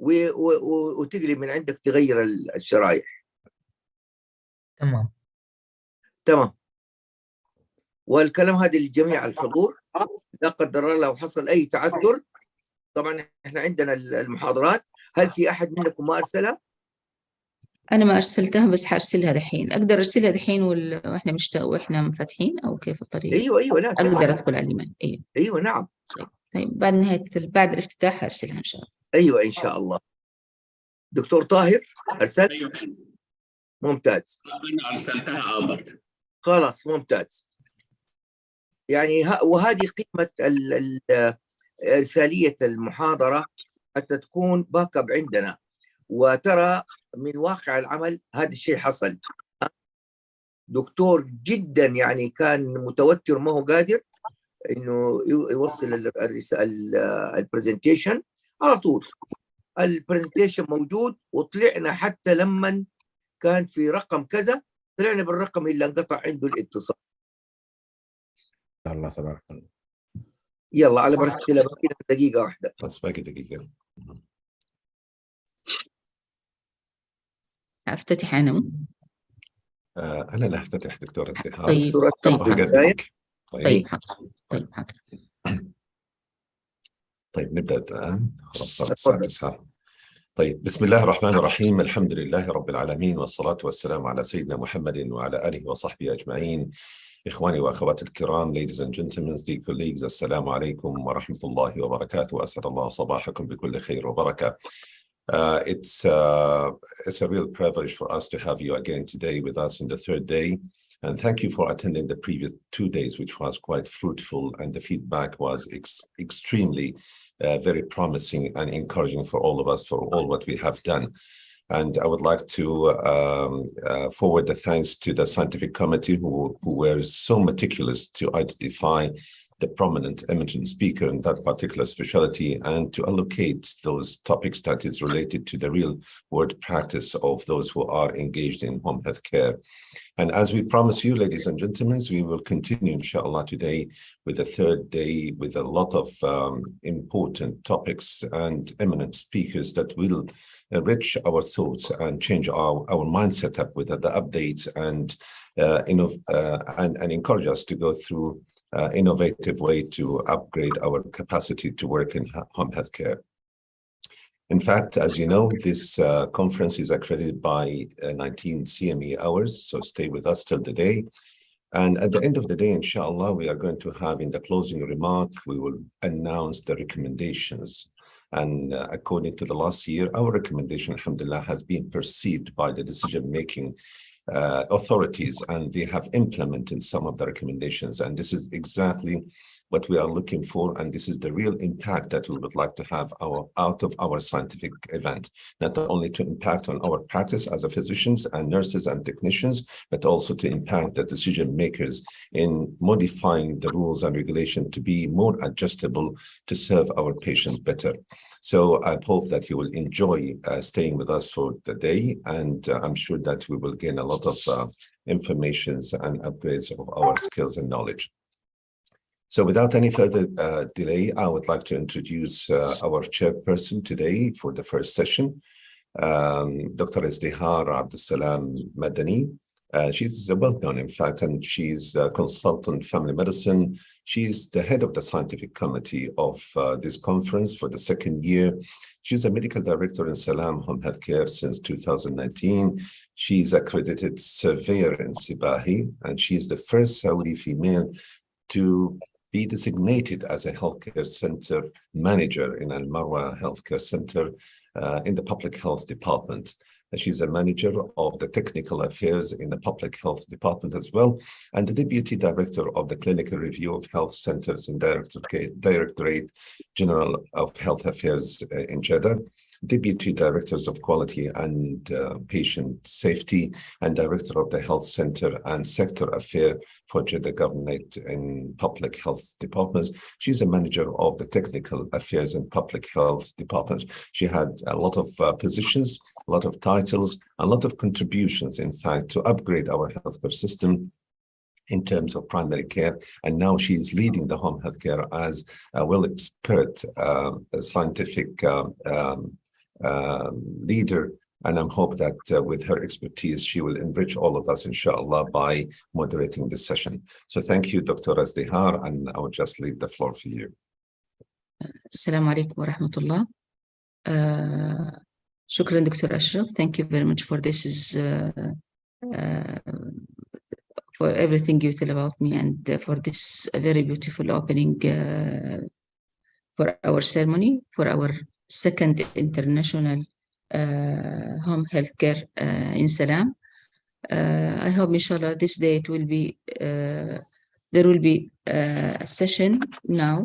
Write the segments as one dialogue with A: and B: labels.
A: وتقلب من عندك تغير الشرايح. تمام. والكلام هذا لجميع الحضور. لا قدر الله لو حصل أي تعثر، طبعا احنا عندنا المحاضرات. هل في أحد منكم ما أرسلها؟
B: أنا ما أرسلتها، بس حأرسلها دحين. أقدر أرسلها دحين وإحنا وإحنا مفتحين، أو كيف الطريقة؟
A: أيوة لا
B: أقدر أدخل على الإيميل.
A: أيوة نعم.
B: طيب بعد الافتتاح أرسلها إن شاء الله.
A: أيوة إن شاء الله. دكتور طاهر أرسل؟
C: أيوة.
A: ممتاز.
C: أنا أرسلتها أبر.
A: خلاص ممتاز. يعني وهذه قيمة إرسالية المحاضرة، حتى تكون باك اب عندنا، وترى من واقع العمل هذا الشيء حصل. دكتور جدا يعني كان متوتر، ما هو قادر انه يوصل البرزنتيشن. على طول البرزنتيشن موجود، وطلعنا حتى لما كان في رقم كذا طلعنا بالرقم اللي انقطع عنده الاتصال.
D: الله تبارك الله.
A: يلا على بركة الله، باقي دقيقة واحدة.
D: بس باقي دقيقة.
B: أفتتح أنا.
D: أنا اللي هفتتح دكتور ازدهار.
B: طيب حاضر.
D: طيب نبدأ الآن. خلاص صارت الساعة 9. طيب بسم الله الرحمن الرحيم. الحمد لله رب العالمين، والصلاة والسلام على سيدنا محمد وعلى آله وصحبه أجمعين. إخواني وأخواتي الكرام, ladies and gentlemen, dear colleagues, السلام عليكم ورحمة الله وبركاته. أسعد الله صباحكم بكل خير وبركة. It's a real privilege for us to have you again today with us in the third day. And thank you for attending the previous 2 days, which was quite fruitful, and the feedback was extremely very promising and encouraging for all of us, for all what we have done. And I would like to forward the thanks to the scientific committee who were so meticulous to identify the prominent emerging speaker in that particular specialty, and to allocate those topics that is related to the real world practice of those who are engaged in home health care. And as we promise you, ladies and gentlemen, we will continue, inshallah, today with the third day with a lot of important topics and eminent speakers that will enrich our thoughts and change our mindset up with the updates and encourage us to go through innovative way to upgrade our capacity to work in home healthcare. In fact, as you know, this conference is accredited by 19 CME hours, so stay with us till the day. And at the end of the day, inshallah, we are going to have in the closing remark, we will announce the recommendations. And according to the last year, our recommendation, alhamdulillah, has been perceived by the decision-making authorities, and they have implemented some of the recommendations. And this is exactly what we are looking for, and this is the real impact that we would like to have out of our scientific event, not only to impact on our practice as a physicians and nurses and technicians, but also to impact the decision makers in modifying the rules and regulation to be more adjustable to serve our patients better. So I hope that you will enjoy staying with us for the day, and I'm sure that we will gain a lot of informations and upgrades of our skills and knowledge. So without any further delay, I would like to introduce our chairperson today for the first session, Dr. Izdihar Salam Madani. She's well-known, in fact, and she's a consultant family medicine. She's the head of the scientific committee of this conference for the second year. She's a medical director in Salam Home Healthcare since 2019. She's accredited surveyor in Sibahi, and she's the first Saudi female to be designated as a healthcare center manager in Al Marwa Healthcare Center in the public health department. She's a manager of the technical affairs in the public health department as well, and the deputy director of the clinical review of health centers in Directorate General of Health Affairs in Jeddah, deputy directors of quality and patient safety, and director of the health center and sector affair for Jeddah Governorate in public health departments. She's a manager of the technical affairs and public health department. She had a lot of positions, a lot of titles, a lot of contributions, in fact, to upgrade our healthcare system in terms of primary care, and now she is leading the home healthcare as a well-expert scientific leader. And I'm hope that with her expertise, she will enrich all of us, inshallah, by moderating this session. So thank you, Dr. Azdihar, and I will just leave the floor for you.
B: Assalamu alaikum wa rahmatullah. Shukran, Dr. Ashraf. Thank you very much for this for everything you tell about me, and for this very beautiful opening for our ceremony, for our second international home healthcare in Salam. I hope, inshallah, this day it will be, there will be a session now,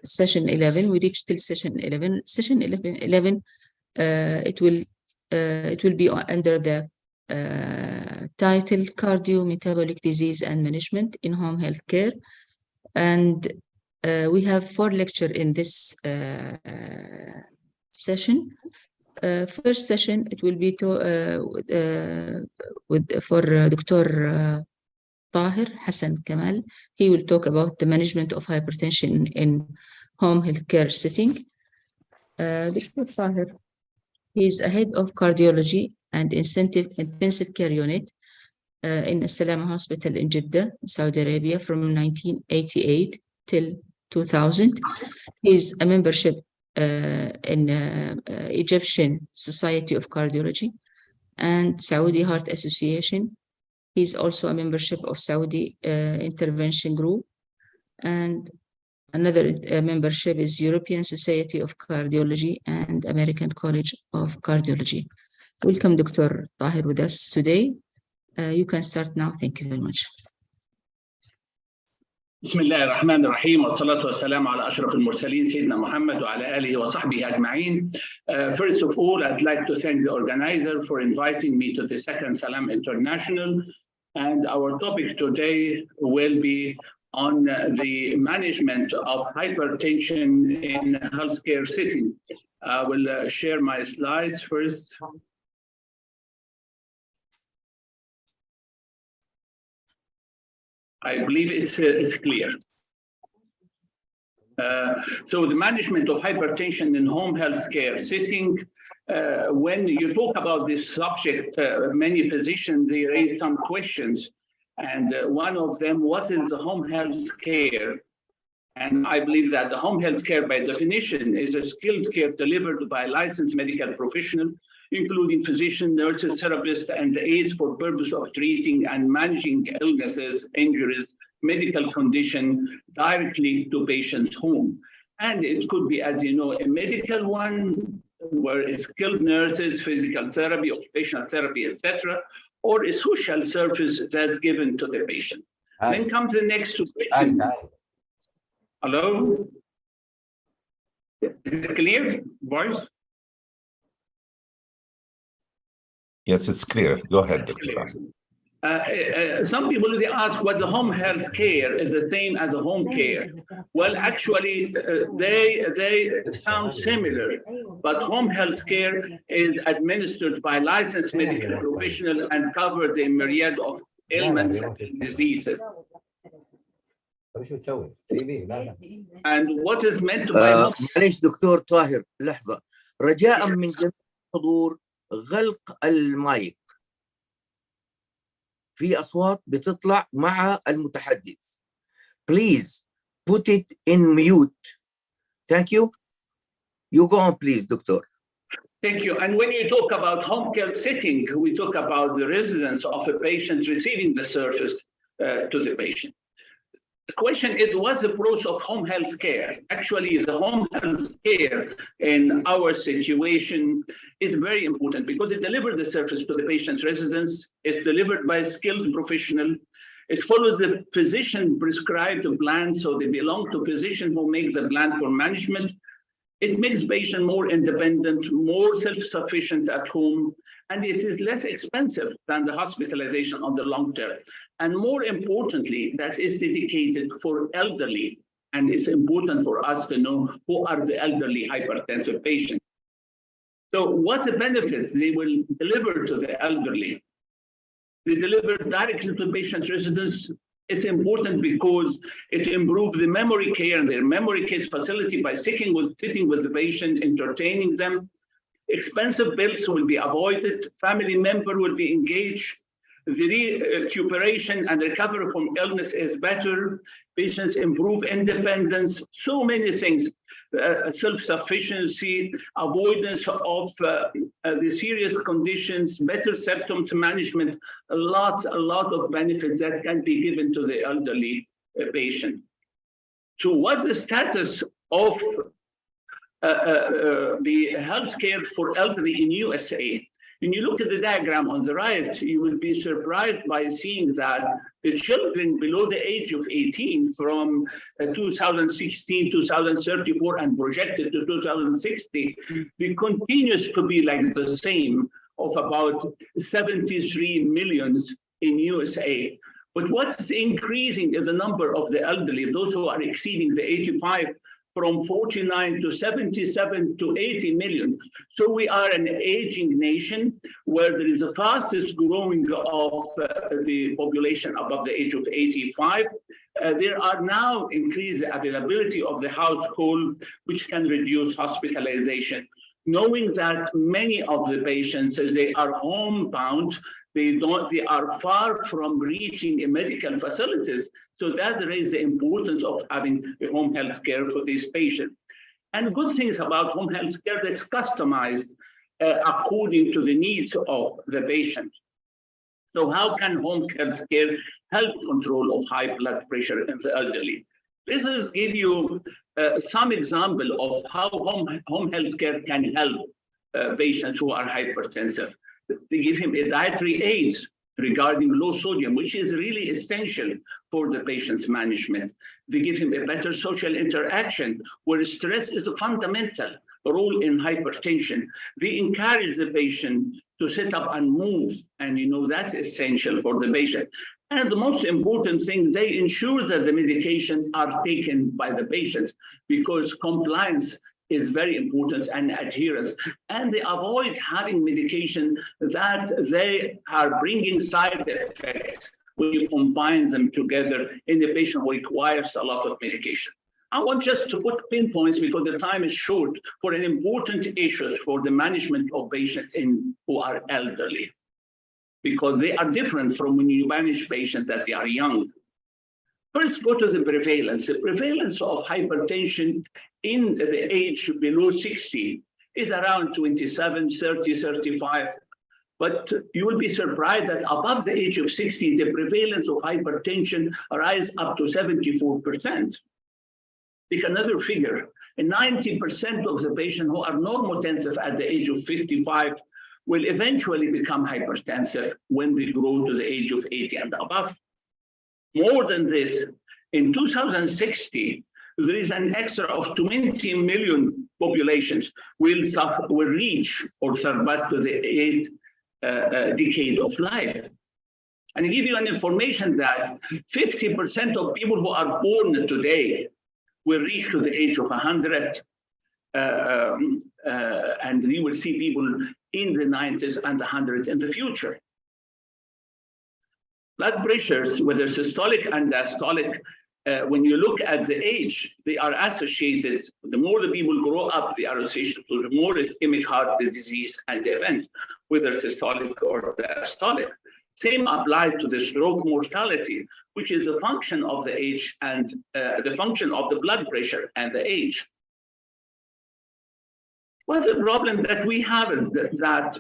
B: session 11. We reached till session 11. Session 11, it will be under the title Cardio-Metabolic Disease and Management in Home Healthcare. And we have 4 lectures in this session. First session, it will be for Dr. Tahir Hassan Kamal. He will talk about the management of hypertension in home healthcare setting. Dr. Tahir, he is a head of cardiology and intensive care unit in Salam Hospital in Jeddah, Saudi Arabia, from 1988 till 2000. He is a membership in Egyptian Society of Cardiology and Saudi Heart Association. He's also a membership of Saudi Intervention Group, and another membership is European Society of Cardiology and American College of Cardiology. Welcome, Dr. Tahir, with us today. You can start now. Thank you very much.
C: بسم الله الرحمن الرحيم والصلاة والسلام على أشرف المرسلين سيدنا محمد وعلى آله وصحبه أجمعين. First of all, I'd like to thank the organizer for inviting me to the second Salam International. And our topic today will be on the management of hypertension in healthcare setting. I will share my slides first. I believe it's clear. So the management of hypertension in home healthcare setting, when you talk about this subject, many physicians, they raise some questions. And one of them, what is the home health care? And I believe that the home health care, by definition, is a skilled care delivered by a licensed medical professional, including physician, nurses, therapists, and aides for purpose of treating and managing illnesses, injuries, medical condition directly to patient's home. And it could be, as you know, a medical one, where skilled nurses, physical therapy, occupational therapy, etc., or a social service that's given to the patient. Then comes the next question. Hello? Is it clear, voice?
D: Yes, it's clear. Go ahead, Dr.
C: Some people, they ask what the home health care is the same as a home care. Well, actually, they sound similar, but home health care is administered by licensed medical professional and cover the myriad of ailments and diseases. And what is meant by
A: معليش دكتور طاهر لحظة رجاء من جميع الحضور غلق المايك. في أصوات بتطلع مع المتحدث. Please put it in mute. Thank you. You go on, please, Doctor.
C: Thank you. And when you talk about home care setting, we talk about the residence of a patient receiving the service to the patient. The question is, what's the process of home health care? Actually, the home health care in our situation is very important because it delivers the service to the patient's residence. It's delivered by a skilled professional. It follows the physician prescribed plan, so they belong to physician who makes the plan for management. It makes patient more independent, more self-sufficient at home, and it is less expensive than the hospitalization on the long term. And more importantly, that is dedicated for elderly. And it's important for us to know who are the elderly hypertensive patients. So what the benefits they will deliver to the elderly? They deliver directly to patient residence. It's important because it improves the memory care and their memory care facility by sitting with the patient, entertaining them. Expensive bills will be avoided. Family member will be engaged. The recuperation and recovery from illness is better. Patients improve independence. So many things. Self-sufficiency, avoidance of the serious conditions, better symptoms management, a lot of benefits that can be given to the elderly patient. So what's the status of the healthcare for elderly in USA? When you look at the diagram on the right, you will be surprised by seeing that the children below the age of 18 from 2016, 2034, and projected to 2060, they continues to be like the same of about 73 million in USA. But what's increasing is the number of the elderly, those who are exceeding the 85, from 49 to 77 to 80 million. So we are an aging nation where there is the fastest growing of the population above the age of 85. There are now increased availability of the household, which can reduce hospitalization. Knowing that many of the patients, they are homebound, they are far from reaching medical facilities. So that raises the importance of having a home health care for these patients. And good things about home health care that's customized according to the needs of the patient. So how can home health care help control of high blood pressure in the elderly? This is give you some example of how home health care can help patients who are hypertensive. They give him a dietary aids regarding low sodium, which is really essential for the patient's management. They give him a better social interaction, where stress is a fundamental role in hypertension. They encourage the patient to sit up and move, and that's essential for the patient. And the most important thing, they ensure that the medications are taken by the patients, because compliance is very important, and adherence. And they avoid having medication that they are bringing side effects when you combine them together in the patient who requires a lot of medication. I want just to put pinpoints, because the time is short, for an important issue for the management of patients who are elderly, because they are different from when you manage patients that they are young. First, go to the prevalence. The prevalence of hypertension in the age below 60 is around 27, 30, 35. But you will be surprised that above the age of 60, the prevalence of hypertension rises up to 74%. Take another figure, and 90% of the patients who are normotensive at the age of 55 will eventually become hypertensive when they grow to the age of 80 and above. More than this, in 2060, there is an extra of 20 million populations will reach or surpass to the 8th decade of life. And I give you an information that 50% of people who are born today will reach to the age of 100, and you will see people in the 90s and 100 in the future. Blood pressures, whether systolic and diastolic, when you look at the age, they are associated. The more the people grow up, they are associated to the more ischemic heart disease and the event, whether systolic or diastolic. Same applies to the stroke mortality, which is a function of the age and the function of the blood pressure and the age. Well, the problem that we have is that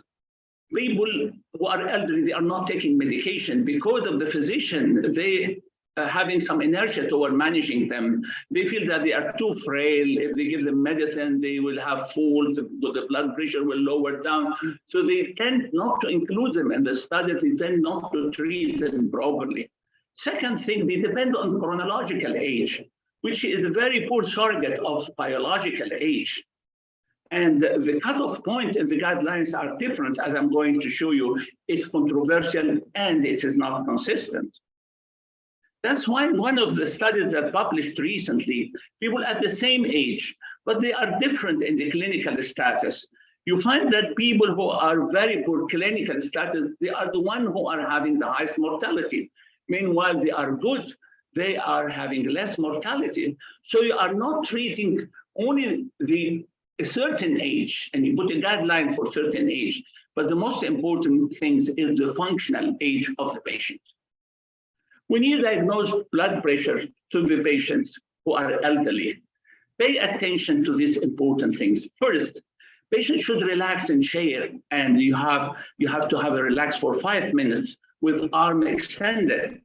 C: people who are elderly, they are not taking medication because of the physician. They having some inertia toward managing them. They feel that they are too frail. If they give them medicine, they will have falls, the blood pressure will lower down. So they tend not to include them in the studies. They tend not to treat them properly. Second thing, they depend on chronological age, which is a very poor surrogate of biological age. And the cutoff point in the guidelines are different, as I'm going to show you. It's controversial and it is not consistent. That's why one of the studies that published recently, people at the same age, but they are different in the clinical status. You find that people who are very poor clinical status, they are the ones who are having the highest mortality. Meanwhile, they are good, they are having less mortality. So you are not treating only the a certain age, and you put a guideline for certain age, but the most important things is the functional age of the patient. When you diagnose blood pressure to the patients who are elderly, pay attention to these important things. First, patients should relax in chair, and you have to have a relax for 5 minutes with arm extended.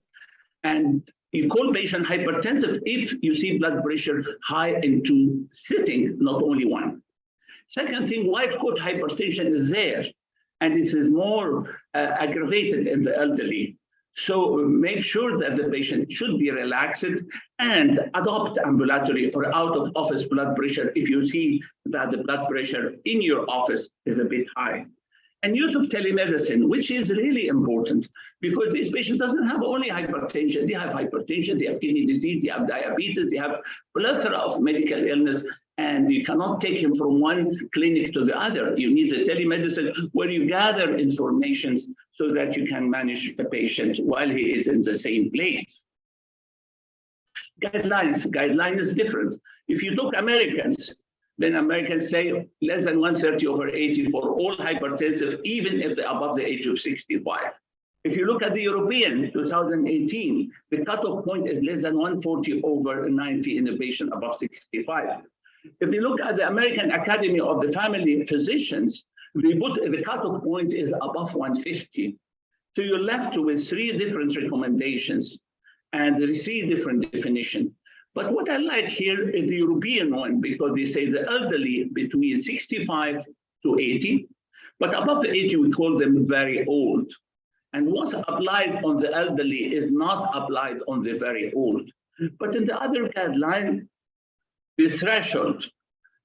C: And you call patient hypertensive if you see blood pressure high into sitting, not only one. Second thing, white coat hypertension is there, and this is more aggravated in the elderly. So make sure that the patient should be relaxed and adopt ambulatory or out of office blood pressure if you see that the blood pressure in your office is a bit high. And use of telemedicine, which is really important because this patient doesn't have only hypertension. They have hypertension, they have kidney disease, they have diabetes, they have plethora of medical illness, and you cannot take him from one clinic to the other. You need the telemedicine where you gather information so that you can manage the patient while he is in the same place. Guideline is different. If you look Americans, then Americans say less than 130/80 for all hypertensive, even if they're above the age of 65. If you look at the European 2018, the cutoff point is less than 140/90 in a patient above 65. If you look at the American Academy of the Family Physicians, the cutoff point is above 150. So you're left with 3 different recommendations and 3 different definitions. But what I like here is the European one, because they say the elderly between 65 to 80, but above the 80, we call them very old. And what's applied on the elderly is not applied on the very old. But in the other guideline, the threshold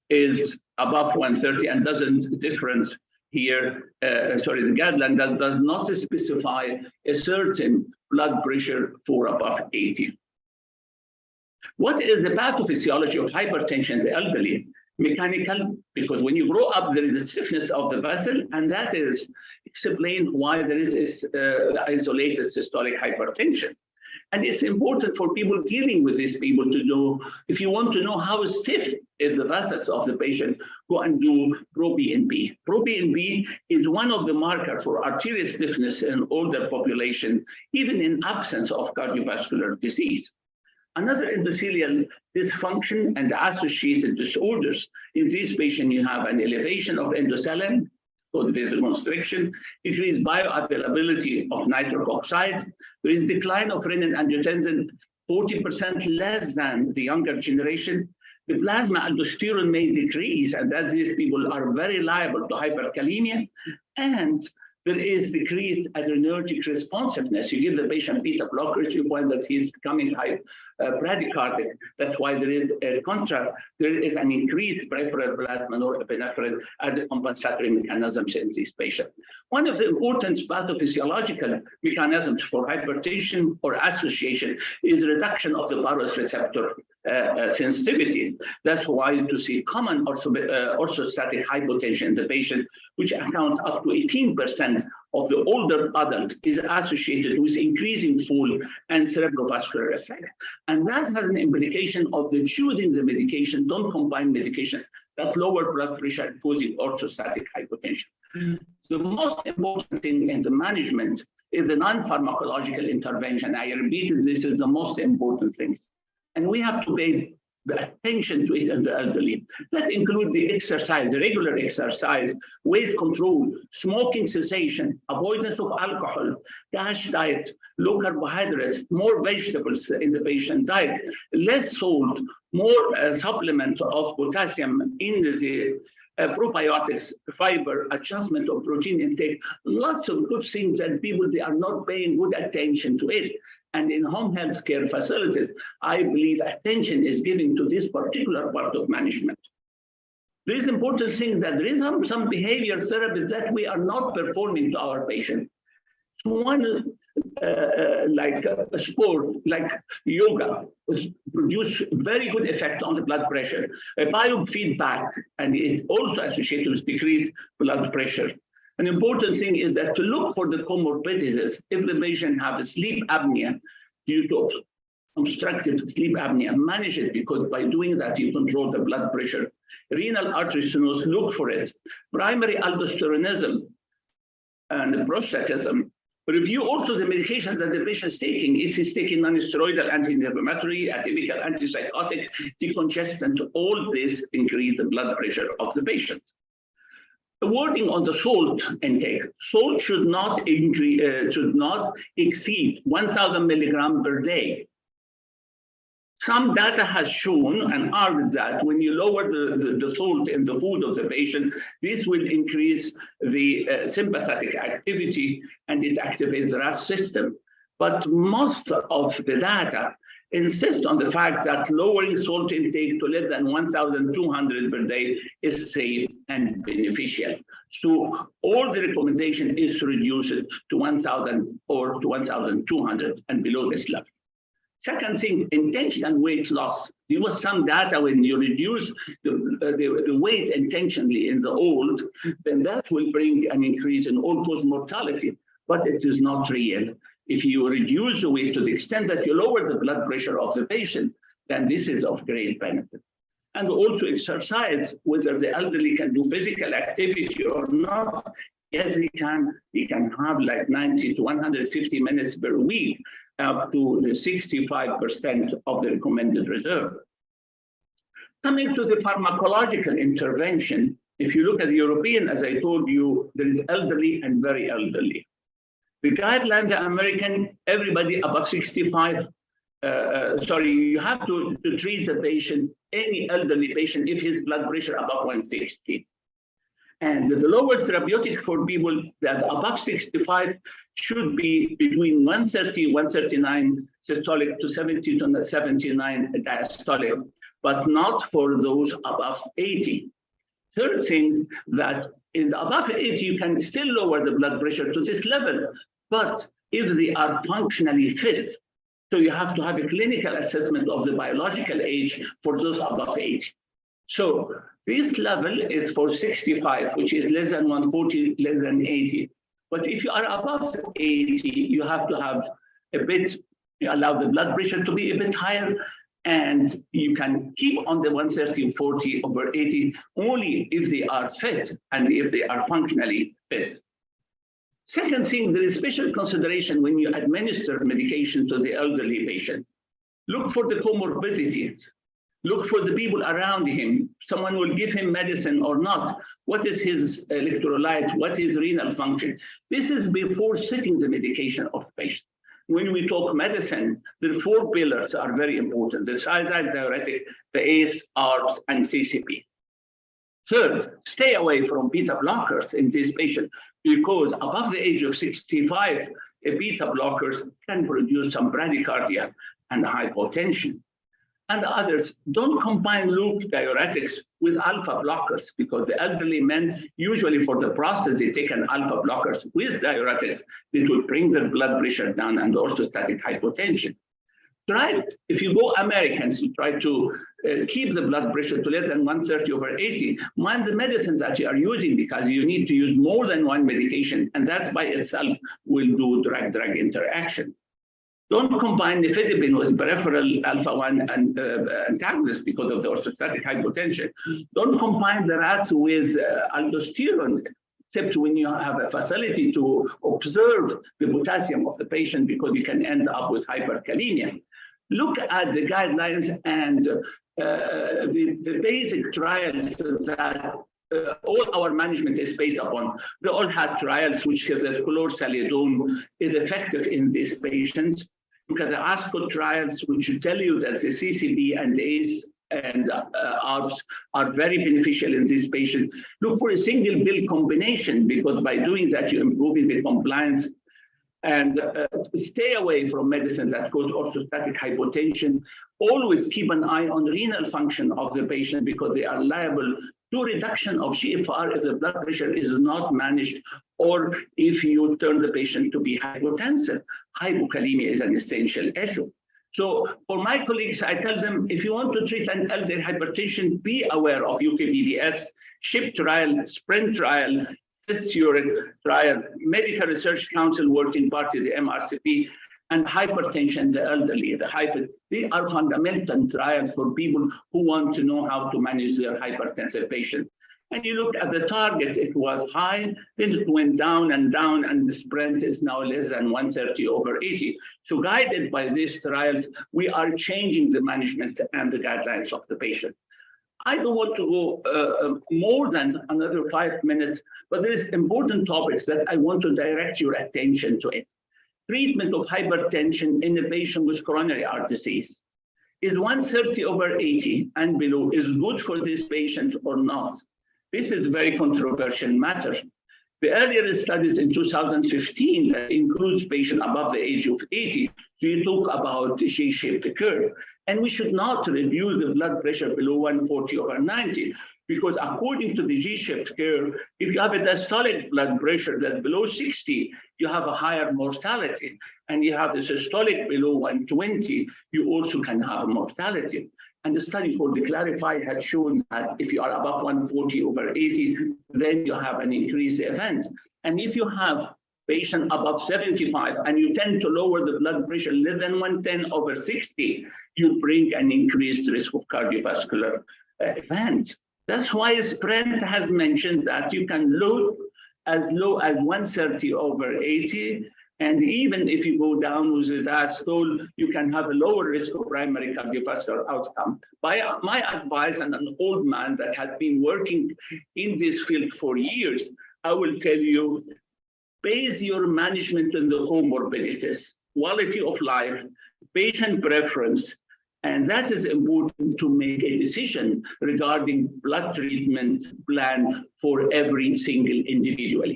C: is above 130 and doesn't difference here. The guideline does not specify a certain blood pressure for above 80. What is the pathophysiology of hypertension in the elderly? Mechanical, because when you grow up, there is a stiffness of the vessel, and that is explained why there is this isolated systolic hypertension. And it's important for people dealing with these people to know, if you want to know how stiff is the vessels of the patient, go and do proBNP. proBNP is one of the markers for arterial stiffness in older population, even in absence of cardiovascular disease. Another endothelial dysfunction and associated disorders. In this patient, you have an elevation of endothelin, called vasoconstriction, decreased bioavailability of nitric oxide. There is decline of renin-angiotensin, 40% less than the younger generation. The plasma aldosterone may decrease, and that these people are very liable to hyperkalemia. And there is decreased adrenergic responsiveness. You give the patient beta blockers, you find that he's becoming bradycardic. That's why there is there is an increased peripheral plasma norepinephrine as the compensatory mechanisms in this patient. One of the important pathophysiological mechanisms for hypertension or association is reduction of the Barros receptor sensitivity. That's why you see common orthostatic hypotension in the patient, which accounts up to 18% of the older adult, is associated with increasing fall and cerebrovascular effect. And that has an implication of the choosing the medication, don't combine medication, that lower blood pressure causing orthostatic hypotension. The most important thing in the management is the non-pharmacological intervention. I repeat, this is the most important thing. And we have to pay attention to it in the elderly. That includes the exercise, the regular exercise, weight control, smoking cessation, avoidance of alcohol, DASH diet, low carbohydrates, more vegetables in the patient diet, less salt, more supplements of potassium in the probiotics, fiber, adjustment of protein intake, lots of good things that people, they are not paying good attention to it. And in home health care facilities, I believe attention is given to this particular part of management. There is important thing that there is some behavior therapies that we are not performing to our patient. One, like a sport, like yoga, produce very good effect on the blood pressure. A biofeedback, and it also associated with decreased blood pressure. An important thing is that to look for the comorbidities if the patient have a sleep apnea due to obstructive sleep apnea, manage it, because by doing that, you control the blood pressure. Renal artery stenosis, look for it. Primary aldosteronism and prostatism. Review also the medications that the patient is taking. Is he taking non-steroidal anti-inflammatory, atypical antipsychotic, decongestant? All this increase the blood pressure of the patient. The wording on the salt intake. Salt should not exceed 1,000 milligrams per day. Some data has shown and argued that when you lower the salt in the food of the patient, this will increase the sympathetic activity and it activates the RAS system. But most of the data insist on the fact that lowering salt intake to less than 1,200 per day is safe and beneficial. So all the recommendation is to reduce it to 1,000 or to 1,200 and below this level. Second thing, intentional weight loss. There was some data when you reduce the weight intentionally in the old, then that will bring an increase in all-cause mortality, but it is not real. If you reduce the weight to the extent that you lower the blood pressure of the patient, then this is of great benefit. And also exercise, whether the elderly can do physical activity or not. Yes, he can have like 90 to 150 minutes per week, up to the 65% of the recommended reserve. Coming to the pharmacological intervention, if you look at the European, as I told you, there is elderly and very elderly. The guideline, the American, everybody above 65, you have to treat the patient, any elderly patient, if his blood pressure above 160. And the lower therapeutic for people that above 65 should be between 130, 139 systolic to 70 to 79 diastolic, but not for those above 80. Third thing, that in the above 80, you can still lower the blood pressure to this level, but if they are functionally fit, so you have to have a clinical assessment of the biological age for those above 80. So this level is for 65, which is less than 140, less than 80. But if you are above 80, you have to have a bit, you allow the blood pressure to be a bit higher, and you can keep on the 130, 40 over 80 only if they are fit and if they are functionally fit. Second thing, there is special consideration when you administer medication to the elderly patient. Look for the comorbidities. Look for the people around him. Someone will give him medicine or not. What is his electrolyte? What is renal function? This is before setting the medication of the patient. When we talk medicine, the four pillars are very important: the thiazide diuretic, the ACE, ARBs, and CCP. Third, stay away from beta blockers in this patient, because above the age of 65, beta blockers can produce some bradycardia and hypotension. And others, don't combine loop diuretics with alpha blockers, because the elderly men, usually for the prostate, they take an alpha blockers with diuretics. It will bring their blood pressure down and orthostatic hypotension. Try it. If you go Americans, you try to keep the blood pressure to less than 130 over 80, mind the medicines that you are using, because you need to use more than one medication, and that by itself will do drug-drug interaction. Don't combine nifedipine with peripheral alpha-1 and antagonist because of the orthostatic hypotension. Don't combine the RAS with aldosterone, except when you have a facility to observe the potassium of the patient, because you can end up with hyperkalemia. Look at the guidelines and the basic trials that all our management is based upon. They all had trials which show that chlorsalidone is effective in these patients. Look at the ASCO trials, which tell you that the CCB and the ACE and ARBs are very beneficial in this patient. Look for a single pill combination, because by doing that, you're improving the compliance. And stay away from medicine that cause orthostatic hypotension. Always keep an eye on renal function of the patient, because they are liable to reduction of GFR if the blood pressure is not managed, or if you turn the patient to be hypotensive. Hypokalemia is an essential issue. So for my colleagues, I tell them, if you want to treat an elderly hypertension, be aware of UKBDS, SHIP trial, SPRINT trial, URIN trial, Medical Research Council Working Party, the MRCP, and hypertension, the elderly, they are fundamental trials for people who want to know how to manage their hypertensive patient. And you look at the target, it was high, then it went down, and the spread is now less than 130/80. So guided by these trials, we are changing the management and the guidelines of the patient. I don't want to go more than another 5 minutes, but there is important topics that I want to direct your attention to it. Treatment of hypertension in a patient with coronary heart disease. Is 130/80 and below is good for this patient or not? This is a very controversial matter. The earlier studies in 2015 that includes patients above the age of 80, so you talk about the J-shaped curve. And we should not reduce the blood pressure below 140/90, because according to the J-shaped curve, if you have a diastolic blood pressure that's below 60, you have a higher mortality. And you have a systolic below 120, you also can have a mortality. And the study called the Clarify had shown that if you are above 140/80, then you have an increased event. And if you have patient above 75 and you tend to lower the blood pressure less than 110/60, you bring an increased risk of cardiovascular event. That's why Sprint has mentioned that you can load as low as 130/80. And even if you go down with the diastole, you can have a lower risk of primary cardiovascular outcome. By my advice, and an old man that has been working in this field for years, I will tell you, base your management on the comorbidities, quality of life, patient preference, and that is important to make a decision regarding blood treatment plan for every single individual.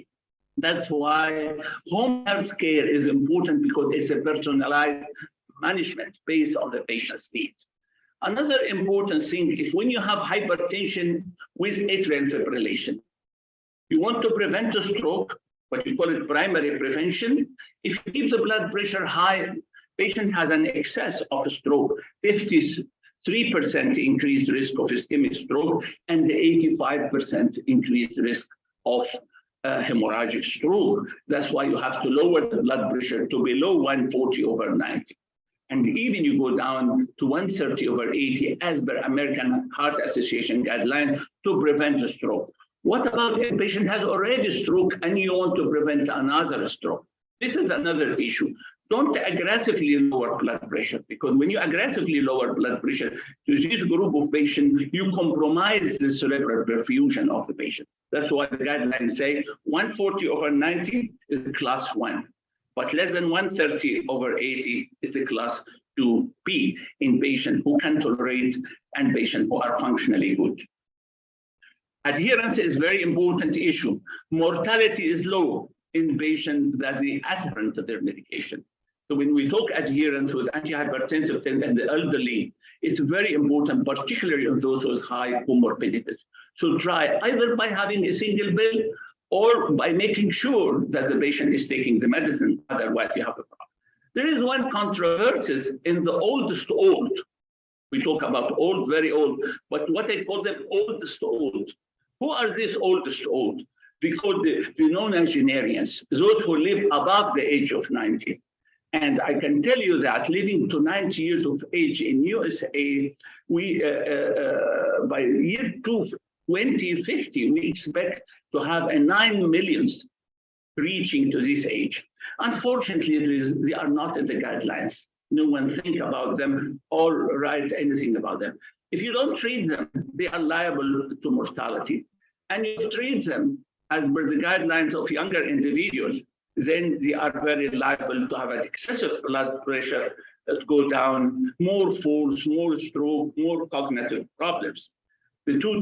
C: That's why home health care is important, because it's a personalized management based on the patient's needs. Another important thing is when you have hypertension with atrial fibrillation, you want to prevent a stroke, what you call it primary prevention. If you keep the blood pressure high, patient has an excess of stroke, 53% increased risk of ischemic stroke, and the 85% increased risk of hemorrhagic stroke. That's why you have to lower the blood pressure to below 140/90. And even you go down to 130/80 as per American Heart Association guideline to prevent a stroke. What about if a patient has already stroke and you want to prevent another stroke? This is another issue. Don't aggressively lower blood pressure, because when you aggressively lower blood pressure to this group of patients, you compromise the cerebral perfusion of the patient. That's why the guidelines say 140/90 is class 1, but less than 130/80 is the class 2B in patients who can tolerate and patients who are functionally good. Adherence is a very important issue. Mortality is low in patients that are adherent to their medication. So when we talk adherence with antihypertensive and the elderly, it's very important, particularly on those with high comorbidities. So try either by having a single bill or by making sure that the patient is taking the medicine, otherwise you have a problem. There is one controversy in the oldest old. We talk about old, very old, but what I call them oldest old. Who are these oldest old? We call the nonagenarians, those who live above the age of 90. And I can tell you that living to 90 years of age in USA, we by year 2050, we expect to have a 9 million reaching to this age. Unfortunately, they are not in the guidelines. No one think about them or write anything about them. If you don't treat them, they are liable to mortality. And you treat them as per the guidelines of younger individuals, then they are very liable to have an excessive blood pressure that go down, more falls, more stroke, more cognitive problems. The two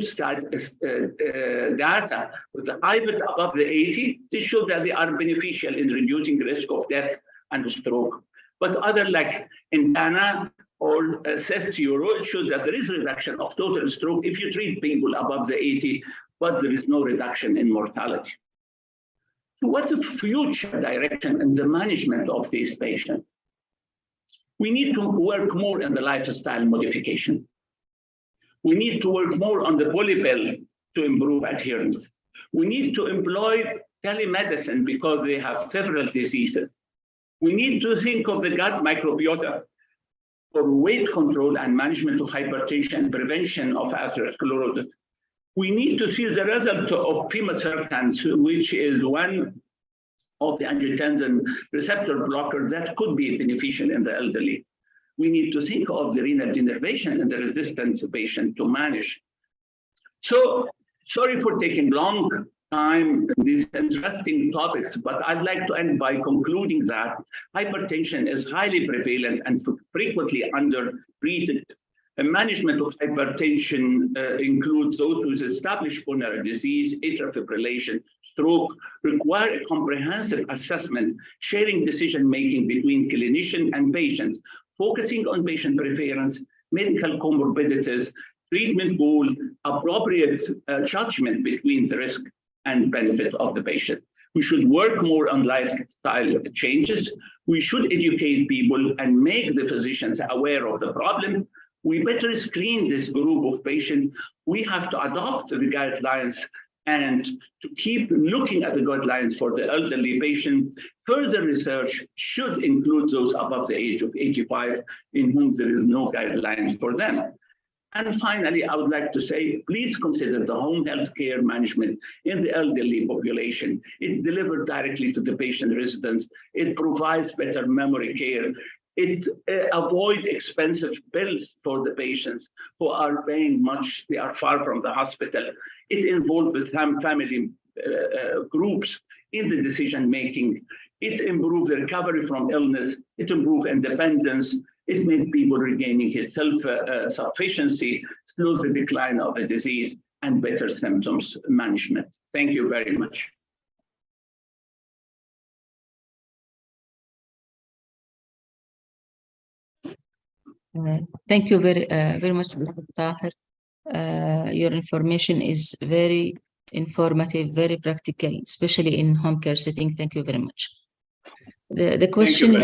C: data with the IBIT above the 80, they show that they are beneficial in reducing risk of death and stroke. But other like in Ghana or CEST-Euro, it shows that there is a reduction of total stroke if you treat people above the 80, but there is no reduction in mortality. So what's the future direction in the management of these patients? We need to work more in the lifestyle modification. We need to work more on the polypill to improve adherence. We need to employ telemedicine because they have several diseases. We need to think of the gut microbiota for weight control and management of hypertension and prevention of atherosclerosis. We need to see the result of pimasertib, which is one of the angiotensin receptor blockers that could be beneficial in the elderly. We need to think of the renal denervation and the resistance patient to manage. So sorry for taking long time in these interesting topics, but I'd like to end by concluding that hypertension is highly prevalent and frequently under-treated. The management of hypertension includes those with established pulmonary disease, atrial fibrillation, stroke, require a comprehensive assessment, sharing decision-making between clinician and patients, focusing on patient preference, medical comorbidities, treatment goal, appropriate judgment between the risk and benefit of the patient. We should work more on lifestyle changes. We should educate people and make the physicians aware of the problem. We better screen this group of patients. We have to adopt the guidelines and to keep looking at the guidelines for the elderly patient. Further research should include those above the age of 85 in whom there is no guidelines for them. And finally, I would like to say, please consider the home health care management in the elderly population. It delivers directly to the patient residence. It provides better memory care. It avoids expensive bills for the patients who are paying much. They are far from the hospital. It involves with family groups in the decision-making. It improves the recovery from illness. It improves independence. It makes people regaining his self-sufficiency, slows the decline of the disease, and better symptoms management. Thank you very much.
B: Thank you very much, Dr. Tahir. Your information is very informative, very practical, especially in home care setting. Thank you very much. The question,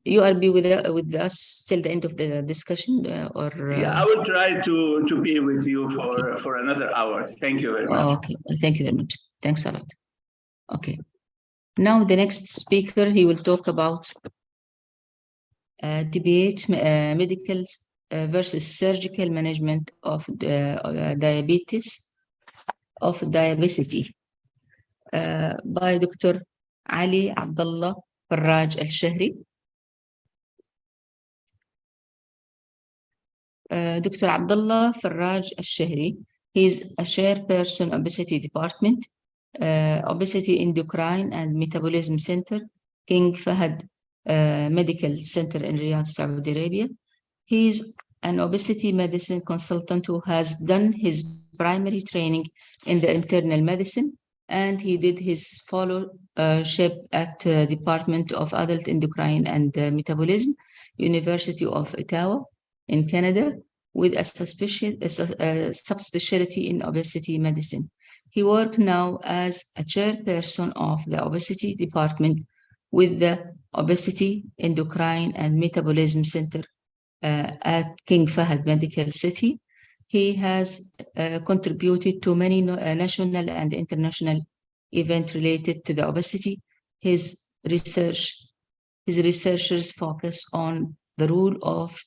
B: you are be with us till the end of the discussion, or
C: yeah, I will try to be with you for another hour. Thank you very much.
B: Okay, thank you very much. Thanks a lot. Okay, now the next speaker, he will talk about debate medical versus surgical management of diabetes, of diabesity, by Dr. Ali Abdullah Farraj Al-Shahri. Dr. Abdullah Farraj Al-Shahri, he is a chairperson obesity department, obesity endocrine and metabolism center, King Fahd Medical Center in Riyadh, Saudi Arabia. He is an obesity medicine consultant who has done his primary training in the internal medicine, and he did his fellowship at Department of Adult Endocrine and Metabolism, University of Ottawa in Canada, with a subspecialty in obesity medicine. He works now as a chairperson of the obesity department with the Obesity, Endocrine and Metabolism Center at King Fahd Medical City. He has contributed to many national and international events related to the obesity. His researchers focus on the role of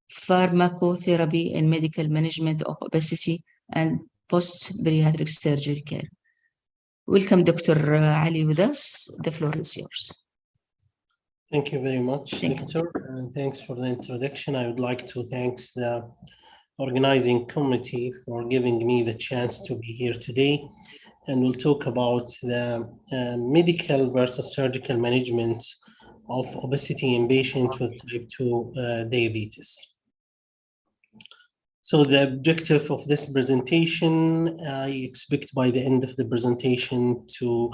B: pharmacotherapy in medical management of obesity and post-bariatric surgery care. Welcome, Dr. Ali, with us. The floor is yours.
E: Thank you very much, Victor, and thanks for the introduction. I would like to thank the organizing committee for giving me the chance to be here today, and we'll talk about the medical versus surgical management of obesity in patients with type 2 diabetes. So the objective of this presentation, I expect by the end of the presentation to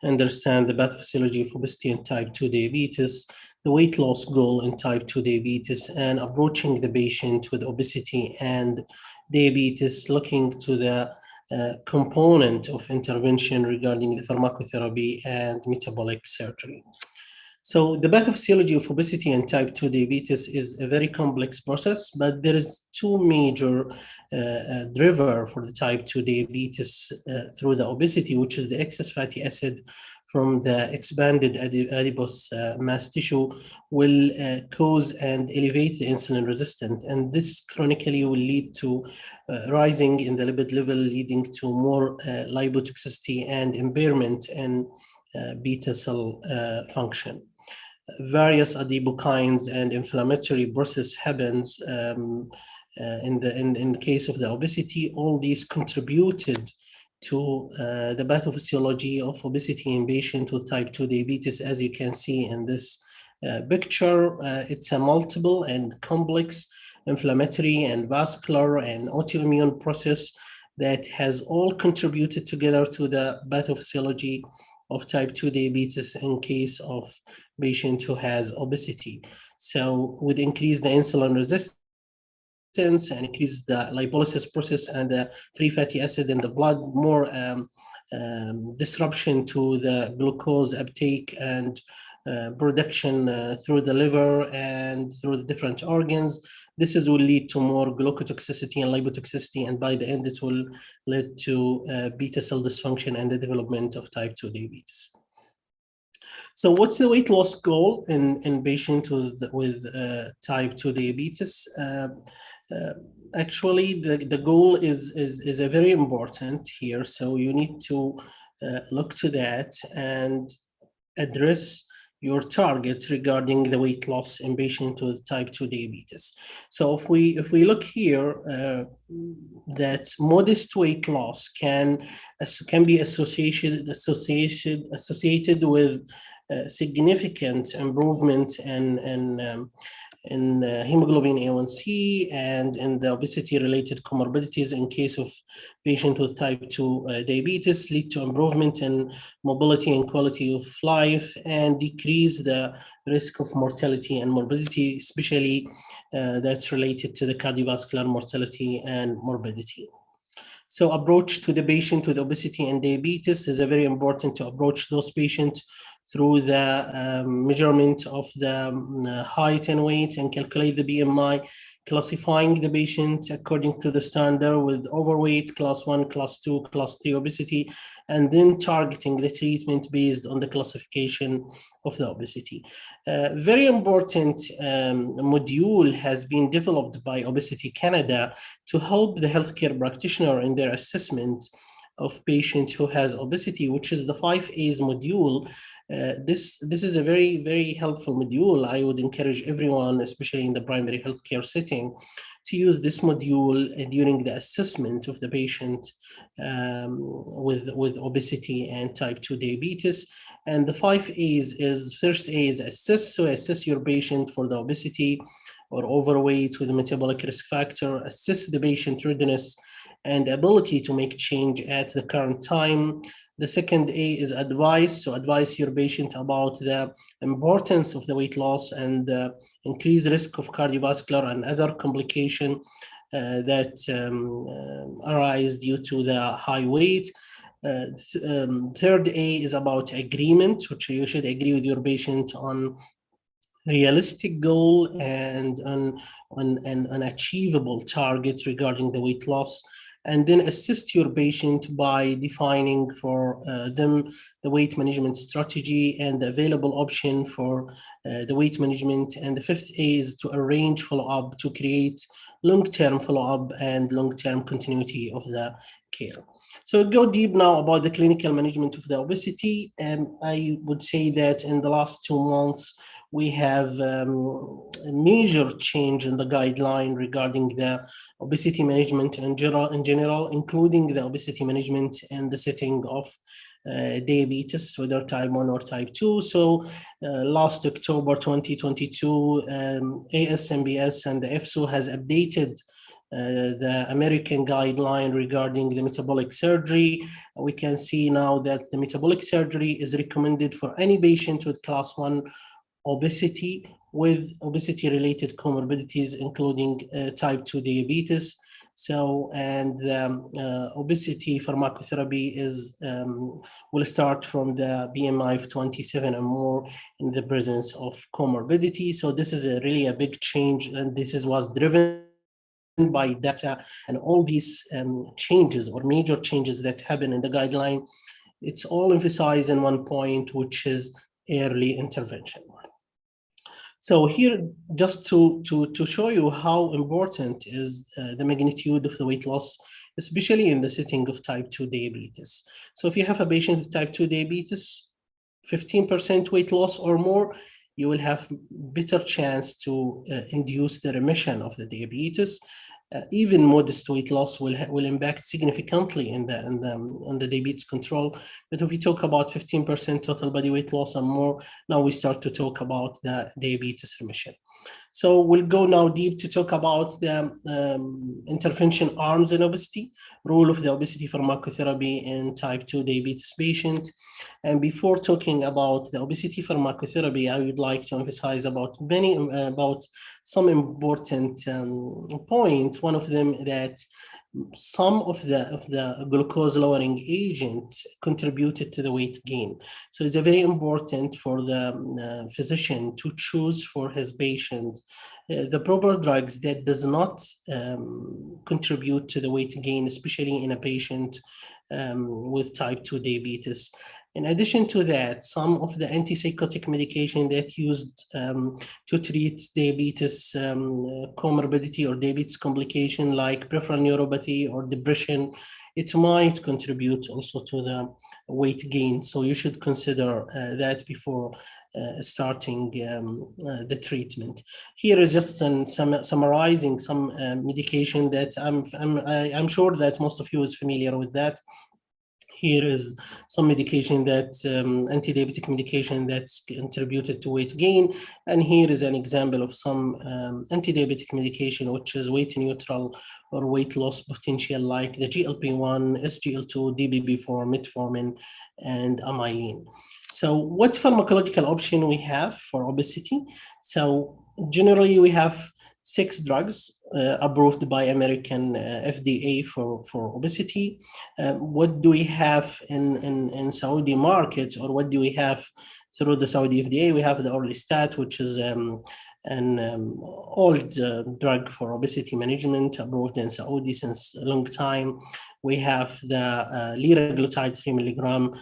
E: understand the pathophysiology of obesity and type 2 diabetes, the weight loss goal in type 2 diabetes, and approaching the patient with obesity and diabetes, looking to the component of intervention regarding the pharmacotherapy and metabolic surgery. So the pathophysiology of obesity and type 2 diabetes is a very complex process, but there is two major driver for the type 2 diabetes through the obesity, which is the excess fatty acid from the expanded adipose mass tissue will cause and elevate the insulin resistance. And this chronically will lead to rising in the lipid level, leading to more lipotoxicity and impairment in beta cell function. Various adipokines and inflammatory process happens in the case of the obesity. All these contributed to the pathophysiology of obesity in patients with type 2 diabetes, as you can see in this picture. It's a multiple and complex inflammatory and vascular and autoimmune process that has all contributed together to the pathophysiology of type 2 diabetes in case of patient who has obesity. So with increase the insulin resistance and increase the lipolysis process and the free fatty acid in the blood, more disruption to the glucose uptake and production through the liver and through the different organs. This will lead to more glucotoxicity and lipotoxicity, and by the end it will lead to beta cell dysfunction and the development of type 2 diabetes. So what's the weight loss goal in patients with type 2 diabetes? Actually, the goal is a very important here. So you need to look to that and address your target regarding the weight loss in patients with type 2 diabetes. So if we look here, that modest weight loss can be associated with significant improvement in hemoglobin A1C and in the obesity-related comorbidities in case of patient with type 2 diabetes, lead to improvement in mobility and quality of life and decrease the risk of mortality and morbidity, especially that's related to the cardiovascular mortality and morbidity. So approach to the patient with obesity and diabetes is a very important to approach those patients through the measurement of the height and weight and calculate the BMI, classifying the patient according to the standard with overweight, class 1, class 2, class 3 obesity, and then targeting the treatment based on the classification of the obesity. Very important module has been developed by Obesity Canada to help the healthcare practitioner in their assessment of patient who has obesity, which is the 5 A's module. This is a very, very helpful module. I would encourage everyone, especially in the primary healthcare setting, to use this module during the assessment of the patient with obesity and type 2 diabetes. And the 5 A's is, first A is assess. So assess your patient for the obesity or overweight with a metabolic risk factor, assess the patient readiness and ability to make change at the current time. The second A is advice. So advise your patient about the importance of the weight loss and the increased risk of cardiovascular and other complications that arise due to the high weight. Third A is about agreement, which you should agree with your patient on realistic goal and an achievable target regarding the weight loss. And then assist your patient by defining for them the weight management strategy and the available option for the weight management. And the fifth A is to arrange follow-up to create long-term follow-up and long-term continuity of the care. So go deep now about the clinical management of the obesity. I would say that in the last 2 months, we have a major change in the guideline regarding the obesity management in general, including the obesity management in the setting of diabetes, whether type 1 or type 2. So last October 2022, ASMBS and the EFSO has updated the American guideline regarding the metabolic surgery. We can see now that the metabolic surgery is recommended for any patient with class 1 obesity with obesity-related comorbidities, including type 2 diabetes. So, and obesity pharmacotherapy will start from the BMI of 27 and more in the presence of comorbidity. So this is really a big change, and this was driven by data, and all these changes or major changes that happen in the guideline, it's all emphasized in one point, which is early intervention. So here, just to show you how important is the magnitude of the weight loss, especially in the setting of type 2 diabetes. So if you have a patient with type 2 diabetes, 15% weight loss or more, you will have better chance to induce the remission of the diabetes. Even modest weight loss will impact significantly on the diabetes control. But if we talk about 15% total body weight loss and more, now we start to talk about the diabetes remission. So we'll go now deep to talk about the intervention arms in obesity, role of the obesity pharmacotherapy in type 2 diabetes patient. And before talking about the obesity pharmacotherapy, I would like to emphasize about some important points. One of them that some of the glucose lowering agent contributed to the weight gain. So it's very important for the physician to choose for his patient the proper drugs that does not contribute to the weight gain, especially in a patient with type 2 diabetes. In addition to that, some of the antipsychotic medication that used to treat diabetes comorbidity or diabetes complication like peripheral neuropathy or depression, it might contribute also to the weight gain. So you should consider that before starting the treatment. Here is just summarizing some medication that I'm sure that most of you is familiar with that. Here is some medication that anti-diabetic medication that's contributed to weight gain. And here is an example of some anti-diabetic medication, which is weight neutral or weight loss potential, like the GLP-1, SGL2, DPP-4, metformin, and amylin. So what pharmacological option we have for obesity? So generally we have 6 drugs approved by American FDA for obesity. What do we have in Saudi markets, or what do we have through the Saudi FDA? We have the orlistat, which is an old drug for obesity management, approved in Saudi since a long time. We have the liraglutide 3 milligram,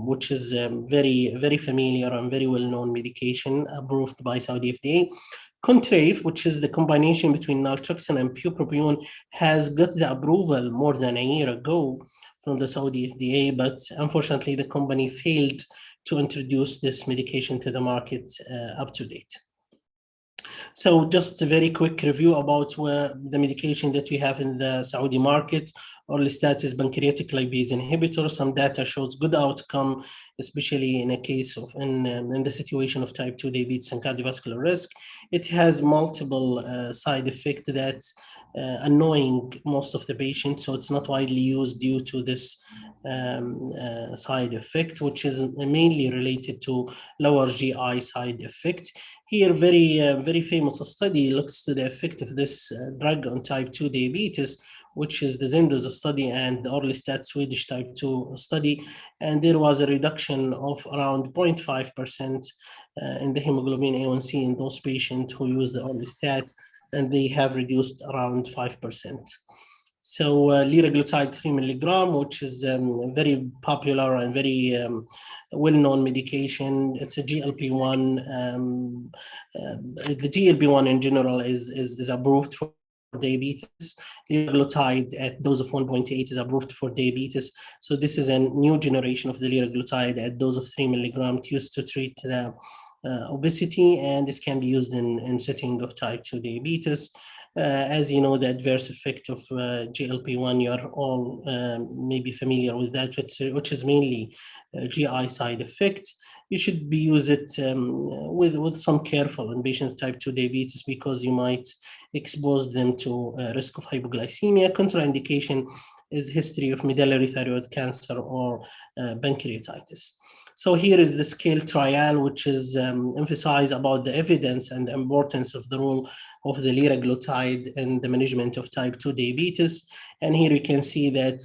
E: which is very, very familiar and very well-known medication approved by Saudi FDA. Contrave, which is the combination between naltrexone and bupropion, has got the approval more than a year ago from the Saudi FDA, but unfortunately the company failed to introduce this medication to the market up to date. So just a very quick review about the medication that we have in the Saudi market. Orlistat is pancreatic lipase inhibitor. Some data shows good outcome, especially in a case of in the situation of type 2 diabetes and cardiovascular risk. It has multiple side effects that annoying most of the patients, so it's not widely used due to this side effect, which is mainly related to lower GI side effect. Here, very famous study looks to the effect of this drug on type 2 diabetes, which is the Zendos study and the Orlistat Swedish type 2 study. And there was a reduction of around 0.5% in the hemoglobin A1C in those patients who use the Orlistat, and they have reduced around 5%. So liraglutide 3 milligram, which is very popular and very well-known medication. It's a GLP-1. The GLP-1 in general is approved for diabetes. Liraglutide at dose of 1.8 is approved for diabetes. So this is a new generation of the liraglutide at dose of 3 milligrams used to treat the obesity, and it can be used in setting of type 2 diabetes. As you know, the adverse effect of GLP-1, you are all maybe familiar with that, which is mainly GI side effect. You should be use it with some careful in patients with type 2 diabetes, because you might expose them to risk of hypoglycemia. Contraindication is history of medullary thyroid cancer or pancreatitis. So here is the SCALE trial, which is emphasize about the evidence and the importance of the role of the liraglutide in the management of type 2 diabetes. And here you can see that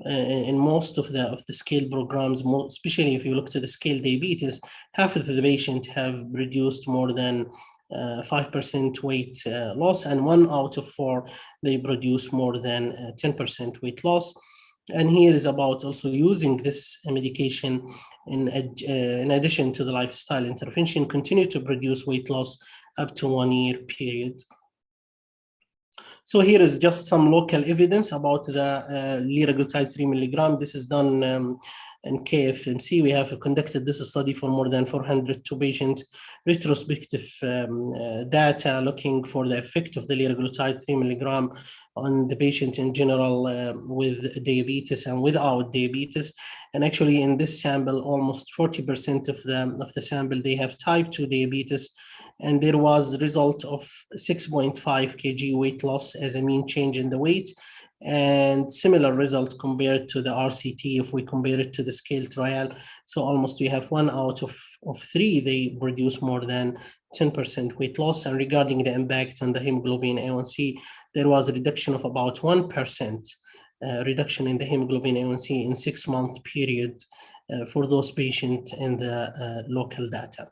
E: in most of the scale programs, especially if you look to the scale diabetes, half of the patients have reduced more than 5% weight loss, and 1 out of 4 they produce more than 10% weight loss. And here is about also using this medication in addition to the lifestyle intervention, continue to produce weight loss up to 1 year period. So here is just some local evidence about the liraglutide 3 milligram. This is done in KFMC. We have conducted this study for more than 402 patients, retrospective data looking for the effect of the liraglutide 3 milligram on the patient in general with diabetes and without diabetes. And actually in this sample, almost 40% of the sample, they have type 2 diabetes. And there was a result of 6.5 kg weight loss as a mean change in the weight, and similar result compared to the RCT if we compare it to the scale trial. So almost we have 1 out of 3, they produce more than 10% weight loss. And regarding the impact on the hemoglobin A1C, there was a reduction of about 1% reduction in the hemoglobin A1C in 6-month period for those patients in the local data.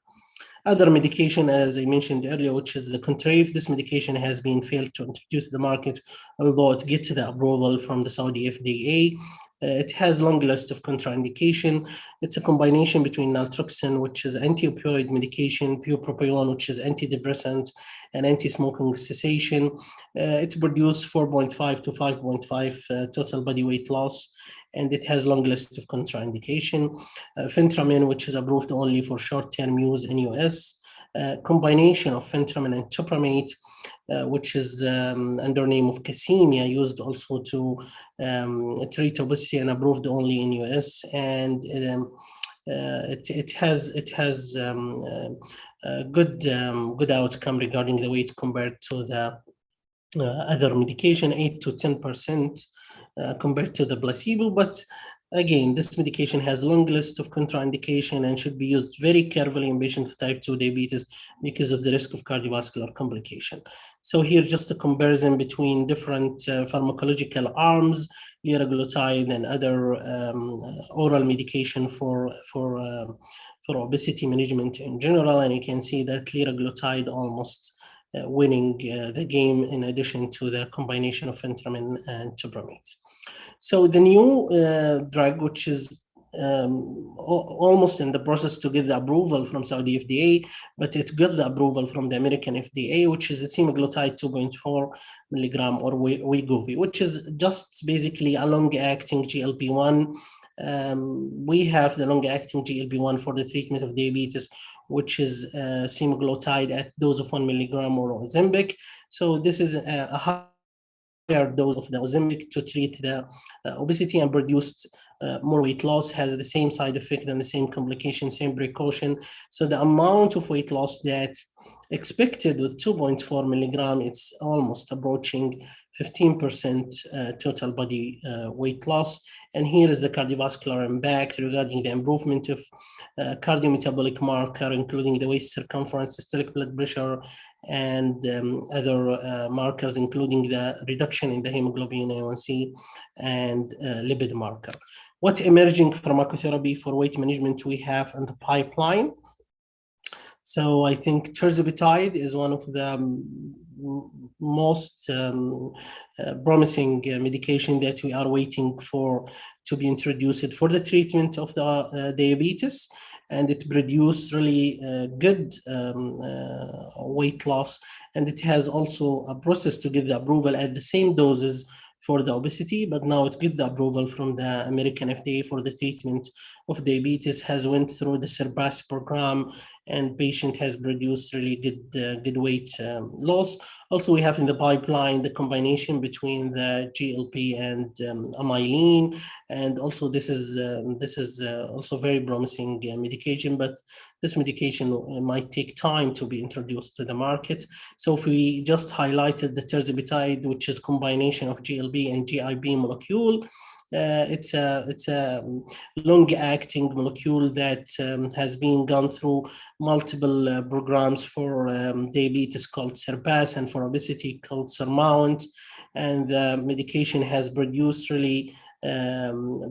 E: Other medication, as I mentioned earlier, which is the Contrave, this medication has been failed to introduce to the market, although it gets the approval from the Saudi FDA. It has long list of contraindication. It's a combination between naltrexone, which is anti-opioid medication, bupropion, which is antidepressant, and anti-smoking cessation. It produces 4.5 to 5.5 total body weight loss, and it has long list of contraindication. Phentermine, which is approved only for short-term use in US. Combination of phentermine and topiramate, which is under name of Casemia, used also to treat obesity and approved only in US. And it has good outcome regarding the weight compared to the other medication, 8 to 10% compared to the placebo. But again, this medication has a long list of contraindication and should be used very carefully in patients with type 2 diabetes because of the risk of cardiovascular complication. So here, just a comparison between different pharmacological arms, liraglutide and other oral medication for obesity management in general. And you can see that liraglutide almost winning the game in addition to the combination of phentermine and topiramate. So the new drug, which is almost in the process to get the approval from Saudi FDA, but it got the approval from the American FDA, which is the semaglutide 2.4 milligram or Wegovy, which is just basically a long-acting GLP-1. We have the long-acting GLP-1 for the treatment of diabetes, which is semaglutide at dose of 1 milligram or Ozempic. So this is a higher dose of the Ozempic to treat the obesity and produced more weight loss, has the same side effect and the same complication, same precaution. So the amount of weight loss that expected with 2.4 milligram, it's almost approaching 15% total body weight loss. And here is the cardiovascular impact regarding the improvement of cardiometabolic marker, including the waist circumference, systolic blood pressure, and other markers, including the reduction in the hemoglobin A1C and lipid marker. What emerging pharmacotherapy for weight management we have in the pipeline? So I think tirzepatide is one of the most promising medication that we are waiting for to be introduced for the treatment of the diabetes, and it produced really good weight loss, and it has also a process to get the approval at the same doses for the obesity, but now it gives the approval from the American FDA for the treatment of diabetes, has went through the SURPASS program, and patient has produced really good weight loss. Also, we have in the pipeline the combination between the GLP and amylin, and also this is also very promising medication, but this medication might take time to be introduced to the market. So if we just highlighted the tirzepatide, which is combination of GLP and GIP molecule, It's a long-acting molecule that has been gone through multiple programs for diabetes called SURPASS and for obesity called SURMOUNT, and the medication has produced really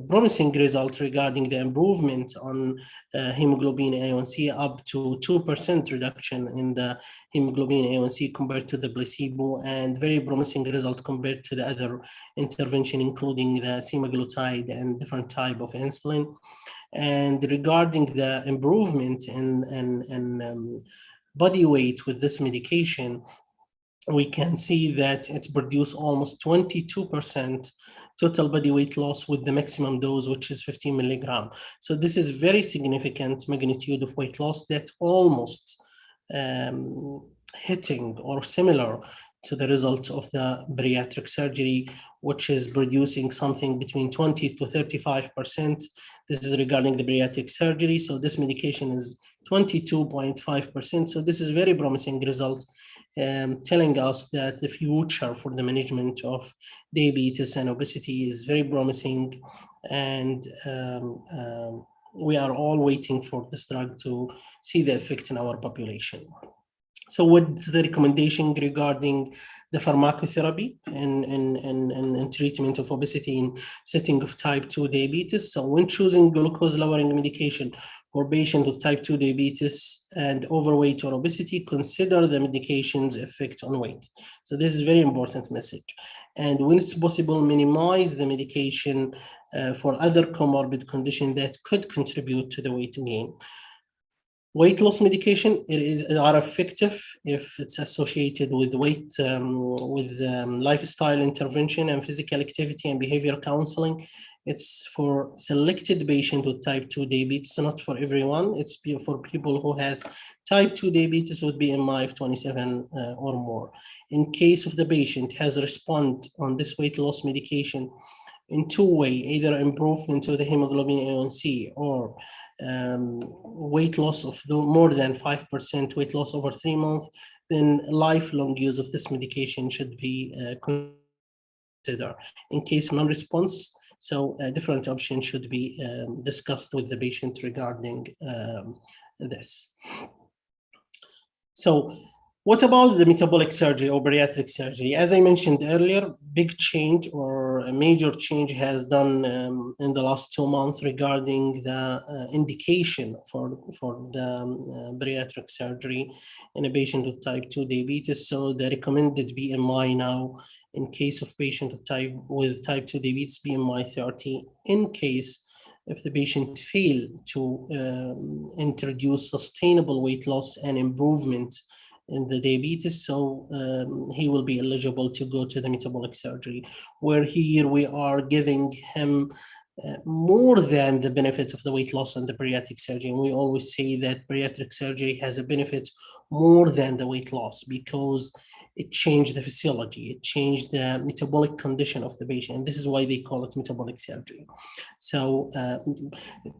E: promising results regarding the improvement on hemoglobin A1C, up to 2% reduction in the hemoglobin A1C compared to the placebo, and very promising result compared to the other intervention, including the semaglutide and different type of insulin. And regarding the improvement in body weight with this medication, we can see that it produced almost 22% total body weight loss with the maximum dose, which is 15 milligram. So this is very significant magnitude of weight loss that almost hitting or similar to the results of the bariatric surgery, which is producing something between 20 to 35%. This is regarding the bariatric surgery. So this medication is 22.5%. So this is very promising results, telling us that the future for the management of diabetes and obesity is very promising. And we are all waiting for this drug to see the effect in our population. So what's the recommendation regarding the pharmacotherapy and treatment of obesity in setting of type 2 diabetes? So when choosing glucose-lowering medication for patients with type 2 diabetes and overweight or obesity, consider the medication's effect on weight. So this is a very important message. And when it's possible, minimize the medication for other comorbid conditions that could contribute to the weight gain. Weight loss medication are effective if it's associated with weight, lifestyle intervention and physical activity and behavioral counseling. It's for selected patients with type 2 diabetes, not for everyone. It's for people who has type 2 diabetes with BMI of 27 or more. In case of the patient has responded on this weight loss medication in two ways, either improvement of the hemoglobin A1C or weight loss of more than 5% weight loss over 3 months, then lifelong use of this medication should be considered. In case of non-response, so a different option should be discussed with the patient regarding this. So what about the metabolic surgery or bariatric surgery? As I mentioned earlier, big change or a major change has done in the last 2 months regarding the indication for the bariatric surgery in a patient with type 2 diabetes. So the recommended BMI now in case of patient with type 2 diabetes, BMI 30. In case if the patient fail to introduce sustainable weight loss and improvement in the diabetes, so he will be eligible to go to the metabolic surgery, where here we are giving him more than the benefit of the weight loss and the bariatric surgery. And we always say that bariatric surgery has a benefit more than the weight loss because it changed the physiology, it changed the metabolic condition of the patient, and this is why they call it metabolic surgery. So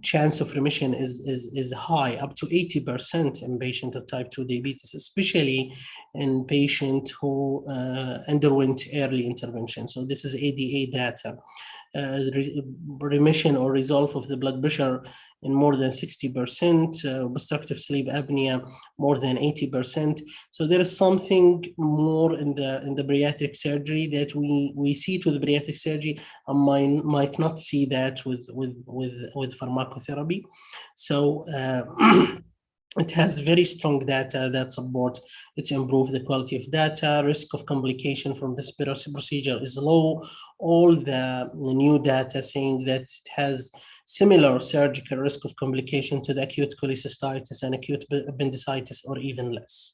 E: chance of remission is high, up to 80% in patients with type 2 diabetes, especially in patients who underwent early intervention. So this is ADA data. Remission or resolve of the blood pressure in more than 60%, obstructive sleep apnea more than 80%. So there is something more in the bariatric surgery that we see to the bariatric surgery and might not see that with pharmacotherapy. So it has very strong data that support it to improve the quality of data. Risk of complication from this procedure is low. All the new data saying that it has similar surgical risk of complication to the acute cholecystitis and acute appendicitis, or even less.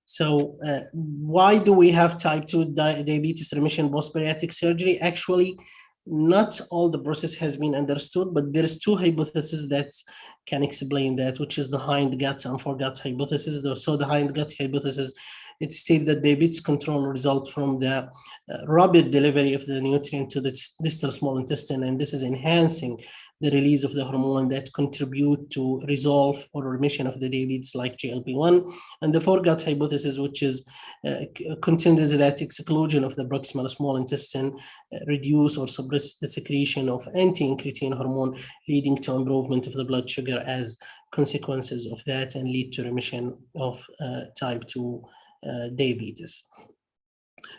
E: So why do we have type 2 diabetes remission post-bariatric surgery? Actually, not all the process has been understood, but there is two hypotheses that can explain that, which is the hindgut and foregut hypothesis. So the hindgut hypothesis, it states that diabetes control results from the rapid delivery of the nutrient to the distal small intestine, and this is enhancing the release of the hormone that contribute to resolve or remission of the diabetes, like GLP-1, and the foregut hypothesis, which is contends that exclusion of the proximal small intestine reduce or suppress the secretion of anti-incretin hormone, leading to improvement of the blood sugar as consequences of that, and lead to remission of type 2 diabetes.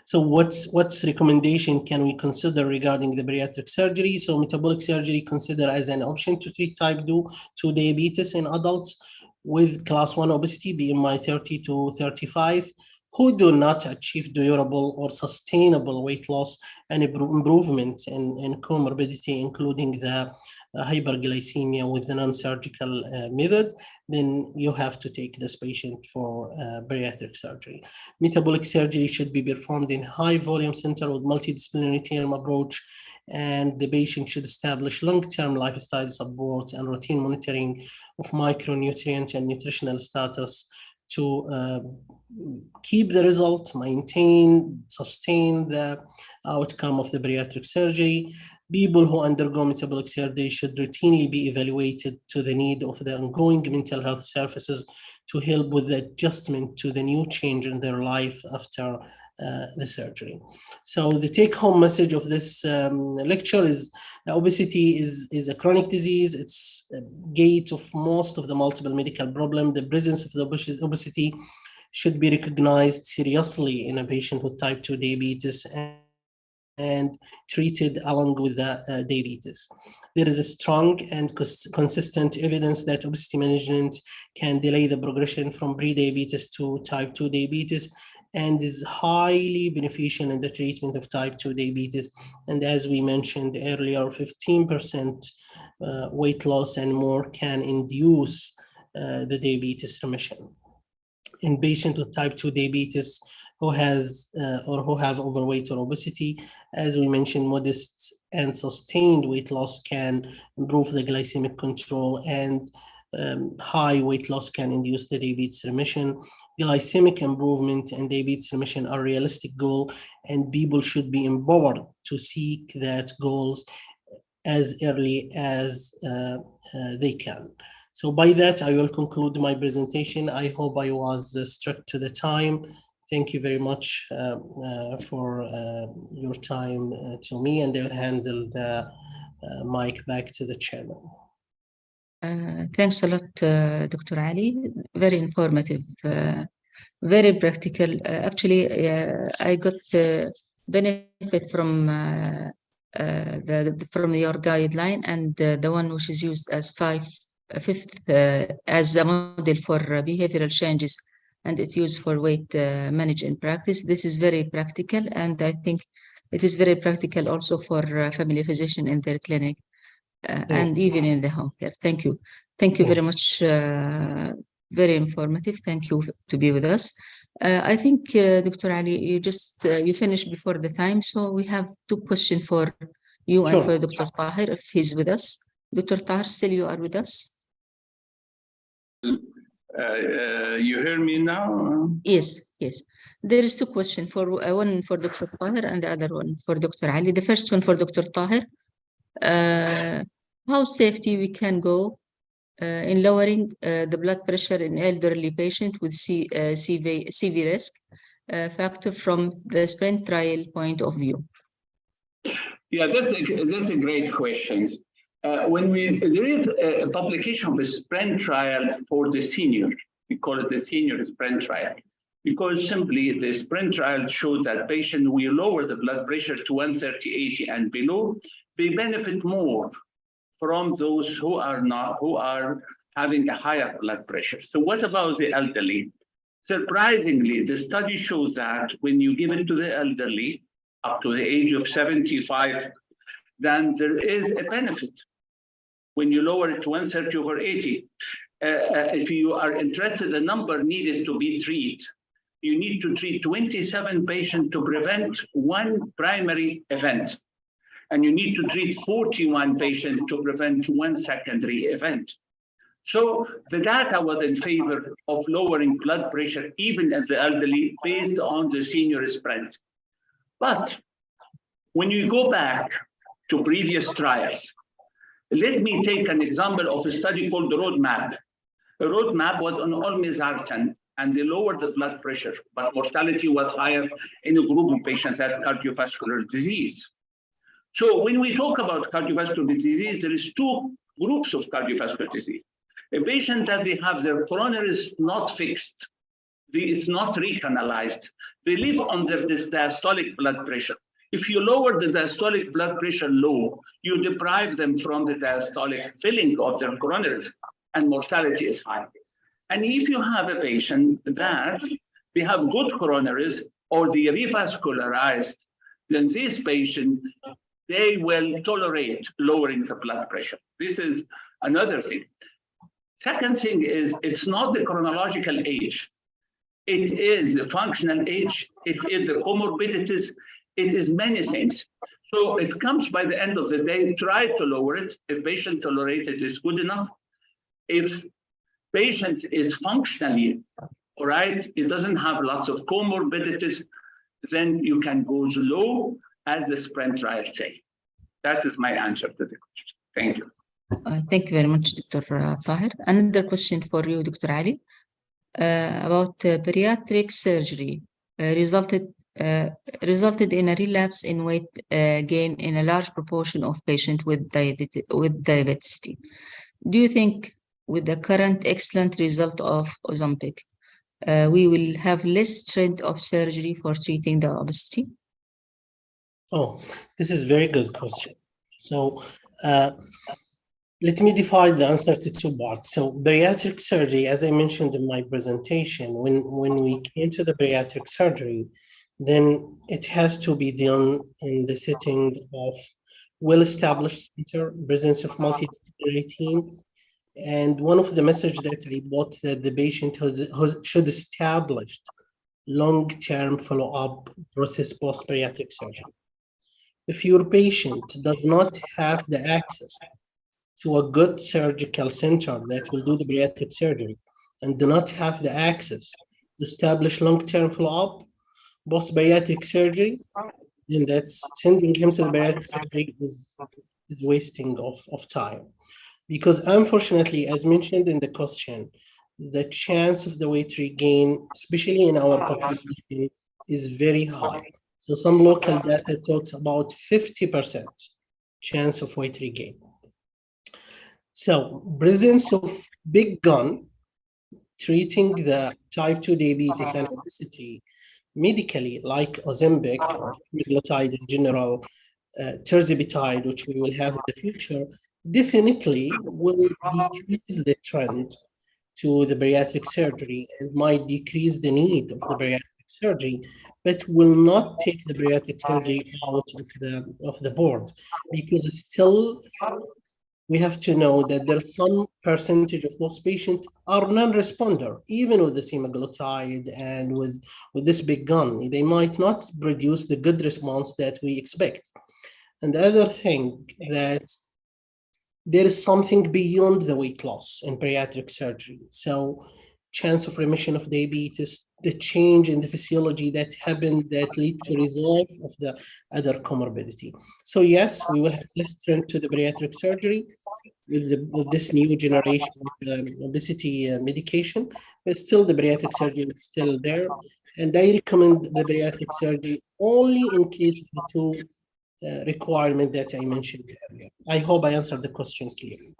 E: So what's recommendation can we consider regarding the bariatric surgery? So metabolic surgery considered as an option to treat type 2 diabetes in adults with class 1 obesity, BMI 30 to 35, who do not achieve durable or sustainable weight loss and improvement in comorbidity, including the hyperglycemia with the non-surgical method, then you have to take this patient for bariatric surgery. Metabolic surgery should be performed in high volume center with multidisciplinary team approach, and the patient should establish long-term lifestyle support and routine monitoring of micronutrient and nutritional status to keep the result, maintain, sustain the outcome of the bariatric surgery. People who undergo metabolic surgery should routinely be evaluated to the need of the ongoing mental health services to help with the adjustment to the new change in their life after the surgery. So the take-home message of this lecture is obesity is a chronic disease. It's a gate of most of the multiple medical problems. The presence of the obesity should be recognized seriously in a patient with type 2 diabetes and treated along with the diabetes. There is a strong and consistent evidence that obesity management can delay the progression from pre-diabetes to type 2 diabetes and is highly beneficial in the treatment of type 2 diabetes. And as we mentioned earlier, 15% weight loss and more can induce the diabetes remission. In patients with type 2 diabetes who has or who have overweight or obesity, as we mentioned, modest and sustained weight loss can improve the glycemic control, and high weight loss can induce the diabetes remission. Glycemic improvement and diabetes remission are realistic goals, and people should be empowered to seek that goals as early as they can. So by that, I will conclude my presentation. I hope I was strict to the time. Thank you very much for your time to me, and I'll handle the mic back to the chairman.
B: Thanks a lot, Dr. Ali. Very informative, very practical. Actually, I got benefit from from your guideline, and the one which is used as fifth as a model for behavioral changes, and it's used for weight management in practice. This is very practical, and I think it is very practical also for family physician in their clinic and even in the home care. Thank you. Thank you very much. Very informative. Thank you to be with us. I think, Dr. Ali, you finished before the time, so we have two questions for you and for Dr. Tahir, if he's with us. Dr. Tahir, still you are with us?
C: You hear me now?
B: Yes, yes. There is two questions, for one for Dr. Tahir and the other one for Dr. Ali. The first one for Dr. Tahir. How safety we can go in lowering the blood pressure in elderly patient with CV risk factor from the SPRINT trial point of view?
C: Yeah, that's a great question. There is a publication of the SPRINT trial for the senior. We call it the senior SPRINT trial, because simply the SPRINT trial showed that patients who lower the blood pressure to 130/80 and below, they benefit more from those who are having a higher blood pressure. So what about the elderly? Surprisingly, the study shows that when you give it to the elderly up to the age of 75, then there is a benefit when you lower it to 130/80. If you are interested, the number needed to be treated, you need to treat 27 patients to prevent one primary event. And you need to treat 41 patients to prevent one secondary event. So the data was in favor of lowering blood pressure, even in the elderly, based on the senior SPRINT. But when you go back to previous trials, Let me take an example of a study called the Roadmap. The Roadmap was on olmesartan, and they lowered the blood pressure, but mortality was higher in a group of patients that had cardiovascular disease. So when we talk about cardiovascular disease, there is two groups of cardiovascular disease. A patient that they have their coronaries not fixed, it's not recanalized. They live under this diastolic blood pressure. If you lower the diastolic blood pressure low, you deprive them from the diastolic filling of their coronaries, and mortality is high. And if you have a patient that they have good coronaries or they revascularized, then this patient, they will tolerate lowering the blood pressure. This is another thing. Second thing is, it's not the chronological age. It is the functional age. It is the comorbidities. It is many things. So it comes by the end of the day, try to lower it. If patient tolerated is good enough. If patient is functionally all right, it doesn't have lots of comorbidities, then you can go low as the SPRINT trials say. That is my answer to the question. Thank you.
B: Thank you very much, Dr. Tahir. Another question for you, Dr. Ali, about bariatric surgery resulted in a relapse in weight gain in a large proportion of patients with diabetes. Do you think with the current excellent result of Ozempic, we will have less trend of surgery for treating the obesity?
E: Oh, this is a very good question. So let me divide the answer to two parts. So bariatric surgery, as I mentioned in my presentation, when we came to the bariatric surgery, then it has to be done in the setting of well-established center, presence of multidisciplinary team. And one of the messages that I brought that the patient should establish long-term follow-up process post-bariatric surgery. If your patient does not have the access to a good surgical center that will do the bariatric surgery and do not have the access to establish long-term follow-up post-bariatric surgery, then that's sending him to the bariatric surgery is wasting of time. Because unfortunately, as mentioned in the question, the chance of the weight regain, especially in our population, is very high. So some local data talks about 50% chance of weight regain. So presence of big gun treating the type 2 diabetes and obesity medically, like Ozempic or semaglutide in general, tirzepatide, which we will have in the future, definitely will decrease the trend to the bariatric surgery and might decrease the need of the bariatric surgery, but will not take the bariatric surgery out of the board, because still we have to know that there's some percentage of those patients are non-responder, even with the semaglutide and with this big gun. They might not produce the good response that we expect. And the other thing, that there is something beyond the weight loss in bariatric surgery. So chance of remission of diabetes, the change in the physiology that happened that lead to resolve of the other comorbidity. So yes, we will have less trend to the bariatric surgery with this new generation of obesity medication, but still the bariatric surgery is still there. And I recommend the bariatric surgery only in case of the two requirement that I mentioned earlier. I hope I answered the question clearly.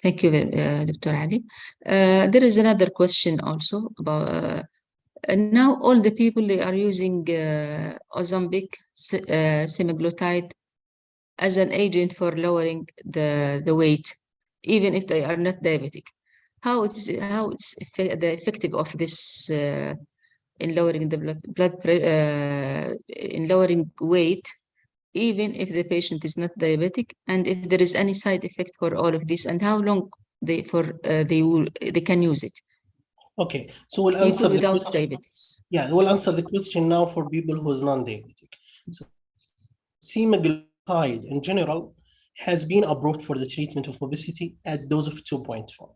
B: Thank you, Dr. Ali. There is another question also about now all the people, they are using Ozempic, semaglutide as an agent for lowering the weight, even if they are not diabetic. How it's the effective of this in lowering the in lowering weight, even if the patient is not diabetic, and if there is any side effect for all of this, and how long they can use it.
E: Okay, so we'll answer
B: people without diabetes.
E: Yeah, we'll answer the question now for people who is non-diabetic. So, semaglutide in general has been approved for the treatment of obesity at dose of 2.4.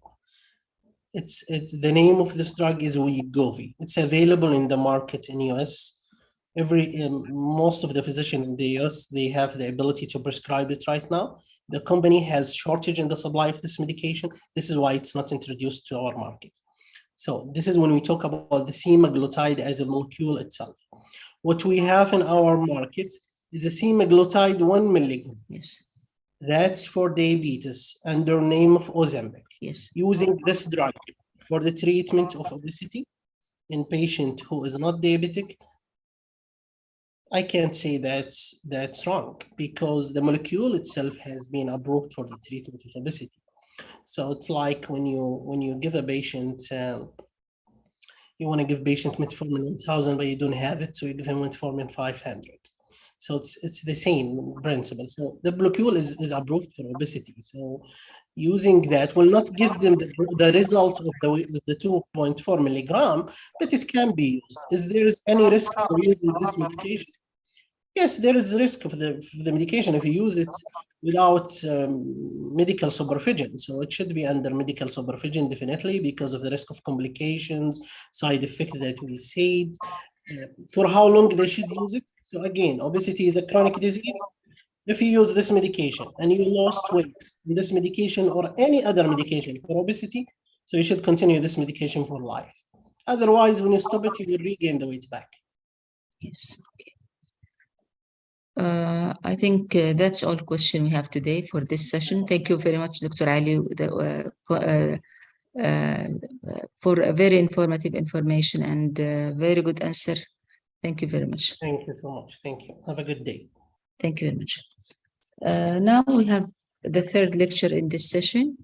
E: It's the name of this drug is Wegovy. It's available in the market in US. Most of the physicians in the US, they have the ability to prescribe it right now. The company has shortage in the supply of this medication. This is why it's not introduced to our market. So this is when we talk about the semaglutide as a molecule itself. What we have in our market is a semaglutide 1 milligram.
B: Yes.
E: That's for diabetes under name of Ozempic.
B: Yes.
E: Using this drug for the treatment of obesity in patient who is not diabetic, I can't say that's wrong, because the molecule itself has been approved for the treatment of obesity. So it's like when you give a patient, you want to give patient metformin 1,000, but you don't have it, so you give him metformin 500. So it's the same principle. So the molecule is approved for obesity. So using that will not give them the result of the 2.4 milligram, but it can be used. Is there any risk for using this medication? Yes, there is risk of the medication if you use it without medical supervision. So it should be under medical supervision, definitely, because of the risk of complications, side effect that we said. For how long they should use it? So again, obesity is a chronic disease. If you use this medication and you lost weight in this medication or any other medication for obesity, so you should continue this medication for life. Otherwise, when you stop it, you will regain the weight back.
B: Yes. Okay. I think that's all question we have today for this session. Thank you very much, Dr. Ali, for a very informative information and very good answer. Thank you very much.
E: Thank you so much. Thank you. Have a good day.
B: Thank you very much. Now we have the third lecture in this session.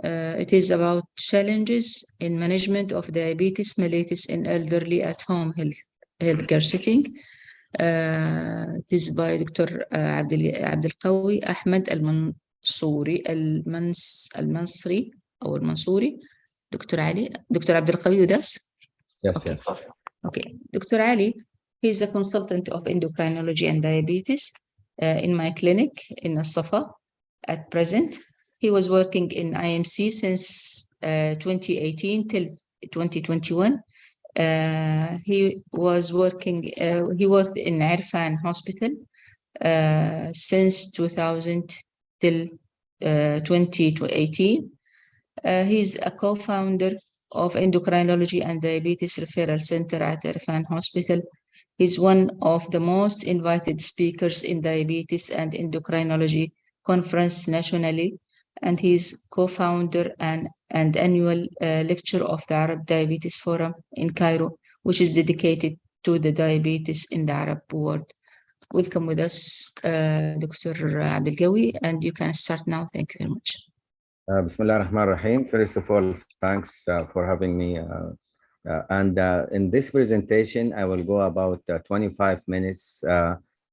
B: It is about challenges in management of diabetes mellitus in elderly at home healthcare setting. It is by Dr. Abdelqawi Ahmed Al-Mansouri or Mansouri. Dr. Ali, Dr. Abdelqawi with us?
F: Yes,
B: Okay.
F: yes.
B: Okay. Dr. Ali, he is a consultant of endocrinology and diabetes in my clinic in As-Safa at present. He was working in IMC since 2018 till 2021. He was working, he worked in Irfan Hospital since 2000 till 2018. He's a co-founder of Endocrinology and Diabetes Referral Center at Irfan Hospital. He's one of the most invited speakers in diabetes and endocrinology conference nationally, and he's co-founder and annual lecturer of the Arab Diabetes Forum in Cairo, which is dedicated to the diabetes in the Arab world. Welcome with us, Dr. Abdelqawi, and you can start now. Thank you very much.
F: Bismillah ar-Rahman ar-Rahim. First of all, thanks for having me. In this presentation, I will go about 25 minutes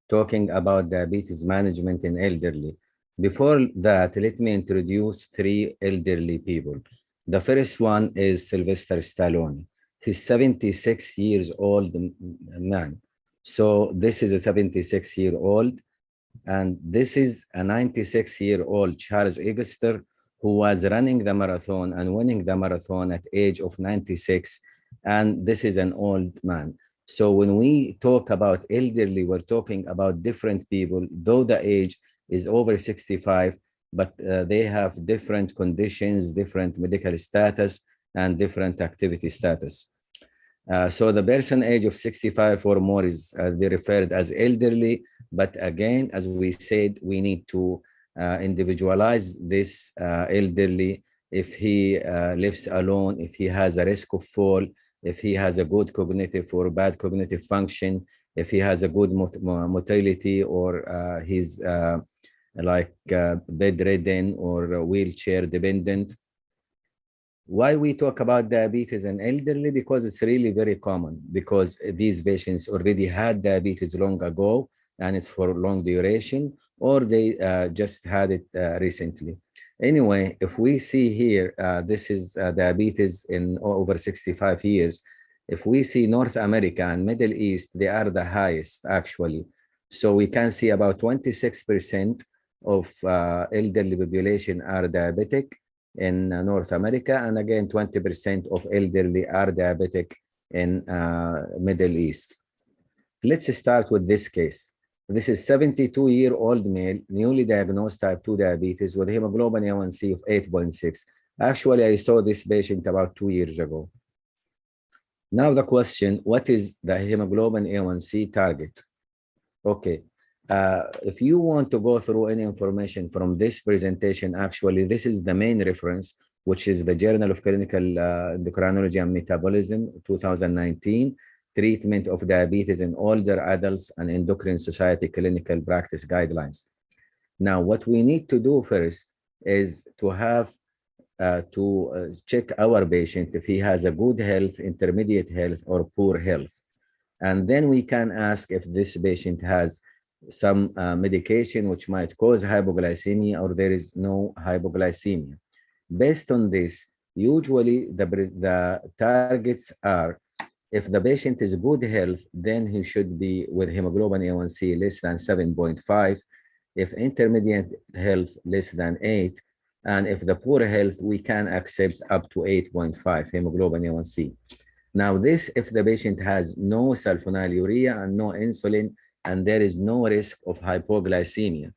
F: talking about diabetes management in elderly. Before that, let me introduce three elderly people. The first one is Sylvester Stallone. He's 76 years old man. So this is a 76-year-old, and this is a 96-year-old Charles Eggster, who was running the marathon and winning the marathon at age of 96. And this is an old man. So when we talk about elderly, we're talking about different people, though the age is over 65, but they have different conditions, different medical status, and different activity status. So the person age of 65 or more is they referred as elderly, but again, as we said, we need to individualize this elderly. If he lives alone, if he has a risk of fall, if he has a good cognitive or bad cognitive function, if he has a good motility, or he's like bedridden or wheelchair dependent. Why we talk about diabetes in elderly? Because it's really very common, because these patients already had diabetes long ago and it's for long duration, or they just had it recently. Anyway, if we see here, this is diabetes in over 65 years. If we see North America and Middle East, they are the highest actually. So we can see about 26% of elderly population are diabetic in North America, and again 20% of elderly are diabetic in Middle East. Let's start with this case. This is 72-year-old male, newly diagnosed type 2 diabetes with hemoglobin A1C of 8.6. Actually, I saw this patient about 2 years ago. Now the question, what is the hemoglobin A1C target? Okay, if you want to go through any information from this presentation, actually, this is the main reference, which is the Journal of Clinical Endocrinology and Metabolism, 2019, Treatment of Diabetes in Older Adults and Endocrine Society Clinical Practice Guidelines. Now, what we need to do first is to have check our patient if he has a good health, intermediate health, or poor health. And then we can ask if this patient has some medication which might cause hypoglycemia or there is no hypoglycemia. Based on this, usually the targets are, if the patient is good health, then he should be with hemoglobin A1C less than 7.5. If intermediate health, less than 8. And if the poor health, we can accept up to 8.5 hemoglobin A1C. Now this, if the patient has no sulfonylurea and no insulin, and there is no risk of hypoglycemia.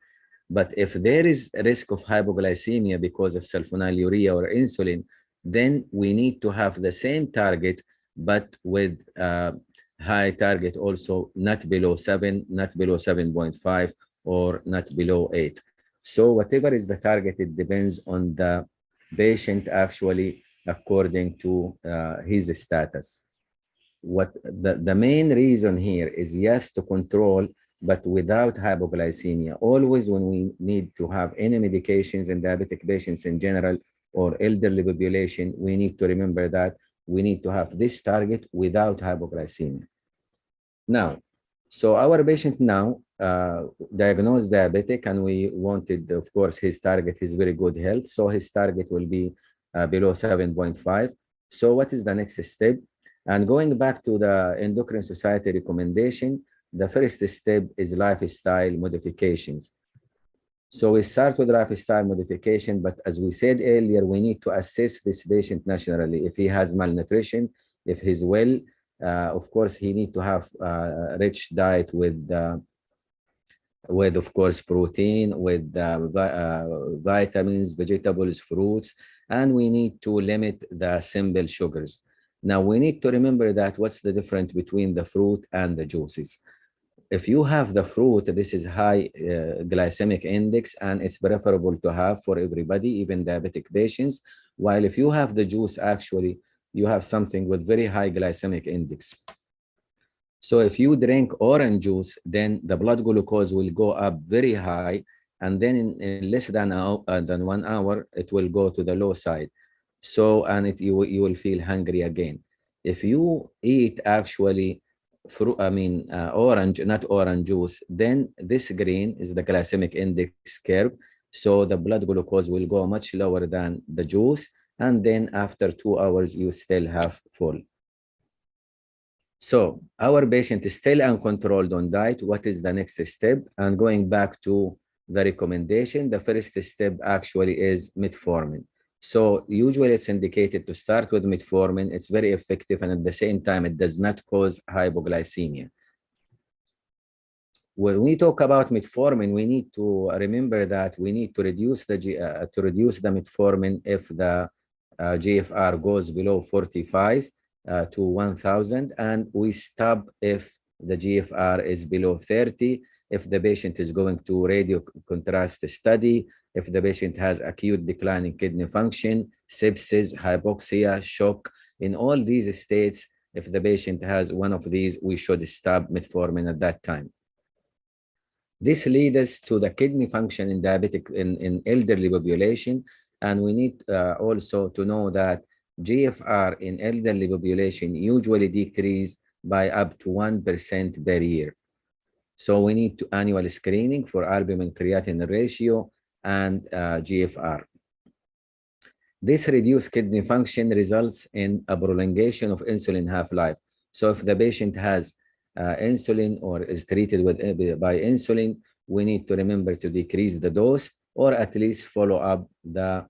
F: But if there is a risk of hypoglycemia because of sulfonylurea or insulin, then we need to have the same target, but with high target also, not below 7, not below 7.5, or not below 8. So whatever is the target, it depends on the patient actually according to his status. What the main reason here is, yes, to control, but without hypoglycemia. Always when we need to have any medications in diabetic patients in general or elderly population, we need to remember that we need to have this target without hypoglycemia. Now, so our patient now diagnosed diabetic, and we wanted, of course, his target is very good health. So his target will be below 7.5. So what is the next step? And going back to the Endocrine Society recommendation, the first step is lifestyle modifications. So we start with lifestyle modification, but as we said earlier, we need to assess this patient naturally. If he has malnutrition, if he's well, of course, he need to have a rich diet with of course, protein, with vitamins, vegetables, fruits, and we need to limit the simple sugars. Now, we need to remember that what's the difference between the fruit and the juices. If you have the fruit, this is high glycemic index, and it's preferable to have for everybody, even diabetic patients. While if you have the juice, actually, you have something with very high glycemic index. So if you drink orange juice, then the blood glucose will go up very high, and then in less than 1 hour, it will go to the low side. So, and you will feel hungry again. If you eat actually fruit, orange, not orange juice, then this green is the glycemic index curve. So the blood glucose will go much lower than the juice. And then after 2 hours, you still have full. So our patient is still uncontrolled on diet. What is the next step? And going back to the recommendation, the first step actually is metformin. So usually it's indicated to start with metformin. It's very effective, and at the same time, it does not cause hypoglycemia. When we talk about metformin, we need to remember that we need to reduce the metformin if the GFR goes below 45 to 1000, and we stop if the GFR is below 30, if the patient is going to radio contrast study, if the patient has acute declining kidney function, sepsis, hypoxia, shock. In all these states, if the patient has one of these, we should stop metformin at that time. This leads us to the kidney function in diabetic in elderly population, and we need also to know that GFR in elderly population usually decrease by up to 1% per year. So we need to annual screening for albumin creatinine ratio and GFR. This reduced kidney function results in a prolongation of insulin half-life. So if the patient has insulin or is treated by insulin, we need to remember to decrease the dose, or at least follow up the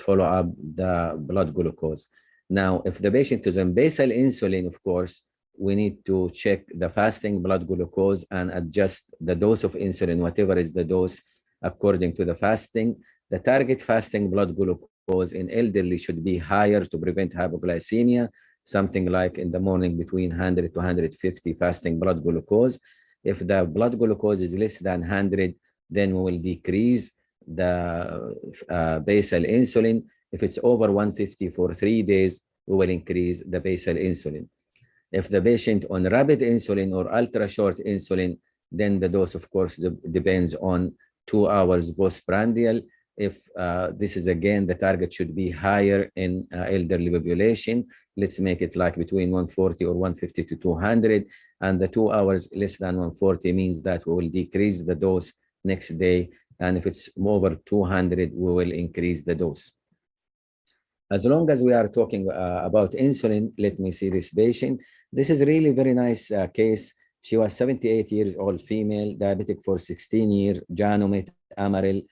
F: follow up the blood glucose. Now, if the patient is on basal insulin, of course, we need to check the fasting blood glucose and adjust the dose of insulin, whatever is the dose, according to the fasting. The target fasting blood glucose in elderly should be higher to prevent hypoglycemia, something like in the morning between 100 to 150 fasting blood glucose. If the blood glucose is less than 100, then we will decrease the basal insulin. If it's over 150 for 3 days, we will increase the basal insulin. If the patient on rapid insulin or ultra short insulin, then the dose, of course, depends on 2 hours postprandial. If this is again, the target should be higher in elderly population. Let's make it like between 140 or 150 to 200. And the 2 hours less than 140 means that we will decrease the dose next day. And if it's over 200, we will increase the dose. As long as we are talking about insulin, let me see this patient. This is really very nice case. She was 78 years old, female, diabetic for 16 years, Janomate, Amaryl,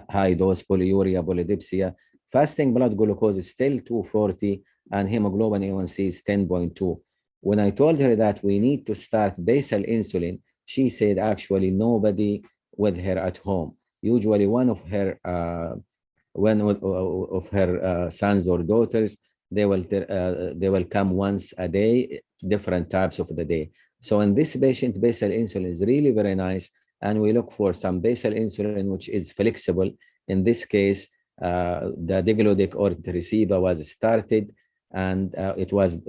F: high dose, polyuria, polydipsia. Fasting blood glucose is still 240 and hemoglobin A1C is 10.2. When I told her that we need to start basal insulin, she said actually nobody with her at home. Usually one of her sons or daughters, they will come once a day, different types of the day. So in this patient, basal insulin is really very nice, and we look for some basal insulin which is flexible. In this case, the degludec or Tresiba was started, and it was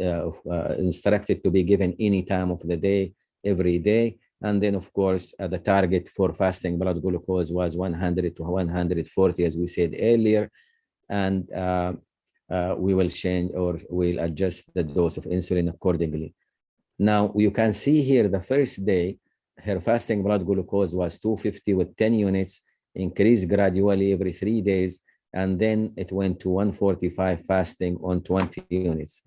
F: instructed to be given any time of the day, every day. And then, of course, the target for fasting blood glucose was 100 to 140, as we said earlier. And we will change or we'll adjust the dose of insulin accordingly. Now, you can see here the first day, her fasting blood glucose was 250 with 10 units, increased gradually every 3 days, and then it went to 145 fasting on 20 units.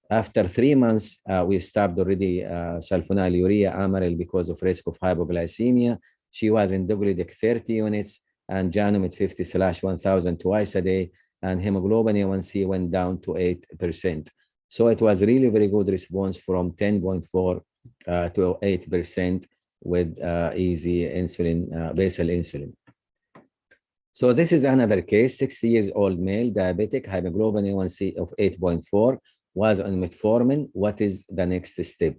F: After 3 months, we stopped already sulfonylurea Amaryl because of risk of hypoglycemia. She was in degludec 30 units and Janomate 50/1000 twice a day, and hemoglobin A1C went down to 8%. So it was really very good response from 10.4 to 8% with easy insulin, basal insulin. So this is another case, 60 years old male, diabetic, hemoglobin A1C of 8.4, was on metformin. What is the next step?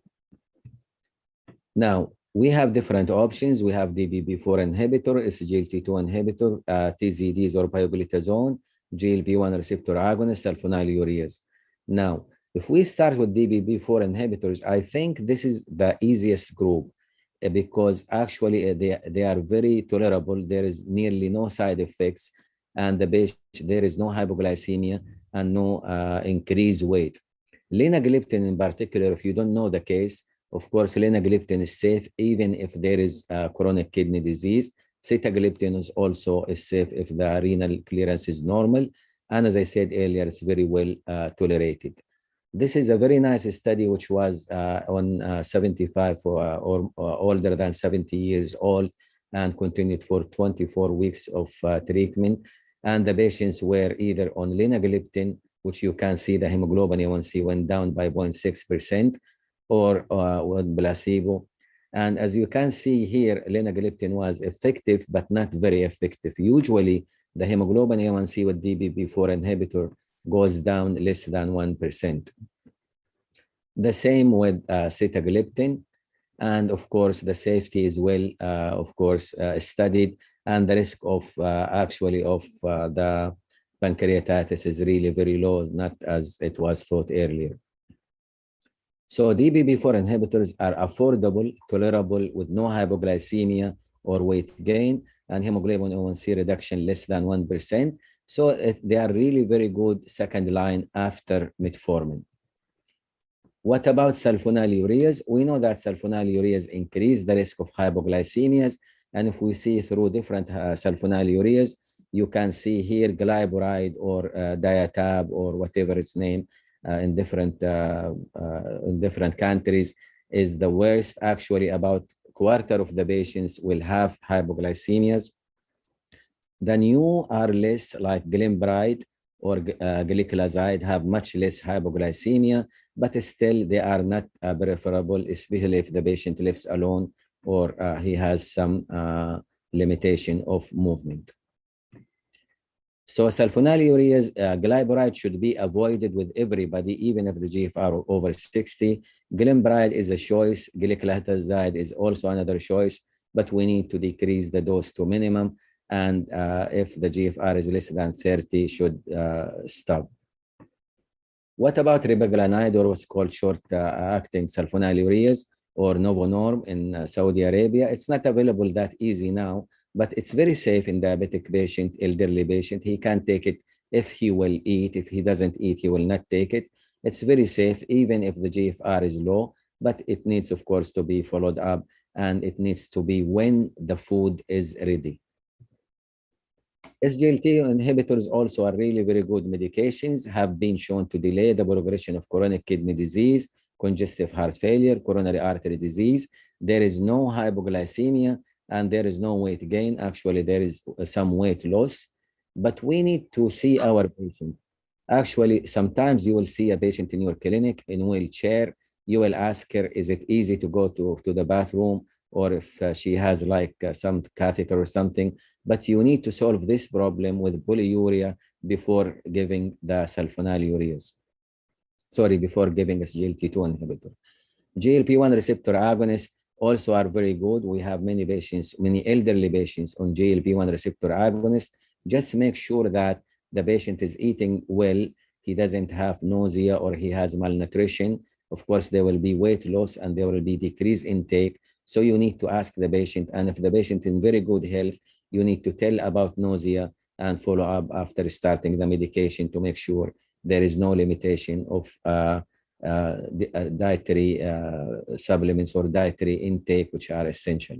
F: Now, we have different options. We have DPP-4 inhibitor, SGLT2 inhibitor, TZDs or pioglitazone, GLP-1 receptor agonist, sulfonylureas. Now, if we start with DPP-4 inhibitors, I think this is the easiest group because actually they are very tolerable. There is nearly no side effects, and there is no hypoglycemia and no increased weight. Linagliptin in particular, if you don't know the case, of course, linagliptin is safe even if there is chronic kidney disease. Sitagliptin is also safe if the renal clearance is normal. And as I said earlier, it's very well tolerated. This is a very nice study which was on 75 or older than 70 years old and continued for 24 weeks of treatment. And the patients were either on linagliptin, which you can see the hemoglobin A1C went down by 0.6%, or with placebo. And as you can see here, linagliptin was effective, but not very effective. Usually, the hemoglobin A1C with DPP-4 inhibitor goes down less than 1%. The same with sitagliptin. And of course, the safety is well, studied, and the risk of the pancreatitis is really very low, not as it was thought earlier. So DPP-4 inhibitors are affordable, tolerable with no hypoglycemia or weight gain, and hemoglobin A1C reduction less than 1%. So they are really very good second line after metformin. What about sulfonylureas? We know that sulfonylureas increase the risk of hypoglycemias. And if we see through different sulfonylureas, you can see here glyburide or diatab or whatever its name in different countries is the worst. Actually, about a quarter of the patients will have hypoglycemias. The new are less, like glimepiride, or glycoside have much less hypoglycemia, but still they are not preferable, especially if the patient lives alone or he has some limitation of movement. So sulfonylureas, glyburide should be avoided with everybody, even if the GFR are over 60. Glimepiride is a choice. Glycoside is also another choice, but we need to decrease the dose to minimum. And if the GFR is less than 30, should stop. What about ribaglanide, or what's called short-acting sulfonylureas, or Novonorm in Saudi Arabia? It's not available that easy now, but it's very safe in diabetic patient, elderly patient. He can take it if he will eat. If he doesn't eat, he will not take it. It's very safe, even if the GFR is low, but it needs, of course, to be followed up, and it needs to be when the food is ready. SGLT inhibitors also are really very good medications, have been shown to delay the progression of chronic kidney disease, congestive heart failure, coronary artery disease. There is no hypoglycemia and there is no weight gain. Actually, there is some weight loss, but we need to see our patient. Actually, sometimes you will see a patient in your clinic in wheelchair. You will ask her, is it easy to go to the bathroom? Or if she has like some catheter or something, but you need to solve this problem with polyuria before giving the sulfonylureas. Sorry, before giving a SGLT2 inhibitor. GLP-1 receptor agonists also are very good. We have many patients, many elderly patients on GLP-1 receptor agonists. Just make sure that the patient is eating well, he doesn't have nausea or he has malnutrition. Of course, there will be weight loss and there will be decreased intake. So you need to ask the patient, and if the patient is in very good health, you need to tell about nausea and follow up after starting the medication to make sure there is no limitation of dietary supplements or dietary intake, which are essential.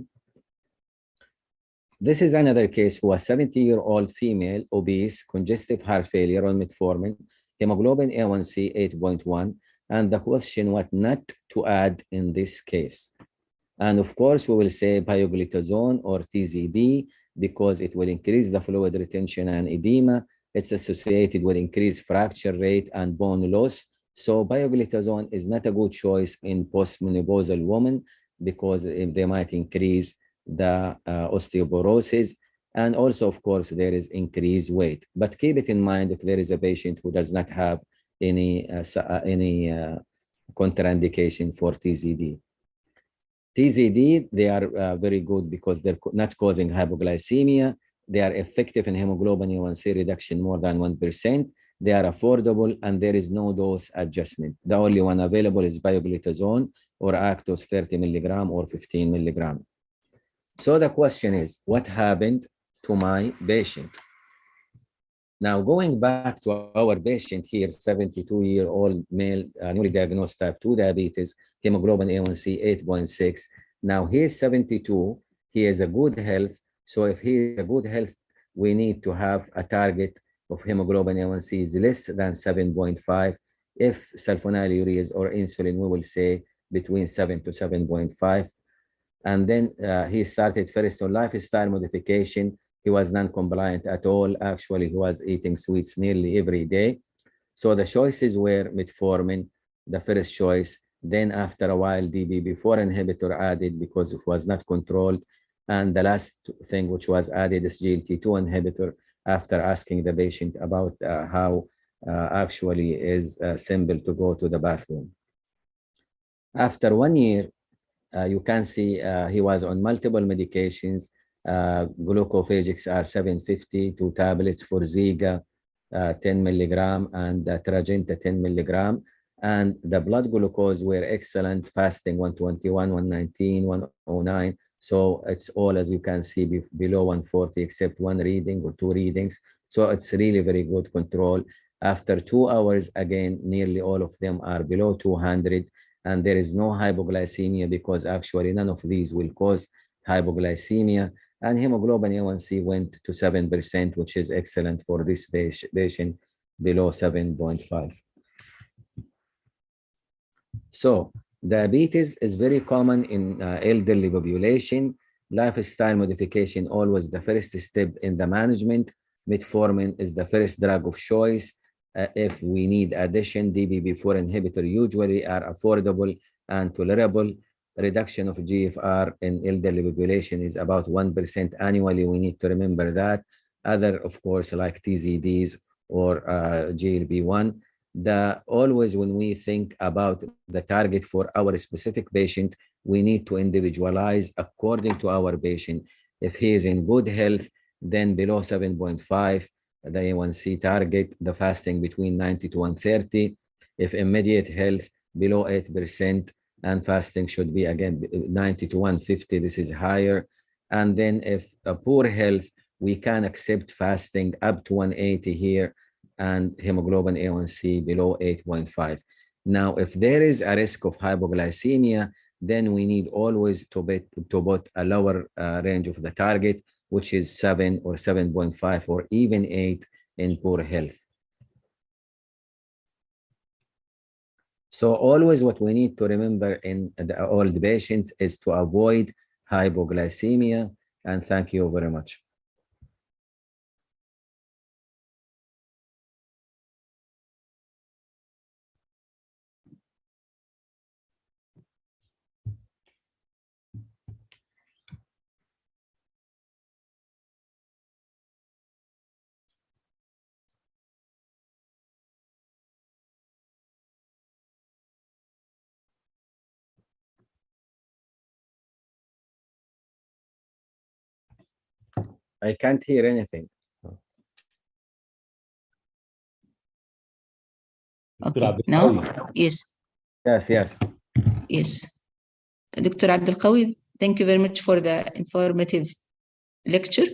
F: This is another case who was 70-year-old female, obese, congestive heart failure on metformin, hemoglobin A1C 8.1, and the question what not to add in this case. And of course, we will say pioglitazone or TZD because it will increase the fluid retention and edema. It's associated with increased fracture rate and bone loss. So pioglitazone is not a good choice in postmenopausal women because they might increase the osteoporosis. And also, of course, there is increased weight. But keep it in mind if there is a patient who does not have any contraindication for TZD. TZD, they are very good because they're not causing hypoglycemia. They are effective in hemoglobin A1C reduction more than 1%. They are affordable and there is no dose adjustment. The only one available is pioglitazone or Actos 30 milligram or 15 milligram. So the question is, what happened to my patient? Now, going back to our patient here, 72-year-old male, newly diagnosed type 2 diabetes, hemoglobin A1C 8.6. Now, he is 72. He has a good health. So if he is a good health, we need to have a target of hemoglobin A1C is less than 7.5. If sulfonylureas or insulin, we will say between 7 to 7.5. And then he started first on lifestyle modification. He was non-compliant at all. Actually, he was eating sweets nearly every day. So the choices were metformin, the first choice. Then after a while, DPP-4 inhibitor added because it was not controlled. And the last thing which was added is SGLT2 inhibitor after asking the patient about how actually is simple to go to the bathroom. After 1 year, you can see he was on multiple medications. Glucophagics are 750, 2 tablets for Ziga, 10 milligram, and Trajenta 10 milligram. And the blood glucose were excellent, fasting 121, 119, 109. So it's all, as you can see, below 140, except 1 reading or 2 readings. So it's really very good control. After 2 hours, again, nearly all of them are below 200. And there is no hypoglycemia because actually none of these will cause hypoglycemia. And hemoglobin A1C went to 7%, which is excellent for this patient below 7.5. So diabetes is very common in elderly population. Lifestyle modification always the first step in the management. metformin is the first drug of choice. If we need addition, DPP-4 inhibitor usually are affordable and tolerable. Reduction of GFR in elderly population is about 1% annually. We need to remember that. Other, of course, like TZDs or GLP-1. Always when we think about the target for our specific patient, we need to individualize according to our patient. If he is in good health, then below 7.5, the A1C target, the fasting between 90 to 130. If immediate health, below 8%, and fasting should be again 90 to 150, this is higher. And then if a poor health, we can accept fasting up to 180 here, and hemoglobin A1C below 8.5. Now, if there is a risk of hypoglycemia, then we need always to put a lower range of the target, which is 7 or 7.5 or even 8 in poor health. So always what we need to remember in the old patients is to avoid hypoglycemia. And thank you very much. I can't hear anything.
B: Okay, now, yes.
F: Yes.
B: Yes. Dr. Abdelkawi, thank you very much for the informative lecture.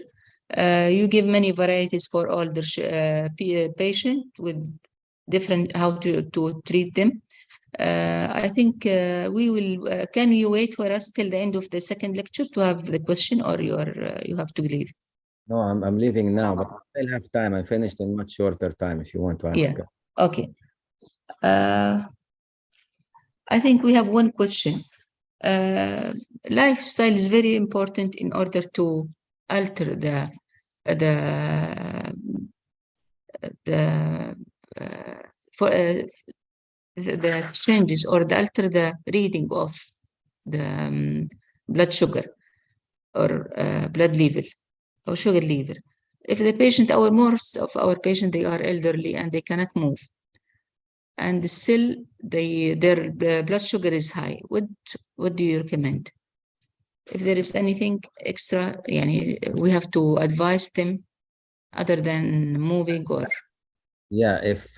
B: You give many varieties for all the patient with different, how to treat them. I think we will, can you wait for us till the end of the second lecture to have the question, or you have to leave?
F: No, I'm leaving now, but I still have time. I finished in much shorter time if you want to ask.
B: Yeah, okay. I think we have one question. Lifestyle is very important in order to alter the changes, or alter the reading of the blood sugar or blood level or sugar level. If the patient, most of our patients, they are elderly and they cannot move, and still their blood sugar is high, what do you recommend? If there is anything extra, we have to advise them other than moving, or
F: yeah, if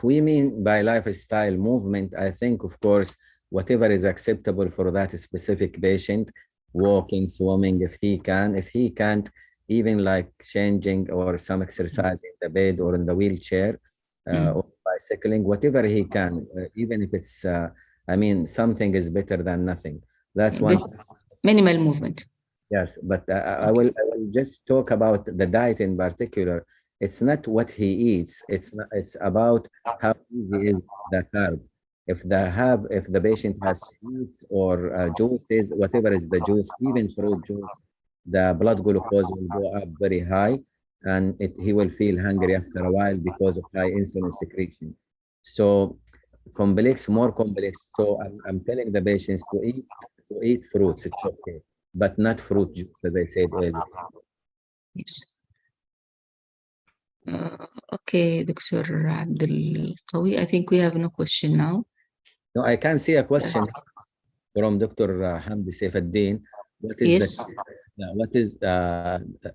F: we mean by lifestyle movement, I think of course whatever is acceptable for that specific patient, walking, swimming if he can. If he can't, even like changing or some exercise in the bed or in the wheelchair, or bicycling, whatever he can, even if it's something is better than nothing. That's one.
B: Minimal movement.
F: Yes, but I will just talk about the diet in particular. It's not what he eats. It's about how easy is the carb. If the patient has sweets or juices, whatever is the juice, even fruit juice, the blood glucose will go up very high, and he will feel hungry after a while because of high insulin secretion. So more complex. So I'm telling the patients to eat fruits. It's okay, but not fruit juice, as I said earlier.
B: Yes. Okay, Dr. Abdelkawi, I think we have no question now.
F: No, I can see a question from Dr. Hamdi Saifuddin. What is
B: yes.
F: What is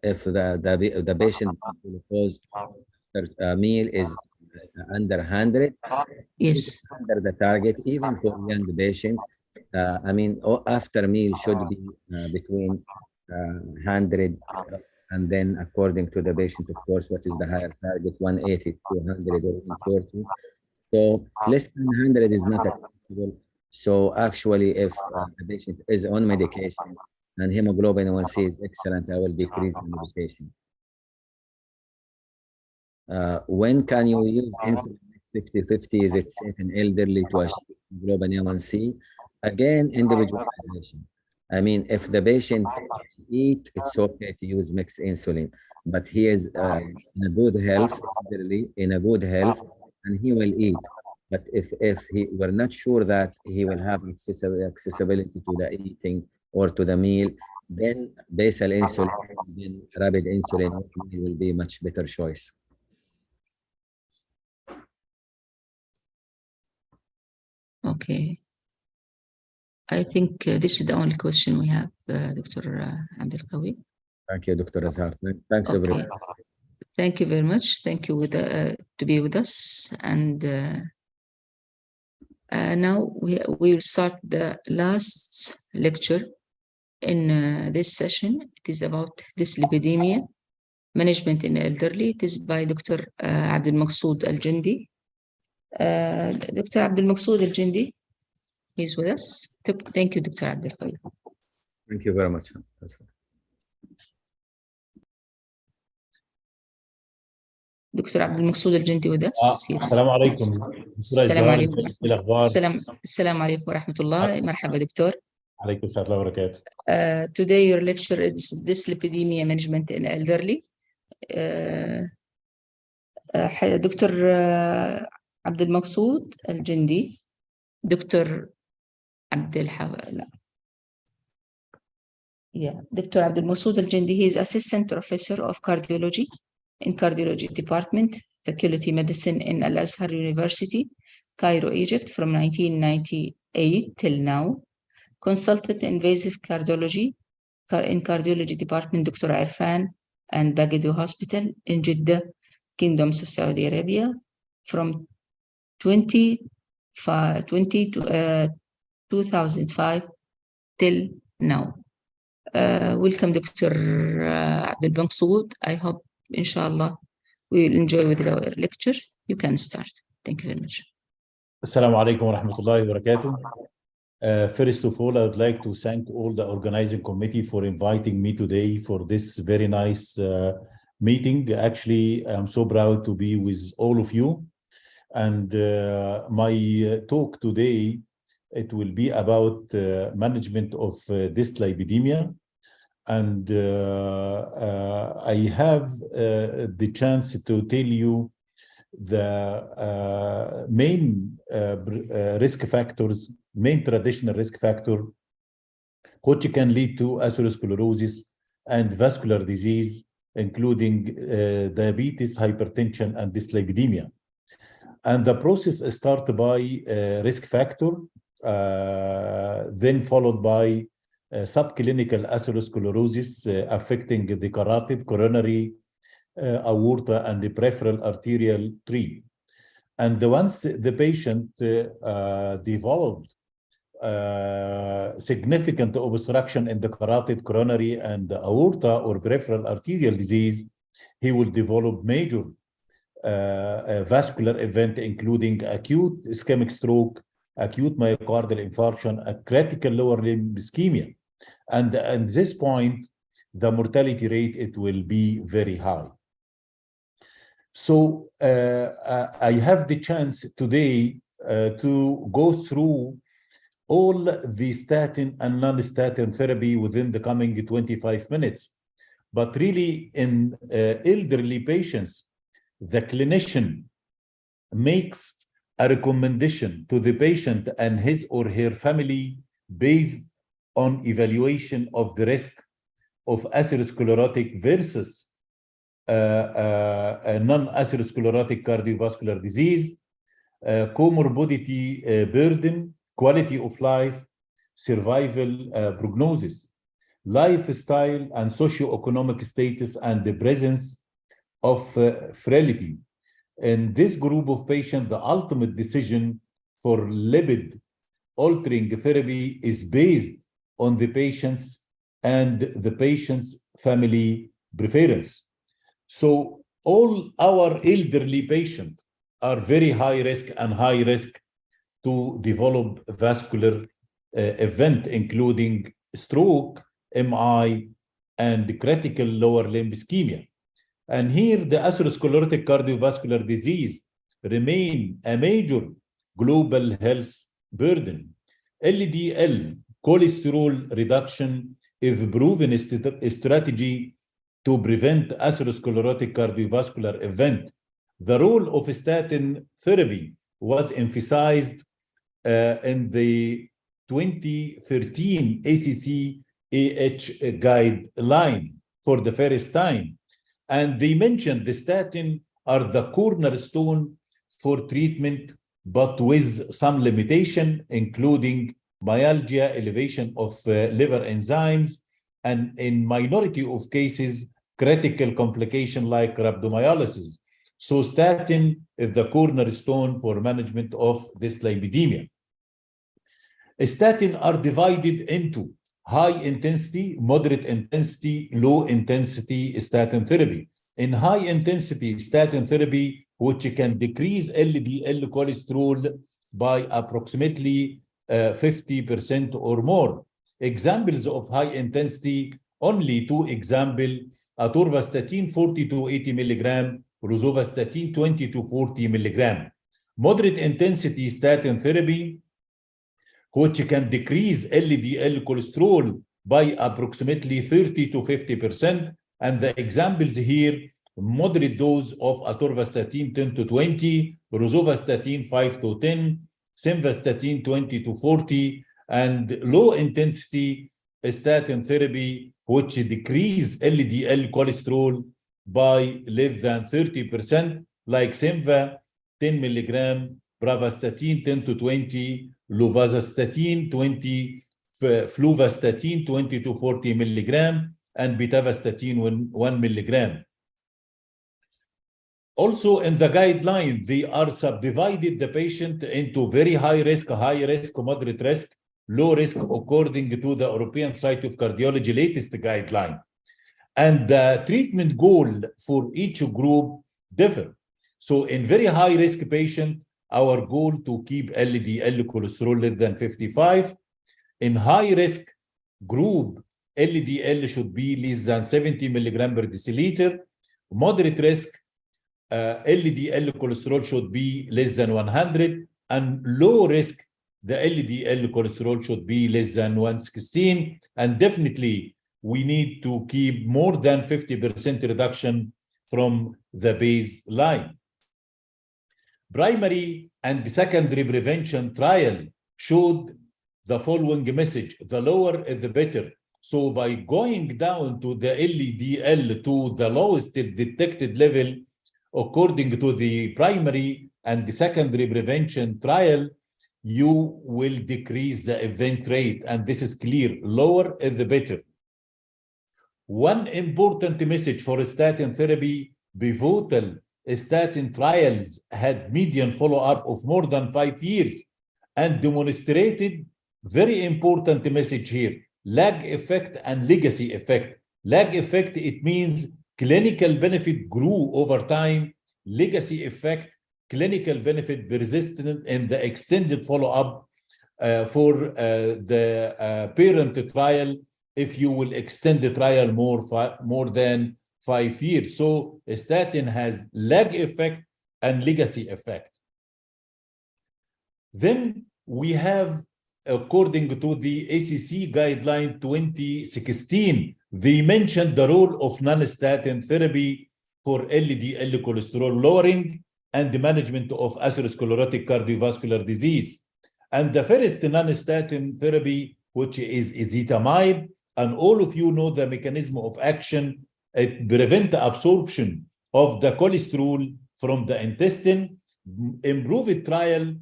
F: if the patient glucose meal is under 100?
B: Yes.
F: Under the target, even for young patients. After meal should be between 100, and then according to the patient, of course, what is the higher target, 180, 200, or 140. So less than 100 is not acceptable. So actually, if the patient is on medication and hemoglobin A1C is excellent, I will decrease the medication. When can you use insulin 50-50? Is it safe in elderly to achieve hemoglobin A1C? Again, individualization. If the patient eat, it's okay to use mixed insulin. but he is in a good health, elderly, in a good health, and he will eat. But if we're not sure that he will have accessibility to the eating or to the meal, then basal insulin, then rapid insulin will be much better choice.
B: Okay. I think this is the only question we have, Dr. Abdelkawi.
F: Thank you, Dr. Azhar. Thanks,
B: Okay.
F: everyone.
B: Thank you very much. Thank you to be with us. And now we will start the last lecture in this session. It is about dyslipidemia, management in elderly. It is by Dr. Abdul Maqsood Al-Jindi. Dr. Abdul Maqsood Al-Jindi is with us. Thank you, Dr. Abdul.
F: Thank you very much.
B: دكتور عبد المقصود الجندي with us.
G: السلام عليكم.
B: السلام عليكم.
G: الأخبار؟
B: السلام عليكم ورحمة الله. مرحبا دكتور.
G: عليكم السلام ورحمة الله وبركاته.
B: Today your lecture is dyslipidemia management in elderly. دكتور عبد المقصود الجندي. دكتور عبد Dr. Abdul Maqsood Al-Jindi. He is Assistant Professor of Cardiology in Cardiology Department, Faculty Medicine in Al-Azhar University, Cairo, Egypt, from 1998 till now. Consultant Invasive Cardiology in Cardiology Department, Dr. Irfan and Baghdad Hospital in Jeddah, Kingdoms of Saudi Arabia, from 2005 till now. Welcome, Dr. Abdul Maqsood. I hope, inshallah, we will enjoy with our lecture. You can start. Thank you very much.
G: السلام عليكم ورحمة الله وبركاته. First of all, I would like to thank all the organizing committee for inviting me today for this very nice meeting. Actually, I'm so proud to be with all of you. And my talk today, it will be about management of dyslipidemia. And I have the chance to tell you the main risk factors, main traditional risk factor, which can lead to atherosclerosis and vascular disease, including diabetes, hypertension, and dyslipidemia. And the process starts by risk factor, then followed by subclinical atherosclerosis affecting the carotid, coronary, aorta, and the peripheral arterial tree. And once the patient developed significant obstruction in the carotid, coronary, and aorta or peripheral arterial disease, he will develop major vascular event, including acute ischemic stroke, acute myocardial infarction, a critical lower limb ischemia. And at this point, the mortality rate, it will be very high. So I have the chance today to go through all the statin and non-statin therapy within the coming 25 minutes. But really in elderly patients, the clinician makes a recommendation to the patient and his or her family based on evaluation of the risk of atherosclerotic versus non-atherosclerotic cardiovascular disease, comorbidity burden, quality of life, survival prognosis, lifestyle and socioeconomic status, and the presence of frailty. In this group of patients, the ultimate decision for lipid-altering therapy is based on the patient's and the patient's family preference. So all our elderly patients are very high risk and high risk to develop vascular event, including stroke, MI, and critical lower limb ischemia. And here the atherosclerotic cardiovascular disease remain a major global health burden. LDL, cholesterol reduction, is proven strategy to prevent atherosclerotic cardiovascular event. The role of statin therapy was emphasized in the 2013 ACC/AH guideline for the first time. And they mentioned the statin are the cornerstone for treatment, but with some limitation, including myalgia, elevation of liver enzymes, and in minority of cases, critical complication like rhabdomyolysis. So statin is the cornerstone for management of dyslipidemia. Statin are divided into high intensity, moderate intensity, low intensity statin therapy. In high intensity statin therapy, which can decrease LDL cholesterol by approximately 50% or more. Examples of high intensity, only two examples, atorvastatin 40 to 80 milligram, rosuvastatin 20 to 40 milligram. Moderate intensity statin therapy, which can decrease LDL cholesterol by approximately 30 to 50%. And the examples here, moderate dose of atorvastatin 10 to 20, rosuvastatin 5 to 10, simvastatin 20 to 40, and low intensity statin therapy, which decrease LDL cholesterol by less than 30%, like Simva 10 milligram, bravastatin 10 to 20, luvastatin 20, fluvastatin 20 to 40 milligram, and pitavastatin 1 milligram. Also in the guideline, they are subdivided the patient into very high risk, moderate risk, low risk, according to the European Society of Cardiology latest guideline. And the treatment goal for each group differ. So in very high risk patient, our goal to keep LDL cholesterol less than 55. In high risk group, LDL should be less than 70 milligram per deciliter. Moderate risk, LDL cholesterol should be less than 100, and low risk, the LDL cholesterol should be less than 116. And definitely, we need to keep more than 50% reduction from the baseline. Primary and secondary prevention trial showed the following message: the lower the better. So by going down to the LDL to the lowest detected level, according to the primary and the secondary prevention trial, you will decrease the event rate. And this is clear, lower the better. One important message for statin therapy: pivotal statin trials had median follow-up of more than 5 years and demonstrated very important message here: lag effect and legacy effect. Lag effect, it means clinical benefit grew over time. Legacy effect, clinical benefit persistent in the extended follow-up for the parent trial, if you will extend the trial more than 5 years. So statin has lag effect and legacy effect. Then we have, according to the ACC guideline 2016, they mentioned the role of non-statin therapy for LDL cholesterol lowering and the management of atherosclerotic cardiovascular disease. And the first non-statin therapy, which is ezetimibe, and all of you know the mechanism of action. It prevents absorption of the cholesterol from the intestine. Improved trial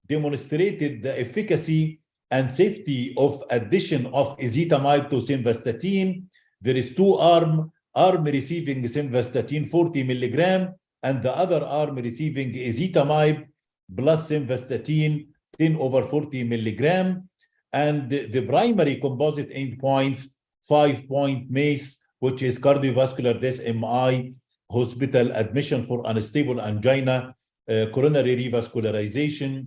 G: demonstrated the efficacy and safety of addition of ezetimibe to simvastatin. There is two arm receiving simvastatin 40 milligram, and the other arm receiving ezetimibe plus simvastatin 10 over 40 milligram. And the primary composite endpoints, 5-point MACE, which is cardiovascular death, MI, hospital admission for unstable angina, coronary revascularization,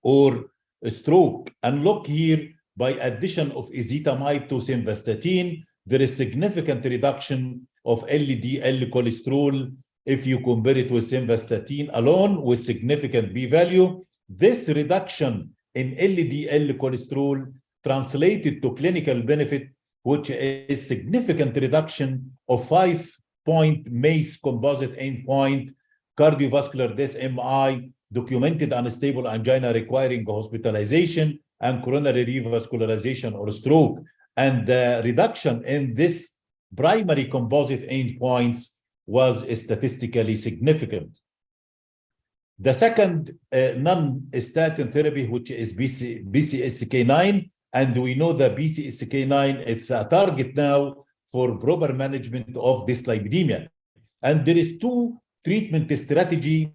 G: or stroke. And look here, by addition of ezetimibe to simvastatin, there is significant reduction of LDL cholesterol if you compare it with simvastatin alone with significant p-value. This reduction in LDL cholesterol translated to clinical benefit which is significant reduction of 5-point MACE composite endpoint, cardiovascular death MI, documented unstable angina requiring hospitalization, and coronary revascularization or stroke. And the reduction in this primary composite endpoints was statistically significant. The second non-statin therapy, which is BCSK9, and we know that BCSK9, it's a target now for proper management of dyslipidemia. And there is two treatment strategy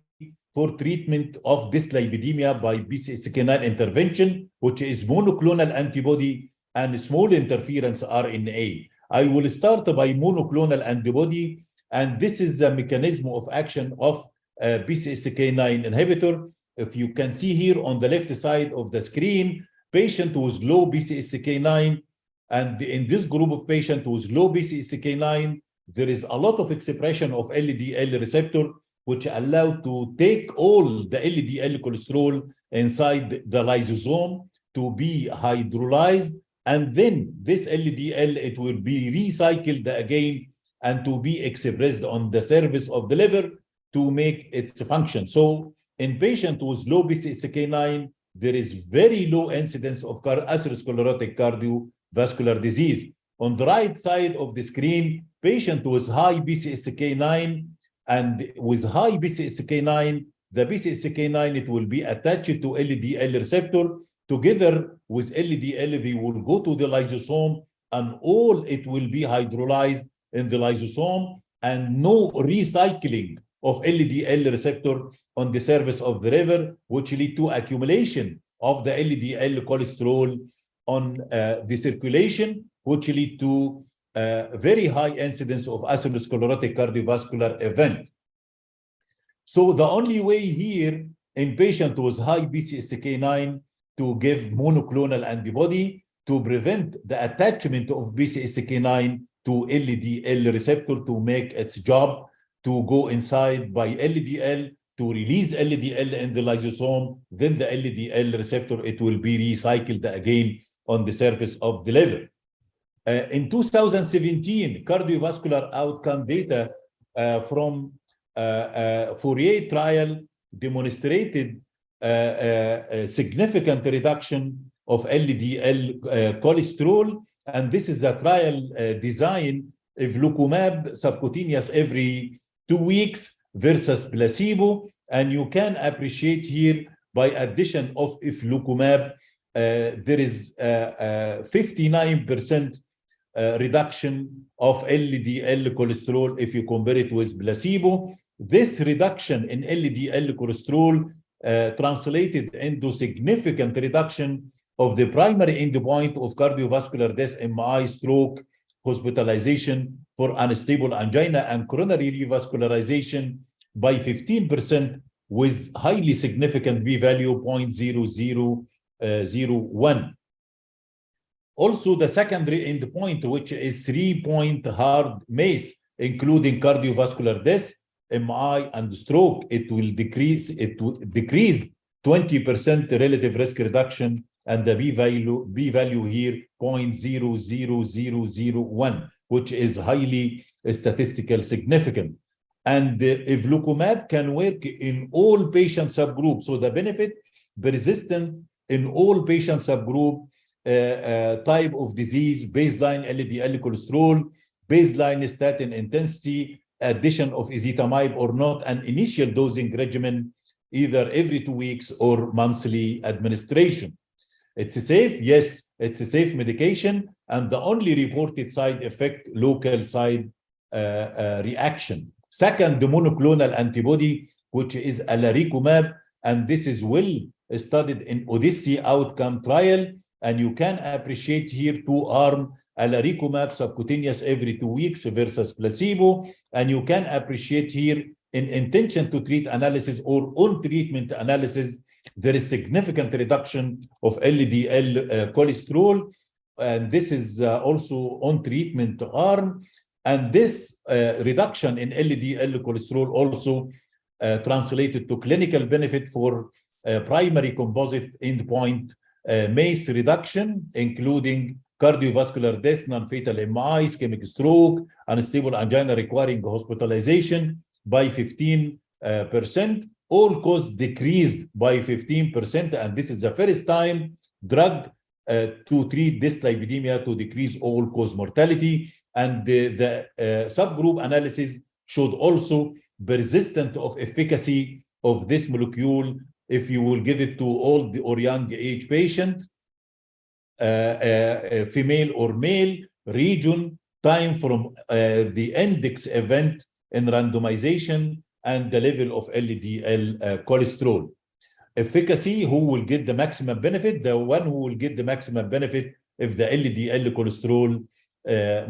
G: for treatment of dyslipidemia by BCSK9 intervention, which is monoclonal antibody and small interference RNA. I will start by monoclonal antibody, and this is the mechanism of action of BCSK9 inhibitor. If you can see here on the left side of the screen, patient with low BCSK9, and in this group of patients with low BCSK9, there is a lot of expression of LDL receptor, which allow to take all the LDL cholesterol inside the lysosome to be hydrolyzed, and then this LDL, it will be recycled again and to be expressed on the surface of the liver to make its function. So in patients with low BCSK9, there is very low incidence of atherosclerotic cardiovascular disease. On the right side of the screen, patient with high BCSK9, and with high BCSK9, the BCSK9, it will be attached to LDL receptor. Together with LDL, we will go to the lysosome, and all it will be hydrolyzed in the lysosome, and no recycling of LDL receptor on the surface of the liver, which lead to accumulation of the LDL cholesterol on the circulation, which lead to very high incidence of atherosclerotic cardiovascular event. So the only way here in patient with high BCSK9 to give monoclonal antibody to prevent the attachment of BCSK9 to LDL receptor to make its job to go inside by LDL to release LDL in the lysosome, then the LDL receptor, it will be recycled again on the surface of the liver. In 2017, cardiovascular outcome data from Fourier trial demonstrated a significant reduction of LDL cholesterol, and this is a trial design of glucomab subcutaneous every 2 weeks versus placebo, and you can appreciate here by addition of iflucumab, there is 59% reduction of LDL cholesterol if you compare it with placebo. This reduction in LDL cholesterol translated into significant reduction of the primary endpoint of cardiovascular death, MI, stroke, hospitalization for unstable angina, and coronary revascularization by 15% with highly significant p-value 0.0001. Also, the secondary endpoint, which is 3-point hard MACE, including cardiovascular death, MI, and stroke, it will decrease 20% relative risk reduction, and the p-value here 0.00001, which is highly statistical significant. And if glucomab can work in all patient subgroups, so the benefit persistent in all patient subgroup, type of disease, baseline LDL cholesterol, baseline statin intensity, addition of ezetimibe or not, an initial dosing regimen, either every 2 weeks or monthly administration. It's safe, yes, it's a safe medication, and the only reported side effect, local side reaction. Second, the monoclonal antibody, which is aliricumab, and this is well studied in Odyssey outcome trial, and you can appreciate here 2-arm aliricumab subcutaneous every 2 weeks versus placebo, and you can appreciate here in intention to treat analysis or on treatment analysis, there is significant reduction of LDL cholesterol, and this is also on treatment arm, and this reduction in LDL cholesterol also translated to clinical benefit for primary composite endpoint MACE reduction, including cardiovascular death, non-fatal MI, ischemic stroke, unstable angina requiring hospitalization by 15%. All cause decreased by 15%, and this is the first time drug to treat dyslipidemia to decrease all cause mortality. And the subgroup analysis showed also persistent of efficacy of this molecule if you will give it to old or young age patient, female or male, region, time from the index event in randomization, and the level of LDL cholesterol. Efficacy, who will get the maximum benefit? The one who will get the maximum benefit if the LDL cholesterol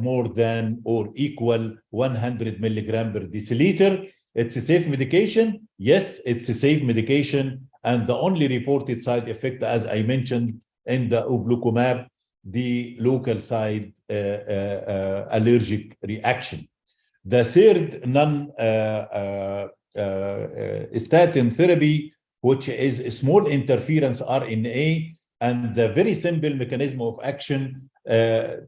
G: more than or equal 100 milligram per deciliter. It's a safe medication. Yes, it's a safe medication. And the only reported side effect, as I mentioned in the uvlucumab, the local side allergic reaction. The third non-statin therapy, which is a small interference RNA, and the very simple mechanism of action.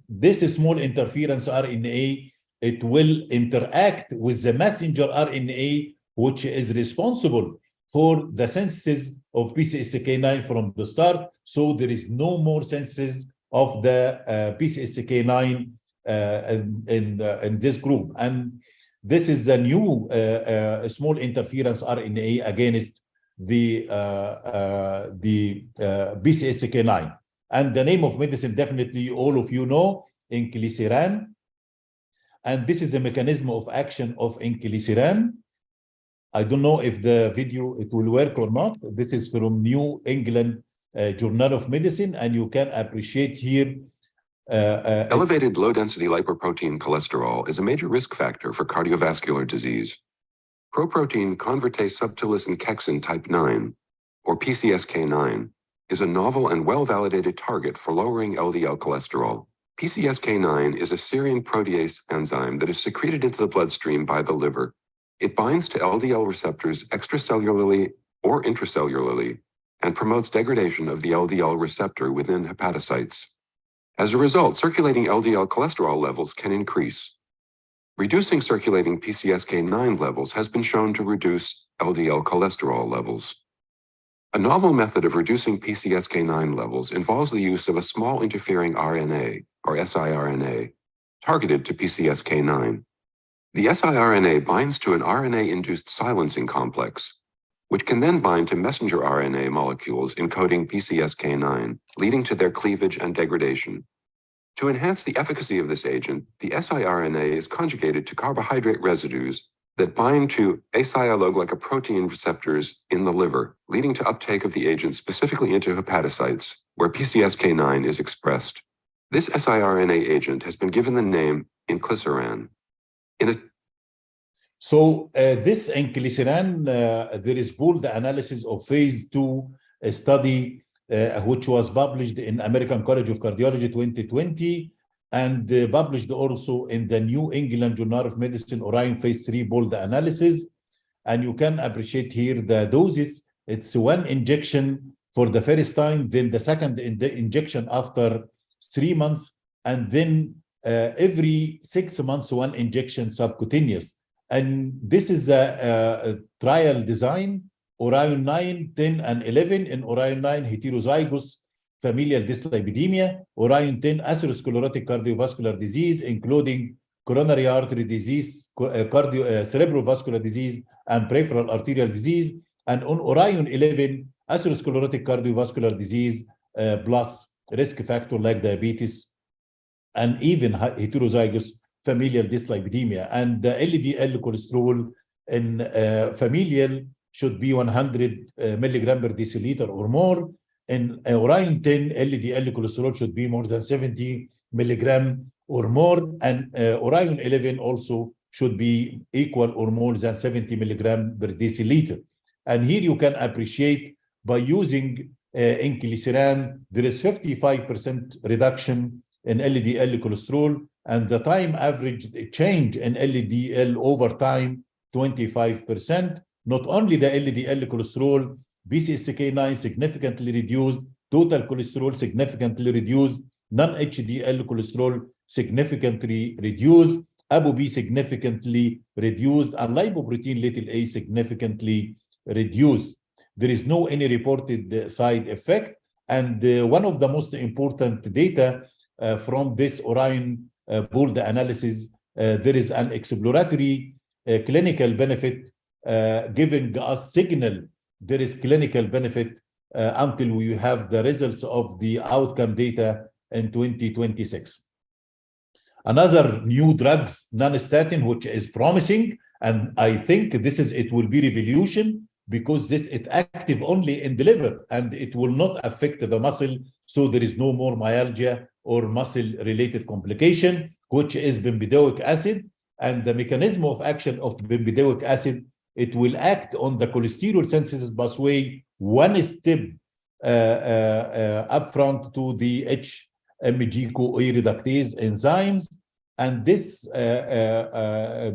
G: This small interference RNA, it will interact with the messenger RNA, which is responsible for the synthesis of PCSK9 from the start. So there is no more synthesis of the PCSK9 in this group. And this is a new small interference RNA against the PCSK9. And the name of medicine, definitely all of you know, inclisiran. And this is the mechanism of action of inclisiran. I don't know if the video, it will work or not. This is from New England Journal of Medicine, and you can appreciate here.
H: Elevated low-density lipoprotein cholesterol is a major risk factor for cardiovascular disease. Proprotein convertase subtilis kexin type 9, or PCSK9, is a novel and well-validated target for lowering LDL cholesterol. PCSK9 is a serine protease enzyme that is secreted into the bloodstream by the liver. It binds to LDL receptors extracellularly or intracellularly and promotes degradation of the LDL receptor within hepatocytes. As a result, circulating LDL cholesterol levels can increase. Reducing circulating PCSK9 levels has been shown to reduce LDL cholesterol levels. A novel method of reducing PCSK9 levels involves the use of a small interfering RNA, or siRNA, targeted to PCSK9. The siRNA binds to an RNA-induced silencing complex, which can then bind to messenger RNA molecules encoding PCSK9, leading to their cleavage and degradation. To enhance the efficacy of this agent, the siRNA is conjugated to carbohydrate residues that bind to asialoglycoprotein receptors in the liver, leading to uptake of the agent specifically into hepatocytes, where PCSK9 is expressed. This siRNA agent has been given the name inclisiran.
G: So this inclisiran, there is pooled analysis of phase 2 study, which was published in American College of Cardiology 2020, and published also in the New England Journal of Medicine Orion phase 3 pooled analysis. And you can appreciate here the doses. It's one injection for the first time, then the second injection after 3 months, and then every 6 months, one injection subcutaneous. And this is a trial design, Orion 9, 10, and 11. In Orion 9, heterozygous familial dyslipidemia, Orion 10, atherosclerotic cardiovascular disease, including coronary artery disease, cerebrovascular disease, and peripheral arterial disease. And on Orion 11, atherosclerotic cardiovascular disease plus risk factor like diabetes, and even heterozygous familial dyslipidemia. And the LDL cholesterol in familial should be 100 milligram per deciliter or more. In Orion 10, LDL cholesterol should be more than 70 milligram or more. And Orion 11 also should be equal or more than 70 milligram per deciliter. And here you can appreciate by using inclisiran, there is 55% reduction in LDL cholesterol, and the time average change in LDL over time, 25%. Not only the LDL cholesterol, PCSK9 significantly reduced, total cholesterol significantly reduced, non-HDL cholesterol significantly reduced, ApoB significantly reduced, and lipoprotein little a significantly reduced. There is no any reported side effect. And one of the most important data from this Orion pooled analysis, there is an exploratory clinical benefit giving us signal there is clinical benefit until we have the results of the outcome data in 2026. Another new drugs, non-statin, which is promising, and I think it will be revolution because it active only in the liver and it will not affect the muscle, so there is no more myalgia or muscle-related complication, which is bempedoic acid. And the mechanism of action of bempedoic acid, it will act on the cholesterol synthesis pathway one step upfront to the HMG-CoA reductase enzymes. And this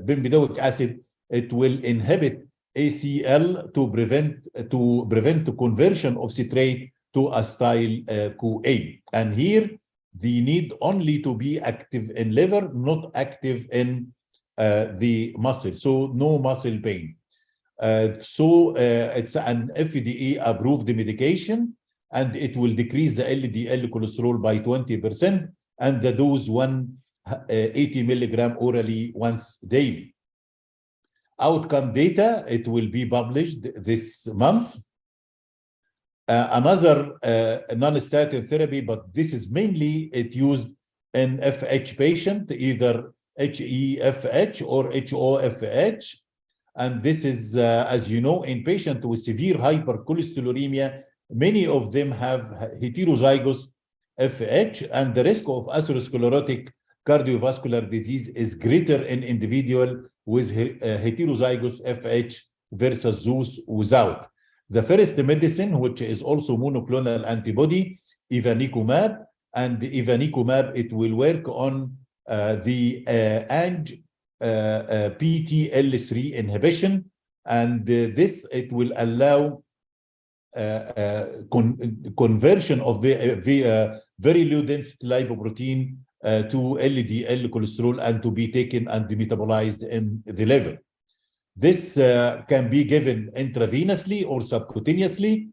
G: bempedoic acid, it will inhibit ACL to prevent the conversion of citrate to acetyl CoA. And here, they need only to be active in liver, not active in the muscle, so no muscle pain. It's an FDA-approved medication, and it will decrease the LDL cholesterol by 20%, and the dose 180 milligram orally once daily. Outcome data, it will be published this month. Another non-statin therapy, but this is mainly it used in FH patient, either HeFH or HoFH. And this is, as you know, in patients with severe hypercholesterolemia, many of them have heterozygous FH, and the risk of atherosclerotic cardiovascular disease is greater in individual with heterozygous FH versus those without. The first medicine, which is also monoclonal antibody, evanicumab, and evanicumab, it will work on the ANGPTL3 inhibition, and this, it will allow conversion of very low density lipoprotein to LDL cholesterol and to be taken and metabolized in the liver. This can be given intravenously or subcutaneously,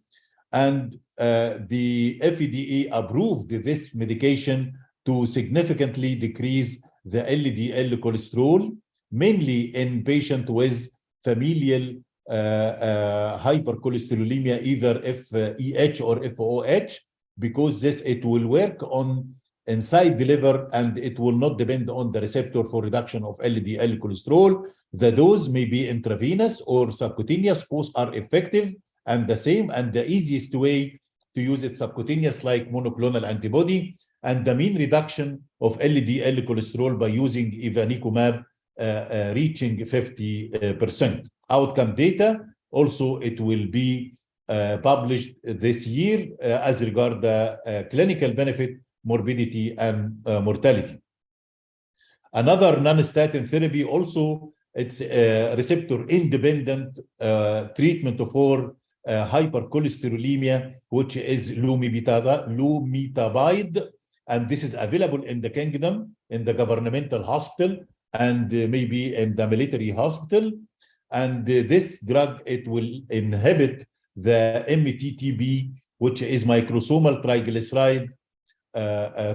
G: and the FDA approved this medication to significantly decrease the LDL cholesterol, mainly in patients with familial hypercholesterolemia, either FEH or FOH, because it will work on inside the liver and it will not depend on the receptor for reduction of LDL cholesterol. The dose may be intravenous or subcutaneous. Both are effective and the same, and the easiest way to use it subcutaneous like monoclonal antibody, and the mean reduction of LDL cholesterol by using evanicumab reaching 50%. Outcome data, also it will be published this year as regard the clinical benefit, morbidity, and mortality. Another non-statin therapy also, it's receptor-independent treatment for hypercholesterolemia, which is lumitabide, and this is available in the kingdom, in the governmental hospital, and maybe in the military hospital. And this drug, it will inhibit the MTTP, which is microsomal triglyceride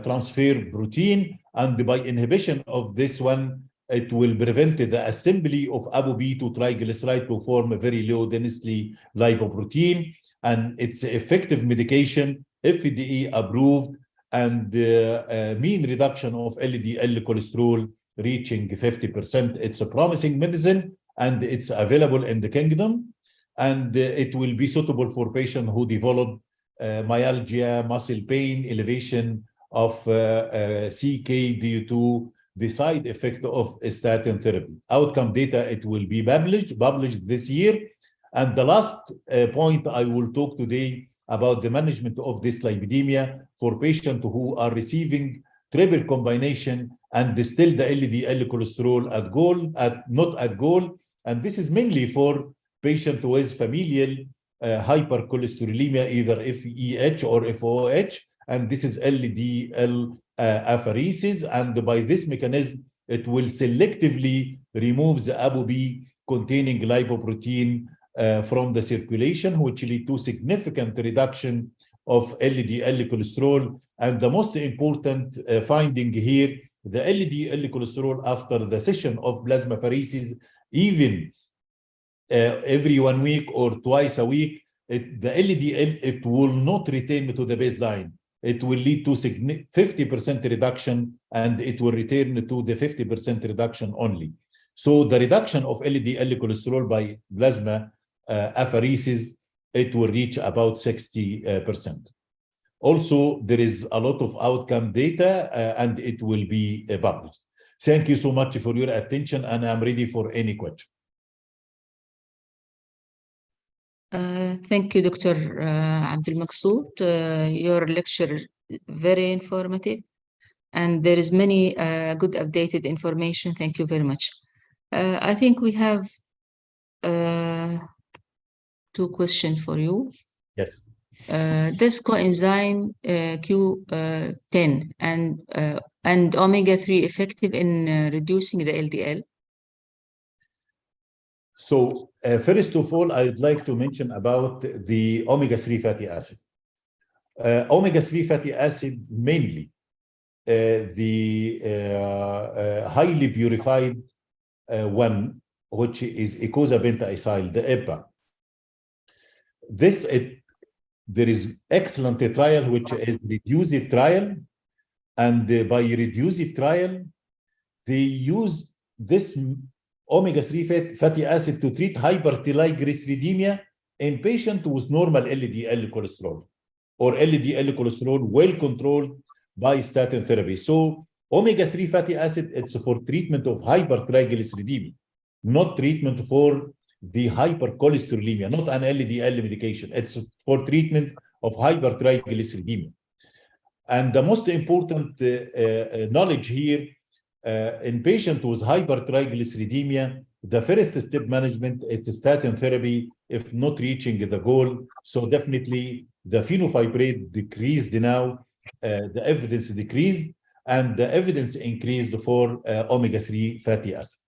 G: transfer protein, and by inhibition of this one, it will prevent the assembly of ApoB to triglyceride to form a very low density lipoprotein, and it's effective medication, FDA approved, and mean reduction of LDL cholesterol reaching 50%. It's a promising medicine, and it's available in the kingdom, and it will be suitable for patients who develop myalgia, muscle pain, elevation of CK due to the side effect of statin therapy. Outcome data, it will be published this year. And the last point I will talk today about the management of dyslipidemia for patients who are receiving triple combination and still the LDL cholesterol not at goal. And this is mainly for patients with familial hypercholesterolemia, either FEH or FOH, and this is LDL apheresis, and by this mechanism, it will selectively remove the ApoB containing lipoprotein from the circulation, which lead to significant reduction of LDL cholesterol. And the most important finding here, the LDL cholesterol after the session of plasmapheresis, even every 1 week or twice a week, the LDL, it will not return to the baseline. It will lead to 50% reduction, and it will return to the 50% reduction only. So the reduction of LDL cholesterol by plasma apheresis, it will reach about 60%. Also, there is a lot of outcome data, and it will be published. Thank you so much for your attention, and I'm ready for any question.
B: Thank you, Dr. Abdul Maqsood. Your lecture very informative, and there is many good updated information. Thank you very much. I think we have 2 questions for you.
G: Yes.
B: Does coenzyme Q10 and omega-3 effective in reducing the LDL?
G: So first of all, I'd like to mention about the omega-3 fatty acid. Omega-3 fatty acid, mainly the highly purified one, which is icosapentaethyl, the EPA. There is excellent trial, which is reduced trial, and by reduced trial, they use this omega-3 fatty acid to treat hypertriglyceridemia in patients with normal LDL cholesterol or LDL cholesterol well controlled by statin therapy. So omega-3 fatty acid, it's for treatment of hypertriglyceridemia, not treatment for the hypercholesterolemia, not an LDL medication. It's for treatment of hypertriglyceridemia. And the most important knowledge here, in patients with hypertriglyceridemia, the first step management, it's statin therapy if not reaching the goal. So definitely the phenofibrate decreased now, the evidence decreased, and the evidence increased for omega-3 fatty acid.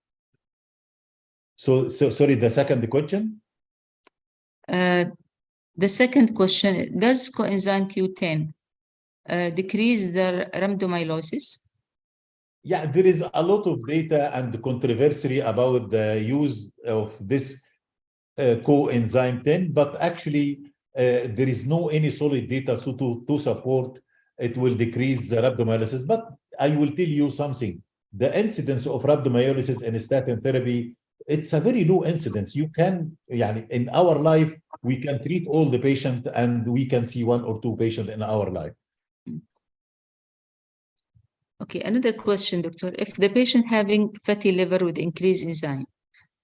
G: So sorry, the second question?
B: The second question, does coenzyme Q10 decrease the rhabdomyolysis?
G: Yeah, there is a lot of data and controversy about the use of this coenzyme 10, but actually there is no any solid data to support it will decrease the rhabdomyolysis. But I will tell you something. The incidence of rhabdomyolysis in statin therapy, it's a very low incidence. You can, in our life, we can treat all the patients and we can see 1 or 2 patients in our life.
B: Okay, another question, doctor. If the patient having fatty liver with increased enzyme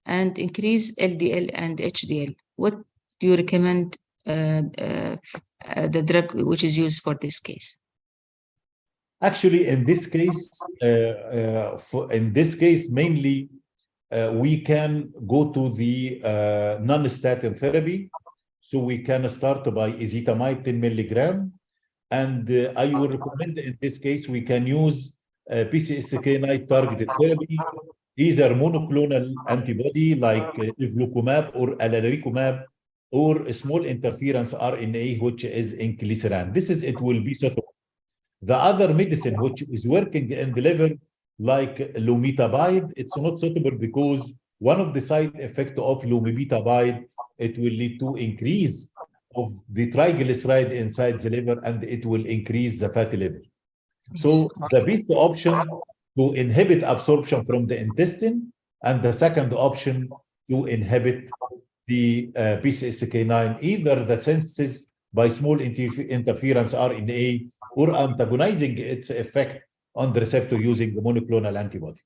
B: and increased LDL and HDL, what do you recommend the drug which is used for this case?
G: Actually, in this case, mainly we can go to the non-statin therapy. So we can start by ezetimibe 10 milligram. And I would recommend in this case, we can use PCSK9 targeted therapy, either monoclonal antibody like ivlucumab or aliricumab, or a small interference RNA, which is inclisiran. It will be suitable. The other medicine which is working in the liver, like lumetabide, it's not suitable because one of the side effects of lumetabide, it will lead to increase of the triglyceride inside the liver, and it will increase the fatty liver. So the best option to inhibit absorption from the intestine, and the second option to inhibit the PCSK9, either the synthesis by small interference RNA or antagonizing its effect on the receptor using the monoclonal antibody.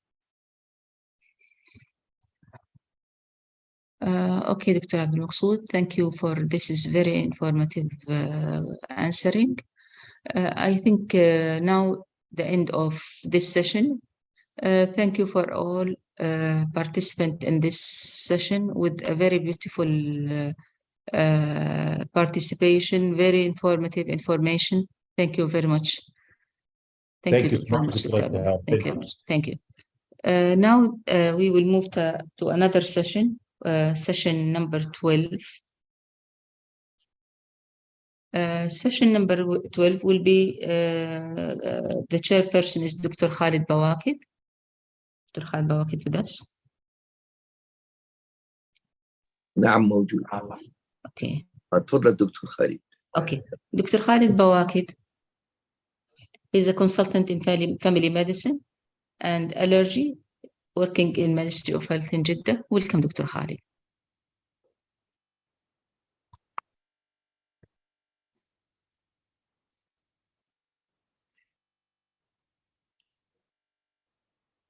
B: Okay, Dr. Abdul Maqsood, thank you for this is very informative answering. I think now the end of this session. Thank you for all participants in this session with a very beautiful participation, very informative information. Thank you very much. Thank you very much, Dr. Abdullah. Thank you very much. Thank you. Now we will move to another session, session number 12. Session number 12 will be the chairperson is Dr. Khalid Bawakid. Dr. Khalid Bawakid with us.
A: نعم موجود.
B: Okay.
A: تفضل دكتور خالد.
B: Okay. Dr. Khalid Bawakid is a consultant in family medicine and allergy working in Ministry of Health in Jeddah. Welcome, Dr. Khalid.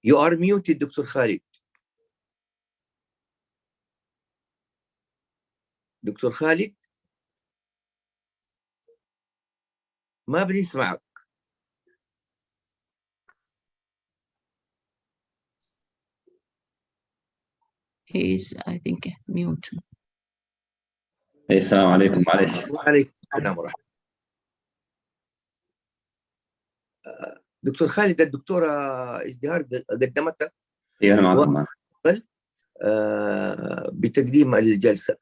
A: You are muted دكتور خالد. دكتور خالد ما بنسمعك.
B: He is, I think, mute.
I: السلام عليكم. معلش.
A: وعليكم السلام ورحمة الله. دكتور خالد الدكتورة ازدهار قدمتك.
I: ايوه انا معكم.
A: بتقديم الجلسة.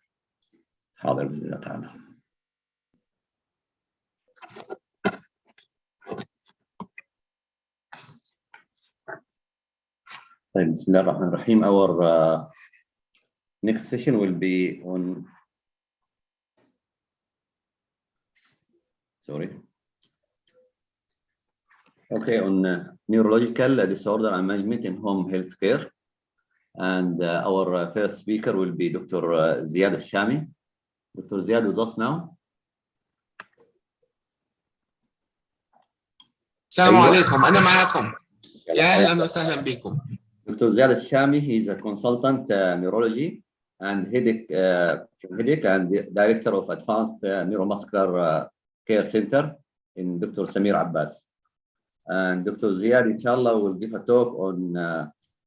I: حاضر بإذن الله تعالى. طيب بسم الله الرحمن الرحيم. Our next session will be on on neurological disorder and management in home health care. And our first speaker will be Dr. Ziad Al-Shami. Dr. Ziad with us now.
J: السلام عليكم، أنا معكم. يا أهلا وسهلا بكم.
I: Dr. Ziad Al-Shami, he is a consultant neurology and headache and director of Advanced Neuromuscular Care Center in Dr. Samir Abbas. And Dr. Ziad, inshallah, will give a talk on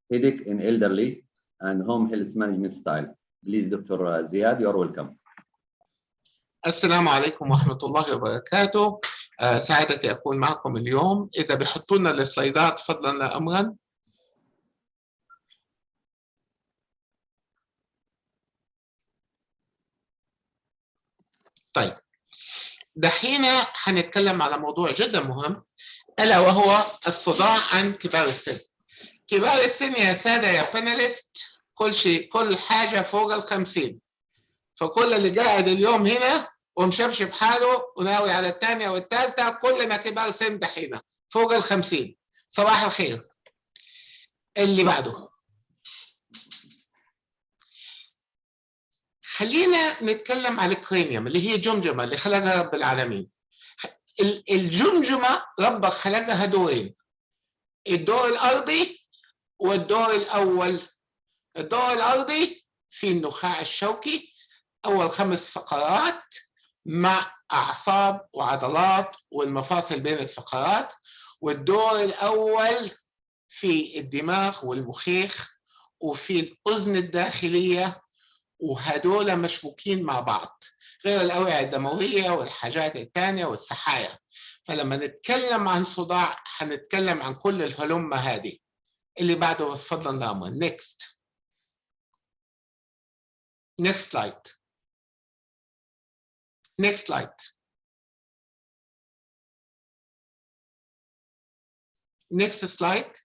I: headache in elderly and home health management style. Please, Dr. Ziad, you are welcome.
J: السلام عليكم ورحمة الله وبركاته. سعادتي أكون معكم اليوم. إذا بيحطوا لنا السلايدات فضلا أمرا. طيب دحين هنتكلم على موضوع جدا مهم، ألا وهو الصداع عند كبار السن. كبار السن يا سادة يا باناليست، كل حاجة فوق ال50. فكل اللي قاعد اليوم هنا ومشبشب حاله وناوي على الثانية والثالثة كلنا كبار سن دحين فوق ال50. صباح الخير. اللي بعده خلينا نتكلم على الكرينيوم اللي هي جمجمة اللي خلقها رب العالمين. الجمجمة ربك خلقها دورين، الدور الأرضي والدور الأول. الدور الأرضي في النخاع الشوكي، أول 5 فقرات مع أعصاب وعضلات والمفاصل بين الفقرات. والدور الأول في الدماغ والمخيخ وفي الأذن الداخلية، وهدول مشبوكين مع بعض، غير الأوعية الدموية والحاجات الثانية والسحايا. فلما نتكلم عن صداع هنتكلم عن كل الهلمة هذه. اللي بعده بفضل نعمل next slide. Next slide. Next slide.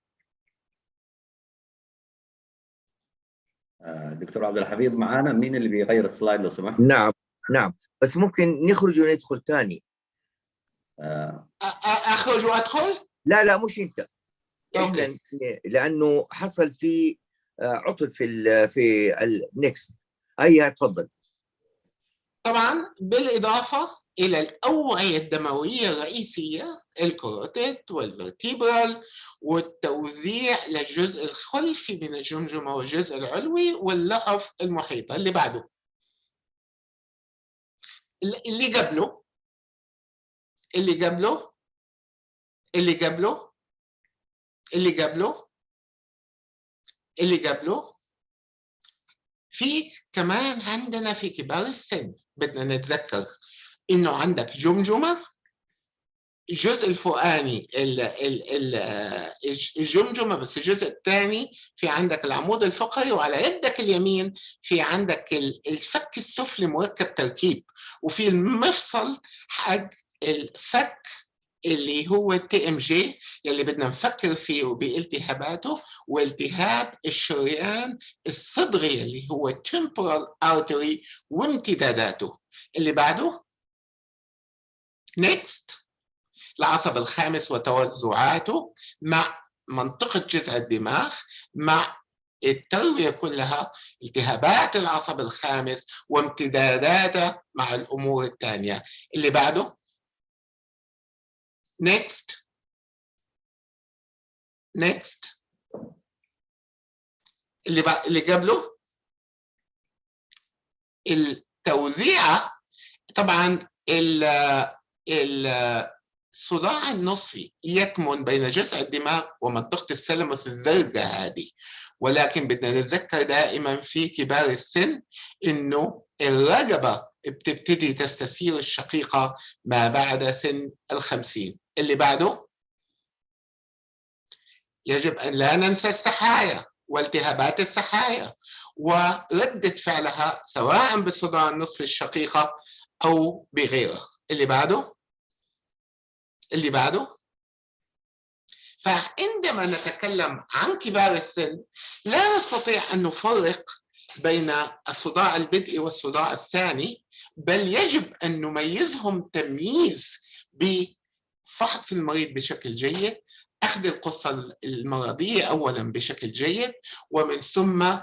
I: دكتور عبد الحفيظ معانا، مين اللي بيغير السلايد لو سمحت؟
A: نعم بس ممكن نخرج وندخل ثاني.
J: أخرج وأدخل؟
A: لا مش أنت. إحنا لأنه حصل في عطل في النكست. أيها تفضل.
J: طبعا بالإضافة إلى الأوعية الدموية الرئيسية الكروتيد والفرتيبرال، والتوزيع للجزء الخلفي من الجمجمة والجزء العلوي واللحف المحيطة. اللي بعده اللي قبله اللي قبله اللي قبله اللي قبله اللي قبله. في كمان عندنا في كبار السن بدنا نتذكر إنه عندك جمجمة الجزء الفوقاني الجمجمة، بس الجزء الثاني في عندك العمود الفقري، وعلى يدك اليمين في عندك الفك السفلي مركب تركيب، وفي المفصل حق الفك اللي هو التي ام جي يلي بدنا نفكر فيه بالتهاباته، والتهاب الشريان الصدغي اللي هو temporal artery وامتداداته. اللي بعده next العصب الخامس وتوزعاته مع منطقة جذع الدماغ مع التروية كلها، التهابات العصب الخامس وامتداداته مع الأمور الثانية. اللي بعده next اللي قبله التوزيعة. طبعا الصداع النصفي يكمن بين جذع الدماغ ومنطقة الثالاموس الزرقاء هذه، ولكن بدنا نتذكر دائما في كبار السن إنه الرقبة بتبتدي تستثير الشقيقة ما بعد سن 50. اللي بعده يجب أن لا ننسى السحايا والتهابات السحايا وردة فعلها سواء بالصداع النصفي الشقيقة أو بغيره. اللي بعده فعندما نتكلم عن كبار السن لا نستطيع أن نفرق بين الصداع البدئي والصداع الثاني، بل يجب أن نميزهم تمييز بفحص المريض بشكل جيد، أخذ القصة المرضية أولا بشكل جيد، ومن ثم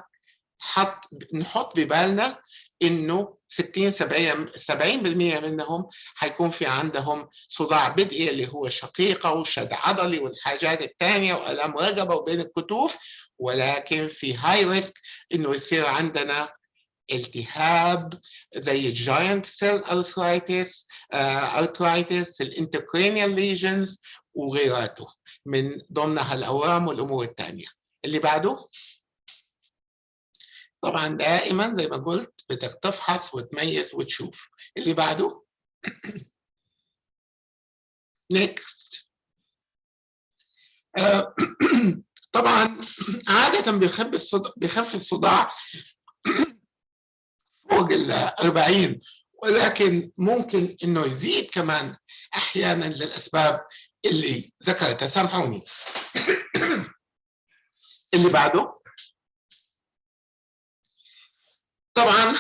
J: نحط ببالنا إنه 60-70% منهم حيكون في عندهم صداع بدئي اللي هو شقيقة وشد عضلي والحاجات الثانية وألم رقبة وبين الكتوف، ولكن في هاي ريسك إنه يصير عندنا التهاب زي الجاينت سيل ارثرايتس، الانتركرينيال ليجنز وغيراته من ضمنها الأورام والأمور الثانية. اللي بعده طبعا دائما زي ما قلت بدك تفحص وتميز وتشوف. اللي بعده next. طبعا عادة بيخف الصداع فوق 40، ولكن ممكن انه يزيد كمان احيانا للاسباب اللي ذكرتها، سامحوني. اللي بعده طبعا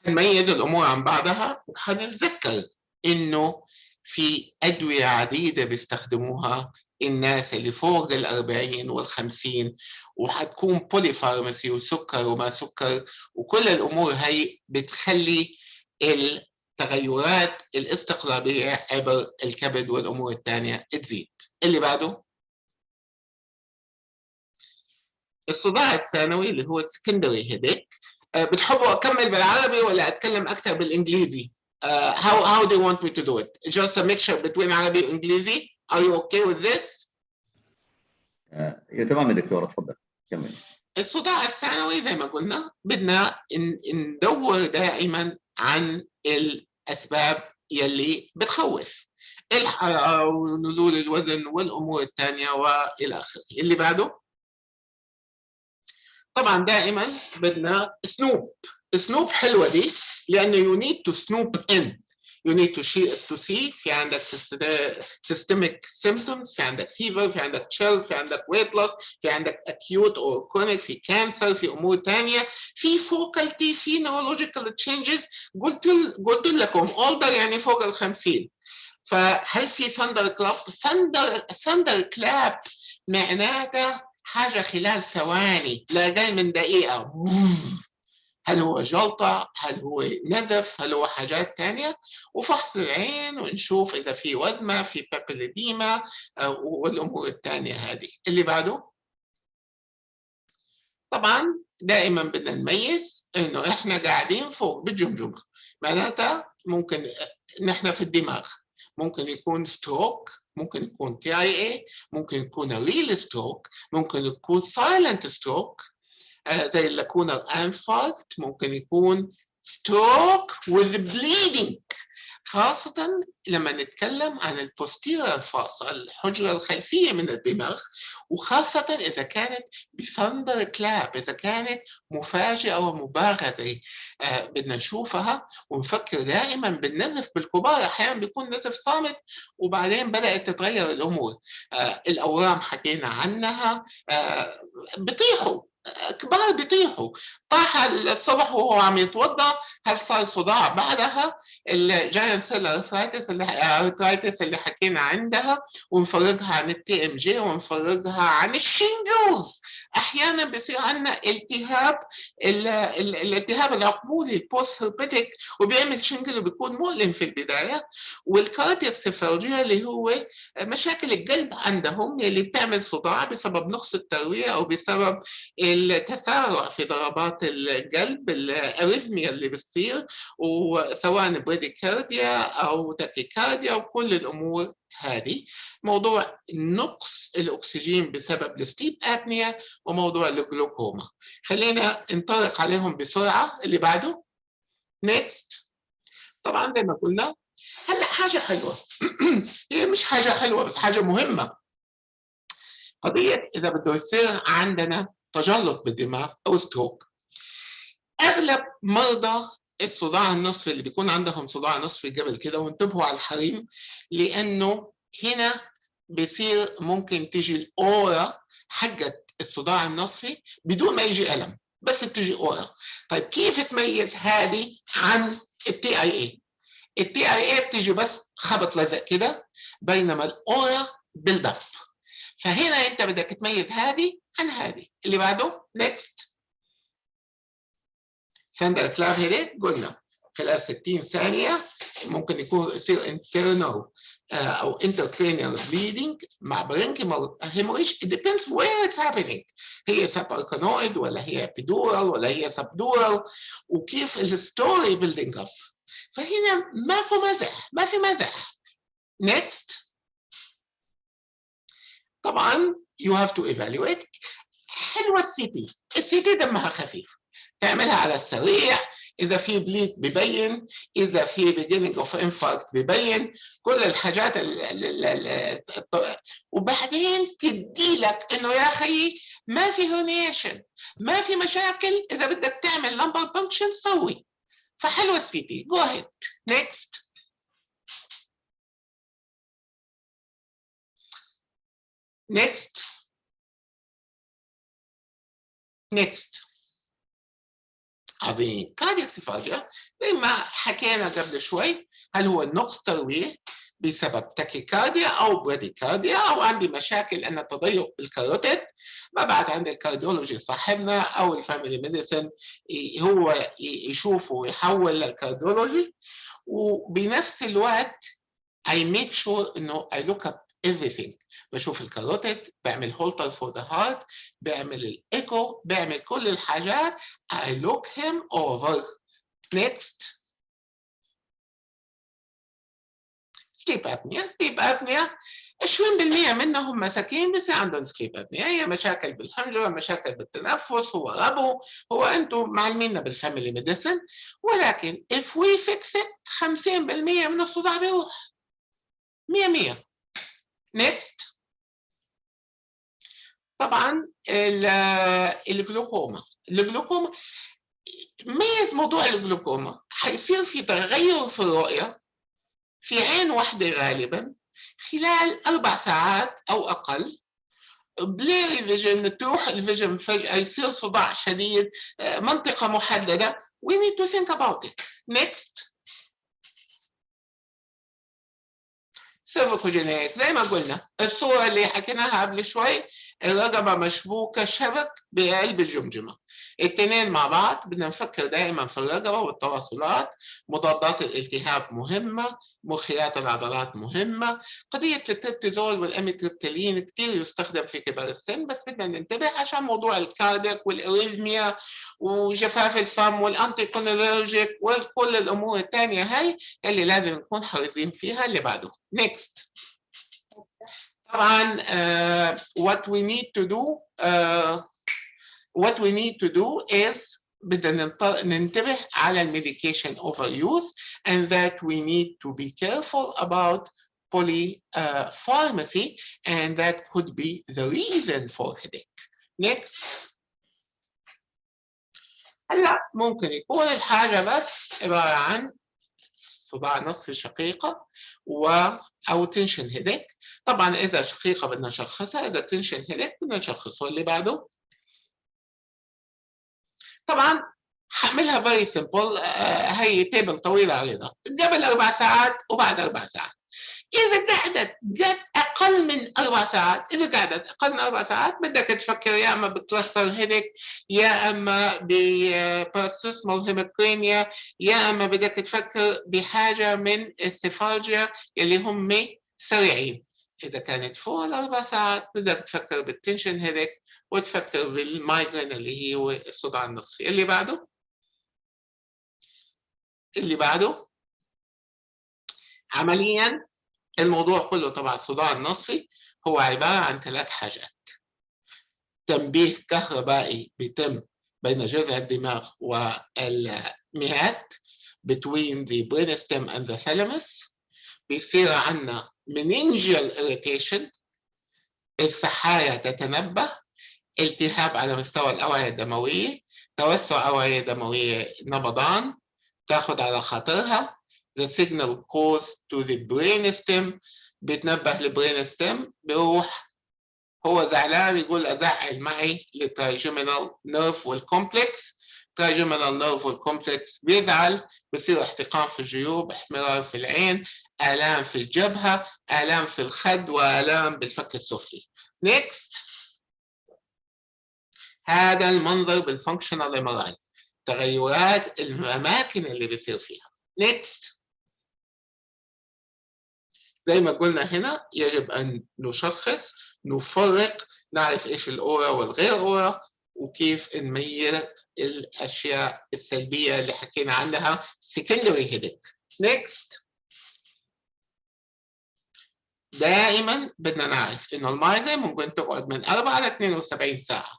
J: نميز الامور عن بعضها، وحنتذكر انه في ادويه عديده بيستخدموها الناس اللي فوق 40 وال50، وحتكون بولي فارماسي وسكر وما سكر، وكل الامور هي بتخلي التغيرات الاستقلابيه عبر الكبد والامور الثانيه تزيد. اللي بعده الصداع الثانوي اللي هو السكندري هيديك. بتحبوا اكمل بالعربي ولا اتكلم اكثر بالانجليزي؟ How do you want me to do it? Just a mixture between عربي وانجليزي. Are you okay with this?
I: تمام يا دكتور، اتفضل كمل.
J: الصداع الثانوي زي ما قلنا بدنا ندور دائما عن الاسباب يلي بتخوف، الحراره ونزول الوزن والامور الثانيه والى اخره. اللي بعده طبعا دائما بدنا سنوب حلوه دي، لانه you need to snoop in، you need to see في عندك systemic symptoms، في عندك fever، في عندك chill، في عندك weight loss، في عندك acute or chronic، في cancer، في امور ثانيه، في focal في neurological changes. قلت لكم older يعني فوق 50. فهل في thunder clap معناته حاجة خلال ثواني لا أقل من دقيقة. هل هو جلطة؟ هل هو نزف؟ هل هو حاجات تانية؟ وفحص العين ونشوف إذا في وزمة، في بابيليديما والأمور التانية هذه. اللي بعده طبعا دائما بدنا نميز إنه إحنا قاعدين فوق بالجمجمة، معناتها ممكن نحن في الدماغ ممكن يكون ستروك، ممكن يكون TIA، ممكن يكون ريل ستروك، ممكن يكون سايلنت ستروك زي اللاكونر انفاركت، ممكن يكون ستروك with bleeding خاصة لما نتكلم عن البوستيريور فاصة، الحجرة الخلفية من الدماغ، وخاصة إذا كانت بثندر كلاب، إذا كانت مفاجئة ومباغتة بدنا نشوفها. ونفكر دائما بالنزف بالكبار، أحيانا بيكون نزف صامت وبعدين بدأت تتغير الأمور. الأورام حكينا عنها، بيطيحوا كبار، بيطيحوا. طاح الصبح وهو عم يتوضا، هل صار صداع بعدها؟ الجاينت سيل ارثرايتس اللي حكينا عندها، ونفرجها عن التي ام جي، ونفرجها عن الشينجلز. احيانا بيصير عندنا التهاب الالتهاب العقبولي البوست هيربيتيك، وبيعمل شنجل وبيكون مؤلم في البدايه. والكارديوسيفالجيا اللي هو مشاكل القلب عندهم اللي بتعمل صداع بسبب نقص الترويه او بسبب التسارع في ضربات القلب، الاريثميا اللي بتصير، وسواء بريديكارديا او تاكيكارديا وكل الامور هذه. موضوع نقص الاكسجين بسبب السليب ابنيا، وموضوع الجلوكوما. خلينا نطرق عليهم بسرعه. اللي بعده نيكست. طبعا زي ما قلنا هلا حاجه حلوه هي مش حاجه حلوه بس حاجه مهمه. قضيه اذا بده يصير عندنا تجلط بالدماغ او ستروك، اغلب مرضى الصداع النصفي اللي بيكون عندهم صداع نصفي قبل كده، وانتبهوا على الحريم، لانه هنا بيصير ممكن تيجي الاورا حقت الصداع النصفي بدون ما يجي الم، بس بتجي اورا. طيب كيف تميز هذه عن التي اي اي؟ التي اي اي بتيجي بس خبط لزق كده، بينما الاورا بيلد. فهنا انت بدك تميز هذه عن هذه. اللي بعده نيكست. ثاندر كلاب هيديك قلنا خلال 60 ثانيه ممكن يصير internal او intracranial bleeding مع parenchymal hemorrhage. It depends where it's happening. هي subarachnoid ولا هي epidural ولا هي subdural، وكيف الستوري building up. فهنا ما في مزح، ما في مزح. next. طبعا you have to evaluate. حلوه السي تي دمها خفيف، تعملها على السريع. اذا في بليد ببين، اذا في beginning of infarct ببين، كل الحاجات وبعدين تدي لك انه يا اخي ما في هونيشن، ما في مشاكل. اذا بدك تعمل lumbar puncture سوي. فحلوه السي تي. جو اهيد. نيكست. نيكست. نيكست. عظيم. كارديوسيفالجيا زي ما حكينا قبل شوي، هل هو نقص ترويه بسبب تاكيكارديا او براديكارديا، او عندي مشاكل ان تضيق بالكاروتيد؟ ما بعد عند الكارديولوجي صاحبنا او الفاميلي ميديسن هو يشوفه ويحول للكارديولوجي. وبنفس الوقت I make sure انه I look up everything. بشوف الكاروتيد، بعمل هولتر فور ذا هارت، بعمل الايكو، بعمل كل الحاجات. I look him over. next. sleep apnea. sleep apnea 20% منهم مساكين بس عندهم sleep apnea. هي مشاكل بالحنجره، مشاكل بالتنفس، هو غبو، هو انتم معلمينا بالفاميلي ميديسن. ولكن if we fix it 50% من الصداع بيروح 100. next. طبعا الجلوكوما. الجلوكوما ميز موضوع الجلوكوما، حيصير في تغير في الرؤية في عين واحدة غالبا خلال 4 ساعات أو أقل. بليري فيجن، تروح الفيجن فجأة، يصير صداع شديد، منطقة محددة. we need to think about it. next. سيرفوكوجينيك زي ما قلنا الصورة اللي حكيناها قبل شوي، الرقبة مشبوكة شبك بقلب الجمجمة، الاثنين مع بعض. بدنا نفكر دائما في الرقبة والتواصلات. مضادات الالتهاب مهمة، مخيات العضلات مهمة. قضية التريبتازول والاميتريبتالين كثير يستخدم في كبار السن، بس بدنا ننتبه عشان موضوع الكاردياك والاريثميا وجفاف الفم والانتي كولينرجيك وكل الامور الثانية هاي اللي لازم نكون حريصين فيها. اللي بعده next. طبعا what we need to do is بدنا ننتبه على الميديكيشن اوفر يوز and that we need to be careful about polypharmacy and that could be the reason for headache. Next. هلا ممكن يكون الحاجة بس عبارة عن صداع نصفي شقيقة أو تنشن هيديك. طبعا إذا شقيقة بدنا نشخصها، إذا تنشن هيديك بدنا نشخصه. اللي بعده طبعا حعملها فيري سمبل. هي تيبل طويلة عريضة قبل 4 ساعات وبعد 4 ساعات. إذا قعدت أقل من 4 ساعات، إذا قعدت أقل من 4 ساعات بدك تفكر يا إما بكلاستر هيديك، يا إما بباركسيسمال هيموكرينيا، يا إما بدك تفكر بحاجة من السيفالجيا اللي هم سريعين. إذا كانت فوق 4 ساعات بدك تفكر بالتنشن هيديك وتفكر بالمايجرين اللي هو الصداع النصفي. اللي بعده عمليا الموضوع كله تبع الصداع النصفي هو عبارة عن 3 حاجات. تنبيه كهربائي بيتم بين جذع الدماغ والمهات between the brainstem and the thalamus. بيصير عندنا meningeal irritation، السحايا تتنبه، التهاب على مستوى الأوعية الدموية، توسع أوعية دموية، نبضان، تاخد على خاطرها. The signal goes to the brainstem، بيتنبه البرين بيروح هو زعلان يقول أزعل معي للترايجيمينال نيرف والكومبلكس. ترايجيمينال نيرف والكومبلكس بيزعل، بصير احتقان في الجيوب، احمرار في العين، آلام في الجبهة، آلام في الخد، وآلام بالفك السفلي. Next. هذا المنظر بالفانكشنال MRI، تغيرات الأماكن اللي بيصير فيها. Next. زي ما قلنا هنا يجب أن نشخص، نفرق، نعرف إيش الأورا والغير أورا، وكيف نميز الأشياء السلبية اللي حكينا عنها secondary headache. Next. دائما بدنا نعرف إنه المايجرين ممكن تقعد من 4 ل 72 ساعة.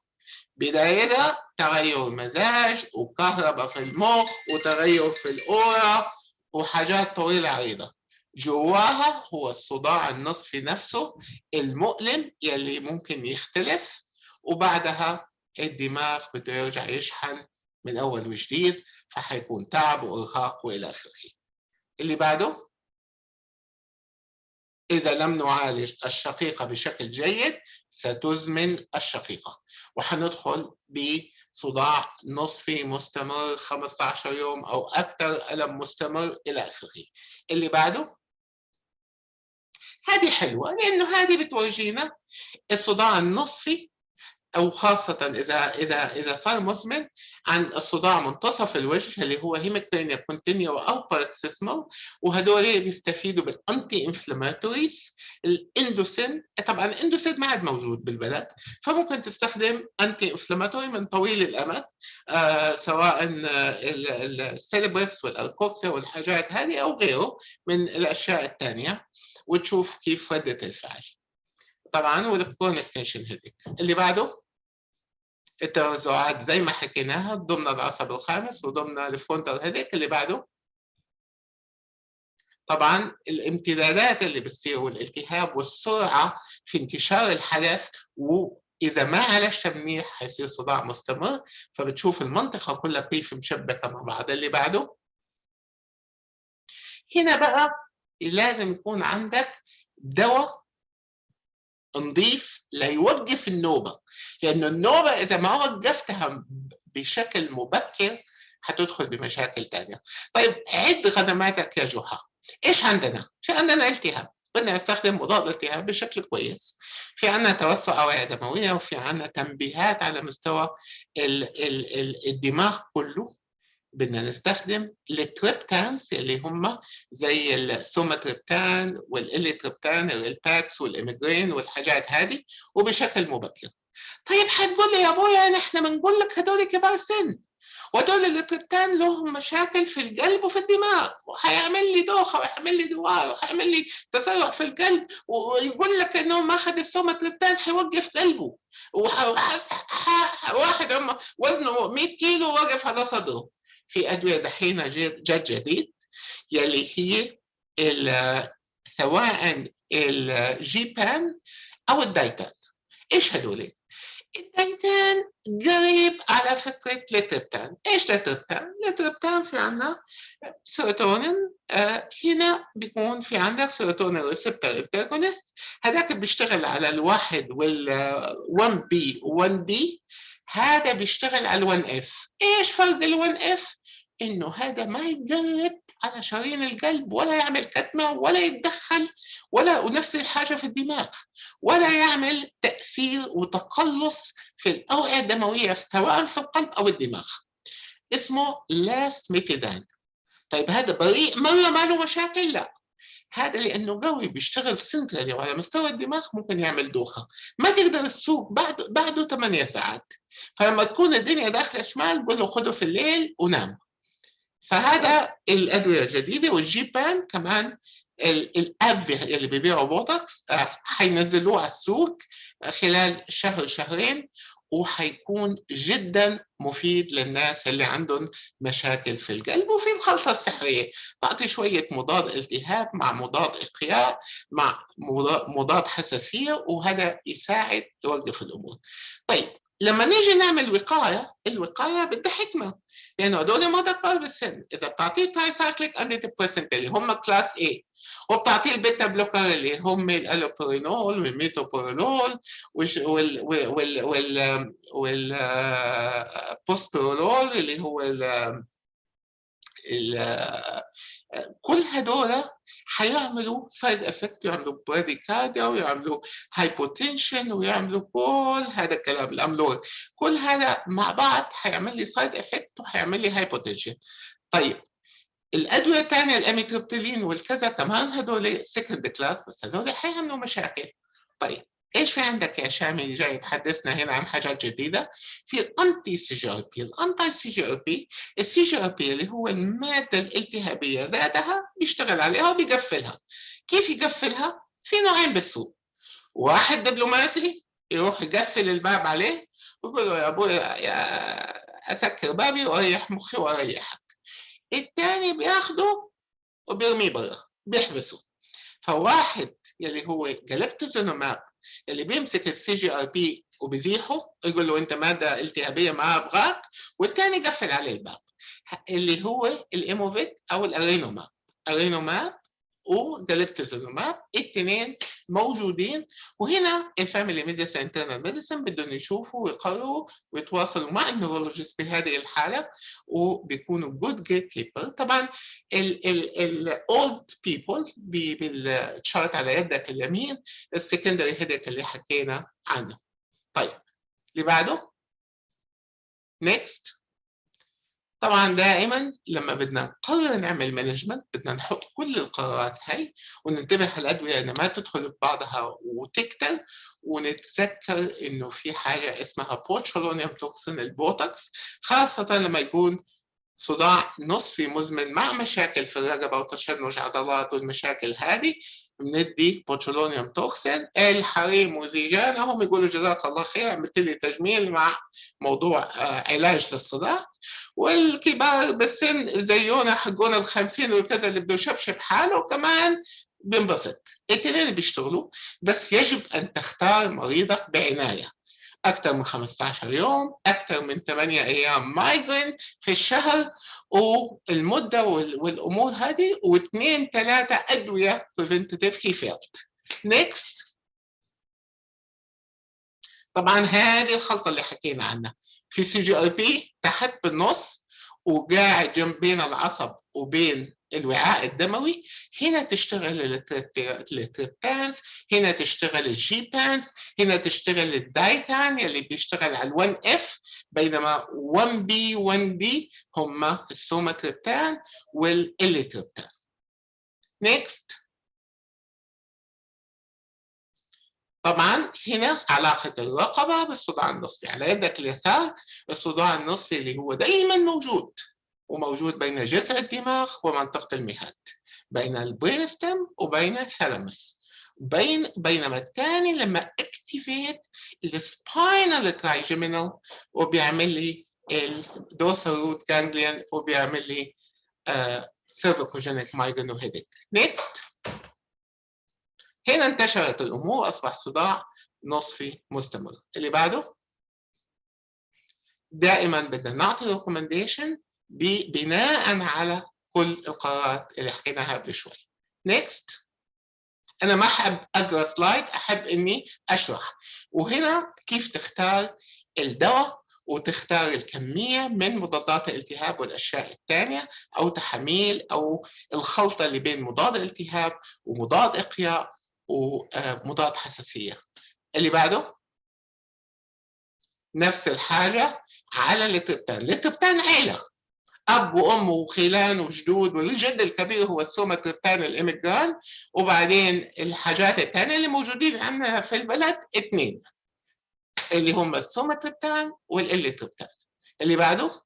J: بدايتها تغير مزاج وكهرباء في المخ وتغير في الأورا وحاجات طويلة عريضة. جواها هو الصداع النصفي نفسه المؤلم يلي ممكن يختلف، وبعدها الدماغ بده يرجع يشحن من أول وجديد، فحيكون تعب وإرهاق وإلى آخره. اللي بعده، إذا لم نعالج الشقيقة بشكل جيد ستزمن الشقيقة، وحندخل بصداع نصفي مستمر 15 يوم أو أكثر، ألم مستمر إلى آخره. اللي بعده، هذه حلوة لأنه هذه بتورجينا الصداع النصفي، أو خاصة إذا صار مزمن، عن الصداع منتصف الوجه اللي هو هيموكرينيا كونتينيو أو باركسيسمال، وهدول بيستفيدوا بالأنتي إنفلاماتوريز. الإندوسين، طبعا الإندوسين ما عاد موجود بالبلد، فممكن تستخدم أنتي إنفلاماتوري من طويل الأمد، سواء السيلبريكس والألكوكسيا والحاجات هذه أو غيره من الأشياء الثانية، وتشوف كيف ردة الفعل. طبعا والكرونيك تنشن هيديك. اللي بعده التوزعات زي ما حكيناها ضمن العصب الخامس وضمن الفرونتال هيديك. اللي بعده طبعا الامتدادات اللي بتصير والالتهاب والسرعه في انتشار الحدث، واذا ما عالجت منيح حيصير صداع مستمر، فبتشوف المنطقه كلها كيف مشبكه مع بعض. اللي بعده هنا بقى لازم يكون عندك دواء نضيف ليوقف النوبة، لأنه النوبة إذا ما وقفتها بشكل مبكر هتدخل بمشاكل تانية. طيب عد خدماتك يا جحا. إيش عندنا؟ في عندنا التهاب، بدنا نستخدم مضاد التهاب بشكل كويس. في عندنا توسع أوعية دموية، وفي عندنا تنبيهات على مستوى الدماغ كله. بدنا نستخدم التريبتانز اللي هم زي السوماتريبتان والإليتريبتان، الباكس والإميجرين والحاجات هذه، وبشكل مبكر. طيب حتقول لي يا ابويا نحن بنقول لك هدول كبار سن، ودول التريبتان لهم مشاكل في القلب وفي الدماغ، وهيعمل لي دوخه وهيعمل لي دوار وهيعمل لي تسرع في القلب، ويقول لك انه ما اخذ السوماتريبتان هيوقف قلبه، واحد وزنه 100 كيلو واقف على صدره. في ادويه دحين جت جديد يلي هي سواء الجيبان او الدايتان. ايش هدول؟ الدايتان قريب على فكرة التريبتان. ايش التريبتان؟ التريبتان في عنا سيروتونين، هنا بيكون في عندك سيروتونين ريسبتور انتاجونست، هذاك بيشتغل على الواحد وال1 بي و1 دي، هذا بيشتغل على ال1 اف. ايش فرق ال1 اف؟ انه هذا ما يقرب على شرايين القلب ولا يعمل كتمه ولا يتدخل ونفس الحاجه في الدماغ، ولا يعمل تاثير وتقلص في الاوعيه الدمويه سواء في القلب او الدماغ. اسمه لاسميتيدان. طيب هذا بريء مره ما له مشاكل؟ لا، هذا لانه قوي بيشتغل سنترالي وعلى مستوى الدماغ ممكن يعمل دوخه، ما تقدر تسوق بعده 8 ساعات. فلما تكون الدنيا داخله شمال قول له خده في الليل ونام. فهذا الادويه الجديده. والجيبان كمان الاب اللي بيبيعوا بوتوكس حينزلوه على السوق خلال شهر شهرين، وحيكون جدا مفيد للناس اللي عندهم مشاكل في القلب. وفي الخلطه السحريه تعطي شويه مضاد التهاب مع مضاد اقياء مع مضاد حساسيه، وهذا يساعد يوقف الامور. طيب لما نيجي نعمل وقايه، الوقايه بدها حكمه، لانه هدول مرضى كبار بالسن. اذا بتعطيه ترايسايكليك انتي ديبريسنت اللي هم كلاس A، وبتعطيه البيتا بلوكر اللي هم الالوبرينول والميتوبرينول والبوسبرولول اللي هو كل هدول حيعملوا سايد افكت، يعملوا براديكارديا ويعملوا هايبوتنشن ويعملوا كل هذا الكلام، الاملور، كل هذا مع بعض حيعمل لي سايد افكت وحيعمل لي هايبوتنشن. طيب الادويه الثانيه الاميتريبتيلين والكذا كمان هدول سكند كلاس، بس هدول حيعملوا مشاكل. طيب ايش في عندك يا شامي جاي تحدثنا هنا عن حاجات جديده؟ في الانتي سي جي ار بي. الانتي سي جي ار بي، السي جي ار بي اللي هو الماده الالتهابيه ذاتها بيشتغل عليها وبيقفلها. كيف يقفلها؟ في نوعين بالسوق. واحد دبلوماسي يروح يقفل الباب عليه ويقول له يا ابوي اسكر بابي واريح مخي واريحك. الثاني بياخده وبيرميه برا، بيحبسه. فواحد يلي هو جلبتوزونوماب اللي بيمسك السي جي ار بي وبيزيحه، يقول له انت ماده التهابيه ما ابغاك، والثاني يقفل عليه الباب اللي هو الايموفيك او الارينوماب وجلبتوزونوماب. الاثنين موجودين، وهنا الفاميلي ميديسن انترنال ميديسن بدهم يشوفوا ويقرروا ويتواصلوا مع النيورولوجيست في هذه الحاله، وبيكونوا جود جيت كيبر. طبعا الاولد بيبل بالشارت على يدك اليمين السكندري هيدك اللي حكينا عنه. طيب اللي بعده نيكست. طبعا دائما لما بدنا نقرر نعمل مانجمنت بدنا نحط كل القرارات هاي وننتبه على الادويه انها ما تدخل ببعضها وتكتر، ونتذكر انه في حاجه اسمها بوتشولونيوم توكسين البوتوكس، خاصه لما يكون صداع نصفي مزمن مع مشاكل في الرقبه وتشنج عضلات والمشاكل هذه، بندي بوتشولونيوم توكسين. الحريم وزيجانهم يقولوا جزاك الله خير عملت لي تجميل مع موضوع علاج للصداع. والكبار بالسن زيونا حقونا ال50 وكذا اللي بده يشبشب حاله كمان بينبسط. الاثنين بيشتغلوا، بس يجب ان تختار مريضك بعنايه. اكثر من 15 يوم، اكثر من 8 ايام مايجرين في الشهر، والمده والامور هذه، واثنين ثلاثه ادويه بريفنتيف هي فيلد. نيكست. طبعا هذه الخلطه اللي حكينا عنها في سي جي ار بي تحت بالنص وقاعد جنب بين العصب وبين الوعاء الدموي، هنا تشتغل التريبتانز، هنا تشتغل الجيبانز، هنا تشتغل الدايتان يلي بيشتغل على ال1 اف، بينما 1 بي 1 دي هم السوماتريبتان والإليتريبتان. نيكست. طبعا هنا علاقة الرقبة بالصداع النصفي. على يدك اليسار الصداع النصفي اللي هو دائما موجود، وموجود بين جذع الدماغ ومنطقة المهاد، بين البرين ستيم وبين الثالاموس. بينما الثاني لما اكتيفيت السباينال ترايجيمينال وبيعمل لي الدوسال روت جانجليون وبيعمل لي سيرفيكوجينيك مايجرين وهيديك. نيكست. هنا انتشرت الامور، اصبح صداع نصفي مستمر. اللي بعده، دائما بدنا نعطي ريكومنديشن بناء على كل القرارات اللي حكيناها قبل شوي. نيكست. انا ما احب اقرا سلايد، احب اني اشرح. وهنا كيف تختار الدواء وتختار الكميه من مضادات الالتهاب والاشياء الثانيه، او تحاميل، او الخلطه اللي بين مضاد التهاب ومضاد اقياء ومضاد حساسيه. اللي بعده نفس الحاجه على التريبتان. التريبتان عيله، اب وام وخيلان وجدود، والجد الكبير هو السوماتريبتان الاميجران، وبعدين الحاجات الثانيه اللي موجودين عندنا في البلد اثنين اللي هم السوماتريبتان والاليتريبتان. اللي بعده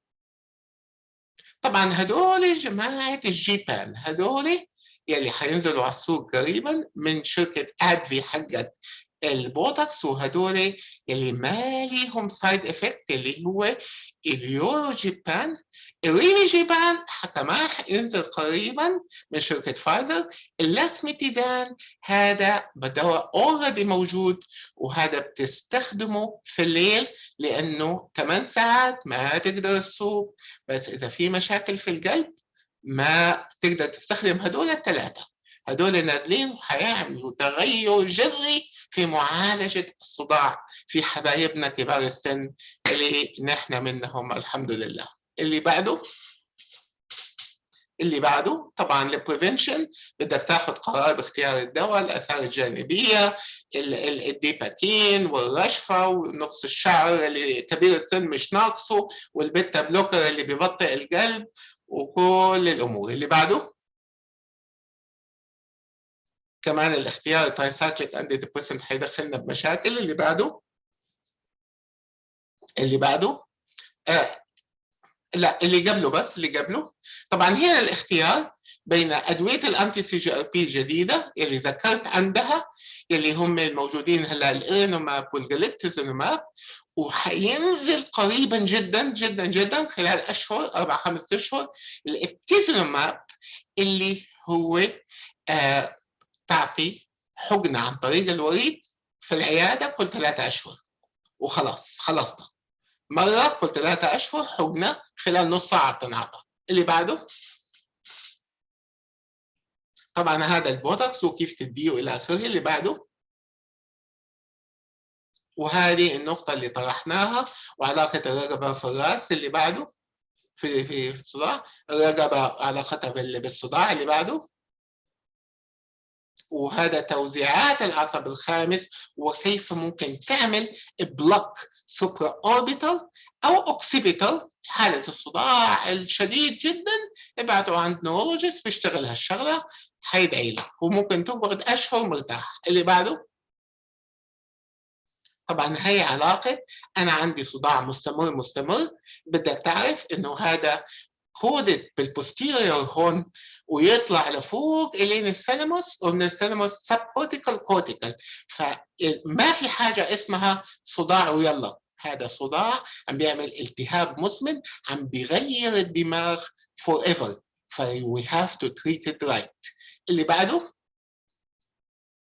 J: طبعا هدول جماعه الجيبان، هدول يلي حينزلوا على السوق قريبا من شركه ادفي حقت البوتوكس، وهدول يلي ما ليهم سايد افكت اللي هو اليوروجيبان. الريميجيبان كمان حينزل قريبا من شركه فايزر. اللاسميتيدان هذا دواء اوريدي موجود، وهذا بتستخدمه في الليل لانه 8 ساعات ما تقدر تسوق، بس اذا في مشاكل في القلب ما تقدر تستخدم هدول الثلاثه. هدول نازلين وحيعملوا تغير جذري في معالجه الصداع في حبايبنا كبار السن اللي نحن منهم الحمد لله. اللي بعده طبعا البريفنشن، بدك تاخذ قرار باختيار الدواء، الاثار الجانبيه، الديباتين والرشفه ونقص الشعر اللي كبير السن مش ناقصه، والبيتا بلوكر اللي بيبطئ القلب، وكل الامور. اللي بعده كمان الاختيار الترايسايكليك انتي ديبريسنت حيدخلنا بمشاكل. اللي بعده لا اللي قبله، بس اللي قبله. طبعا هنا الاختيار بين ادويه الانتي سي جي ار بي الجديده اللي ذكرت عندها، اللي هم الموجودين هلا الارينوماب والجليكتوزينوماب، وحينزل قريبا جدا جدا جدا خلال اشهر 4-5 اشهر الابتيزينوماب اللي هو تعطي حقنه عن طريق الوريد في العياده كل 3 اشهر، وخلاص خلصنا مرة كل 3 أشهر حقنة خلال نص ساعة بتنعطى. اللي بعده طبعا هذا البوتوكس وكيف تديه إلى آخره. اللي بعده، وهذه النقطة اللي طرحناها وعلاقة الرقبة في الرأس. اللي بعده في الصداع، الرقبة علاقتها بالصداع. اللي بعده، وهذا توزيعات العصب الخامس وكيف ممكن تعمل بلوك سوبرا اوربيتال او اوكسيبيتال. حالة الصداع الشديد جدا ابعتوا عند نورولوجيست بيشتغل هالشغلة، حيدعي لك وممكن تقعد اشهر مرتاح. اللي بعده طبعا هي علاقة انا عندي صداع مستمر، بدك تعرف انه هذا كودد بالبوستيريور هون ويطلع لفوق الين الثالاموس، ومن الثالاموس سب كورتيكال. فما في حاجه اسمها صداع ويلا، هذا صداع عم بيعمل التهاب مزمن عم بيغير الدماغ forever. we have to treat it right. اللي بعده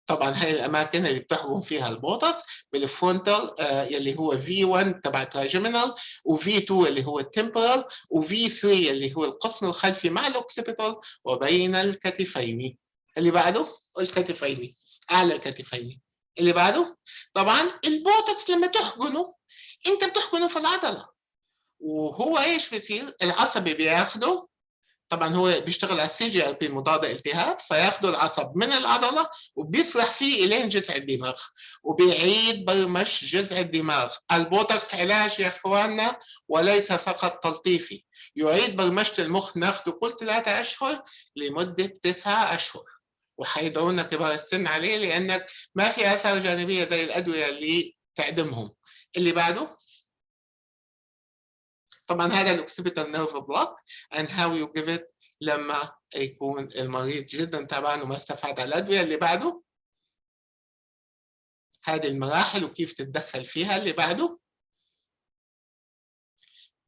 J: طبعا هاي الاماكن اللي بتحكم فيها البوتوكس بالفرونتال اللي هو V1 تبع التراجيمينال، وV2 اللي هو التمبرال، وV3 اللي هو القسم الخلفي مع الاوكسيبيتال وبين الكتفين. اللي بعده الكتفين، اعلى الكتفين. اللي بعده طبعا البوتوكس لما تحقنه انت بتحقنه في العضله، وهو ايش بيصير؟ العصبي بياخده، طبعا هو بيشتغل على السي جي ار بي مضاد التهاب، فياخذوا العصب من العضله وبيسرح فيه الين جذع الدماغ وبيعيد برمش جذع الدماغ. البوتوكس علاج يا اخواننا وليس فقط تلطيفي، يعيد برمجه المخ، ناخده كل 3 اشهر لمده 9 اشهر، وحيدعونا كبار السن عليه لأنك ما في آثار جانبية زي الأدوية اللي تعدمهم. اللي بعده طبعا هذا الأوكسيبيتال نيرف بلوك and how you give it لما يكون المريض جدا تعبان وما استفاد على الأدوية. اللي بعده هذه المراحل وكيف تتدخل فيها. اللي بعده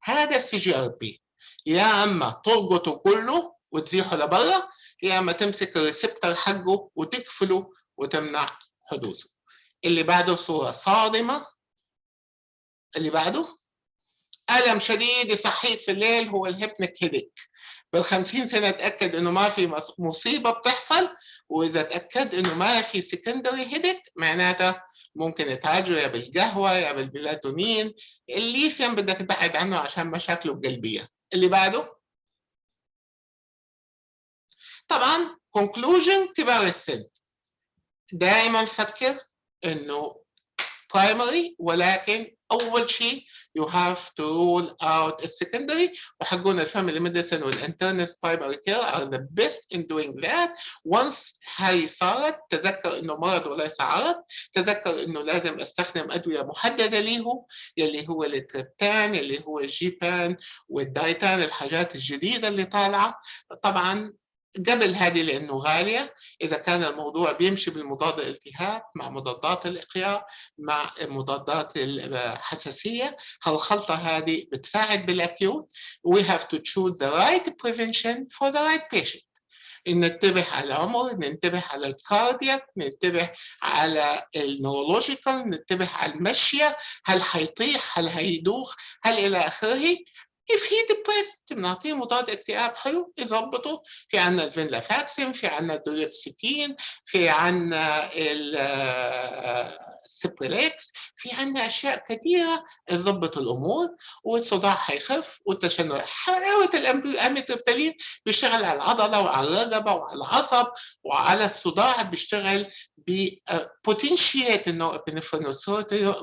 J: هذا السي جي ار بي، يا اما تربطه كله وتزيحه لبرا، يا اما تمسك الريسبتر حقه وتقفله وتمنع حدوثه. اللي بعده صوره صادمه. اللي بعده الم شديد يصحيك في الليل هو الهيبنيك هيديك. بال50 سنه اتاكد انه ما في مصيبه بتحصل، واذا اتاكد انه ما في سكندري هيديك معناته ممكن يتعالجوا يا بالقهوه يا بالميلاتونين. الليثيوم بدك تبعد عنه عشان مشاكله القلبيه. اللي بعده طبعا conclusion كبار السن دائما فكر انه primary، ولكن اول شيء you have to rule out السكندري. وحقون الفاميلي ميديسن والانترنست primary care are the best in doing that. once هاي صارت تذكر انه مرض وليس عرض، تذكر انه لازم استخدم ادويه محدده له يلي هو التريبتان اللي هو الجيبان والدايتان الحاجات الجديده اللي طالعه. طبعا قبل هذه لانه غاليه، اذا كان الموضوع بيمشي بالمضاد الالتهاب مع مضادات الاقياء مع مضادات الحساسيه، هالخلطه هذه بتساعد بالاكيوت. we have to choose the right prevention for the right patient. ننتبه على العمر، ننتبه على الكاردياك، ننتبه على النورولوجيكال، ننتبه على المشيه، هل حيطيح هل هيدوخ هل الى اخره. if he depressed بنعطيه مضاد اكتئاب حلو يظبطه. في عنا الفينلافاكسين، في عنا الدوليكسيتين، في عنا السبريليكس، في عنا اشياء كثيره تظبط الامور والصداع حيخف والتشنج. حلاوه الاميتريبتالين بيشتغل على العضله وعلى الرقبه وعلى العصب وعلى الصداع، بيشتغل ببوتنشيات النورابينفرين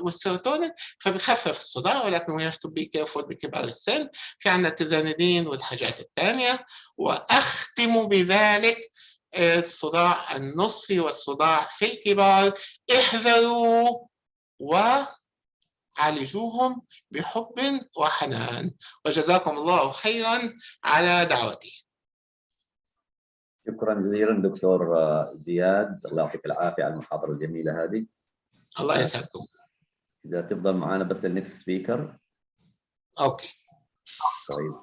J: والسيروتونين فبيخفف الصداع. ولكن we have to be careful بكبار السن. في عندنا التزانيدين والحاجات الثانيه. واختم بذلك الصداع النصفي والصداع في الكبار احذروا وعالجوهم بحب وحنان. وجزاكم الله خيرا على دعوتي.
I: شكرا جزيلا دكتور زياد، الله يعطيك العافيه على المحاضره الجميله هذه.
J: الله يسعدكم.
I: اذا تفضل معنا بس للنكست سبيكر.
J: اوكي.
I: طيب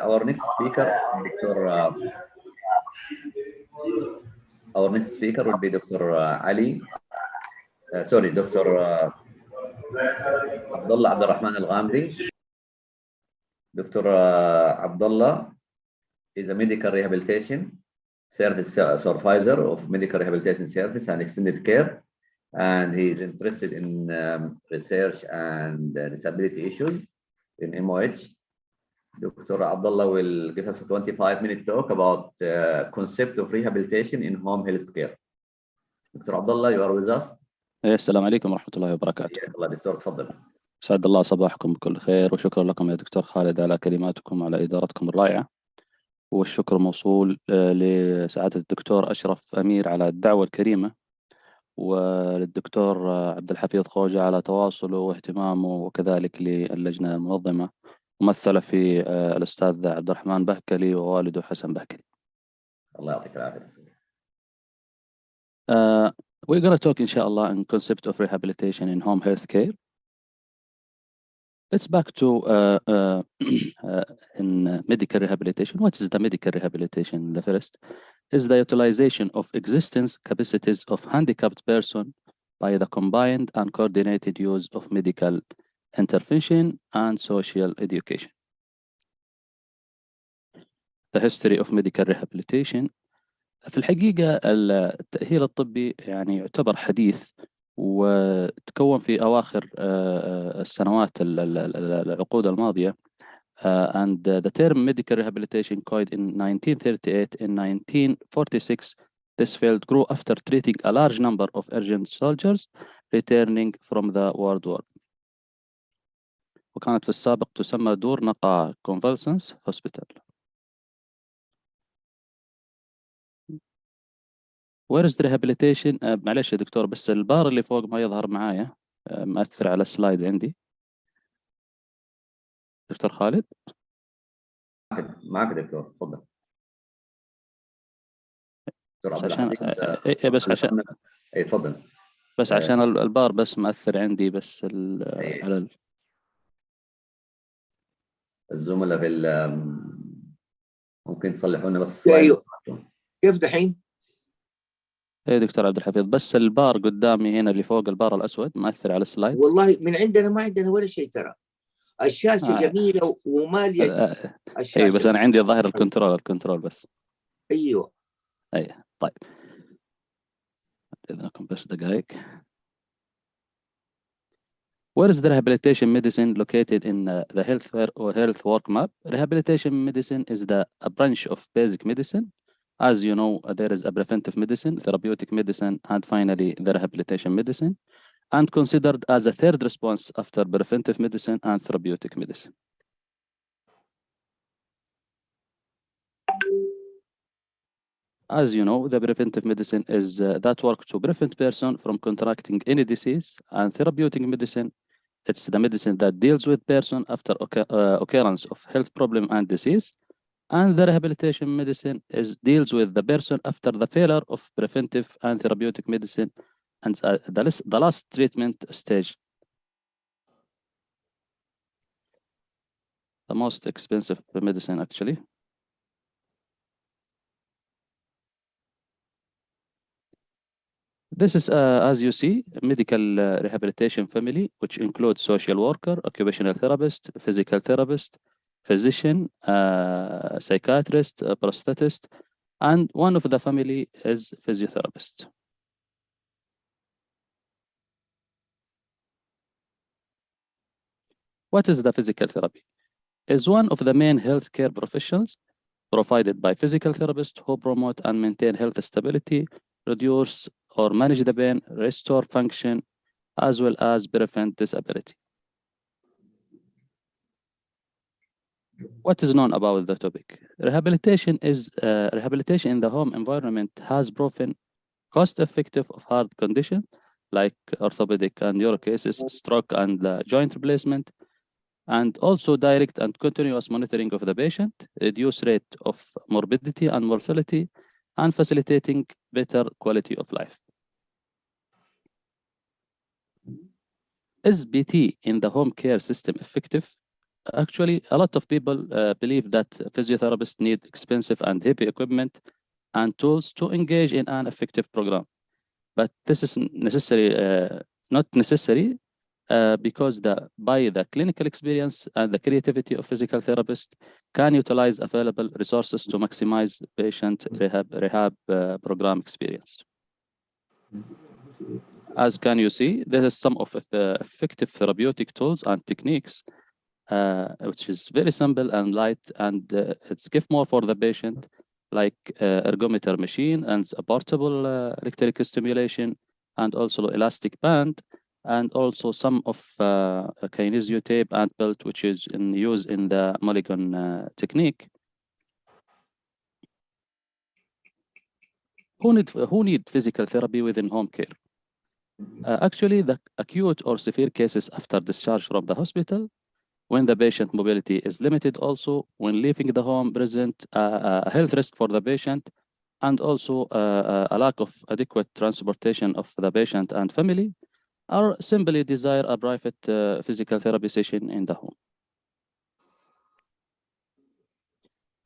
I: our next speaker دكتور our next speaker will be دكتور علي sorry دكتور عبد الله عبد الرحمن الغامدي. دكتور عبد الله is a medical rehabilitation service supervisor of medical rehabilitation service and extended care, and he is interested in research and disability issues in MOH. Dr. Abdullah will give us a 25-minute talk about concept of rehabilitation in home health care. Dr. Abdullah, you are with us.
K: السلام عليكم ورحمة الله وبركاته.
I: حياك الله دكتور، تفضل.
K: سعد الله صباحكم بكل خير، وشكرا لكم يا دكتور خالد على كلماتكم وعلى إدارتكم الرائعة. والشكر موصول لسعادة الدكتور أشرف أمير على الدعوة الكريمة، وللدكتور عبد الحفيظ خوجة على تواصله واهتمامه، وكذلك للجنة المنظمة ممثلة في الأستاذ عبد الرحمن بهكلي ووالده حسن بهكلي.
I: الله يعطيك العافية.
K: We're going to talk inshallah on concept of rehabilitation in home health care. Let's back to in medical rehabilitation. What is the medical rehabilitation? The first is the utilization of existing capacities of handicapped person by the combined and coordinated use of medical intervention and social education. The history of medical rehabilitation. في الحقيقة التأهيل الطبي يعني يعتبر حديث، وتكون في أواخر السنوات العقود الماضية. And the term medical rehabilitation coined in 1938. In 1946, this field grew after treating a large number of urgent soldiers returning from the World War. وكانت في السابق تسمى دور نقاهة Convalescence Hospital. Where is the rehabilitation? معلش يا دكتور بس البار اللي فوق ما يظهر معايا مأثر على السلايد عندي. دكتور خالد.
I: معك دكتور تفضل. دكتور
K: بس
I: عبد
K: عشان
I: الحفيظ
K: بس عشان
I: اي تفضل.
K: بس عشان البار بس مأثر عندي بس على
I: الزملاء في ممكن تصلحوا لنا بس
A: ايوه كيف دحين؟
K: ايه دكتور عبد الحفيظ بس البار قدامي هنا اللي فوق البار الاسود مأثر على السلايد.
A: والله من عندنا ما عندنا ولا شيء ترى. الشاشه جميله وماليه الشاشه.
K: ايوه بس انا عندي الظاهر الكنترول بس.
A: ايوه
K: اي طيب اذنكم بس دقائق. Where is the rehabilitation medicine located in the health work map? Rehabilitation medicine is a branch of basic medicine. As you know, there is a preventive medicine, therapeutic medicine, and finally the rehabilitation medicine, and considered as a third response after preventive medicine and therapeutic medicine. As you know, the preventive medicine is that work to prevent person from contracting any disease, and therapeutic medicine, it's the medicine that deals with person after occurrence of health problem and disease. And the rehabilitation medicine deals with the person after the failure of preventive and therapeutic medicine and the last treatment stage. The most expensive medicine actually. This is, as you see, a medical rehabilitation family, which includes social worker, occupational therapist, physical therapist, physician, psychiatrist, prosthetist, and one of the family is physiotherapist. What is the physical therapy? Is one of the main healthcare professions provided by physical therapists who promote and maintain health stability, reduce or manage the pain, restore function, as well as prevent disability. What is known about the topic? Rehabilitation in the home environment has proven cost-effective of hard conditions like orthopedic and neuro cases, stroke and joint replacement, and also direct and continuous monitoring of the patient, reduce rate of morbidity and mortality, and facilitating better quality of life. Is BT in the home care system effective? Actually, a lot of people believe that physiotherapists need expensive and heavy equipment and tools to engage in an effective program. But this is not necessary because by the clinical experience and the creativity of physical therapists can utilize available resources to maximize patient rehab program experience. As can you see, there is some of the effective therapeutic tools and techniques, which is very simple and light, and it's give more for the patient, like ergometer machine and a portable electric stimulation, and also elastic band, and also some of kinesio tape and belt, which is used in the Mulligan technique. Who need physical therapy within home care? Actually, the acute or severe cases after discharge from the hospital, when the patient mobility is limited, also when leaving the home present a health risk for the patient, and also a lack of adequate transportation of the patient and family, or simply desire a private physical therapy session in the home.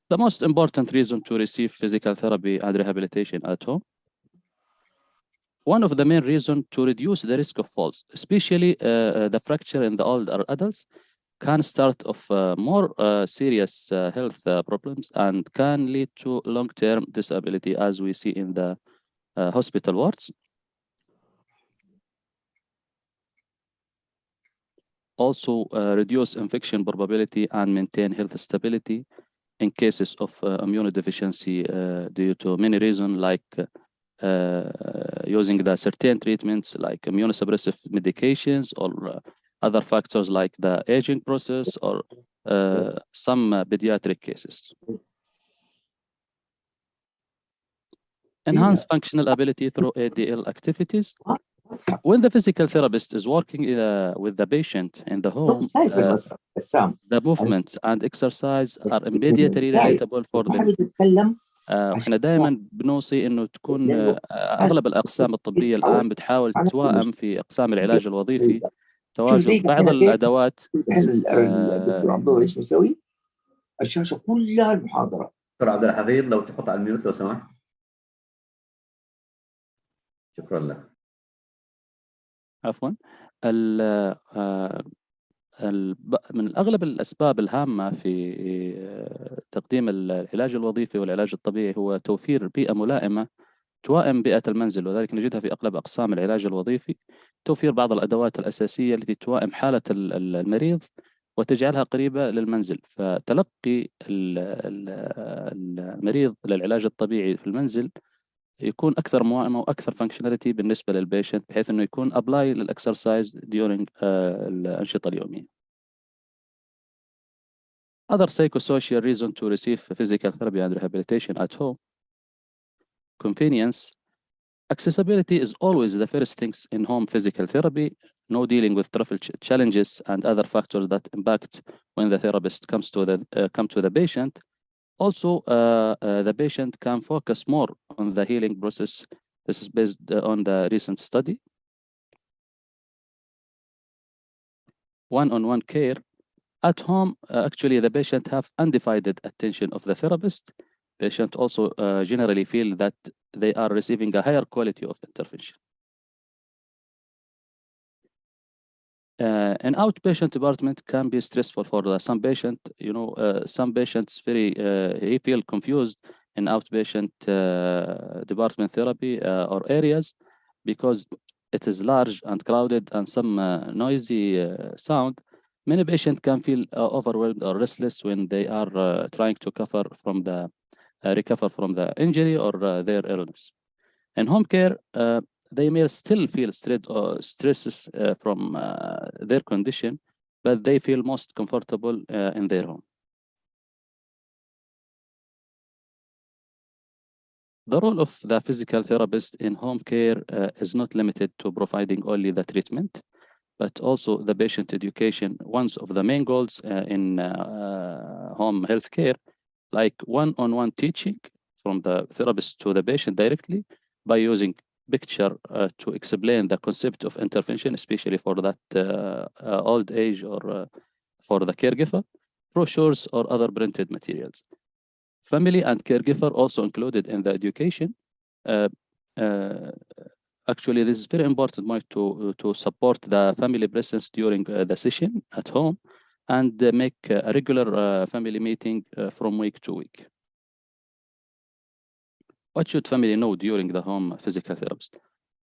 K: The most important reason to receive physical therapy and rehabilitation at home. One of the main reasons to reduce the risk of falls, especially the fracture in the older adults, can start of more serious health problems and can lead to long-term disability, as we see in the hospital wards. Also reduce infection probability and maintain health stability in cases of immunodeficiency due to many reasons, like using the certain treatments like immunosuppressive medications, or other factors like the aging process, or some pediatric cases. enhance functional ability through ADL activities. When the physical therapist is working with the patient in the home, the movements and exercise are immediately relatable for them. احنا دائما بنوصي انه تكون اغلب الاقسام الطبيه الان بتحاول توائم في اقسام العلاج الوظيفي تواجد بعض الادوات.
A: الدكتور عبد الله ايش مسوي؟ الشاشه كلها المحاضره.
I: دكتور عبد الحفيظ لو تحط على الميوت لو سمحت. شكرا لك.
K: عفوا. من أغلب الأسباب الهامة في تقديم العلاج الوظيفي والعلاج الطبيعي هو توفير بيئة ملائمة توائم بيئة المنزل، وذلك نجدها في أغلب أقسام العلاج الوظيفي. توفير بعض الأدوات الأساسية التي توائم حالة المريض وتجعلها قريبة للمنزل، فتلقي المريض للعلاج الطبيعي في المنزل يكون أكثر موائمة وأكثر functionality بالنسبة للبيشنت، بحيث إنه يكون apply للإكسرسايز during الأنشطة اليومية. Other psychosocial reason to receive physical therapy and rehabilitation at home: convenience. Accessibility is always the first things in home physical therapy. No dealing with travel challenges and other factors that impact when the therapist comes to the patient. Also, the patient can focus more on the healing process. This is based on the recent study. One-on-one care. At home, actually, the patient have undivided attention of the therapist. Patient also generally feel that they are receiving a higher quality of intervention. An outpatient department can be stressful for some patient. You know, some patients he feel confused in outpatient department therapy or areas because it is large and crowded and some noisy sound. Many patients can feel overwhelmed or restless when they are trying to recover from the injury or their illness. In home care, they may still feel stresses from their condition, but they feel most comfortable in their home. The role of the physical therapist in home care is not limited to providing only the treatment, but also the patient education. One of the main goals in home health care, like one-on-one teaching from the therapist to the patient directly by using picture to explain the concept of intervention, especially for that old age or for the caregiver, brochures or other printed materials. Family and caregiver also included in the education. Actually, this is very important to support the family presence during the session at home and make a regular family meeting from week to week. What should family know during the home physical therapist?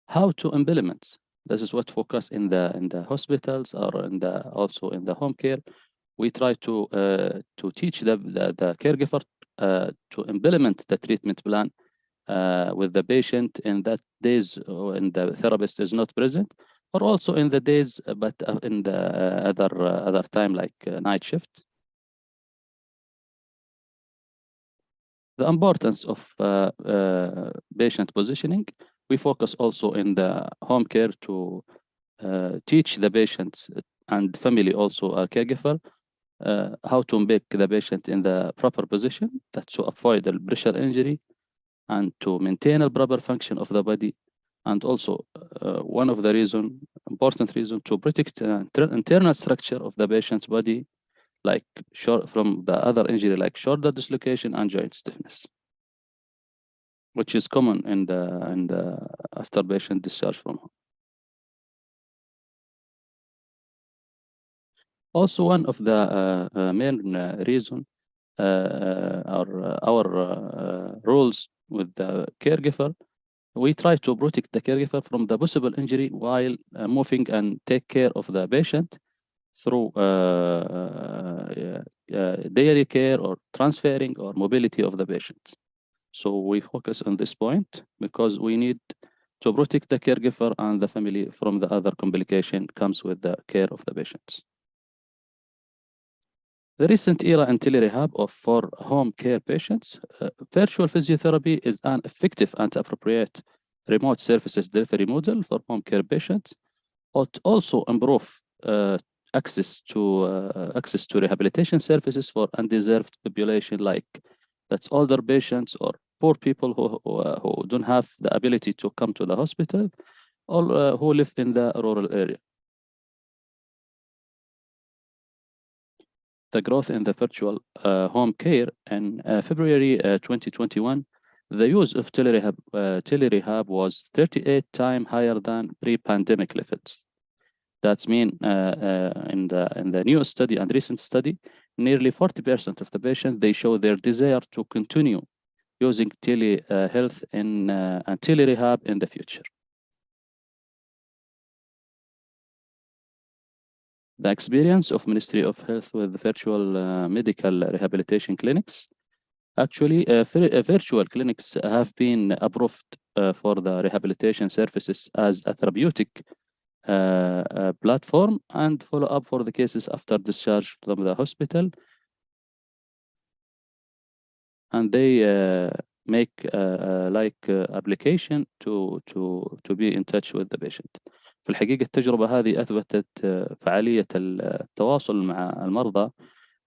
K: How to implement. This is what focus in the hospitals or also in the home care. We try to teach the caregiver to implement the treatment plan with the patient in that days when the therapist is not present, or also in the days but in the other time like night shift. The importance of patient positioning. We focus also in the home care to teach the patients and family also a caregiver how to make the patient in the proper position, that's to avoid the pressure injury and to maintain a proper function of the body. And also one of the important reason to protect internal structure of the patient's body, like from the other injury like shoulder dislocation and joint stiffness, which is common in the after patient discharge from home. Also, one of the main reason our rules with the caregiver, we try to protect the caregiver from the possible injury while moving and take care of the patient through daily care or transferring or mobility of the patient. So we focus on this point because we need to protect the caregiver and the family from the other complication comes with the care of the patients. The recent era in telerehab for home care patients, virtual physiotherapy is an effective and appropriate remote services delivery model for home care patients. It also improve access to rehabilitation services for undeserved population, like that's older patients or poor people who don't have the ability to come to the hospital, or who live in the rural area. The growth in the virtual home care in February 2021, the use of telerehab was 38 times higher than pre-pandemic levels. That's mean in the newest study and recent study, nearly 40% of the patients, they show their desire to continue using telehealth and telerehab in the future. The experience of Ministry of Health with virtual medical rehabilitation clinics. Actually, virtual clinics have been approved for the rehabilitation services as a therapeutic platform and follow up for the cases after discharge from the hospital. And they make application to be in touch with the patient. في الحقيقة التجربة هذه أثبتت فعالية التواصل مع المرضى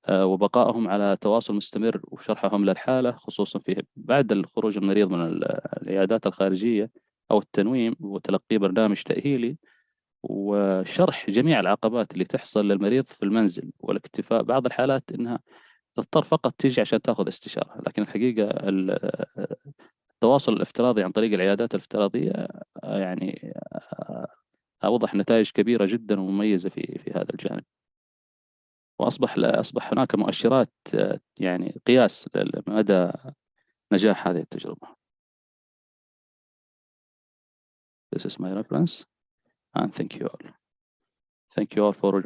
K: وبقائهم على تواصل مستمر وشرحهم للحالة، خصوصا في بعد الخروج المريض من العيادات الخارجية أو التنويم، وتلقي برنامج تأهيلي وشرح جميع العقبات اللي تحصل للمريض في المنزل، والاكتفاء بعض الحالات إنها تضطر فقط تيجي عشان تأخذ استشارة. لكن الحقيقة التواصل الافتراضي عن طريق العيادات الافتراضية يعني أوضح نتائج كبيرة جدا ومميزة في هذا الجانب، وأصبح هناك مؤشرات يعني قياس لمدى نجاح هذه التجربة. This is my reference and thank you all. Thank you all for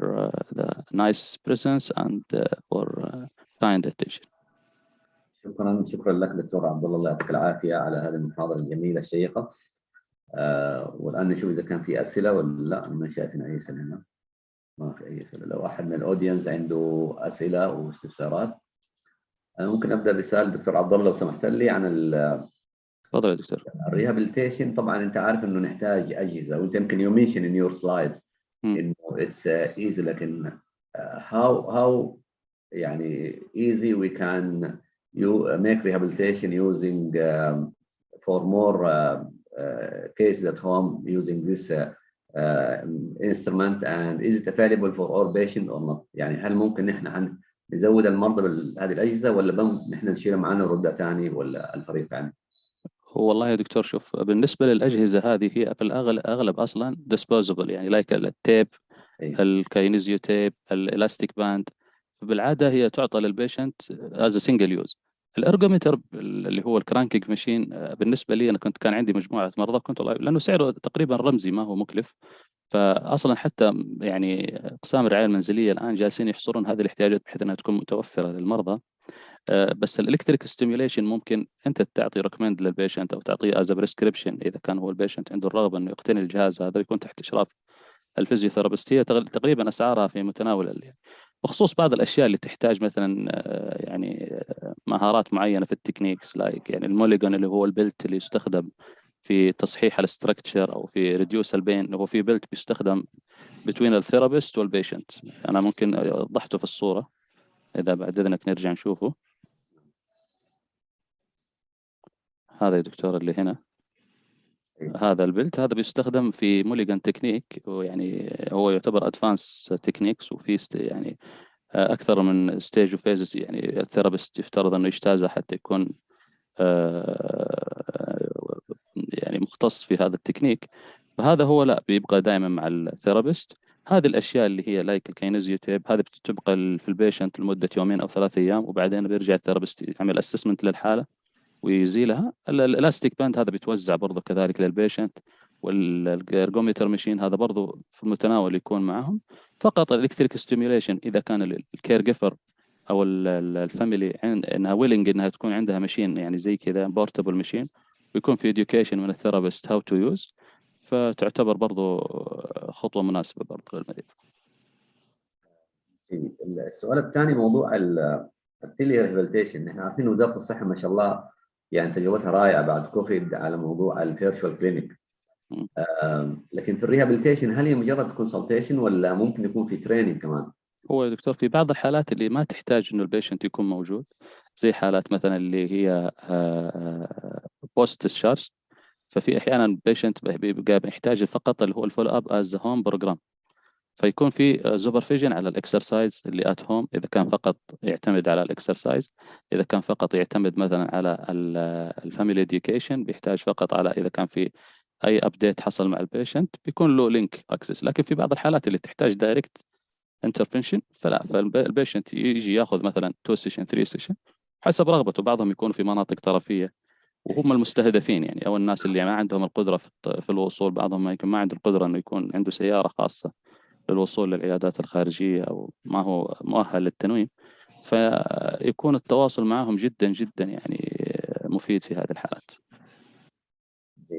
K: the nice presence and for kind attention.
I: شكرا لك دكتور عبد الله، الله يعطيك العافية على هذه المحاضرة الجميلة الشيقة. والآن نشوف إذا كان في أسئلة ولا لا. ما شايفين أي أسئلة هنا، ما في أي أسئلة. لو أحد من الأودينس عنده أسئلة واستفسارات أنا ممكن أبدأ بسؤال دكتور عبد الله لو سمحت لي عن
K: تفضل يا دكتور.
I: الريهابيليتيشن. طبعا أنت عارف إنه نحتاج أجهزة، وأنت يمكن you mention in your slides إنه it's easy، لكن how يعني easy we can make rehabilitation using for more cases at home using this instrument, and is it available for all patients or not؟ يعني هل ممكن نحن نزود المرضى بهذه الأجهزة ولا نحن نشيلها معنا ونردها ثاني ولا الفريق ثاني؟
K: هو والله يا دكتور شوف، بالنسبة للأجهزة هذه هي في الأغلب أصلا disposable، يعني لايك التيب، الكاينيزيو تيب، الإلاستيك باند، بالعادة هي تعطى للبيشنت as a single use. الارجومتر اللي هو الكرانكينج ماشين، بالنسبة لي أنا كان عندي مجموعة مرضى كنت لأنه سعره تقريبا رمزي ما هو مكلف، فأصلا حتى يعني أقسام الرعاية المنزلية الآن جالسين يحصرون هذه الاحتياجات بحيث أنها تكون متوفرة للمرضى. بس الالكتريك ستيميوليشن ممكن انت تعطي ريكومند للبيشنت او تعطيه از بريسكريبشن اذا كان هو البيشنت عنده الرغبه انه يقتني الجهاز هذا، يكون تحت اشراف الفيزيوثيرابيست. هي تقريبا اسعارها في متناول يعني، بخصوص بعض الاشياء اللي تحتاج مثلا يعني مهارات معينه في التكنيكس، لايك يعني الموليجون اللي هو البلت اللي يستخدم في تصحيح الاستراكشر او في ريديوس البين، اللي هو في بلت بيستخدم بين الثيرابيست والبيشنت. انا ممكن وضحته في الصوره اذا بعد اذنك نرجع نشوفه. هذا يا دكتور اللي هنا، هذا البلت هذا بيستخدم في موليجان تكنيك، ويعني هو يعتبر ادفانس تكنيكس، وفي يعني اكثر من ستيج وفيزز، يعني الثيرابيست يفترض انه يجتازها حتى يكون يعني مختص في هذا التكنيك. فهذا هو لا بيبقى دائما مع الثيرابيست. هذه الاشياء اللي هي لايك الكاينيزيو تيب هذه بتبقى في البيشنت لمده يومين او 3 ايام، وبعدين بيرجع الثيرابيست يعمل اسسمنت للحاله ويزيلها. الالاستيك باند هذا بيتوزع برضه كذلك للبيشنت، والارجومتر ماشين هذا برضه في المتناول يكون معهم. فقط الالكتريك ستيميوليشن اذا كان الكير جيفر او الفاميلي انها ويلنج انها تكون عندها ماشين يعني زي كذا بورتبل ماشين، ويكون في education من الثيرابيست هاو تو يوز، فتعتبر برضه خطوه مناسبه برضه للمريض.
I: السؤال الثاني موضوع التيلي ريهابيليتيشن. احنا عارفين وزاره الصحه ما شاء الله يعني تجربتها رائعه بعد كوفيد على موضوع الفيرتشوال كلينيك. لكن في الريهابيليتيشن هل هي مجرد كونسلتيشن ولا ممكن يكون في تريننج كمان؟
K: هو يا دكتور في بعض الحالات اللي ما تحتاج انه البيشنت يكون موجود، زي حالات مثلا اللي هي بوست ديسشارج، ففي احيانا بيشنت بيبقى يحتاج فقط اللي هو الفول اب از هوم بروجرام، فيكون في سوبرفيجن على الاكسرسايز اللي ات هوم، اذا كان فقط يعتمد على الاكسرسايز، اذا كان فقط يعتمد مثلا على الفاميلي اديوكيشن، بيحتاج فقط على اذا كان في اي ابديت حصل مع البيشنت بيكون له لينك اكسس. لكن في بعض الحالات اللي تحتاج دايركت انترفنشن فلا، فالبيشنت يجي ياخذ مثلا 2 سيشن 3 سيشن حسب رغبته. بعضهم يكونوا في مناطق طرفيه وهم المستهدفين يعني، او الناس اللي ما عندهم القدره في الوصول، بعضهم ما يكون ما عنده القدره انه يكون عنده سياره خاصه للوصول للعيادات الخارجيه او ما هو مؤهل للتنويم، فيكون التواصل معهم جدا جدا يعني مفيد في هذه الحالات.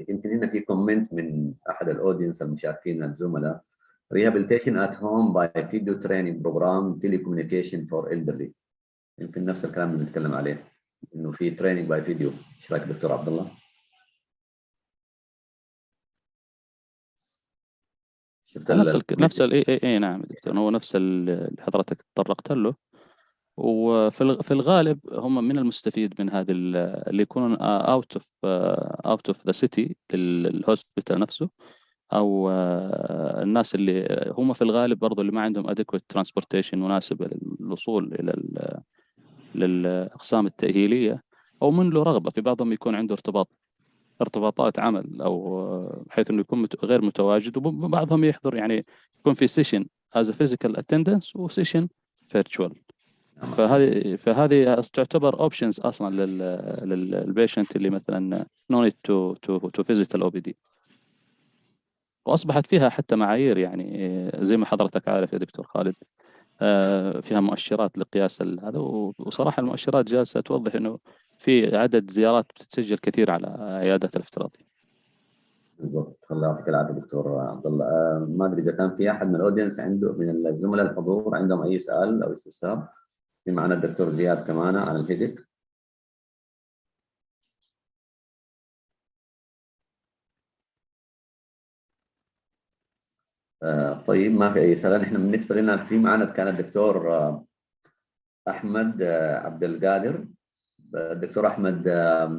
I: يمكن هنا في كومنت من احد الاودينس المشاركين الزملاء: rehabilitation at home by video training program telecommunication for elderly. يمكن نفس الكلام اللي بنتكلم عليه، انه في تريننج باي فيديو. ايش رايك دكتور عبد الله؟ شفت
K: اي نعم دكتور، هو نفس اللي حضرتك تطرقت له، وفي الغالب هم من المستفيد من هذه اللي يكونون اوت اوف ذا سيتي الهوسبيتال نفسه، او الناس اللي هم في الغالب برضو اللي ما عندهم ادكويت ترانسبورتيشن مناسبه للوصول الى للاقسام التاهيليه، او من له رغبه، في بعضهم يكون عنده ارتباطات عمل او بحيث انه يكون غير متواجد، وبعضهم يحضر يعني يكون في سيشن از فيزيكال اتندنس وسيشن فيرتشوال. فهذه تعتبر اوبشنز اصلا للبيشنت اللي مثلا نو نيد تو فيزيت الاو بي دي، واصبحت فيها حتى معايير يعني زي ما حضرتك عارف يا دكتور خالد، فيها مؤشرات لقياس هذا، وصراحه المؤشرات جالسه توضح انه في عدد زيارات بتتسجل كثير على عيادات الافتراضي.
I: بالضبط. الله يعطيك العافيه دكتور عبد الله. ما ادري اذا كان في احد من الاودينس عنده من الزملاء الحضور عندهم اي سؤال او استفسار. في معنا الدكتور زياد كمان عن الهيدك. طيب ما في اي سؤال. احنا بالنسبه لنا في معنا كان الدكتور احمد عبد القادر. الدكتور احمد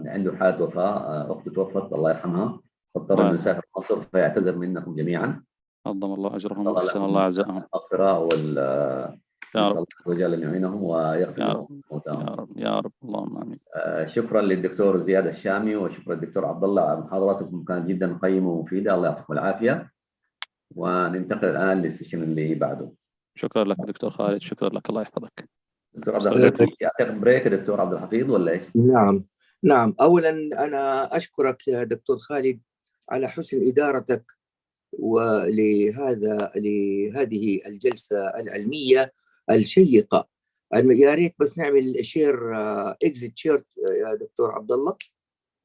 I: عنده حاله وفاه، اخته توفت الله يرحمها، فاضطر انه يسافر مصر، فيعتذر منكم جميعا.
K: عظم الله اجرهم واحسن الله عزاءهم.
I: المغفره
K: يا رب.
I: الله عز وجل ان يعينهم ويغفر لهم موتاهم.
K: يا رب يا رب اللهم امين.
I: شكرا للدكتور زياد الشامي وشكرا للدكتور عبد الله على محاضراتكم، كانت جدا قيمه ومفيده. الله يعطيكم العافيه. وننتقل الان للسيشن اللي بعده.
K: شكرا لك دكتور خالد، شكرا لك، الله يحفظك.
I: دكتور عبد الحفيظ يعتقد بريك دكتور عبد الحفيظ ولا ايش؟
A: نعم اولا انا اشكرك يا دكتور خالد على حسن ادارتك لهذه الجلسه العلميه الشيقه. يا ريت بس نعمل شير اكزيت شير يا دكتور عبد الله.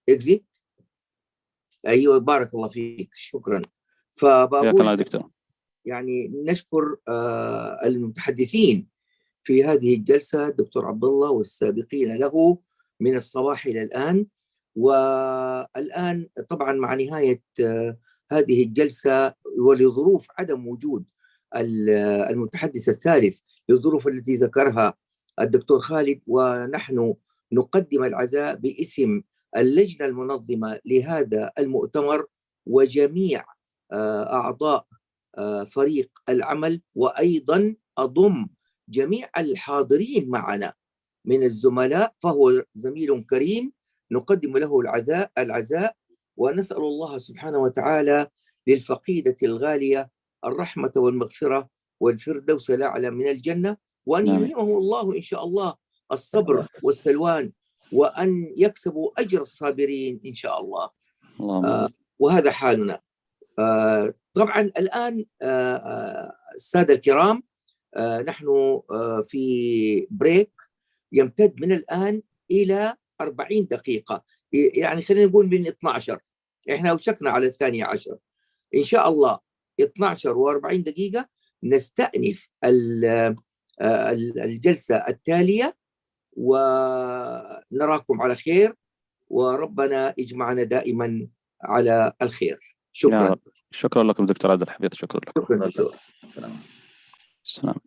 A: اكزيت، ايوه بارك الله فيك، شكرا. فبقول يعني نشكر المتحدثين في هذه الجلسه الدكتور عبد الله والسابقين له من الصباح الى الان. والان طبعا مع نهايه هذه الجلسه ولظروف عدم وجود المتحدث الثالث للظروف التي ذكرها الدكتور خالد، ونحن نقدم العزاء باسم اللجنه المنظمه لهذا المؤتمر وجميع اعضاء فريق العمل، وايضا اضم جميع الحاضرين معنا من الزملاء، فهو زميل كريم نقدم له العزاء ونسأل الله سبحانه وتعالى للفقيدة الغالية الرحمة والمغفرة والفردوس الأعلى من الجنة، وأن يلهمه الله إن شاء الله الصبر والسلوان، وأن يكسبوا أجر الصابرين إن شاء الله. وهذا حالنا. طبعا الآن السادة الكرام، نحن في بريك يمتد من الآن إلى 40 دقيقة، يعني خلينا نقول من 12، إحنا وشكنا على 12 إن شاء الله. 12 و40 دقيقة نستأنف الجلسة التالية، ونراكم على خير، وربنا يجمعنا دائما على الخير. شكرا.
K: شكرا لكم دكتور عبد الحفيظ. شكرا لكم.
A: شكرا دكتور.
K: السلام.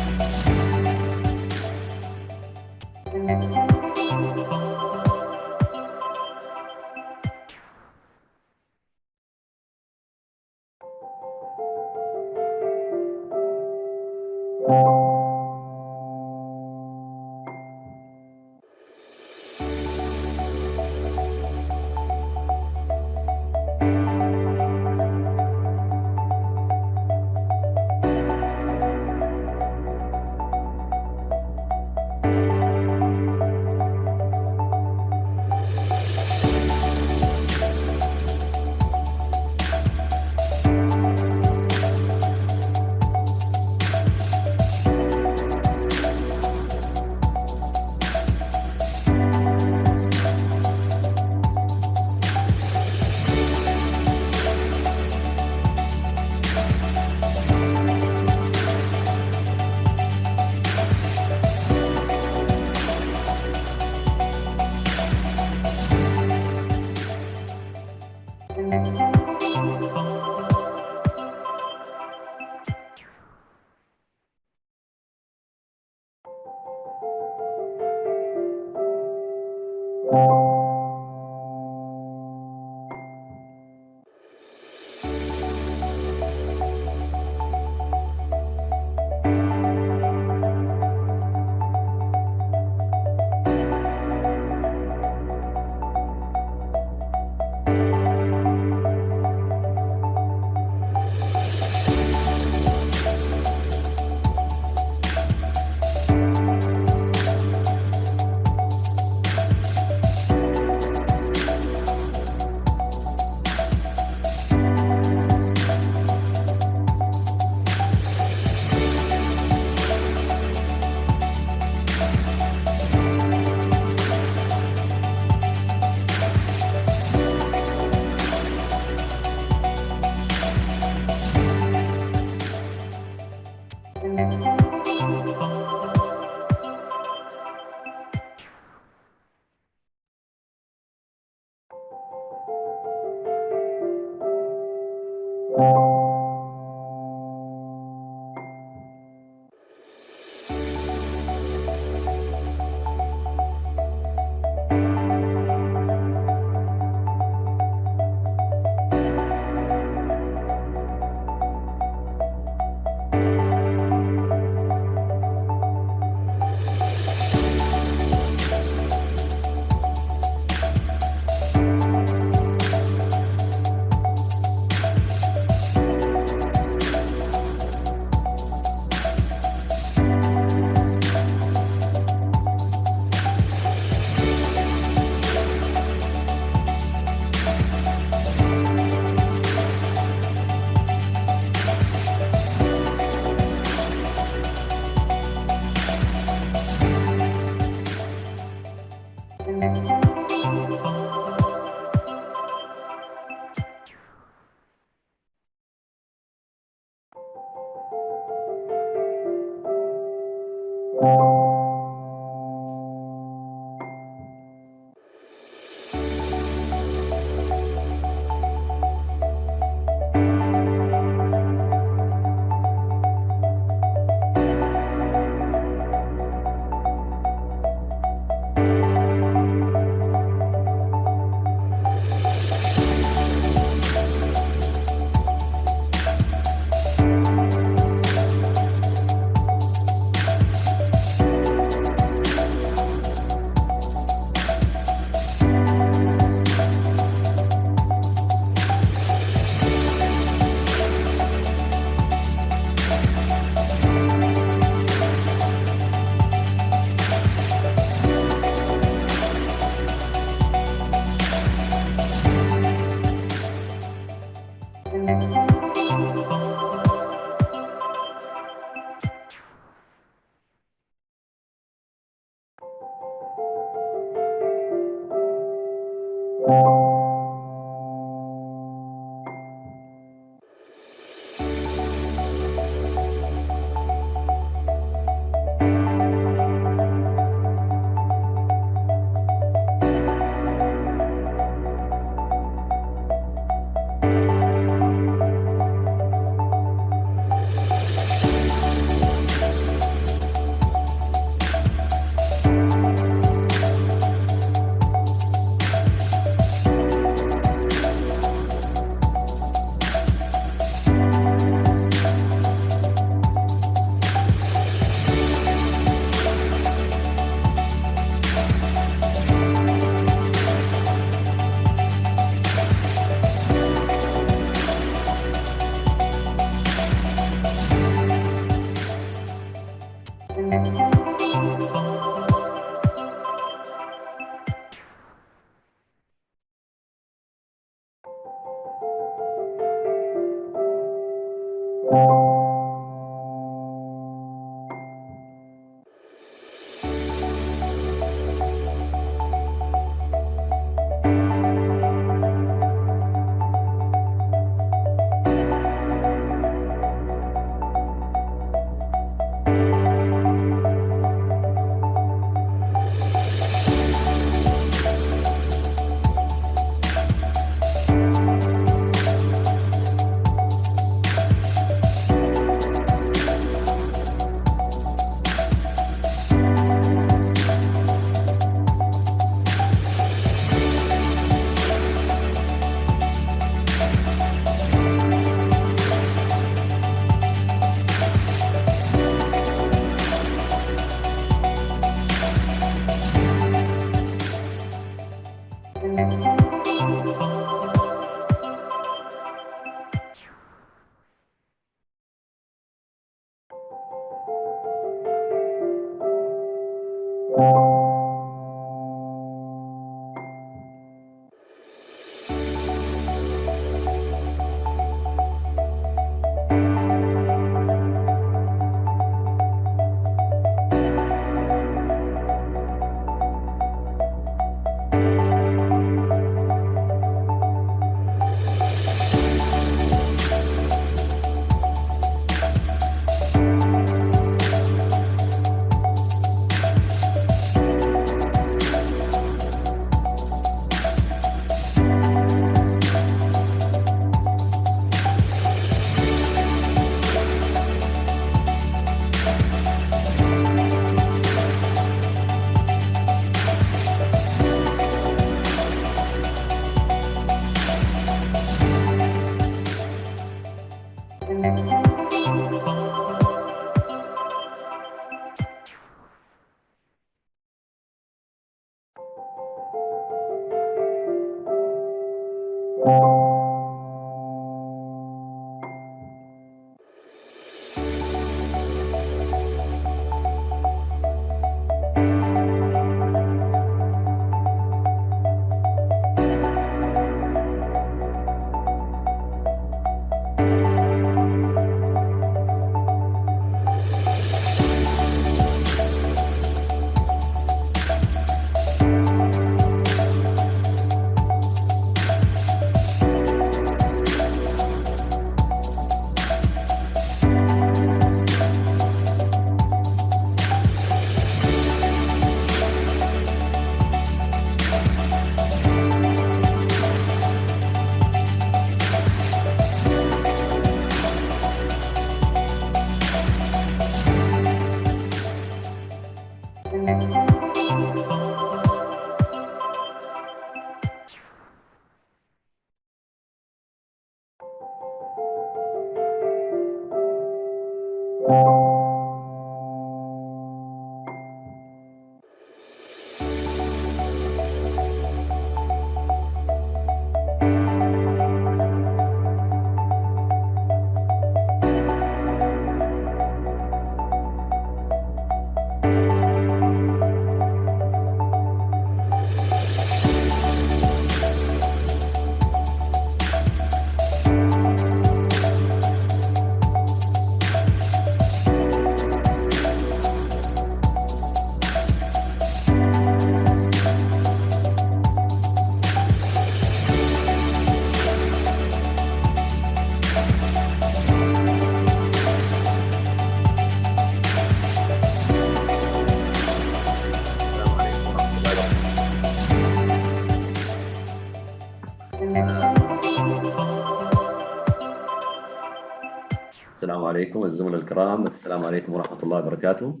I: السلام عليكم الزملاء الكرام، السلام عليكم ورحمة الله وبركاته.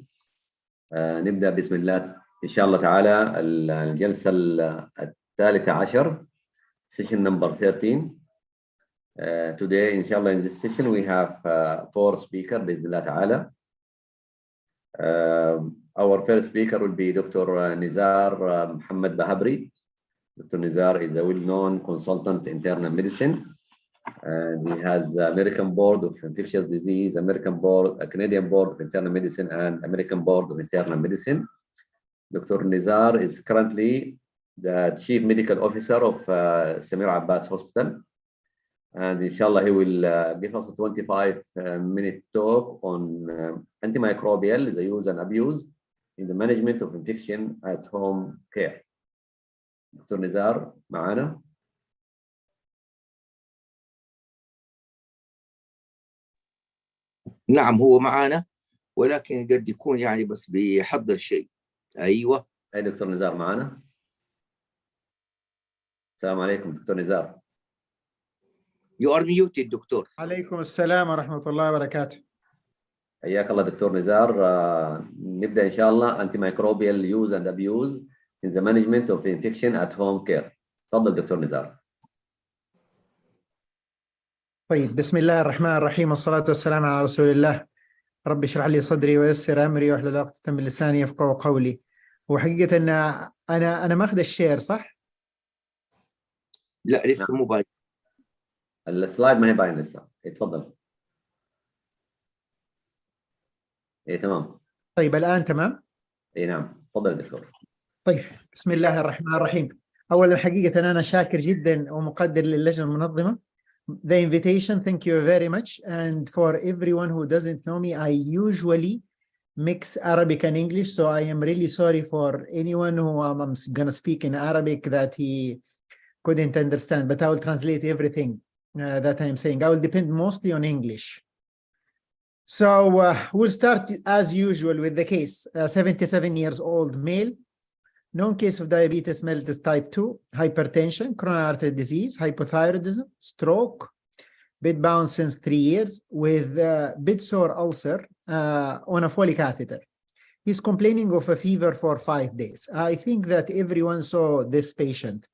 I: نبدأ بسم الله إن شاء الله تعالى الجلسة الثالثة عشر session number 13. Today إن شاء الله in this session we have 4 speakers بإذن الله تعالى. Our first speaker will be Dr. Nizar Muhammad Bahabri. Dr. Nizar is a well-known consultant in internal medicine. And he has American Board of Infectious Disease, American Board, Canadian Board of Internal Medicine, and American Board of Internal Medicine. Dr. Nizar is currently the Chief Medical Officer of Samir Abbas Hospital. And inshallah, he will give us a 25-minute talk on antimicrobial, the use and abuse in the management of infection at home care. Dr. Nizar, معنا.
A: نعم هو معانا، ولكن قد يكون يعني بس بيحضر شيء. ايوه
I: اي دكتور نزار معانا. السلام عليكم دكتور نزار.
A: You are muted دكتور.
L: عليكم السلام ورحمة الله وبركاته.
I: حياك الله دكتور نزار. نبدأ إن شاء الله antimicrobial use and abuse in the management of infection at home care. تفضل دكتور نزار.
L: طيب بسم الله الرحمن الرحيم والصلاة والسلام على رسول الله. رب اشرح لي صدري ويسر أمري واحلل عقدة من لساني يفقهوا قولي. وحقيقة أن أنا ماخذ الشير صح؟
A: لا لسه مو باين.
I: السلايد ما هي باين لسه. اتفضل. ايه تمام.
L: طيب الآن تمام؟
I: ايه نعم تفضل دكتور.
L: طيب بسم الله الرحمن الرحيم. أولا حقيقة أنا شاكر جدا ومقدر للجنة المنظمة. The invitation, thank you very much. And for everyone who doesn't know me, I usually mix Arabic and English. So I am really sorry for anyone who I'm going to speak in Arabic that he couldn't understand, but I will translate everything that I'm saying. I will depend mostly on English. So we'll start as usual with the case. 77 years old male, known case of diabetes mellitus type 2, hypertension, coronary artery disease, hypothyroidism, stroke, bedbound since 3 years with bedsore ulcer on a Foley catheter. He's complaining of a fever for 5 days. I think that everyone saw this patient.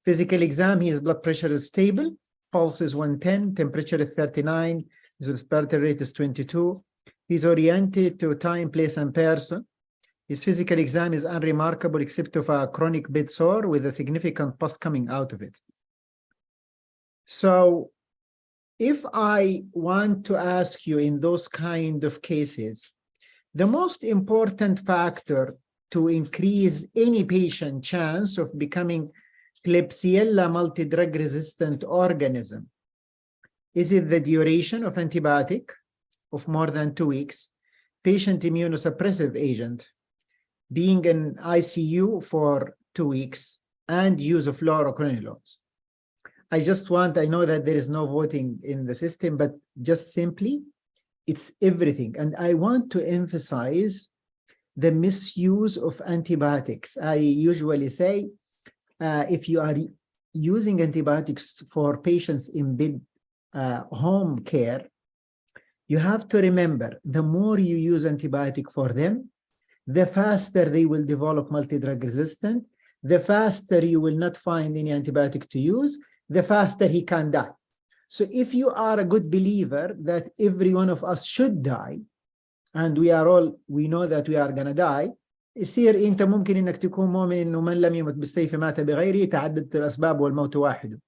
L: Physical exam, his blood pressure is stable, pulse is 110, temperature is 39, his respiratory rate is 22. He's oriented to time, place, and person. His physical exam is unremarkable except of a chronic bed sore with a significant pus coming out of it. So if I want to ask you in those kind of cases, the most important factor to increase any patient chance of becoming Klebsiella multidrug resistant organism, is it the duration of antibiotic of more than 2 weeks, patient immunosuppressive agent, being in ICU for 2 weeks, and use of fluoroquinolones? I know that there is no voting in the system, but just simply, it's everything. And I want to emphasize the misuse of antibiotics. I usually say, if you are using antibiotics for patients in bed home care, you have to remember, the more you use antibiotic for them, the faster they will develop multi-drug resistant, the faster you will not find any antibiotic to use, the faster he can die. So if you are a good believer that every one of us should die, and we know that we are gonna die, يصير انت ممكن انك تكون مؤمن انه من لم يمت بالسيف مات بغيره، تعددت الاسباب والموت واحد.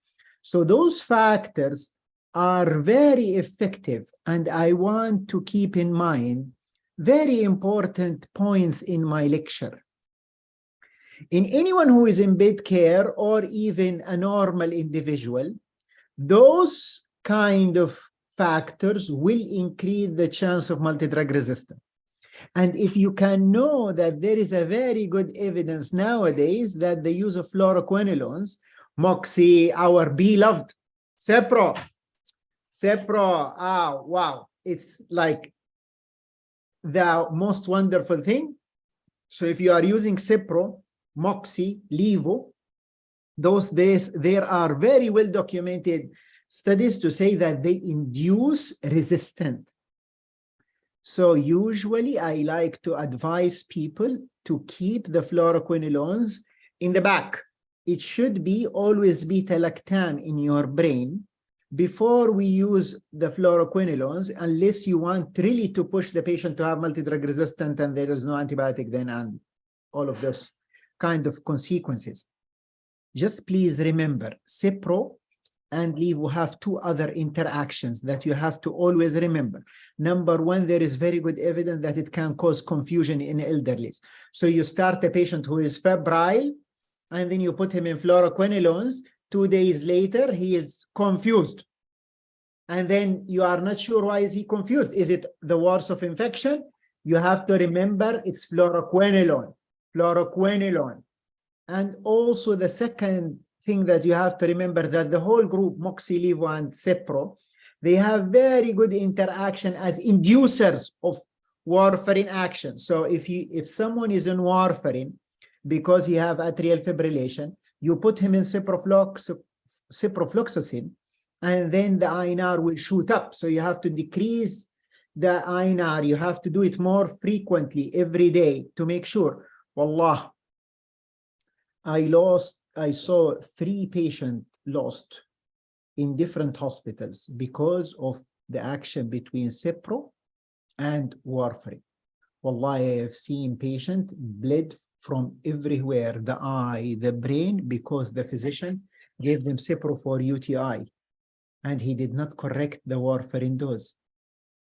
L: So those factors are very effective, and I want to keep in mind very important points in my lecture. In anyone who is in bed care or even a normal individual, those kind of factors will increase the chance of multi-drug resistance. And if you can know that there is a very good evidence nowadays that the use of fluoroquinolones, Moxie, our beloved Cipro, wow, it's like the most wonderful thing. So if you are using Cipro, Moxie, Levo, those days, there are very well documented studies to say that they induce resistance. So usually I like to advise people to keep the fluoroquinolones in the back. It should be always beta-lactam in your brain before we use the fluoroquinolones, unless you want really to push the patient to have multi-drug resistant and there is no antibiotic then, and all of those kind of consequences. Just please remember, Cipro and Levo have two other interactions that you have to always remember. Number one, there is very good evidence that it can cause confusion in elderly. So you start a patient who is febrile, and then you put him in fluoroquinolones. 2 days later, he is confused. And then you are not sure why is he confused. Is it the worst of infection? You have to remember it's fluoroquinolone. And also the second thing that you have to remember that the whole group, Moxie, Levo, and Cipro, they have very good interaction as inducers of warfarin action. So if someone is in warfarin because he have atrial fibrillation, you put him in ciprofloxacin, and then the INR will shoot up. So you have to decrease the INR. You have to do it more frequently every day to make sure. Wallah, I saw 3 patients lost in different hospitals because of the action between Cipro and warfarin. Wallahi, I have seen patients bled from everywhere, the eye, the brain, because the physician gave them Cipro for UTI, and he did not correct the warfarin dose.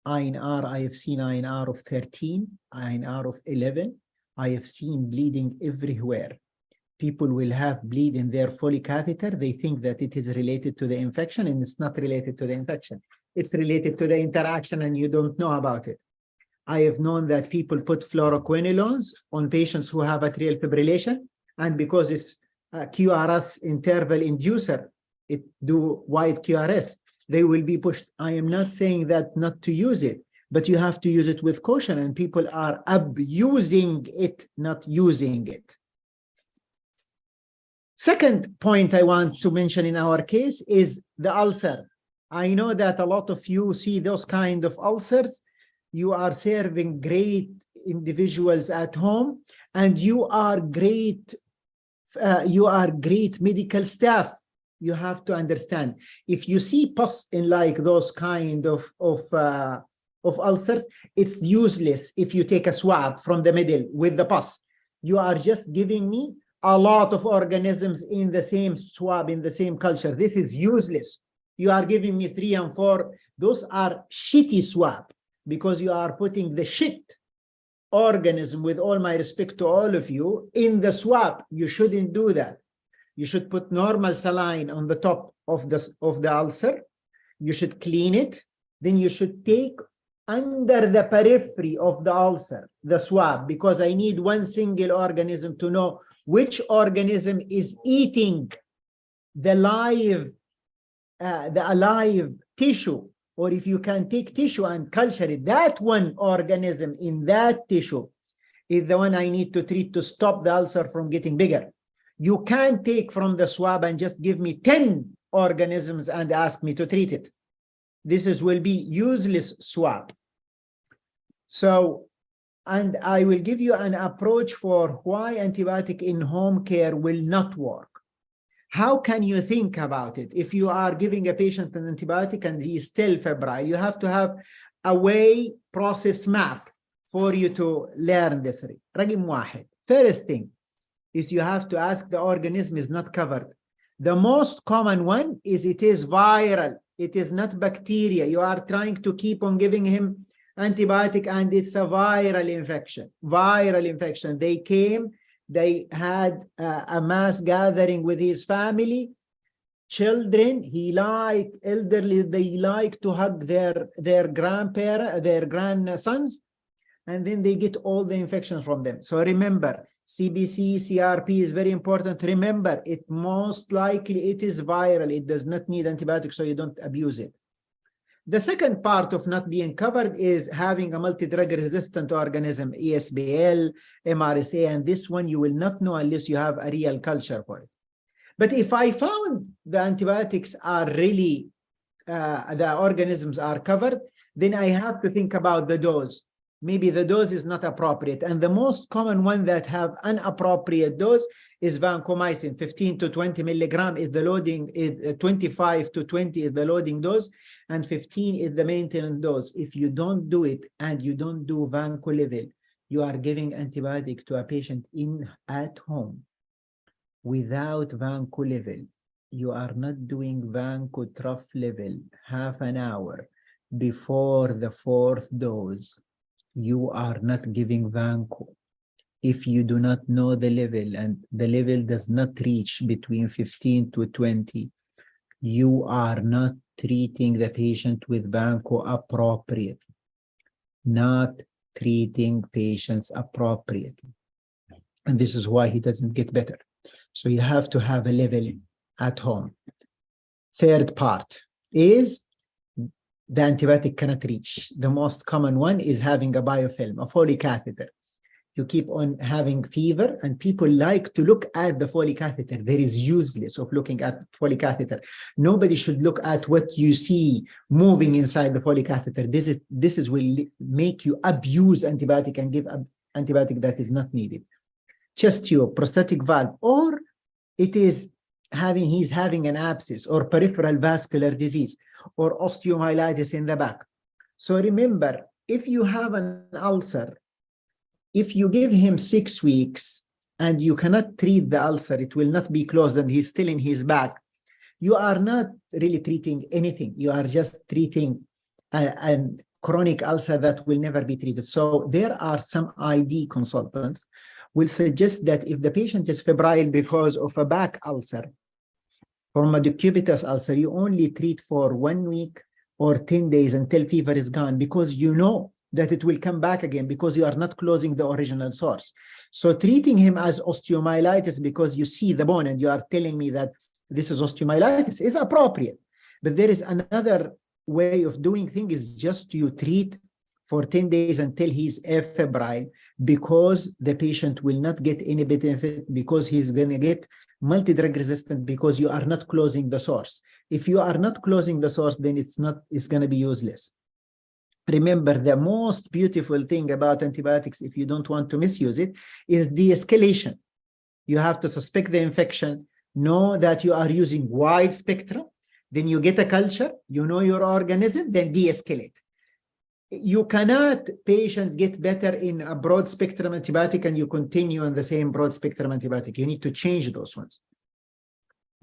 L: INR, I have seen INR of 13, INR of 11. I have seen bleeding everywhere. People will have bleed in their Foley catheter. They think that it is related to the infection, and it's not related to the infection. It's related to the interaction, and you don't know about it. I have known that people put fluoroquinolones on patients who have atrial fibrillation, and because it's a QRS interval inducer, it do wide QRS, they will be pushed. I am not saying that not to use it, but you have to use it with caution, and people are abusing it, not using it. Second point I want to mention in our case is the ulcer. I know that a lot of you see those kind of ulcers. You are serving great individuals at home, and you are great medical staff. You have to understand, if you see pus in like those kind of ulcers, it's useless if you take a swab from the middle with the pus. You are just giving me a lot of organisms in the same swab, in the same culture. This is useless. You are giving me 3 and 4. Those are shitty swab, because you are putting the shit organism, with all my respect to all of you, in the swab. You shouldn't do that. You should put normal saline on the top of the ulcer. You should clean it. Then you should take under the periphery of the ulcer, the swab, because I need one single organism to know which organism is eating the alive tissue. Or if you can take tissue and culture it, that one organism in that tissue is the one I need to treat to stop the ulcer from getting bigger. You can't take from the swab and just give me 10 organisms and ask me to treat it. This will be useless swab. So And I will give you an approach for why antibiotic in home care will not work. How can you think about it? If you are giving a patient an antibiotic and he is still febrile, you have to have a way process map for you to learn this. رقم واحد. First thing is you have to ask the organism is not covered. The most common one is it is viral. It is not bacteria. You are trying to keep on giving him antibiotic and it's a viral infection. Viral infection. They came, they had a mass gathering with his family. Children, elderly, they like to hug their grandparents, their grandsons, and then they get all the infections from them. So remember, CBC, CRP is very important. Remember, it most likely it is viral. It does not need antibiotics, so you don't abuse it. The second part of not being covered is having a multi-drug resistant organism, ESBL, MRSA, and this one you will not know unless you have a real culture for it. But if I found the antibiotics are really, the organisms are covered, then I have to think about the dose. Maybe the dose is not appropriate. And the most common one that have inappropriate dose is vancomycin. 15 to 20 milligram is the loading, 25 to 20 is the loading dose, and 15 is the maintenance dose. If you don't do it and you don't do vanco level, you are giving antibiotic to a patient at home without vanco level. You are not doing vanco trough level half an hour before the fourth dose. You are not giving vanco. If you do not know the level and the level does not reach between 15 to 20, you are not treating the patient with vanco appropriately, not treating patients appropriately. And this is why he doesn't get better. So you have to have a level at home. Third part is the antibiotic cannot reach. The most common one is having a biofilm, a Foley catheter. You keep on having fever and people like to look at the Foley catheter. There is useless of looking at Foley catheter. Nobody should look at what you see moving inside the Foley catheter. This will make you abuse antibiotic and give antibiotic that is not needed. Chest tube, prosthetic valve, or it is he's having an abscess or peripheral vascular disease or osteomyelitis in the back. So remember, if you have an ulcer, if you give him 6 weeks and you cannot treat the ulcer, it will not be closed and he's still in his back, you are not really treating anything. You are just treating a chronic ulcer that will never be treated. So there are some ID consultants will suggest that if the patient is febrile because of a back ulcer, from a decubitus ulcer, you only treat for 1 week or 10 days until fever is gone, because you know that it will come back again because you are not closing the original source. So treating him as osteomyelitis because you see the bone and you are telling me that this is osteomyelitis is appropriate. But there is another way of doing things, is just you treat for 10 days until he's febrile, because the patient will not get any benefit, because he's going to get multi-drug resistant, because you are not closing the source. If you are not closing the source, then it's going to be useless. Remember, the most beautiful thing about antibiotics, if you don't want to misuse it, is de-escalation. You have to suspect the infection, know that you are using wide spectrum, then you get a culture, you know your organism, then de-escalate. You cannot patient get better in a broad spectrum antibiotic and you continue on the same broad spectrum antibiotic. You need to change those ones,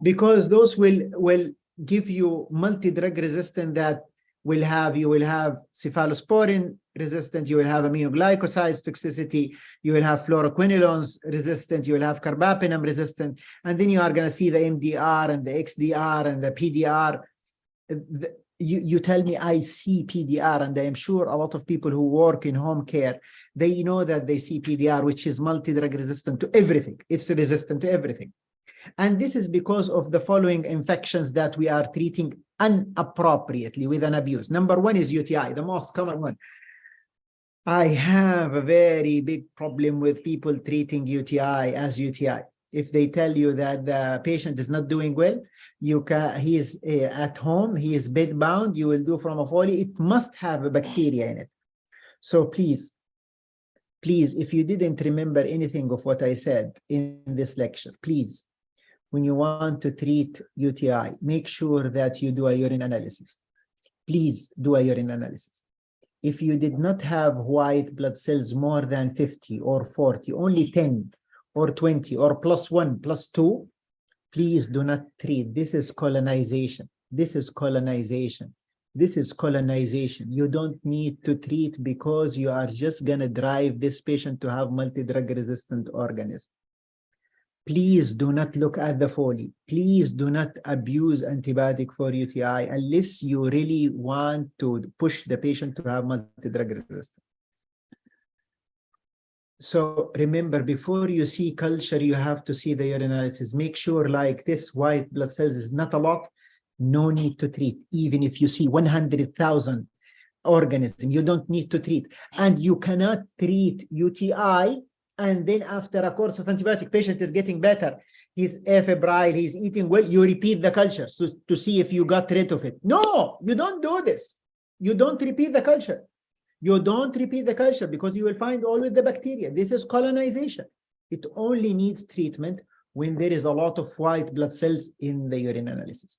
L: because those will give you multi-drug resistant that you will have cephalosporin resistant, you will have aminoglycosides toxicity, you will have fluoroquinolones resistant, you will have carbapenem resistant, and then you are going to see the MDR and the XDR and the PDR. You tell me I see PDR, and I am sure a lot of people who work in home care, they know that they see PDR, which is multi-drug resistant to everything. It's resistant to everything. And this is because of the following infections that we are treating inappropriately with an abuse. Number one is UTI, the most common one. I have a very big problem with people treating UTI as UTI. If they tell you that the patient is not doing well, he is at home, he is bedbound, you will do from a Foley. It must have a bacteria in it. So please, Please, if you didn't remember anything of what I said in this lecture, please, when you want to treat UTI, make sure that you do a urine analysis. Please do a urine analysis. If you did not have white blood cells more than 50 or 40, only 10 or 20 or +1, +2, please do not treat. This is colonization. This is colonization. This is colonization. You don't need to treat because you are just going to drive this patient to have multi-drug resistant organism. Please do not look at the Foley. Please do not abuse antibiotic for UTI unless you really want to push the patient to have multi-drug resistance. So remember, before you see culture, you have to see the urine analysis. Make sure like this white blood cells is not a lot. No need to treat. Even if you see 100,000 organisms, you don't need to treat. And you cannot treat UTI and then after a course of antibiotic, patient is getting better. He's afebrile, he's eating well. You repeat the culture to see if you got rid of it. No, you don't do this. You don't repeat the culture. You don't repeat the culture because you will find always the bacteria. This is colonization. It only needs treatment when there is a lot of white blood cells in the urine analysis.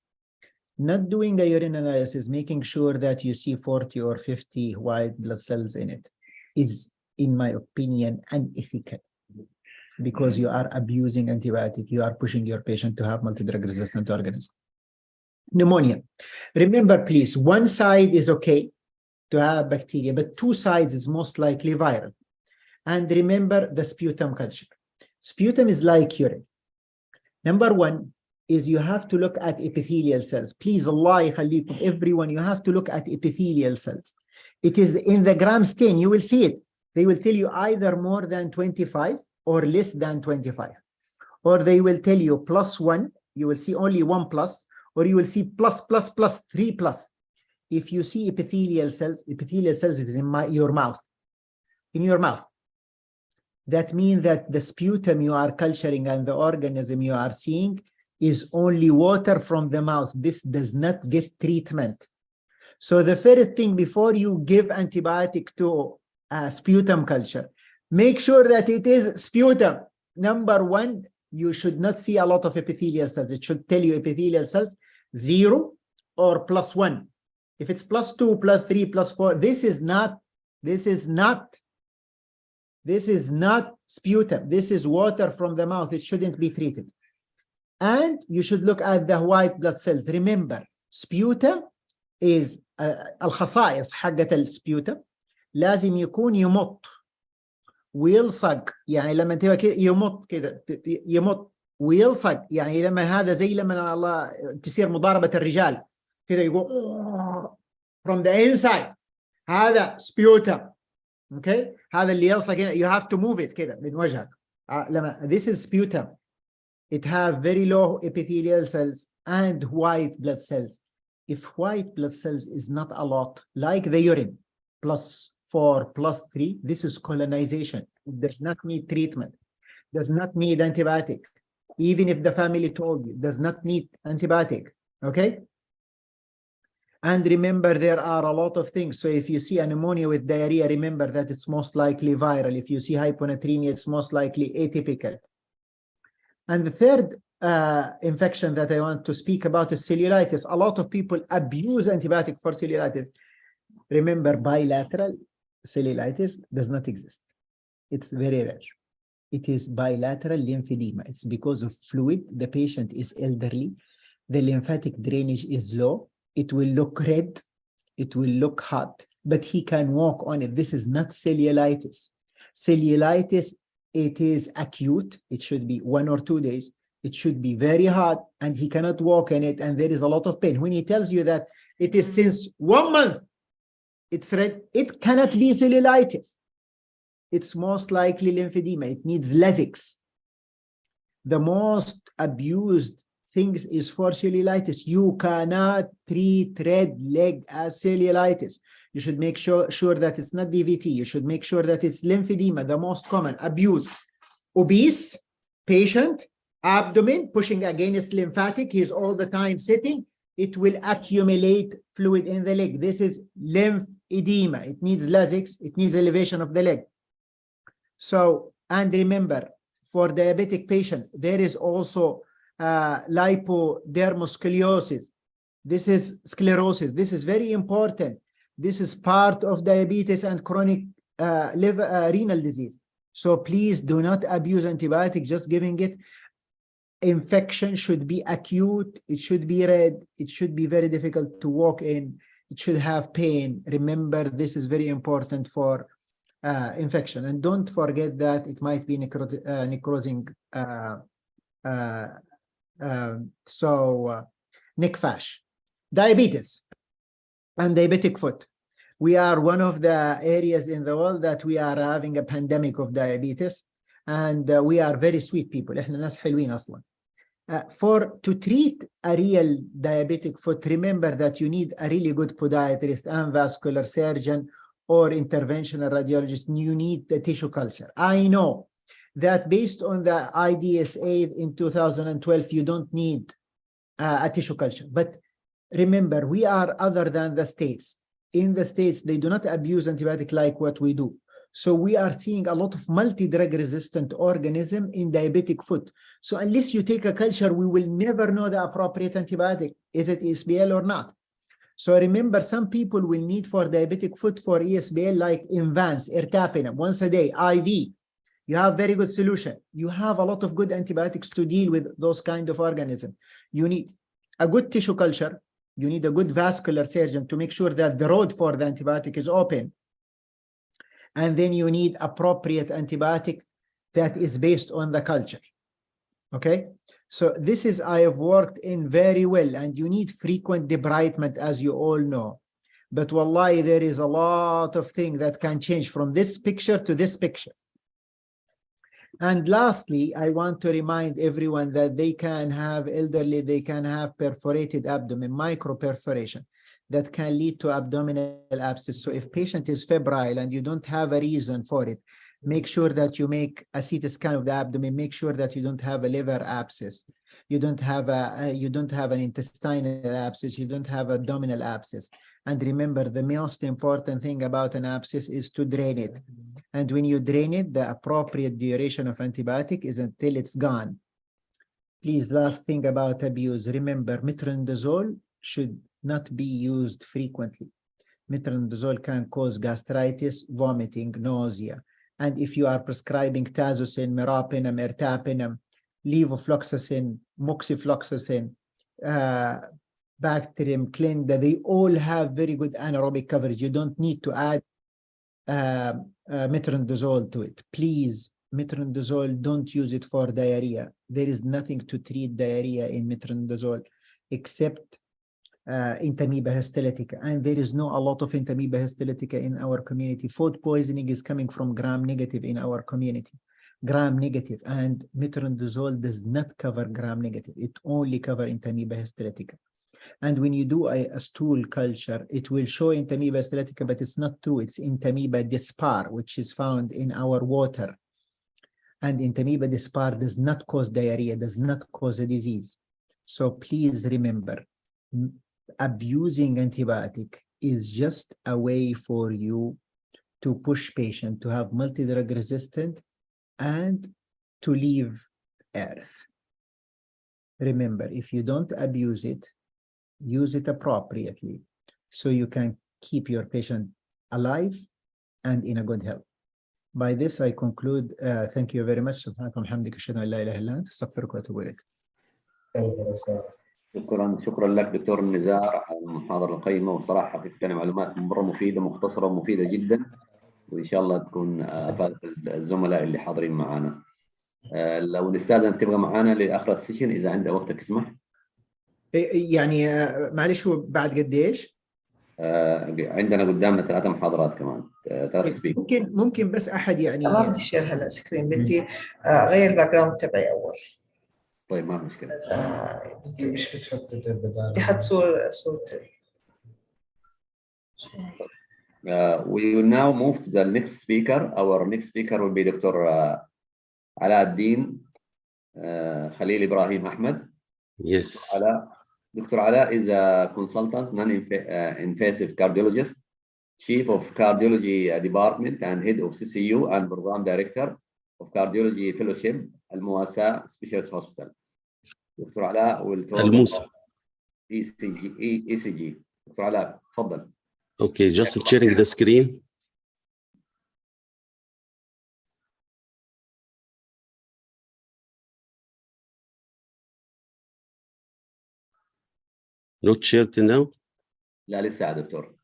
L: Not doing a urine analysis, making sure that you see 40 or 50 white blood cells in it is, in my opinion, unethical because you are abusing antibiotic. You are pushing your patient to have multi-drug resistant organism. Pneumonia. Remember, please, one side is okay to have bacteria, but two sides is most likely viral. And remember the sputum culture. Sputum is like urine. Number one is you have to look at epithelial cells. Please, Allah yakhalikum, everyone, you have to look at epithelial cells. It is in the gram stain, you will see it. They will tell you either more than 25 or less than 25. Or they will tell you +1, you will see only 1+, or you will see +++3+. If you see epithelial cells is in your mouth. In your mouth. That means that the sputum you are culturing and the organism you are seeing is only water from the mouth. This does not get treatment. So the first thing before you give antibiotic to sputum culture, make sure that it is sputum. Number one, you should not see a lot of epithelial cells. It should tell you epithelial cells 0 or +1. If it's +2, +3, +4, this is not sputum. This is water from the mouth. It shouldn't be treated. And you should look at the white blood cells. Remember, sputum is الخصائص حقت السبيوتم لازم يكون يمط ويلصق. يعني لما تبقى كده يمط كده يمط ويلصق، يعني لما هذا زي لما الله تصير مضاربة الرجال كده يقول from the inside، هذا sputum. Okay، هذا اللي يلصق هنا. You have to move it كده من وجهك. لما this is sputum. It have very low epithelial cells and white blood cells. If white blood cells is not a lot, like the urine, +4, +3, this is colonization. It does not need treatment, does not need antibiotic. Even if the family told you, does not need antibiotic, okay? And remember, there are a lot of things. So if you see a pneumonia with diarrhea, remember that it's most likely viral. If you see hyponatremia, it's most likely atypical. And the third infection that I want to speak about is cellulitis. A lot of people abuse antibiotic for cellulitis. Remember, bilateral cellulitis does not exist. It's very rare. It is bilateral lymphedema. It's because of fluid. The patient is elderly. The lymphatic drainage is low. It will look red. It will look hot, but he can walk on it. This is not cellulitis. Cellulitis, it is acute. It should be 1 or 2 days. It should be very hot, and he cannot walk in it, and there is a lot of pain. When he tells you that it is since 1 month, it's red, it cannot be cellulitis. It's most likely lymphedema. It needs Lasix. The most abused things is for cellulitis. You cannot treat red leg as cellulitis. You should make sure that it's not DVT. You should make sure that it's lymphedema, the most common abuse. Obese patient, abdomen pushing against lymphatic. He's all the time sitting. It will accumulate fluid in the leg. This is lymphedema. It needs Lasix. It needs elevation of the leg. So, and remember, for diabetic patient, there is also lipodermoscoliosis. This is sclerosis. This is very important. This is part of diabetes and chronic renal disease. So please do not abuse antibiotic, just giving it. Infection should be acute. It should be red. It should be very difficult to walk in. It should have pain. Remember, this is very important for infection. And don't forget that it might be necrosing. Neck fash. Diabetes and diabetic foot. We are one of the areas in the world that we are having a pandemic of diabetes, and we are very sweet people. إحنا ناس حلوين أصلا. To treat a real diabetic foot, remember that you need a really good podiatrist and vascular surgeon or interventional radiologist. You need the tissue culture. I know that based on the IDSA in 2012, you don't need a tissue culture, but remember, we are other than the States. In the States, they do not abuse antibiotic like what we do. So we are seeing a lot of multi-drug resistant organism in diabetic foot. So unless you take a culture, we will never know the appropriate antibiotic. Is it ESBL or not? So remember, some people will need for diabetic foot for ESBL like Invance, ertapenem, once a day, IV. You have very good solution. You have a lot of good antibiotics to deal with those kind of organisms. You need a good tissue culture. You need a good vascular surgeon to make sure that the road for the antibiotic is open. And then you need appropriate antibiotic that is based on the culture. Okay? So this is, I have worked in very well, and you need frequent debridement, as you all know. But wallahi, there is a lot of things that can change from this picture to this picture. And lastly, I want to remind everyone that they can have elderly, they can have perforated abdomen, microperforation that can lead to abdominal abscess. So if patient is febrile and you don't have a reason for it, make sure that you make a CT scan of the abdomen, make sure that you don't have a liver abscess, you don't have an intestinal abscess, you don't have abdominal abscess. And remember, the most important thing about an abscess is to drain it. And when you drain it, the appropriate duration of antibiotic is until it's gone. Please, last thing about abuse, remember, metronidazole should not be used frequently. Metronidazole can cause gastritis, vomiting, nausea. And if you are prescribing tazocin, meropenem, ertapenem, levofloxacin, moxifloxacin, Bactrim, Clinda, they all have very good anaerobic coverage. You don't need to add metronidazole to it. Please, metronidazole, don't use it for diarrhea. There is nothing to treat diarrhea in metronidazole except Entamoeba histolytica, and there is not a lot of Entamoeba histolytica in our community. Food poisoning is coming from gram-negative in our community. Gram-negative, and metronidazole does not cover gram-negative. It only covers Entamoeba histolytica. And when you do a stool culture, it will show Entamoeba histolytica, but it's not true. It's Entamoeba dispar, which is found in our water. And Entamoeba dispar does not cause diarrhea, does not cause a disease. So please remember, abusing antibiotic is just a way for you to push patient to have multi-drug resistant and to leave earth. Remember, if you don't abuse it, use it appropriately so you can keep your patient alive and in a good health. By this, I conclude. Thank you very much. سبحانك وبحمدك أشهد أن لا إله إلا أنت أستغفرك وأتوب إليك.
I: شكرا لك دكتور نزار على المحاضرة القيمة، وصراحة في معلومات مرة مفيدة مختصرة ومفيدة جدا، وإن شاء الله تكون أفادت الزملاء اللي حاضرين معنا. لو نستأذن تبقى معنا لآخر السيشن إذا عندك وقتك تسمح.
L: يعني معلش هو بعد قد ايش؟
I: عندنا قدامنا 3 محاضرات كمان، 3 سبيك.
L: ممكن بس احد يعني
M: ما بدي شير هلا سكرين، بدي غير الباك جراوند تبعي اول.
I: طيب ما مشكلة.
M: مش بتحط بدي احط صورتي.
I: We will now move to the next speaker. Our next speaker will be Dr. Alauddin Khalil Ibrahim Ahmed.
N: Yes.
I: Dr. Ala is a consultant, non-invasive cardiologist Chief of Cardiology Department and Head of CCU and Program Director of Cardiology Fellowship المواساة Specialist Hospital. دكتور علاء
N: الموسى.
I: ECG. دكتور علاء تفضل.
N: Okay, just sharing the screen. Not shared now.
I: لا لسه يا دكتور.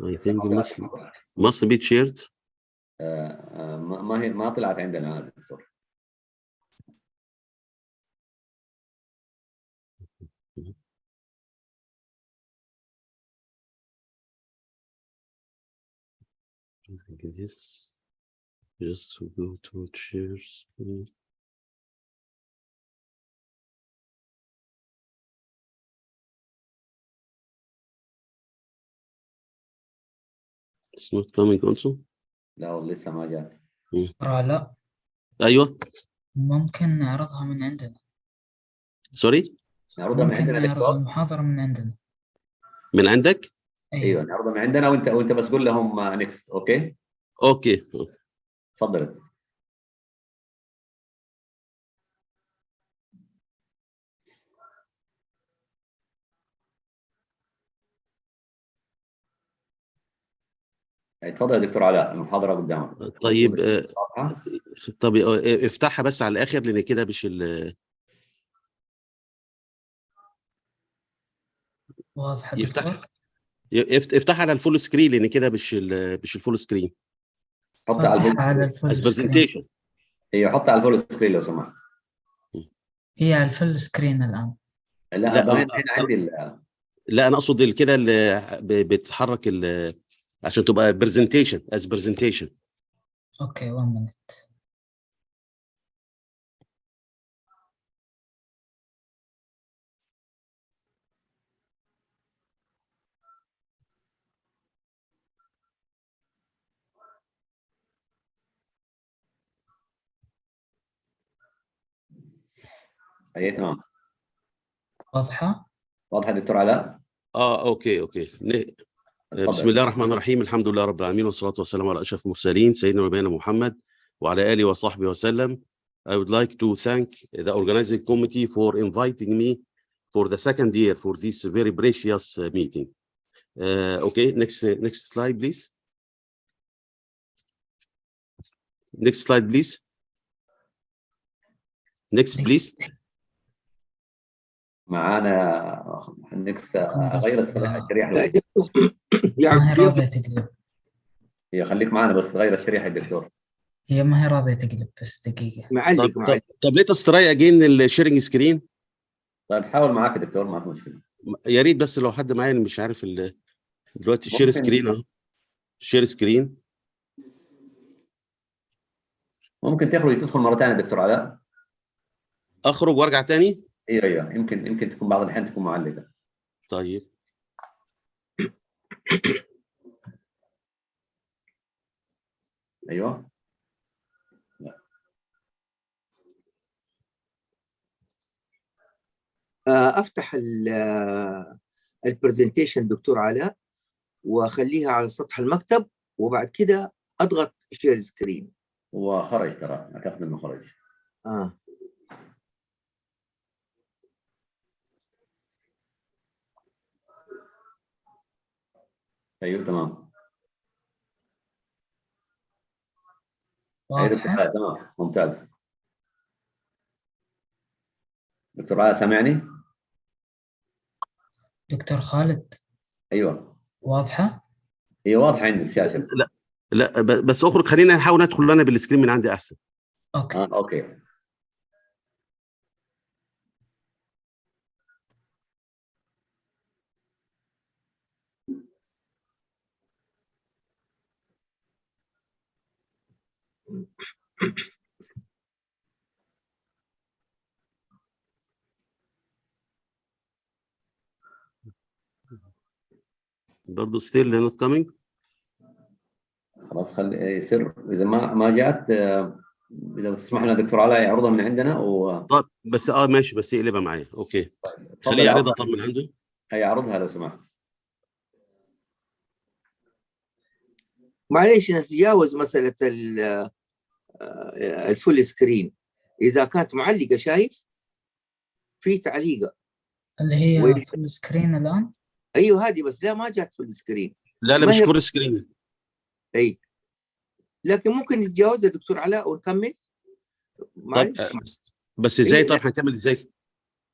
N: I think must be shared.
I: ما طلعت عندنا هذا دكتور.
N: This just to go to share screen. It's not coming also.
I: لا والله لسه ما جات.
O: لا
N: ايوه
O: ممكن نعرضها من عندنا.
N: سوري
I: نعرضها من عندنا
O: نعرض
I: دكتور.
O: المحاضرة من عندنا.
N: من عندك.
I: ايوه نعرضها من عندنا وانت بس قول لهم نكست. اوكي تفضل. تفضل يا دكتور علاء المحاضرة قدامك.
N: طيب طب افتحها بس على الاخر لان كده مش
O: واضحة دكتور؟
N: افتحها على الفول سكرين لان كده مش الفول سكرين.
I: حطها على
O: الفول سكرين.
I: ايوه حطها على الفول سكرين لو سمحت.
O: هي على الفول سكرين الآن.
I: لا باين عندي
N: لا انا اقصد كده اللي بتحرك عشان تبقى برزنتيشن از برزنتيشن.
O: اوكي 1 minute.
I: اي تمام.
O: واضحة
I: دكتور علاء.
N: اوكي بسم الله الرحمن الرحيم. الحمد لله رب العالمين والصلاة والسلام على أشرف المرسلين سيدنا ونبينا محمد وعلى آله وصحبه وسلم. I would like to thank the organizing committee for inviting me for the second year for this very precious meeting. Okay, next slide please. Next slide please. Next please.
I: معانا نكس غير الشريحة
O: ما هي راضية تقلب.
I: هي خليك معانا بس غير الشريحة الدكتور.
O: هي ما هي راضية تقلب بس دقيقة.
N: طب ليه تستراي اجين الشيرنج سكرين؟
I: طيب حاول معاك يا دكتور ما في مشكلة.
N: يا ريت بس لو حد معايا مش عارف دلوقتي شير سكرين اهو. شير سكرين.
I: ممكن تدخل مرة ثانية دكتور علاء.
N: اخرج وارجع تاني؟
I: ايوه يمكن تكون بعض الأحيان تكون معلقة.
N: طيب
I: ايوه
A: افتح البرزنتيشن دكتور علاء واخليها على سطح المكتب وبعد كده اضغط شير سكرين.
I: وخرج ترى اعتقد انه خرج. ايوه تمام.
O: واضحة؟
I: تمام ممتاز. دكتور علاء سامعني؟
O: دكتور خالد.
I: ايوه
O: واضحة؟
I: هي واضحة عندي الشاشة.
N: لا بس اخرج خلينا نحاول ندخل انا بالسكرين من عندي احسن.
I: اوكي.
N: برضه still not coming.
I: خلاص خلي يصير اذا ما جات اذا تسمح لنا دكتور علاء يعرضها من عندنا
N: طيب بس ماشي، بس يقلبها معايا. اوكي خليه يعرضها طب من عنده.
I: هيعرضها لو سمحت.
A: معليش نتجاوز مسألة الفول سكرين. إذا كانت معلقة شايف في تعليقة
O: اللي هي فول سكرين الآن.
A: أيوه هذه، بس لا ما جات فول سكرين.
N: لا مش فول سكرين.
A: أي لكن ممكن نتجاوز يا دكتور علاء ونكمل.
N: طب بس ازاي؟ طب هنكمل ازاي؟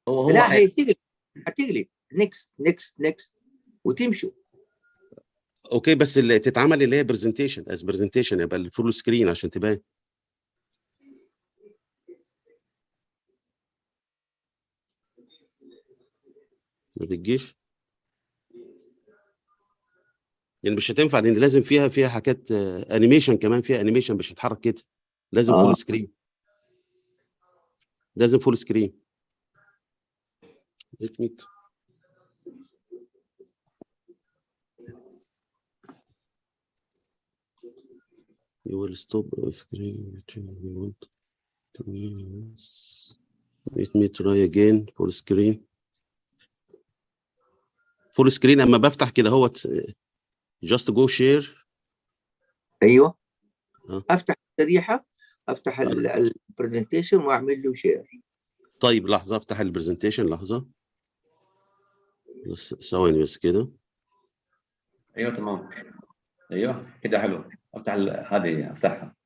A: لا هتقلب نيكست وتمشوا.
N: اوكي بس اللي تتعمل اللي هي برزنتيشن از برزنتيشن، يبقى الفول سكرين عشان تبان. ما بتجيش يعني، مش هتنفع لان لازم فيها حاجات انيميشن كمان، فيها انيميشن مش هتحرك كده، لازم فول سكرين، لازم فول سكرين. You will stop the screen. You want to let me try again. Full screen. Full screen. اما بفتح كده هو just go share.
A: ايوه افتح الشريحه، افتح البرزنتيشن واعمل له شير.
N: طيب لحظه افتح البرزنتيشن، لحظه بس ثواني بس كده.
I: ايوه تمام، ايوه كده حلو. افتح هذه افتحها.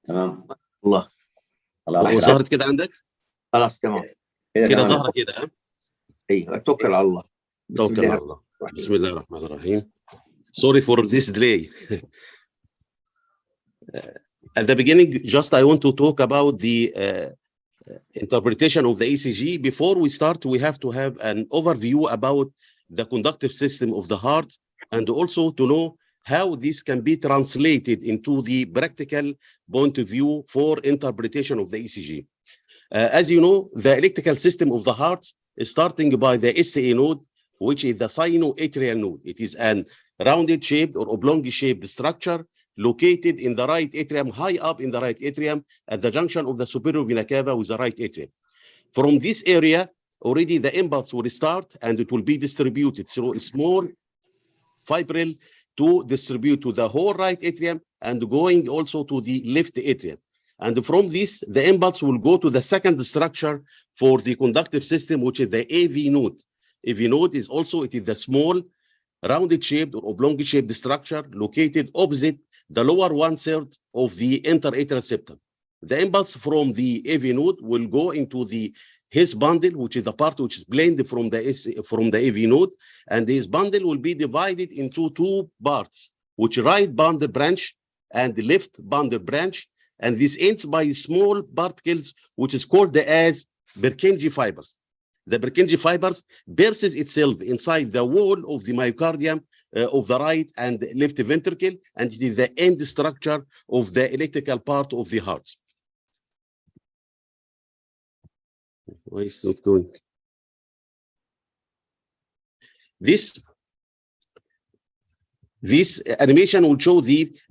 I: تمام
A: الله
N: ظهرت كده عندك؟
A: خلاص تمام
N: كده ظهرت كده.
A: ايوه توكل على الله.
N: توكل على الله. بسم الله الرحمن الرحيم. Sorry for this delay. At the beginning, just I want to talk about the interpretation of the ECG. Before we start, we have to have an overview about the conductive system of the heart, and also to know how this can be translated into the practical point of view for interpretation of the ECG. As you know, the electrical system of the heart is starting by the SCA node, which is the sinoatrial node. It is an rounded shaped or oblong shaped structure located in the right atrium, high up in the right atrium, at the junction of the superior vena cava with the right atrium. From this area, already the impulse will start and it will be distributed through a small fibril to distribute to the whole right atrium and going also to the left atrium. And from this, the impulse will go to the second structure for the conductive system, which is the AV node. AV node is also, it is the small, rounded shaped or oblong shaped structure located opposite the lower 1/3 of the interatrial septum. The impulse from the AV node will go into the his bundle, which is the part which is blamed from the AV node, and this bundle will be divided into two parts, which right bundle branch and the left bundle branch, and this ends by small particles, which is called as Purkinje fibers. The Purkinje fibers bursts itself inside the wall of the myocardium of the right and left ventricle, and it is the end structure of the electrical part of the heart. Why is it not going? This animation will show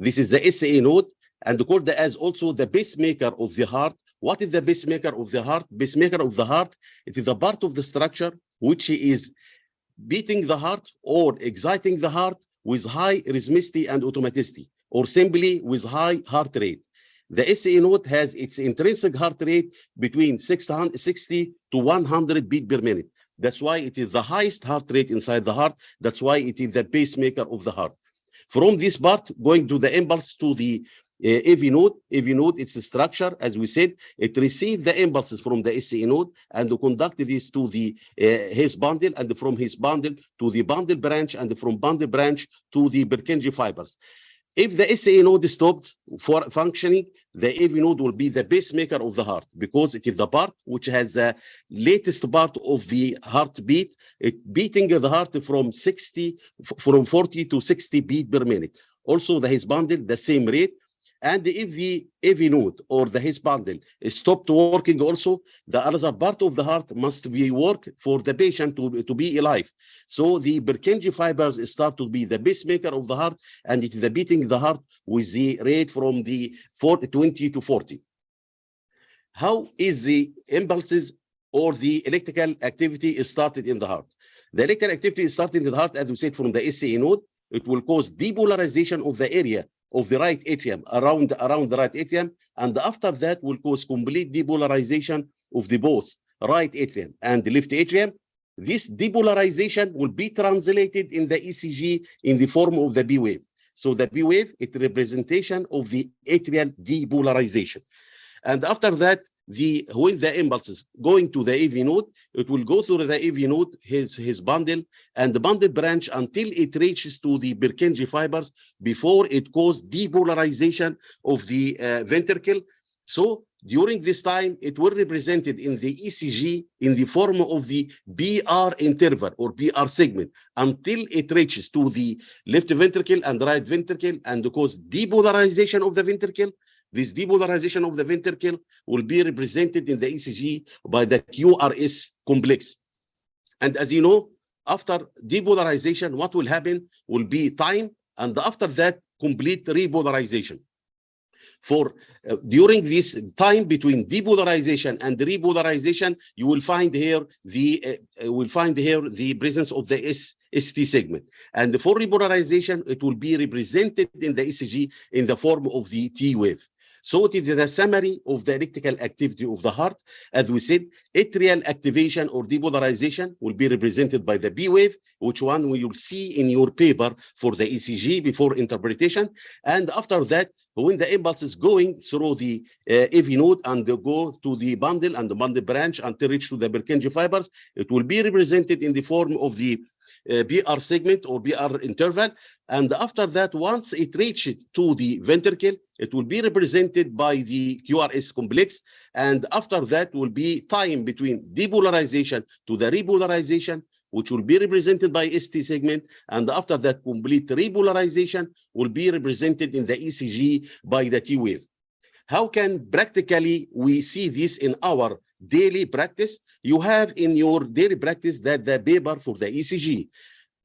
N: this is the SCA node and called as also the pacemaker of the heart. What is the pacemaker of the heart? Pacemaker of the heart, it is the part of the structure which is beating the heart or exciting the heart with high rhythmicity and automaticity, or simply with high heart rate. The SCA node has its intrinsic heart rate between 60 to 100 beats per minute. That's why it is the highest heart rate inside the heart. That's why it is the pacemaker of the heart. From this part, going to the impulse to the AV node. AV node, it's a structure, as we said, it receives the impulses from the SCA node and conduct this to the his bundle, and from his bundle to the bundle branch, and from bundle branch to the Purkinje fibers. If the SA node stopped for functioning, the AV node will be the pacemaker of the heart because it is the part which has the latest part of the heartbeat. It beating the heart from 40 to 60 beats per minute. Also, the His bundle, the same rate. And if the AV node or the His bundle stopped working also, the other part of the heart must be work for the patient to be alive. So the Purkinje fibers start to be the pacemaker of the heart, and it is the beating the heart with the rate from the 20 to 40. How is the impulses or the electrical activity started in the heart? The electrical activity is starting in the heart, as we said, from the SA node. It will cause depolarization of the area of the right atrium around the right atrium, and after that will cause complete depolarization of the both right atrium and the left atrium. This depolarization will be translated in the ECG in the form of the B wave. So the B wave is a representation of the atrial depolarization. And after that, when the impulses going to the AV node, it will go through the AV node, his bundle, and the bundle branch until it reaches to the Purkinje fibers before it causes depolarization of the ventricle. So during this time, it will represented in the ECG in the form of the BR interval or BR segment until it reaches to the left ventricle and right ventricle and cause depolarization of the ventricle. This depolarization of the ventricle will be represented in the ECG by the QRS complex. And as you know, after depolarization, what will happen will be time, and after that, complete repolarization. During this time between depolarization and repolarization, you will find here the presence of the ST segment. And for repolarization, it will be represented in the ECG in the form of the T wave. So it is the summary of the electrical activity of the heart. As we said, atrial activation or depolarization will be represented by the B wave, which one we will see in your paper for the ECG before interpretation. And after that, when the impulse is going through the AV node and go to the bundle and the bundle branch until reach to the Purkinje fibers, it will be represented in the form of the BR segment or BR interval. And after that, once it reaches to the ventricle, it will be represented by the QRS complex. And after that will be time between depolarization to the repolarization, which will be represented by ST segment. And after that, complete repolarization will be represented in the ECG by the T wave. How can practically we see this in our daily practice? You have in your daily practice that the paper for the ECG.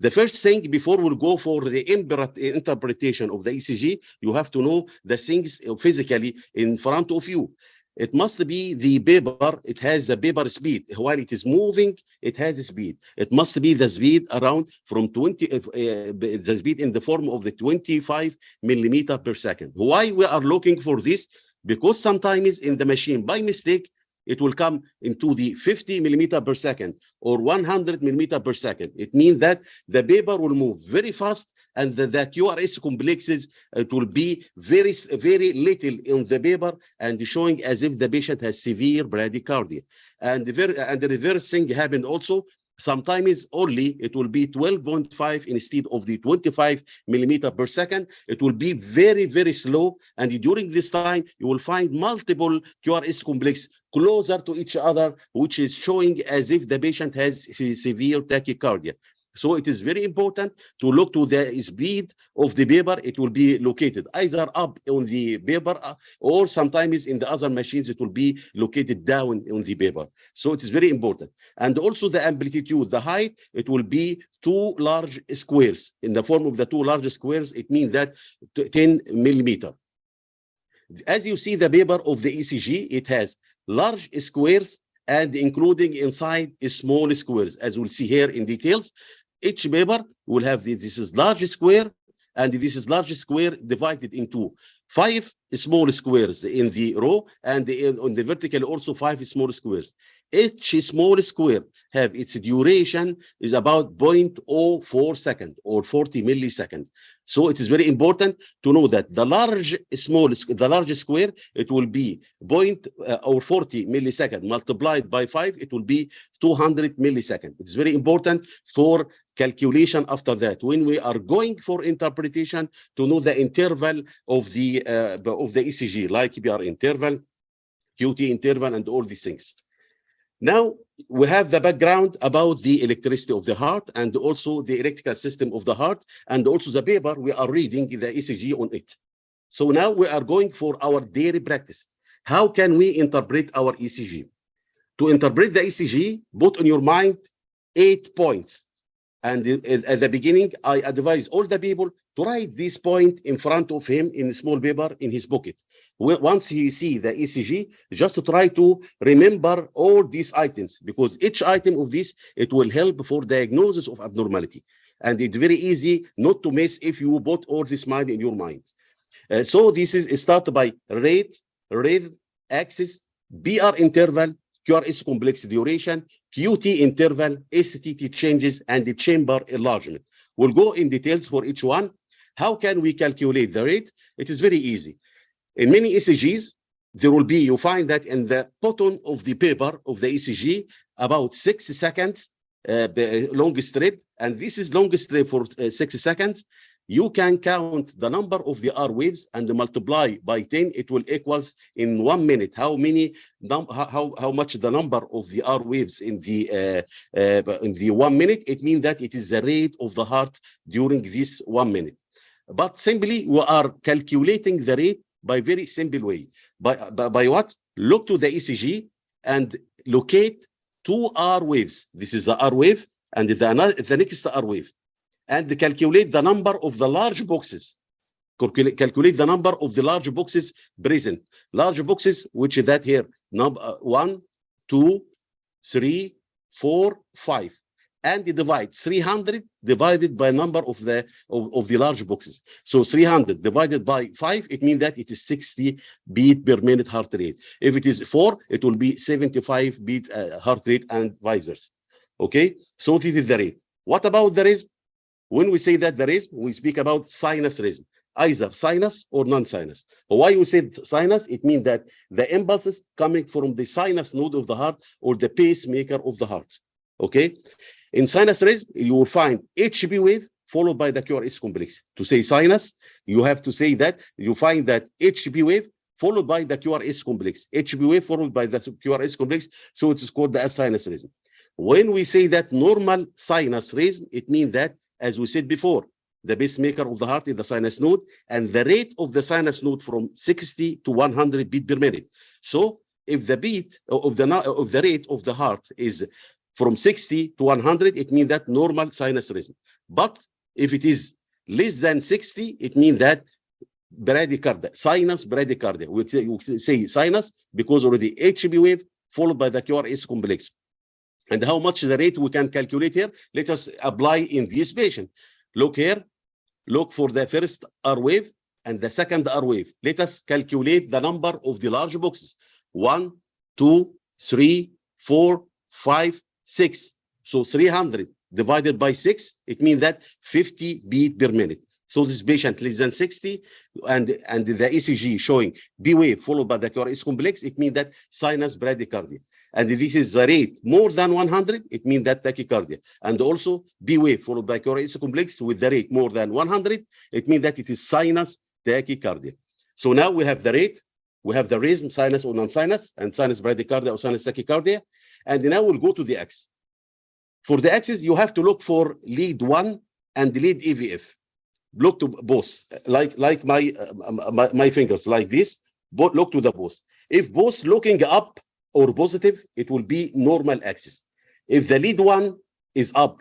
N: The first thing before we'll go for the interpretation of the ECG, you have to know the things physically in front of you. It must be the paper, it has the paper speed. While it is moving, it has a speed. It must be the speed around from 20, the speed in the form of the 25 millimeter per second. Why we are looking for this? Because sometimes in the machine, by mistake, it will come into the 50 millimeter per second or 100 millimeter per second. It means that the paper will move very fast, and the QRS complexes, it will be very, very little in the paper and showing as if the patient has severe bradycardia. And the reverse thing happened also. Sometimes only it will be 12.5 instead of the 25 millimeter per second. It will be very, very slow. And during this time, you will find multiple QRS complex closer to each other, which is showing as if the patient has severe tachycardia. So it is very important to look to the speed of the paper. It will be located either up on the paper or sometimes in the other machines, it will be located down on the paper. So it is very important. And also the amplitude, the height, it will be 2 large squares. In the form of the 2 large squares, it means that 10 millimeter. As you see the paper of the ECG, it has large squares and including inside small squares, as we'll see here in details. Each paper will have this is large square, and this is large square divided into 5 small squares in the row, and on the vertical also 5 small squares. Each small square have its duration is about 0.04 second or 40 milliseconds. So it is very important to know that the large square, it will be 40 millisecond multiplied by 5, it will be 200 milliseconds. It's very important for calculation after that when we are going for interpretation to know the interval of the ECG, like EBR interval, QT interval, and all these things. Now we have the background about the electricity of the heart and also the electrical system of the heart, and also the paper we are reading the ECG on it. So now we are going for our daily practice. How can we interpret our ECG? To interpret the ECG, put in your mind 8 points. And at the beginning, I advise all the people to write this point in front of him in a small paper in his pocket. Once he see the ECG, just try to remember all these items, because each item of this, it will help for diagnosis of abnormality. And it's very easy not to miss if you put all this mind in your mind. So this is started by rate, rhythm, axis, BR interval, QRS complex duration, QT interval, STT changes, and the chamber enlargement. We'll go in details for each one. How can we calculate the rate? It is very easy. In many ECGs, there will be, you find that in the bottom of the paper of the ECG, about 6 seconds long strip, and this is long strip for 6 seconds. You can count the number of the R waves and multiply by 10. It will equals in 1 minute how much the number of the R waves in the 1 minute. It means that it is the rate of the heart during this 1 minute. But simply we are calculating the rate by very simple way. By what? Look to the ECG and locate 2 R waves. This is the R wave and the next R wave. And calculate the number of the large boxes. Calculate the number of the large boxes present. Large boxes, which is that here, number 1, 2, 3, 4, 5. And divide 300 divided by number of the large boxes. So 300 divided by 5, it means that it is 60 beat per minute heart rate. If it is 4, it will be 75 beat heart rate and vice versa. Okay, so this is the rate. What about the rhythm? When we say that the rhythm, we speak about sinus rhythm, either sinus or non-sinus. Why we say sinus? It means that the impulses coming from the sinus node of the heart or the pacemaker of the heart. Okay, in sinus rhythm, you will find HB wave followed by the QRS complex. To say sinus, you have to say that you find that HB wave followed by the QRS complex. HB wave followed by the QRS complex, so it is called the sinus rhythm. When we say that normal sinus rhythm, it means that, as we said before, the pacemaker of the heart is the sinus node, and the rate of the sinus node from 60 to 100 beat per minute. So if the beat of the rate of the heart is from 60 to 100, it means that normal sinus rhythm. But if it is less than 60, it means that bradycardia, sinus bradycardia. We say sinus because already HB wave followed by the QRS complex. And how much the rate we can calculate here? Let us apply in this patient. Look here, look for the first R wave and the second R wave. Let us calculate the number of the large boxes. 1, 2, 3, 4, 5, 6. So 300 divided by 6, it means that 50 beat per minute. So this patient less than 60 and the ECG showing B wave followed by the QRS complex, it means that sinus bradycardia. And this is the rate more than 100, it means that tachycardia. And also B wave followed by QRS complex with the rate more than 100, it means that it is sinus tachycardia. So now we have the rate, we have the rhythm, sinus or non-sinus, and sinus bradycardia or sinus tachycardia. And now we'll go to the axis. For the axis, you have to look for lead 1 and lead EVF. Look to both, like my fingers, like this. Look to the both. If both looking up or positive, it will be normal axis. If the lead 1 is up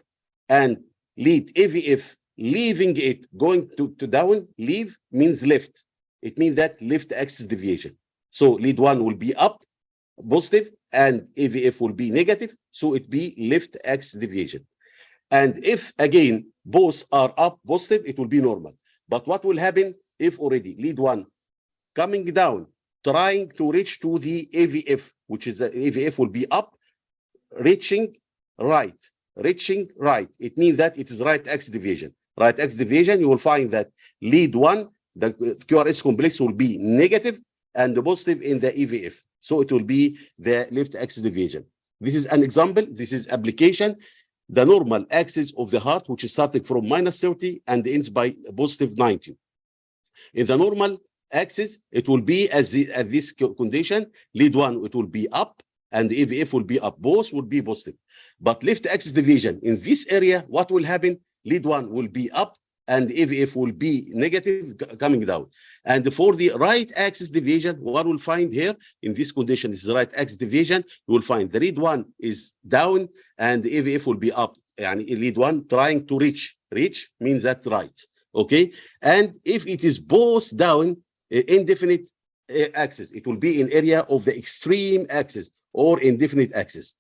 N: and lead EVF leaving it, going to down, leave means left. It means that left axis deviation. So lead 1 will be up, positive, and EVF will be negative, so it be left axis deviation. And if again both are up positive, it will be normal. But what will happen if already lead 1 coming down, trying to reach to the AVF, which is the AVF will be up, reaching right. It means that it is right axis deviation. Right axis deviation, you will find that lead 1, the QRS complex will be negative and positive in the EVF. So it will be the left axis deviation. This is an example. This is application. the normal axis of the heart, which is starting from -30 and ends by +90. In the normal axis, it will be at this condition, lead one, it will be up, and the AVF will be up. Both will be positive. But left axis deviation, in this area, what will happen? Lead one will be up, and AVF will be negative, coming down. And for the right axis deviation, what we'll find here, in this condition, this is the right axis deviation, you will find the lead one is down, and the AVF will be up. And lead one trying to reach. Reach means that right. Okay, and if it is both down, indefinite axis, it will be in area of the extreme axis or indefinite axis.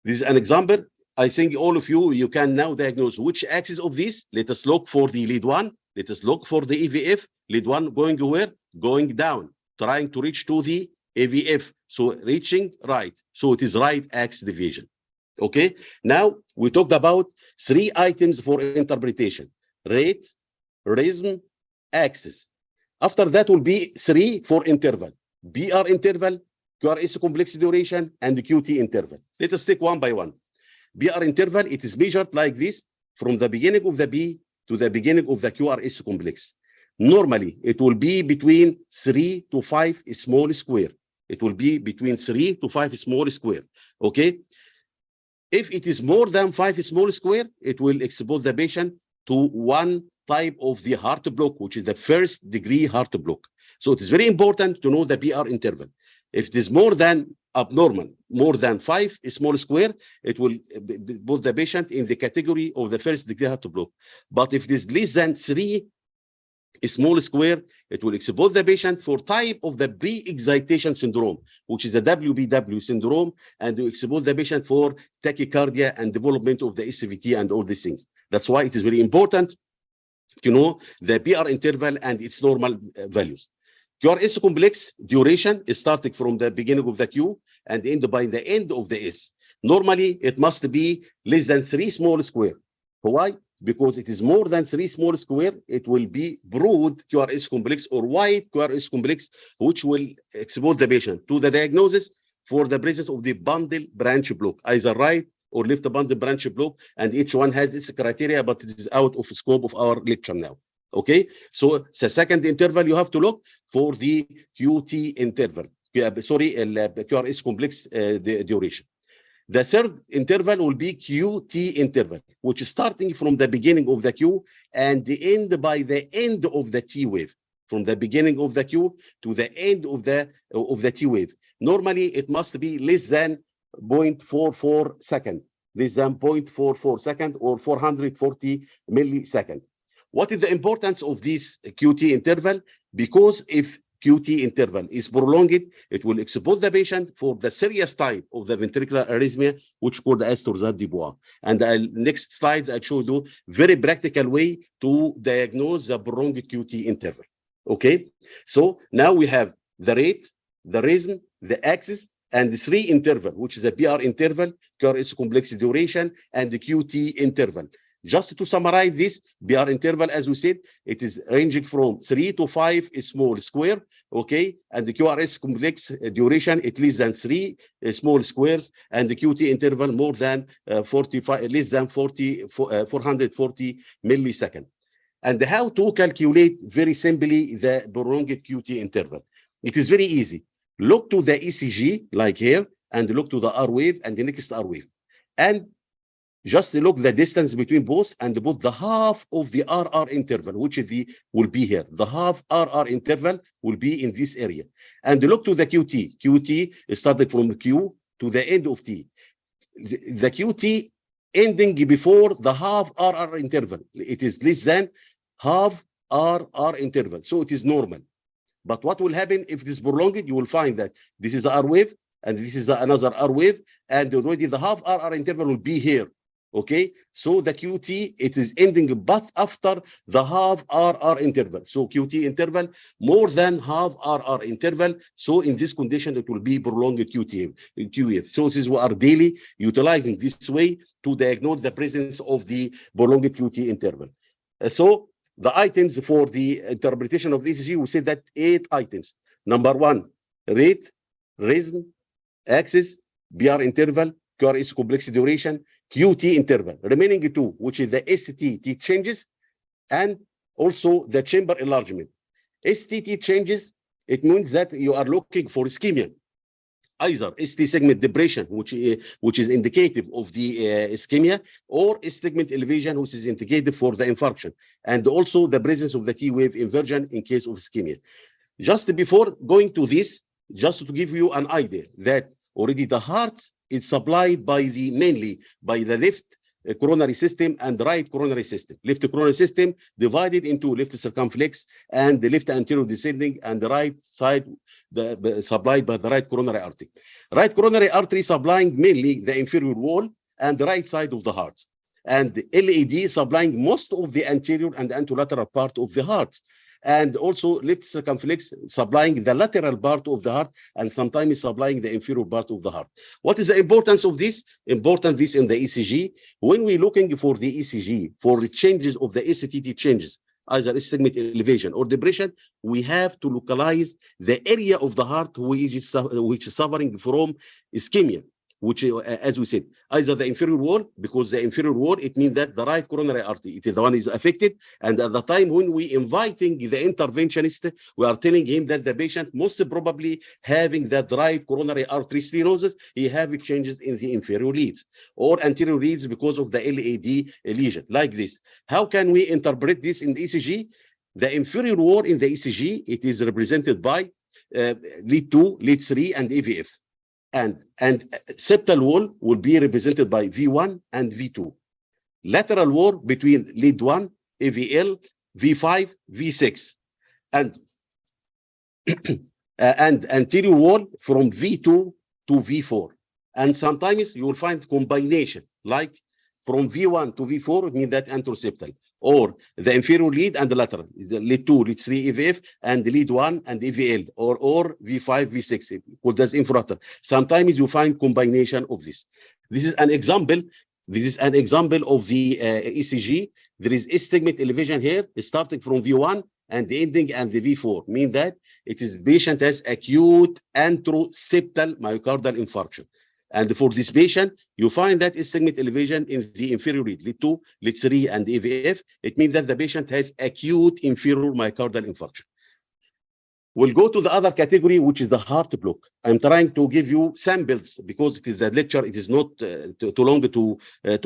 N: This is an example. I think all of you can now diagnose which axis of this. Let us look for the lead one. Let us look for the AVF. Lead one going where? Going down, trying to reach to the AVF. So reaching right. So it is right axis deviation. Okay, now we talked about 3 items for interpretation: rate, rhythm, axis. After that will be 3 for interval: BR interval, QRS complex duration, and the QT interval. Let us take one by one. BR interval, it is measured like this from the beginning of the B to the beginning of the QRS complex. Normally, it will be between 3 to 5 small square. It will be between 3 to 5 small square. Okay. If it is more than 5 small square, it will expose the patient to one type of the heart block, which is the first degree heart block. So it is very important to know the BR interval. If it is more than abnormal, more than 5 small square, it will put the patient in the category of the first degree heart block. But if it is less than 3 small square, it will expose the patient for type of the pre-excitation syndrome, which is a WBW syndrome, and to expose the patient for tachycardia and development of the SVT and all these things. That's why it is very important to know the PR interval and its normal values. QRS complex duration is starting from the beginning of the Q and end by the end of the S. Normally, it must be less than 3 small square. Why? Because it is more than 3 small square, it will be broad QRS complex or wide QRS complex, which will expose the patient to the diagnosis for the presence of the bundle branch block, either right or left bundle branch block, and each one has its criteria, but it is out of scope of our lecture now. Okay, so the second interval you have to look for the QT interval, QRS complex duration. The third interval will be QT interval, which is starting from the beginning of the Q and the end by the end of the T wave, from the beginning of the Q to the end of the T wave. Normally, it must be less than 0.44 second, less than 0.44 second or 440 millisecond. What is the importance of this QT interval? Because if QT interval is prolonged, it will expose the patient for the serious type of the ventricular arrhythmia, which called as Torzat-Dubois. And next slides, I'll show you very practical way to diagnose the prolonged QT interval. Okay, so now we have the rate, the rhythm, the axis, and the 3 interval, which is a PR interval, QRS complex duration, and the QT interval. Just to summarize this, BR interval, as we said, it is ranging from 3 to 5 small square, okay? And the QRS complex duration, it less than 3 small squares, and the QT interval more than 440 millisecond. And how to calculate very simply the prolonged QT interval? It is very easy. Look to the ECG, like here, and look to the R wave and the next R wave. And just look the distance between both and put the half of the RR interval, which will be here. The half RR interval will be in this area. And look to the QT. QT is starting from Q to the end of T. The QT ending before the half RR interval. It is less than half RR interval. So it is normal. But what will happen if it is prolonged? You will find that this is R wave and this is another R wave. And already the half RR interval will be here. Okay, so the QT, it is ending but after the half RR interval. So QT interval more than half RR interval. So in this condition, it will be prolonged QF. So this is what are daily utilizing this way to diagnose the presence of the prolonged QT interval. So the items for the interpretation of this ECG, we said that 8 items. Number 1, rate, rhythm, axis, BR interval, QRS complex duration, QT interval. Remaining two, which is the STT changes and also the chamber enlargement. STT changes, it means that you are looking for ischemia, either ST segment depression, which is indicative of the ischemia, or S segment elevation, which is indicative for the infarction, and also the presence of the T wave inversion in case of ischemia. Just before going to this, just to give you an idea that already the heart is supplied by mainly by the left coronary system and the right coronary system. Left coronary system divided into left circumflex and the left anterior descending, and the right side supplied by the right coronary artery. Right coronary artery supplying mainly the inferior wall and the right side of the heart, and the LAD supplying most of the anterior and anterolateral part of the heart, and also left circumflex supplying the lateral part of the heart, and sometimes supplying the inferior part of the heart. What is the importance of this? Important this in the ECG. When we're looking for the ECG, for the changes of the STT changes, either segment elevation or depression, we have to localize the area of the heart which is suffering from ischemia, which, as we said, either the inferior wall, because the inferior wall, it means that the right coronary artery, it is the one is affected. And at the time when we inviting the interventionist, we are telling him that the patient most probably having that right coronary artery stenosis, he have changes in the inferior leads or anterior leads because of the LAD lesion, like this. How can we interpret this in the ECG? The inferior wall in the ECG, it is represented by lead 2, lead 3, and AVF. And septal wall will be represented by V1 and V2. Lateral wall between lead 1, AVL, V5, V6. And, and anterior wall from V2 to V4. And sometimes you will find combination, like from V1 to V4, it means that anteroseptal, or the inferior lead and the lateral, the lead 2, lead 3 AVF, and the lead 1 and AVL, or V5, V6, called as infrator. Sometimes you find combination of this. This is an example. This is an example of the ECG. There is S segment elevation here, starting from V1 and ending and the V4, mean that it is patient has acute anteroseptal myocardial infarction. And for this patient, you find that S segment elevation in the inferior lead, lead 2, lead 3, and AVF. It means that the patient has acute inferior myocardial infarction. We'll go to the other category, which is the heart block. I'm trying to give you samples because it is the lecture. It is not too long to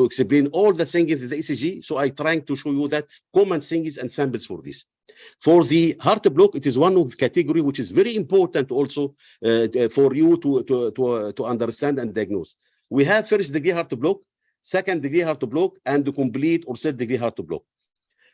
N: explain all the things in the ECG. So I'm trying to show you that common things and samples for this. For the heart block, it is one of the category which is very important also for you to understand and diagnose. We have first degree heart block, second degree heart block, and the complete or third degree heart block.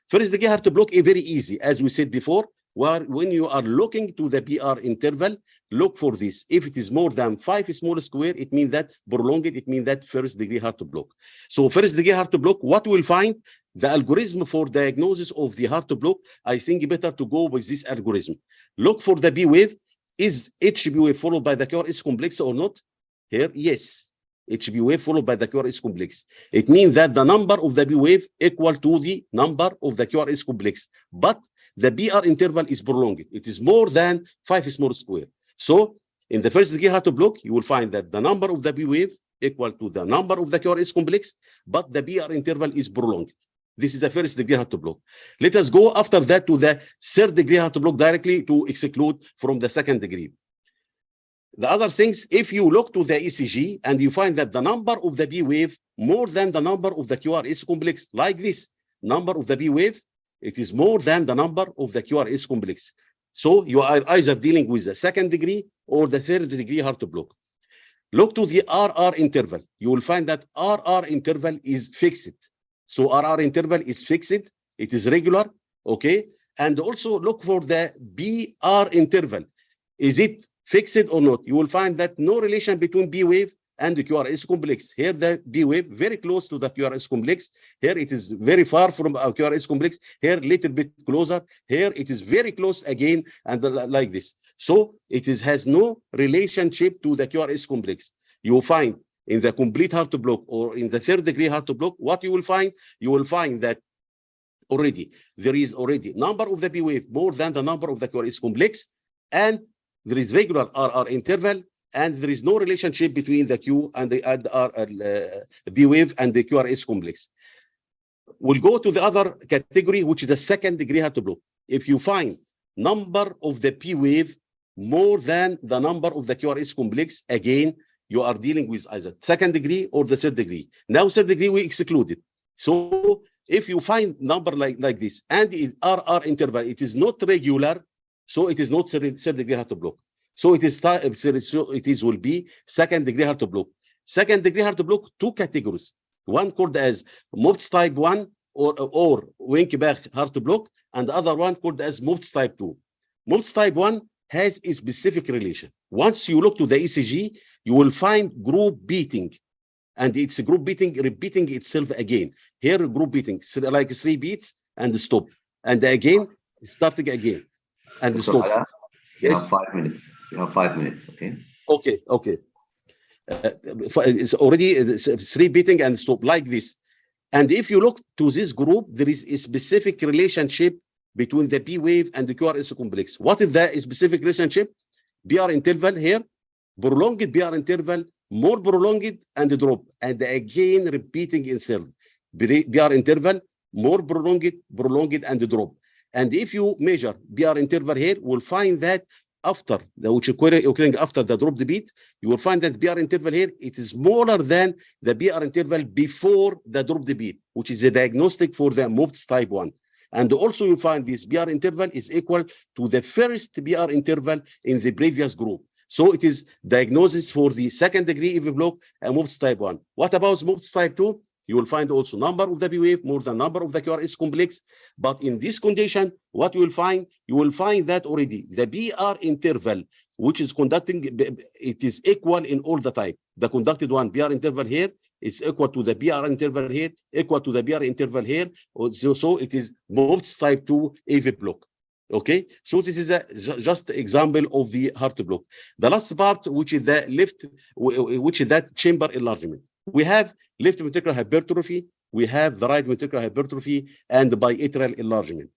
N: First degree heart block is very easy, as we said before. When you are looking to the PR interval, look for this. If it is more than 5 small square, it means that prolonged, it means that first degree heart block. So first degree heart block, what we'll find, the algorithm for diagnosis of the heart block, I think better to go with this algorithm. Look for the B wave. Is HB wave followed by the QRS complex or not? Here, yes. HB wave followed by the QRS complex. It means that the number of the B wave equal to the number of the QRS complex. But the BR interval is prolonged. It is more than 5 small square. So in the first degree heart block, you will find that the number of the B wave equal to the number of the QRS complex, but the BR interval is prolonged. This is the first degree heart block. Let us go after that to the third degree heart block directly to exclude from the second degree. The other things, if you look to the ECG and you find that the number of the B wave more than the number of the QRS complex, like this, number of the B wave, it is more than the number of the QRS complex. So you are either dealing with the second degree or the third degree heart block. Look to the RR interval. You will find that RR interval is fixed. So RR interval is fixed. It is regular, okay? And also look for the BR interval. Is it fixed or not? You will find that no relation between B wave and the QRS complex. Here the B wave very close to the QRS complex. Here it is very far from our QRS complex. Here a little bit closer. Here it is very close again, and like this. So it has no relationship to the QRS complex. You will find in the complete heart block or in the third degree heart block, what you will find? You will find that already there is already number of the B wave more than the number of the QRS complex, and there is regular RR interval, and there is no relationship between the Q and the B wave and the QRS complex. We'll go to the other category, which is a second degree Hartree block. If you find number of the P wave more than the number of the QRS complex, again, you are dealing with either second degree or the third degree. Now, third degree, we excluded. So if you find number like this, and it RR interval, it is not regular, so it is not third degree Hartree block. So it will be second degree Hartree block. Second degree Hartree block, two categories. One called as MOPS type 1 or Wenckebach Hartree block, and the other one called as MOPS type 2. MOPS type 1 has a specific relation. Once you look to the ECG, you will find group beating, and it's a group beating repeating itself again. Here, group beating, like 3 beats and stop, and again, starting again, and
I: Dr.
N: stop.
I: You have 5 minutes. You have 5 minutes, okay?
N: Okay, okay. It's already 3 beating and stop like this. And if you look to this group, there is a specific relationship between the P wave and the QRS complex. What is that specific relationship? BR interval here, prolonged BR interval, more prolonged and drop, and again repeating itself. BR interval, more prolonged and drop. And if you measure BR interval here, we'll find that after occurring after the drop the beat, you will find that BR interval here, it is smaller than the BR interval before the drop the beat, which is a diagnostic for the MOPS type 1. And also you find this BR interval is equal to the first BR interval in the previous group. So it is diagnosis for the second degree EV block and MOPS type 1. What about MOPS type 2? You will find also number of the P wave more than number of the QRS complex. But in this condition, what you will find that already the BR interval, which is conducting, it is equal in all the type. The conducted one BR interval here is equal to the BR interval here, equal to the BR interval here. So it is MOPS type 2 AV block. Okay, so this is just example of the Hartree block. The last part, which is the left, which is that chamber enlargement. We have left ventricular hypertrophy, we have the right ventricular hypertrophy, and bilateral enlargement.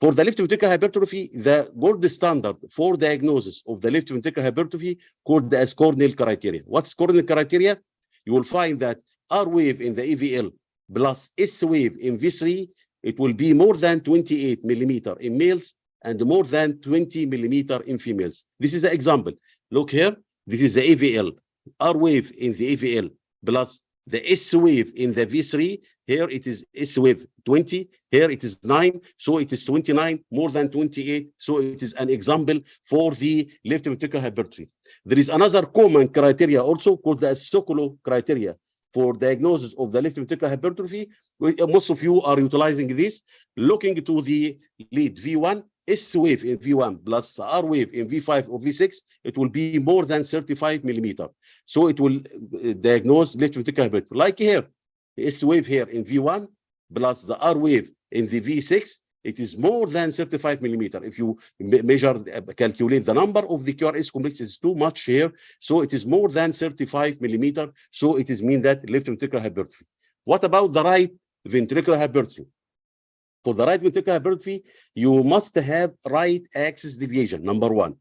N: For the left ventricular hypertrophy, the gold standard for diagnosis of the left ventricular hypertrophy called as Cornell criteria. What's Cornell criteria? You will find that R wave in the AVL plus S wave in V3, it will be more than 28 millimeter in males and more than 20 millimeter in females. This is the example. Look here, this is the AVL. R wave in the AVL plus the S wave in the V3. Here it is S wave 20, here it is 9, so it is 29, more than 28, so it is an example for the left ventricular hypertrophy. There is another common criteria also called the Sokolow criteria for diagnosis of the left ventricular hypertrophy. Most of you are utilizing this, looking to the lead V1, S wave in V1 plus R wave in V5 or V6, it will be more than 35 millimeter. So it will diagnose left ventricular hypertrophy. Like here, the S wave here in V1 plus the R wave in the V6, it is more than 35 millimeter. If you measure, calculate the number of the QRS complex is too much here, so it is more than 35 millimeter. So it is mean that left ventricular hypertrophy. What about the right ventricular hypertrophy? For the right ventricular hypertrophy, you must have right axis deviation, number 1.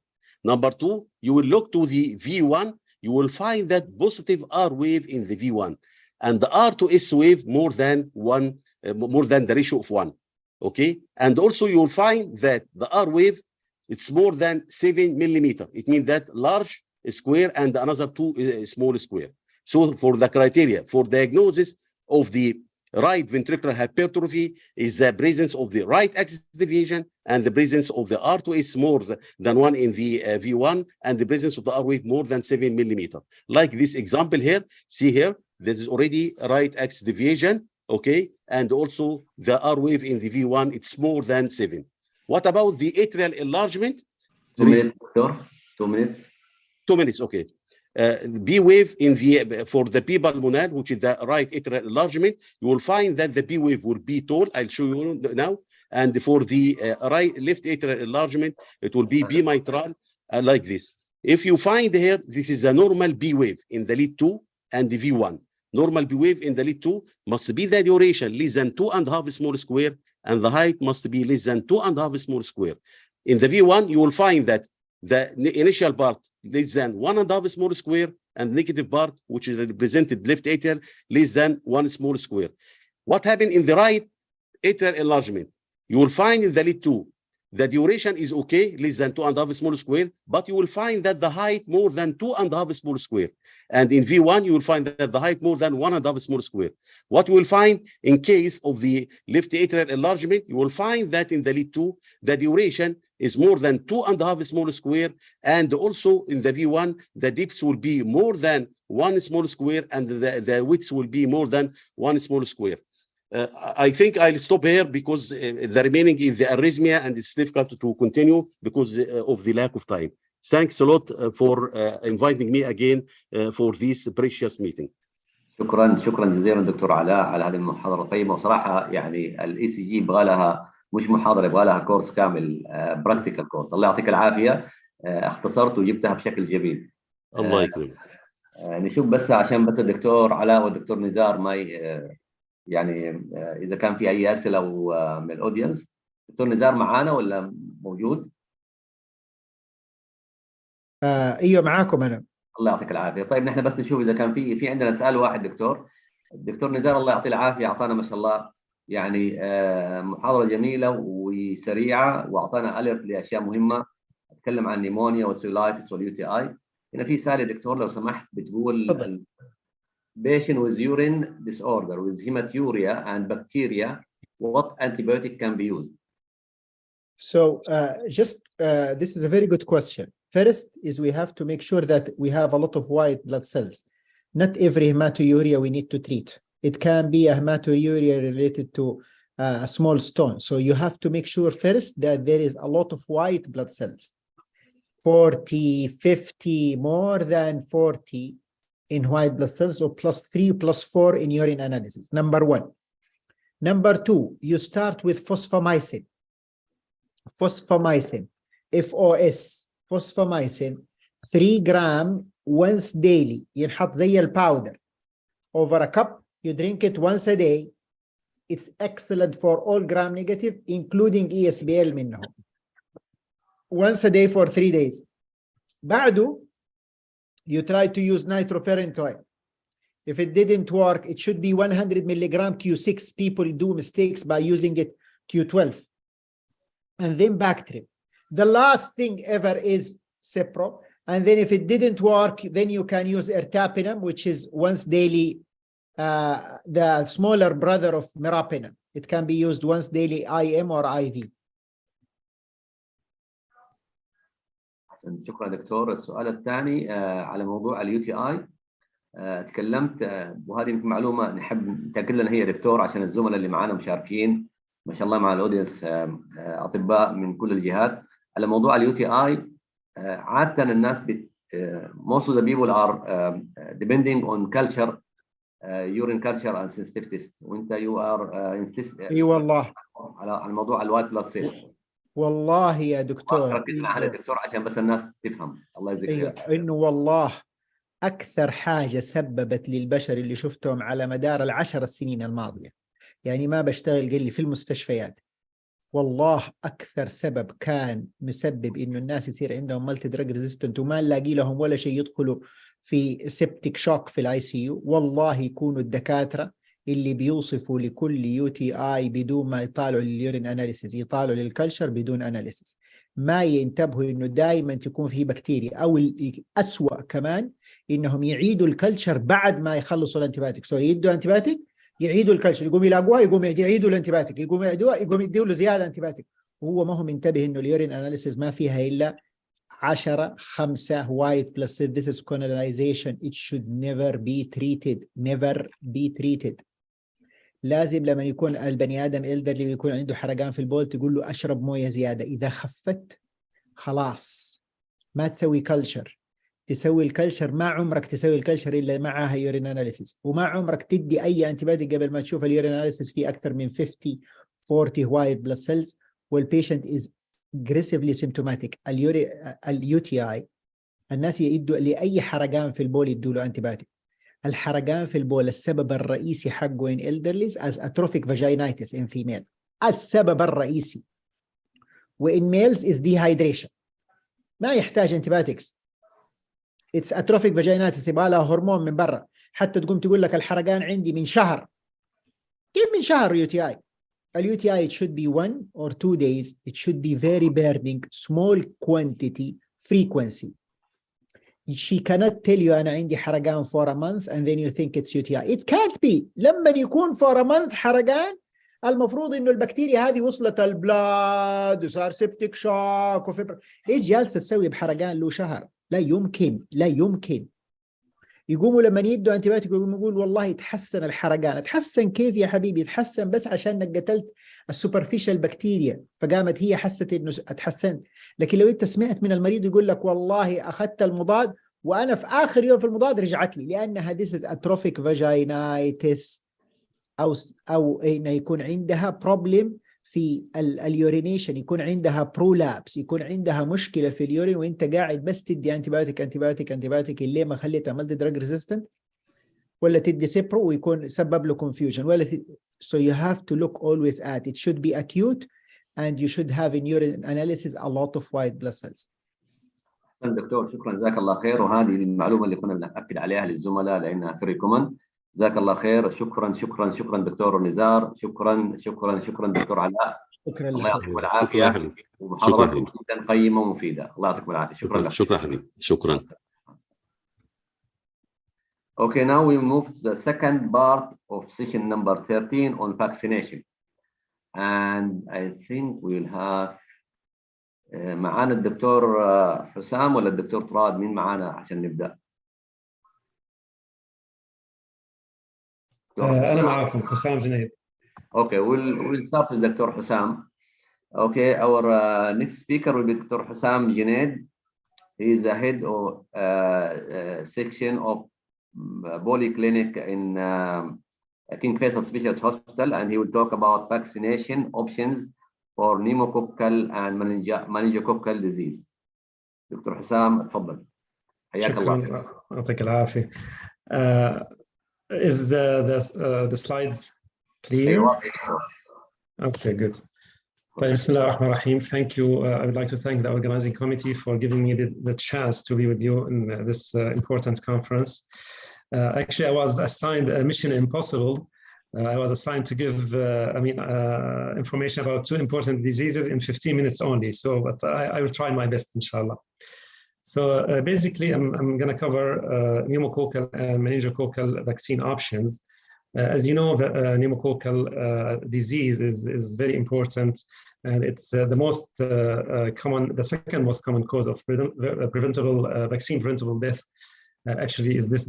N: Number 2, you will look to the V1, you will find that positive R wave in the V1, and the R to S wave more than the ratio of 1. Okay, and also you will find that the R wave, it's more than 7 millimeter. It means that large square and another 2 small square. So for the criteria for diagnosis of the right ventricular hypertrophy is the presence of the right axis deviation and the presence of the R to S more than 1 in the V1 and the presence of the R wave more than 7 millimeter. Like this example here, see here, there is already a right axis deviation, okay, and also the R wave in the V1, it's more than 7. What about the atrial enlargement?
I: 2 minutes, doctor. 2 minutes.
N: 2 minutes, okay. B wave in the for the P pulmonale, which is the right atrial enlargement, you will find that the B wave will be tall. I'll show you now. And for the left atrial enlargement, it will be B mitral like this. If you find here, this is a normal B wave in the lead 2 and the V1. Normal B wave in the lead 2 must be the duration less than 2.5 small square, and the height must be less than 2.5 small square. In the V1, you will find that the initial part less than 1.5 small square, and negative part, which is represented left atrial, less than 1 small square. What happened in the right atrial enlargement? You will find in the lead 2, the duration is okay, less than 2.5 small square, but you will find that the height more than 2.5 small square. And in V1, you will find that the height more than 1.5 small square. What you will find in case of the left atrial enlargement, you will find that in the lead 2, the duration is more than 2.5 small square. And also in the V1, the depth will be more than 1 small square, and the width will be more than 1 small square. I think I'll stop here because the remaining is the arrhythmia, and it's difficult to continue because of the lack of time. Thanks a lot for inviting me again for this precious meeting.
I: شكرا جزيلا دكتور علاء على هذه المحاضرة الطيبة. وصراحة يعني الاي سي جي يبغى لها مش محاضرة، يبغى لها كورس كامل، براكتيكال كورس. الله يعطيك العافية، اختصرت وجبتها بشكل جميل.
N: الله يكرمك.
I: نشوف بس عشان بس الدكتور علاء والدكتور نزار ما يعني اذا كان في اي اسئله من الاودينس. دكتور نزار معانا ولا موجود؟
L: ايوه معاكم انا.
I: الله يعطيك العافيه. طيب نحن بس نشوف اذا كان في عندنا سؤال واحد. الدكتور نزار الله يعطيه العافيه، اعطانا ما شاء الله يعني محاضره جميله وسريعه، واعطانا اليرت لاشياء مهمه. اتكلم عن نيمونيا والسيولايتس واليو تي اي. هنا في سؤال يا دكتور لو سمحت، بتقول patient with urine disorder with hematuria and bacteria, what antibiotic can be used?
L: So this is a very good question. First is we have to make sure that we have a lot of white blood cells. Not every hematuria we need to treat. It can be a hematuria related to a small stone. So you have to make sure first that there is a lot of white blood cells. 40, 50, more than 40 in white blood cells, or +3, +4 in urine analysis. Number one. Number two, you start with fosfomycin. Fosfomycin, FOS, fosfomycin, 3 gram once daily. ينحط زي الباودر over a cup. You drink it once a day. It's excellent for all gram negative, including ESBL منهم. Once a day for 3 days. بعده you try to use nitrofurantoin. If it didn't work, it should be 100 milligram Q6. People do mistakes by using it Q12. And then Bactrim. The last thing ever is Cipro. And then if it didn't work, then you can use ertapenem, which is once daily, the smaller brother of meropenem. It can be used once daily, IM or IV.
I: شكرا دكتور. السؤال الثاني على موضوع اليو تي اي. تكلمت وهذه يمكن معلومه نحب نتاكد لنا هي دكتور عشان الزملاء اللي معنا مشاركين ما شاء الله مع الاودينس اطباء من كل الجهات على موضوع اليو تي اي. عاده الناس most of the people are depending on culture, urine culture and sensitive test. وانت you are insist
L: اي والله
I: على موضوع الوايت بلاد سيل.
L: والله يا دكتور
I: ركز معنا دكتور عشان بس الناس تفهم. الله يجزيك خير.
L: انه والله اكثر حاجه سببت للبشر اللي شفتهم على مدار ال10 سنين الماضيه، يعني ما بشتغل قال لي في المستشفيات، والله اكثر سبب كان مسبب انه الناس يصير عندهم مالتي دراج ريزيستنت وما نلاقي لهم ولا شيء يدخلوا في سيبتيك شوك في الاي سي يو. والله يكونوا الدكاتره اللي بيوصفوا لكل يو تي اي بدون ما يطالعوا لليورين اناليسيس، يطالعوا للكلشر بدون اناليسيس، ما ينتبهوا انه دائما تكون فيه بكتيريا، او الاسوأ كمان انهم يعيدوا الكلشر بعد ما يخلصوا الانتيبيوتيك. سو يدوا انتيبيوتيك يعيدوا الكلشر، يقوم يلاقوها يقوم يعيدوا الانتيبيوتيك، يقوم يعيدوها يقوم يدوا له زياده انتيبيوتيك، وهو ما هو منتبه انه اليورين اناليسيس ما فيها الا 10 5 white blood cells. This is colonization. It should never be treated. Never be treated. لازم لما يكون البني ادم elderly ويكون عنده حرقان في البول تقول له اشرب مويه زياده، اذا خفت خلاص ما تسوي كلشر. تسوي الكلشر ما عمرك تسوي الكلشر الا معها يورين اناليسيس، وما عمرك تدي اي انتيبيوتيك قبل ما تشوف اليورين اناليسيس فيه اكثر من 40 وايت بلاد سيلز والبيشنت از aggressively symptomatic. اليو تي اي الناس يدوا لاي حرقان في البول يدوا له انتيبيوتيك. الحرقان في البول السبب الرئيسي حقه in elderlies as atrophic vaginitis in female. السبب الرئيسي. وin males is dehydration. ما يحتاج antibiotics. It's atrophic vaginitis، يبغى لها هرمون من برا. حتى تقوم تقول لك الحرقان عندي من شهر. كيف من شهر UTI؟ UTI it should be 1 or 2 days. It should be very burning, small quantity, frequency. She cannot tell you أنا عندي حرقان for a month and then you think it's UTI. It can't be. لما يكون for a month حرقان المفروض إنه البكتيريا هذه وصلت البلاد وصار سبتك شوك وفبر. إيش جالسة تسوي بحرقان له شهر؟ لا يمكن، لا يمكن. يقوموا لما يدوا انتبيوتيك يقول والله تحسن الحرقان. اتحسن كيف يا حبيبي؟ تحسن بس عشان قتلت السوبرفيشال بكتيريا فقامت هي حست انه اتحسنت. لكن لو انت سمعت من المريض يقول لك والله اخذت المضاد وانا في اخر يوم في المضاد رجعت لي، لانها this is atrophic vaginitis او انه يكون عندها بروبلم في اليورينيشن، يكون عندها برولابس، يكون عندها مشكله في اليورين وانت قاعد بس تدي انتبيوتيك اللي ما خليتها مالتي دراج ريزيستنت، ولا تدي سيبرو ويكون سبب له confusion ولا so you have to look always at it should be acute and you should have in urine analysis a lot of white blood cells.
I: أحسن دكتور، شكرا جزاك الله خير، وهذه المعلومة اللي كنا بنأكد عليها للزملاء لأنها very common. جزاك الله خير. شكرا دكتور نزار، شكرا دكتور علاء.
L: شكرا
I: الله
L: لك.
I: يعطيكم العافية، ومحاضراتكم جدا قيمة ومفيدة. الله يعطيكم العافية. شكرا لك.
N: شكرا حبيبي. شكرا.
I: Okay, now we move to the second part of session number 13 on vaccination. And I think we'll have معانا الدكتور حسام ولا الدكتور طراد؟ مين معانا عشان نبدأ؟
P: أنا معكم حسام جنيد.
I: Okay, we'll start with Dr. Hussam. Okay, our next speaker will be Dr. Hussam Junaid. He is the head of section of polyclinic in King Faisal Specialist Hospital, and he will talk about vaccination options for pneumococcal and meningococcal disease. Dr. Hussam, تفضل. حياك الله.
P: شكرا، يعطيك العافية. Is the slides clear? Okay, good. بسم الله الرحمن الرحيم. Thank you. I would like to thank the organizing committee for giving me the chance to be with you in this important conference. Actually, I was assigned a mission impossible. I was assigned to give information about 2 important diseases in 15 minutes only. So, but I will try my best, inshallah. So basically, I'm going to cover pneumococcal and meningococcal vaccine options. As you know, the pneumococcal disease is very important, and it's the most the second most common cause of vaccine-preventable death. Actually, is this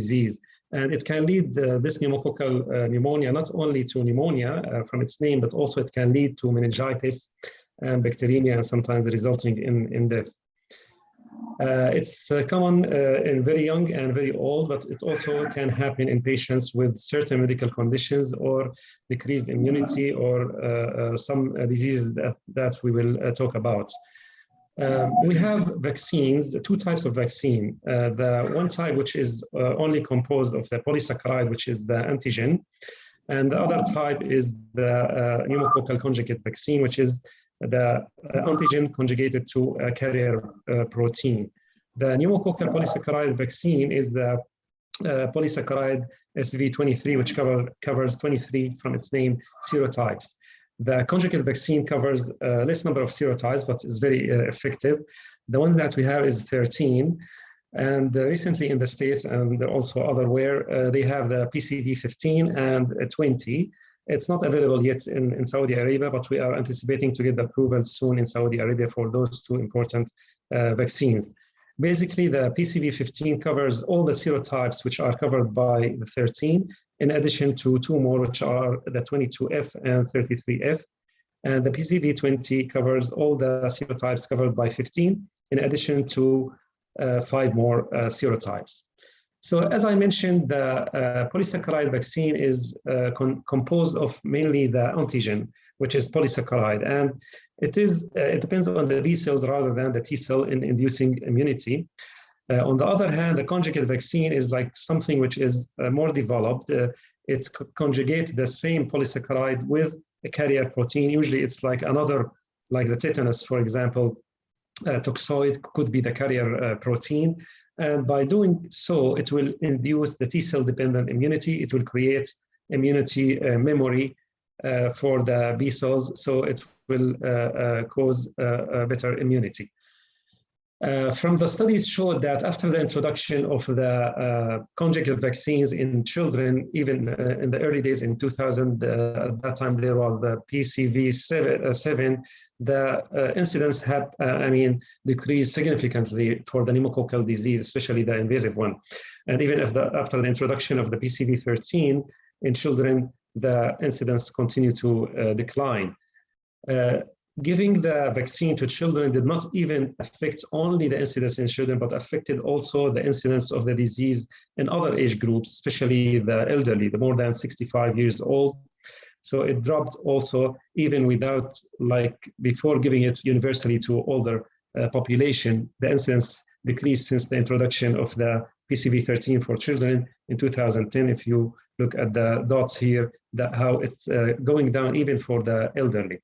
P: disease, and it can lead this pneumococcal pneumonia not only to pneumonia from its name, but also it can lead to meningitis and bacteremia, and sometimes resulting in death. It's common in very young and very old, but it also can happen in patients with certain medical conditions or decreased immunity or some diseases that we will talk about. We have vaccines, 2 types of vaccine. The one type which is only composed of the polysaccharide, which is the antigen, and the other type is the pneumococcal conjugate vaccine, which is the antigen conjugated to a carrier protein. The pneumococcal polysaccharide vaccine is the polysaccharide SV23, which covers 23 from its name serotypes. The conjugate vaccine covers a less number of serotypes, but is very effective. The ones that we have is 13. And recently in the States and also otherwhere, they have the PCV15 and 20. It's not available yet in Saudi Arabia, but we are anticipating to get the approval soon in Saudi Arabia for those 2 important vaccines. Basically, the PCV15 covers all the serotypes which are covered by the 13, in addition to 2 more, which are the 22F and 33F. And the PCV20 covers all the serotypes covered by 15, in addition to 5 more serotypes. So as I mentioned, the polysaccharide vaccine is composed of mainly the antigen, which is polysaccharide, and it depends on the B cells rather than the T cell in inducing immunity. On the other hand, the conjugate vaccine is like something which is more developed. It conjugates the same polysaccharide with a carrier protein. Usually it's like another, like the tetanus, for example, toxoid, could be the carrier protein. And by doing so, it will induce the T-cell dependent immunity. It will create immunity memory for the B cells, so it will cause better immunity. From the studies showed that after the introduction of the conjugate vaccines in children, even in the early days in 2000, at that time there was the PCV7, the incidence had, decreased significantly for the pneumococcal disease, especially the invasive one. And even if after the introduction of the PCV13 in children, the incidence continued to decline. Giving the vaccine to children did not even affect only the incidence in children, but affected also the incidence of the disease in other age groups, especially the elderly, the more than 65 years old. So it dropped also, even without, like before giving it universally to older population, the incidence decreased since the introduction of the PCV13 for children in 2010. If you look at the dots here, how it's going down even for the elderly.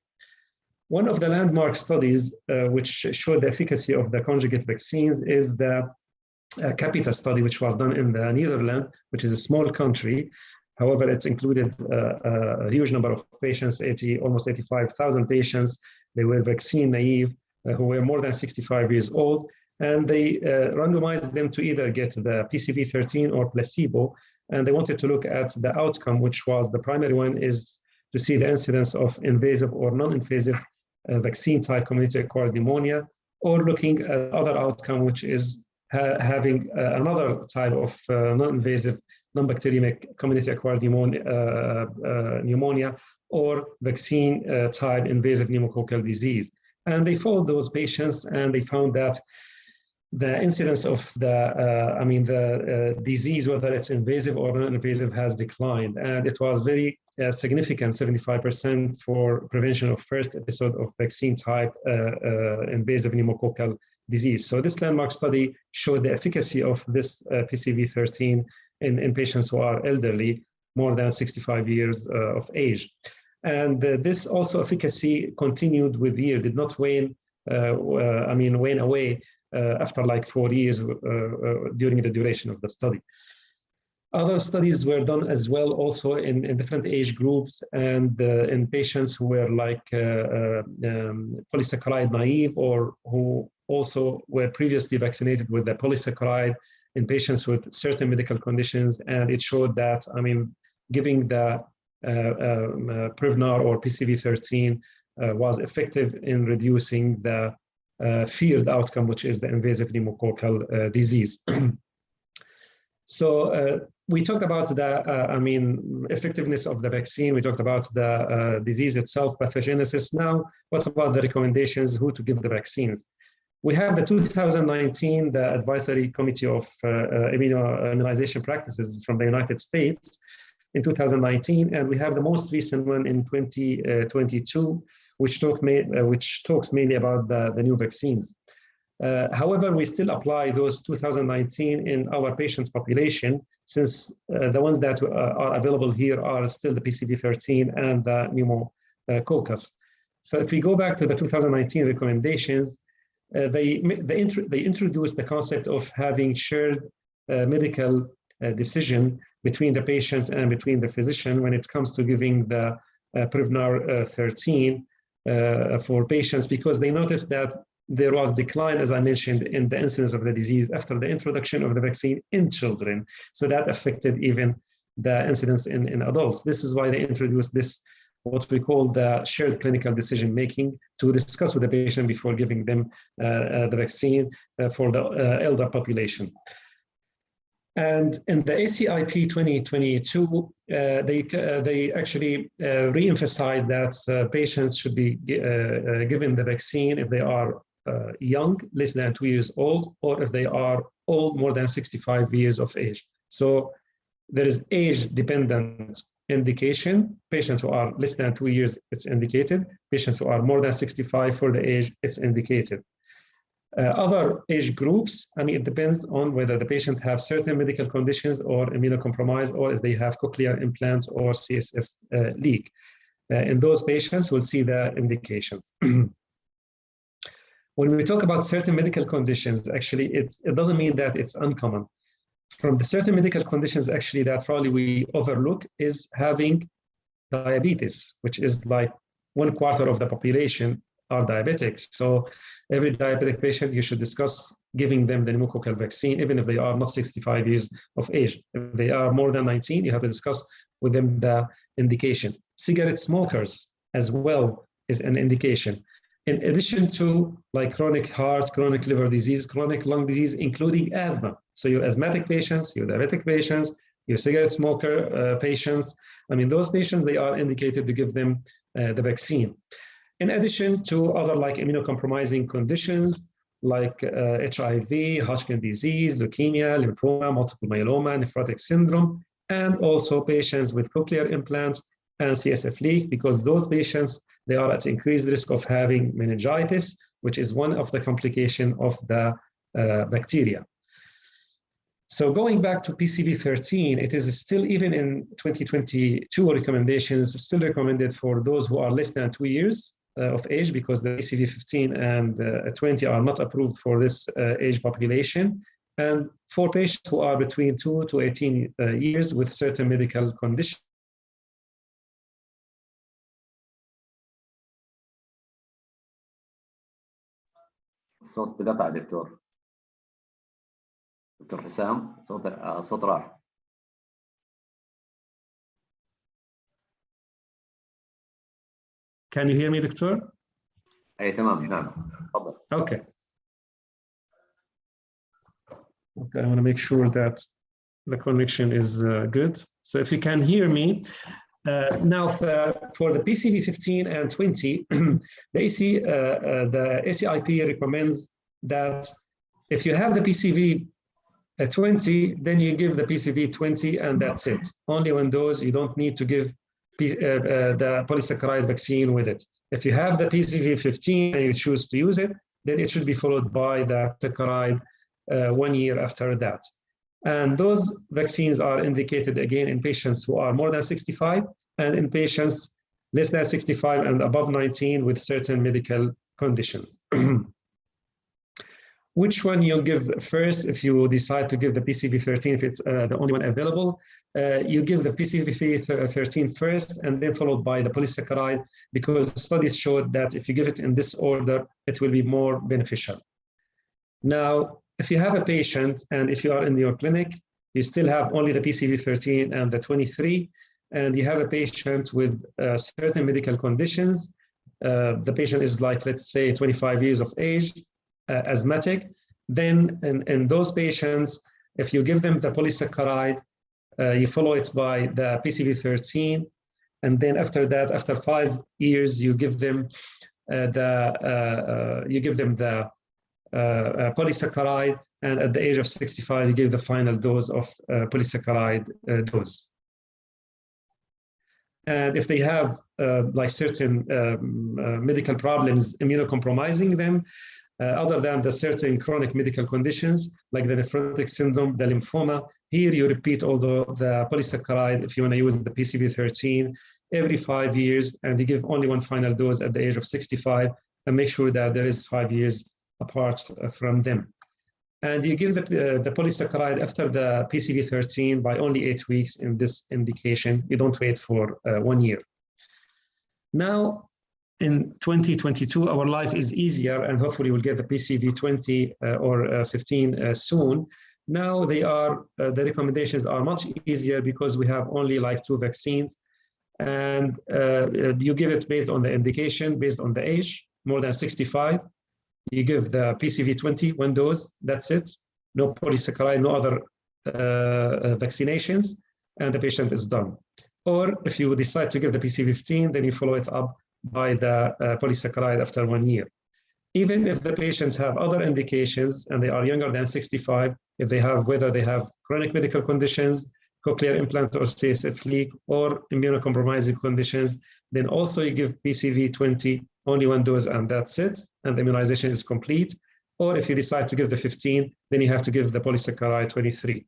P: One of the landmark studies which showed the efficacy of the conjugate vaccines is the CAPITA study, which was done in the Netherlands, which is a small country. However, it included a huge number of patients, almost 85,000 patients. They were vaccine naive, who were more than 65 years old. And they randomized them to either get the PCV13 or placebo. And they wanted to look at the outcome, which was the primary one is to see the incidence of invasive or non-invasive vaccine-type community-acquired pneumonia, or looking at other outcome, which is having another type of non-invasive, non-bacteremic community-acquired pneumonia, or vaccine-type invasive pneumococcal disease. And they followed those patients, and they found that the incidence of the disease, whether it's invasive or non-invasive, has declined. And it was very significant, 75% for prevention of first episode of vaccine-type invasive pneumococcal disease. So this landmark study showed the efficacy of this PCV13 in patients who are elderly, more than 65 years of age. And this also efficacy continued with years, did not wane away after like 4 years during the duration of the study. Other studies were done as well, also in different age groups, and in patients who were like polysaccharide naive, or who also were previously vaccinated with the polysaccharide, in patients with certain medical conditions. And it showed that, giving the Prevnar or PCV13 was effective in reducing the feared outcome, which is the invasive pneumococcal disease. So we talked about the effectiveness of the vaccine. We talked about the disease itself, pathogenesis. Now, what about the recommendations, who to give the vaccines? We have the 2019, the Advisory Committee of Immunization Practices from the United States in 2019, and we have the most recent one in 2022, which talks mainly about the new vaccines. However, we still apply those 2019 in our patients population, since the ones that are available here are still the PCV13 and the pneumococcus. So if we go back to the 2019 recommendations, they introduced the concept of having shared medical decision between the patient and between the physician when it comes to giving the Prevnar 13 for patients, because they noticed that there was decline, as I mentioned, in the incidence of the disease after the introduction of the vaccine in children. So that affected even the incidence in adults. This is why they introduced this, what we call the shared clinical decision-making, to discuss with the patient before giving them the vaccine for the elder population. And in the ACIP 2022, they actually re-emphasized that patients should be given the vaccine if they are young, less than 2 years old, or if they are old, more than 65 years of age. So there is age-dependent indication. Patients who are less than 2 years, it's indicated. Patients who are more than 65 for the age, it's indicated. Other age groups, it depends on whether the patient have certain medical conditions or immunocompromised, or if they have cochlear implants or CSF leak. In those patients, we'll see the indications. When we talk about certain medical conditions, actually, it doesn't mean that it's uncommon. From the certain medical conditions, actually, that probably we overlook is having diabetes, which is like 1/4 of the population are diabetics. So every diabetic patient, you should discuss giving them the pneumococcal vaccine, even if they are not 65 years of age. If they are more than 19, you have to discuss with them the indication. Cigarette smokers as well is an indication. In addition to like chronic heart, chronic liver disease, chronic lung disease, including asthma. So your asthmatic patients, your diabetic patients, your cigarette smoker patients, I mean, those patients, they are indicated to give them the vaccine. In addition to other like immunocompromising conditions, like HIV, Hodgkin disease, leukemia, lymphoma, multiple myeloma, nephrotic syndrome, and also patients with cochlear implants and CSF leak, because those patients, they are at increased risk of having meningitis, which is one of the complications of the bacteria. So going back to PCV13, it is still, even in 2022 recommendations, still recommended for those who are less than 2 years of age, because the PCV15 and 20 are not approved for this age population. And for patients who are between 2 to 18 years with certain medical conditions.
I: الصوت قطع دكتور حسام، صوت راح.
P: Can you hear me, دكتور؟
I: اي تمام، نعم تفضل.
P: Okay. Okay, I want to make sure that the connection is good. So if you can hear me, now for the PCV15 and 20, the ACIP recommends that if you have the PCV 20, then you give the PCV 20 and that's it. Only when those, you don't need to give the polysaccharide vaccine with it. If you have the PCV 15 and you choose to use it, then it should be followed by the saccharide 1 year after that. And those vaccines are indicated again in patients who are more than 65 and in patients less than 65 and above 19 with certain medical conditions. Which one you give first if you decide to give the PCV13, if it's the only one available? You give the PCV13 first and then followed by the polysaccharide, because studies showed that if you give it in this order, it will be more beneficial. Now, if you have a patient and if you are in your clinic, you still have only the PCV13 and the 23, and you have a patient with certain medical conditions. The patient is like, let's say, 25 years of age, asthmatic, then in those patients, if you give them the polysaccharide, you follow it by the PCV13, and then after that, after 5 years, you give them the polysaccharide, and at the age of 65, you give the final dose of polysaccharide dose. And if they have like certain medical problems immunocompromising them, other than the certain chronic medical conditions like the nephrotic syndrome, the lymphoma, here you repeat all the polysaccharide if you want to use the PCV13 every 5 years, and you give only one final dose at the age of 65 and make sure that there is 5 years apart from them. And you give the polysaccharide after the PCV13 by only 8 weeks in this indication. You don't wait for 1 year. Now, in 2022, our life is easier, and hopefully we'll get the PCV20 or 15 soon. Now the recommendations are much easier because we have only like 2 vaccines, and you give it based on the indication, based on the age, more than 65. You give the PCV20, 1 dose, that's it. No polysaccharide, no other vaccinations, and the patient is done. Or if you decide to give the PCV15, then you follow it up by the polysaccharide after 1 year. Even if the patients have other indications and they are younger than 65, if they have, whether they have chronic medical conditions, cochlear implant or CSF leak, or immunocompromising conditions, then also you give PCV20, only 1 dose, and that's it, and the immunization is complete. Or if you decide to give the 15, then you have to give the polysaccharide 23.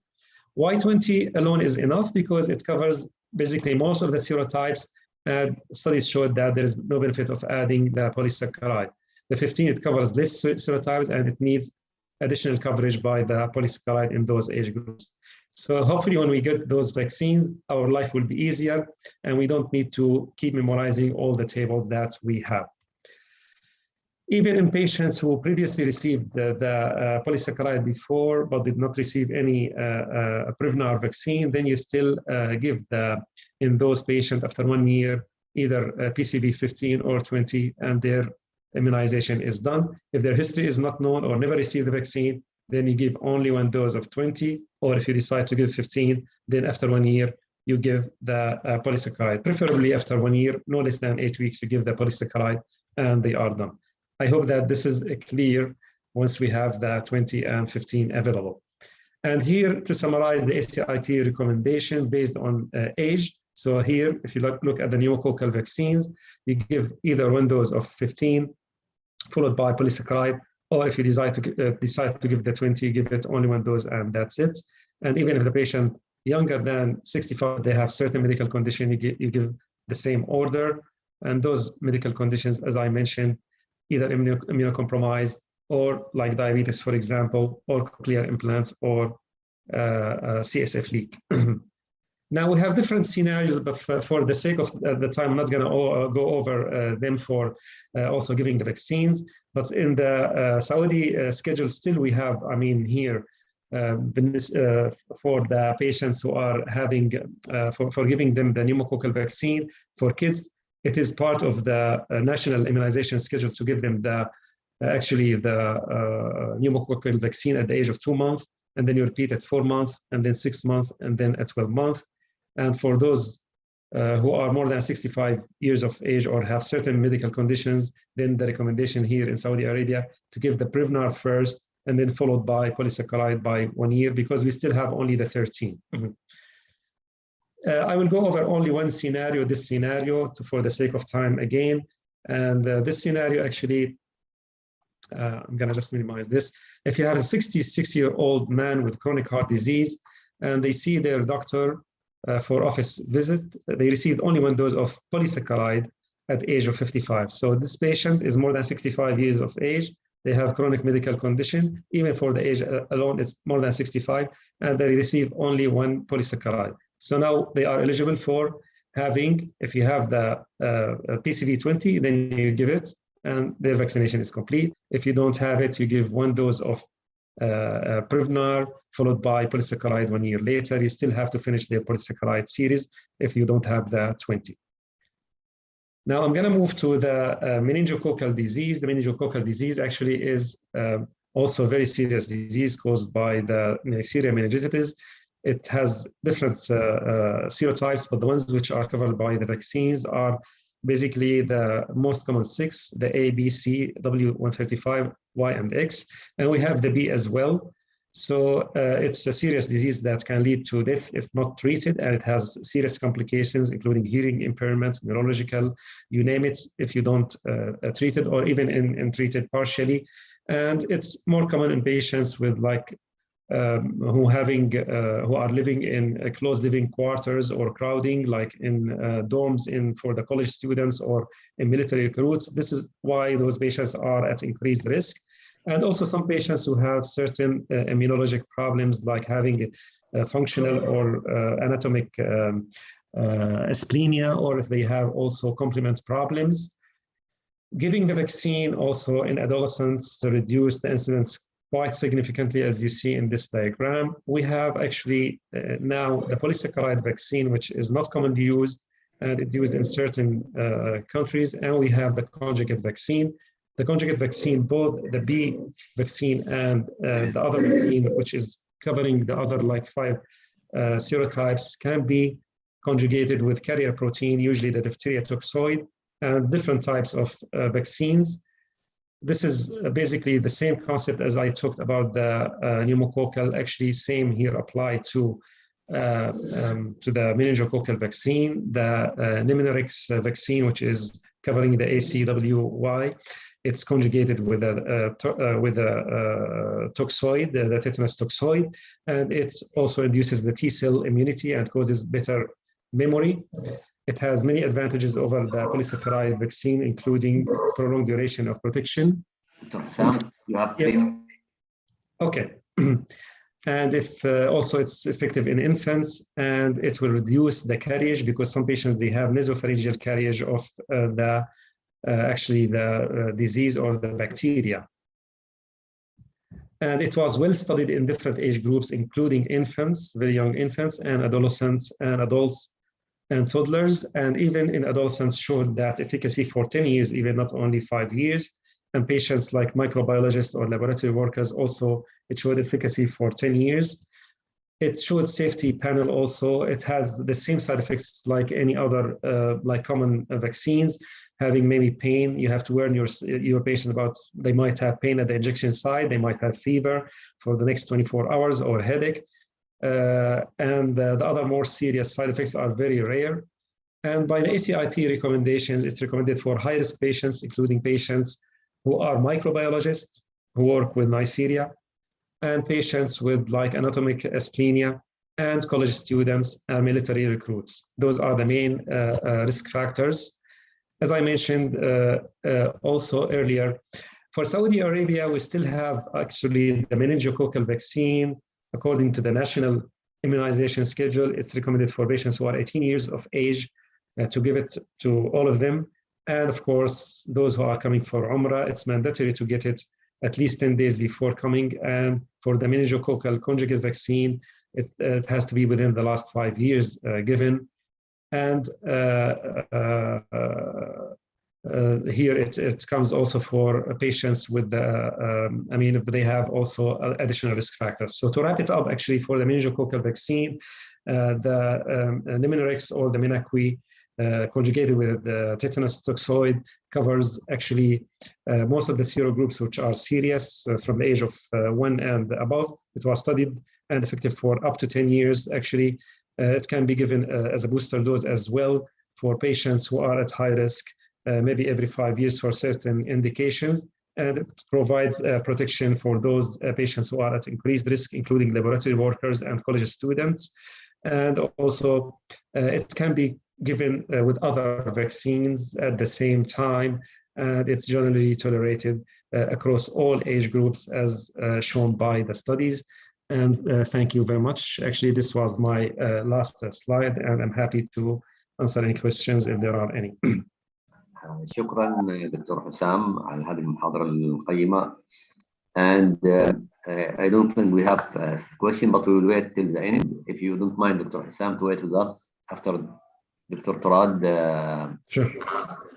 P: Why 20 alone is enough? Because it covers basically most of the serotypes, and studies showed that there is no benefit of adding the polysaccharide. The 15, it covers less serotypes, and it needs additional coverage by the polysaccharide in those age groups. So hopefully when we get those vaccines, our life will be easier, and we don't need to keep memorizing all the tables that we have. Even in patients who previously received the polysaccharide before, but did not receive any Prevnar vaccine, then you still give in those patients after 1 year, either PCV 15 or 20, and their immunization is done. If their history is not known or never received the vaccine, then you give only 1 dose of 20, or if you decide to give 15, then after 1 year, you give the polysaccharide. Preferably after 1 year, no less than 8 weeks, you give the polysaccharide, and they are done. I hope that this is clear once we have the 20 and 15 available. And here to summarize the ACIP recommendation based on age. So here, if you look at the pneumococcal vaccines, you give either 1 dose of 15 followed by polysaccharide, or if you decide to give the 20, give it only 1 dose and that's it. And even if the patient younger than 65, they have certain medical condition, you give the same order. And those medical conditions, as I mentioned, either immunocompromised or like diabetes, for example, or cochlear implants or CSF leak. Now we have different scenarios, but for the sake of the time, I'm not going to go over them for also giving the vaccines. But in the Saudi schedule, still we have, here, for the patients who are having, for giving them the pneumococcal vaccine for kids, it is part of the national immunization schedule to give them the pneumococcal vaccine at the age of 2 months, and then you repeat at 4 months, and then 6 months, and then at 12 months. And for those who are more than 65 years of age or have certain medical conditions, then the recommendation here in Saudi Arabia to give the Prevnar first, and then followed by polysaccharide by 1 year, because we still have only the 13. I will go over only one scenario, this scenario, for the sake of time again. And this scenario actually, I'm going to just minimize this. If you have a 66-year-old man with chronic heart disease, and they see their doctor for office visit, they received only 1 dose of polysaccharide at the age of 55. So this patient is more than 65 years of age. They have chronic medical condition. Even for the age alone, it's more than 65, and they receive only 1 polysaccharide. So now they are eligible for having, if you have the PCV 20, then you give it, and their vaccination is complete. If you don't have it, you give 1 dose of Prevnar, followed by polysaccharide 1 year later. You still have to finish their polysaccharide series if you don't have the 20. Now I'm going to move to the meningococcal disease. The meningococcal disease actually is also a very serious disease caused by the Neisseria meningitis. It has different serotypes, but the ones which are covered by the vaccines are basically the most common 6, the A, B, C, W135, Y, and X, and we have the B as well. So it's a serious disease that can lead to death if not treated, and it has serious complications, including hearing impairment, neurological, you name it, if you don't treat it, or even in treated partially. And it's more common in patients with who are living in closed living quarters or crowding, like in dorms for the college students or in military recruits. This is why those patients are at increased risk. And also some patients who have certain immunologic problems, like having functional or anatomic asplenia, or if they have also complement problems. Giving the vaccine also in adolescents to reduce the incidence quite significantly, as you see in this diagram. We have actually now the polysaccharide vaccine, which is not commonly used, and it's used in certain countries, and we have the conjugate vaccine. The conjugate vaccine, both the B vaccine and the other vaccine, which is covering the other 5 serotypes, can be conjugated with carrier protein, usually the diphtheria toxoid, and different types of vaccines. This is basically the same concept as I talked about the pneumococcal. Actually, same here apply to the meningococcal vaccine. The Pneumonorex vaccine, which is covering the ACWY, it's conjugated with a toxoid, the tetanus toxoid, and it also induces the T cell immunity and causes better memory. It has many advantages over the polysaccharide vaccine, including prolonged duration of protection.
I: Dr. Sam, you have
P: yes. Okay. And also it's effective in infants, and it will reduce the carriage because some patients, they have nasopharyngeal carriage of the disease or the bacteria. And it was well studied in different age groups, including infants, very young infants, and adolescents and adults and toddlers. And even in adolescents showed that efficacy for 10 years, even not only 5 years. And patients like microbiologists or laboratory workers also, it showed efficacy for 10 years. It showed safety panel also. It has the same side effects like any other like common vaccines, having maybe pain. You have to warn your patients about, they might have pain at the injection site, they might have fever for the next 24 hours or headache. And the other more serious side effects are very rare. And by the ACIP recommendations, it's recommended for high-risk patients, including patients who are microbiologists, who work with Neisseria, and patients with like anatomic asplenia, and college students and military recruits. Those are the main risk factors. As I mentioned also earlier, for Saudi Arabia, we still have actually the meningococcal vaccine. According to the national immunization schedule, it's recommended for patients who are 18 years of age to give it to all of them. And of course, those who are coming for Umrah, it's mandatory to get it at least 10 days before coming. And for the meningococcal conjugate vaccine, it has to be within the last 5 years given. And here it comes also for patients with the, if they have also additional risk factors. So to wrap it up, actually, for the meningococcal vaccine, the Nimenrix or the Menaqui conjugated with the tetanus toxoid covers actually most of the serogroups which are serious from the age of 1 and above. It was studied and effective for up to 10 years. Actually, it can be given as a booster dose as well for patients who are at high risk, maybe every 5 years for certain indications. And it provides protection for those patients who are at increased risk, including laboratory workers and college students. And also, it can be given with other vaccines at the same time, and it's generally tolerated across all age groups as shown by the studies. And thank you very much. Actually, this was my last slide, and I'm happy to answer any questions if there are any.
I: شكرا دكتور حسام على هذه المحاضرة القيمة. And I don't think we have a question, but we will wait till the end. If you don't mind, Dr. Hussam, to wait with us after Dr. Tarad.
P: Sure.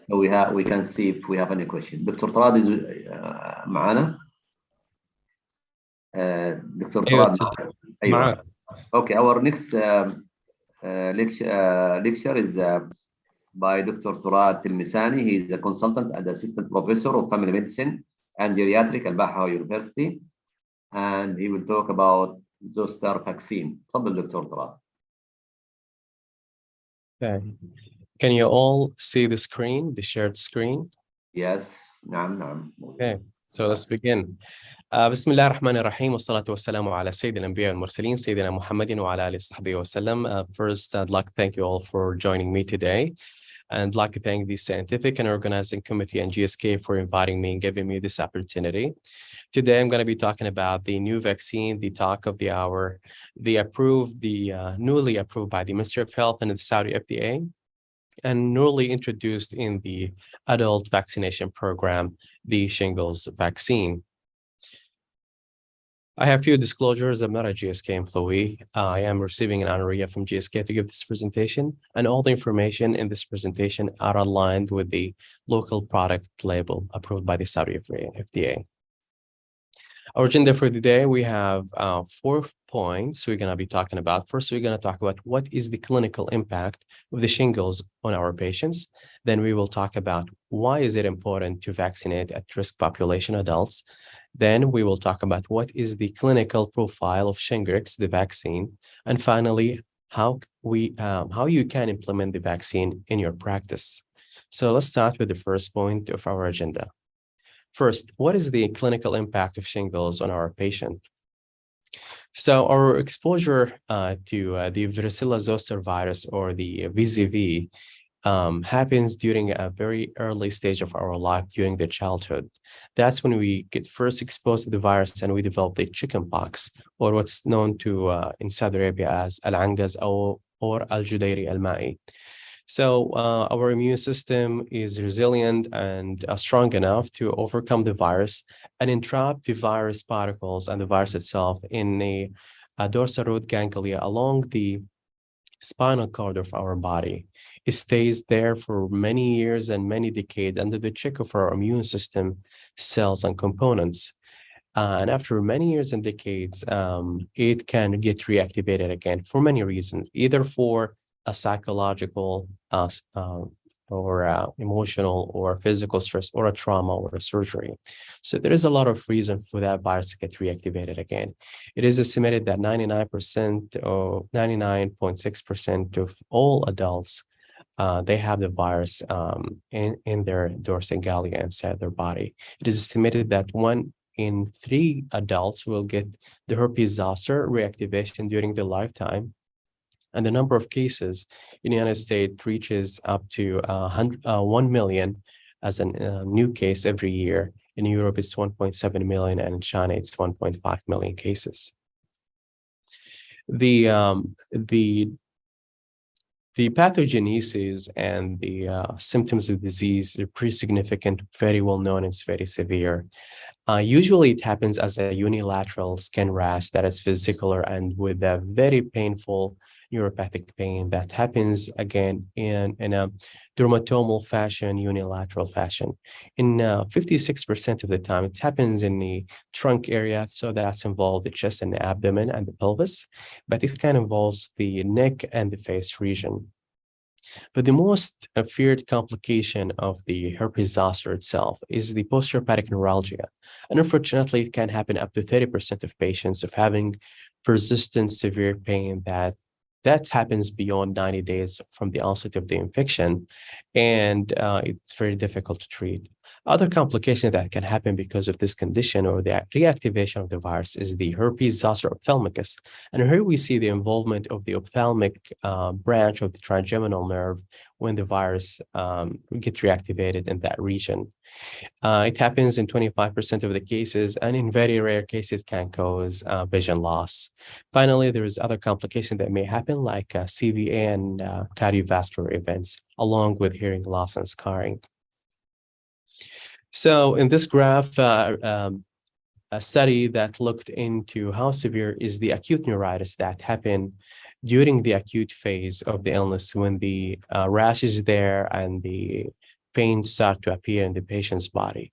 I: We can see if we have any question. Dr. Tarad is معنا. Dr. Tarad. أيوة. Okay, our next lecture is by Dr. Tarad Tilmisani. He is a consultant and assistant professor of family medicine and geriatric at Baha University, and he will talk about zoster vaccine. تفضل دكتور طلال.
Q: Okay. Can you all see the screen, the shared screen?
I: Yes. نعم.
Q: Okay. So let's begin. بسم الله الرحمن الرحيم والصلاة والسلام على سيد الأنبياء والمرسلين سيدنا محمد وعلى آله وصحبه وسلم. First, I'd like to thank you all for joining me today. And I'd like to thank the scientific and organizing committee and GSK for inviting me and giving me this opportunity. Today, I'm going to be talking about the new vaccine, the talk of the hour, the newly approved by the Ministry of Health and the Saudi FDA, and newly introduced in the adult vaccination program, the shingles vaccine. I have a few disclosures. I'm not a GSK employee. I am receiving an honorarium from GSK to give this presentation, and all the information in this presentation are aligned with the local product label approved by the Saudi FDA. Our agenda for today, we have 4 points we're going to be talking about. First, we're going to talk about what is the clinical impact of the shingles on our patients. Then we will talk about why is it important to vaccinate at-risk population adults. Then we will talk about what is the clinical profile of Shingrix, the vaccine. And finally, how you can implement the vaccine in your practice. So let's start with the first point of our agenda. First, what is the clinical impact of shingles on our patient? So our exposure to the varicella zoster virus or the VZV happens during a very early stage of our life, during the childhood. That's when we get first exposed to the virus and we develop the chickenpox, or what's known to in Saudi Arabia as al-angas or al-judayri al-ma'i. So our immune system is resilient and strong enough to overcome the virus and entrap the virus particles and the virus itself in a dorsal root ganglia along the spinal cord of our body. It stays there for many years and many decades under the check of our immune system cells and components. And after many years and decades, it can get reactivated again for many reasons, either for a psychological or emotional or physical stress or a trauma or a surgery. So there is a lot of reason for that virus to get reactivated again. It is estimated that 99% or 99.6% of all adults they have the virus in their dorsal ganglia inside their body. It is estimated that 1 in 3 adults will get the herpes zoster reactivation during their lifetime. And the number of cases in the United States reaches up to 1 million as a new case every year. In Europe, it's 1.7 million, and in China, it's 1.5 million cases. The pathogenesis and the symptoms of disease are pretty significant, very well known, and it's very severe. Usually it happens as a unilateral skin rash that is vesicular and with a very painful neuropathic pain that happens again in a dermatomal fashion, unilateral fashion. In 56% of the time, it happens in the trunk area, so that's involved the chest and the abdomen and the pelvis, but it can involve the neck and the face region. But the most feared complication of the herpes zoster itself is the postherpetic neuralgia. And unfortunately, it can happen up to 30% of patients of having persistent severe pain that happens beyond 90 days from the onset of the infection, and it's very difficult to treat. Other complications that can happen because of this condition or the reactivation of the virus is the herpes zoster ophthalmicus. And here we see the involvement of the ophthalmic branch of the trigeminal nerve when the virus gets reactivated in that region. It happens in 25% of the cases, and in very rare cases can cause vision loss. Finally, there is other complications that may happen like CVA and cardiovascular events, along with hearing loss and scarring. So in this graph, a study that looked into how severe is the acute neuritis that happened during the acute phase of the illness when the rash is there and the pain start to appear in the patient's body.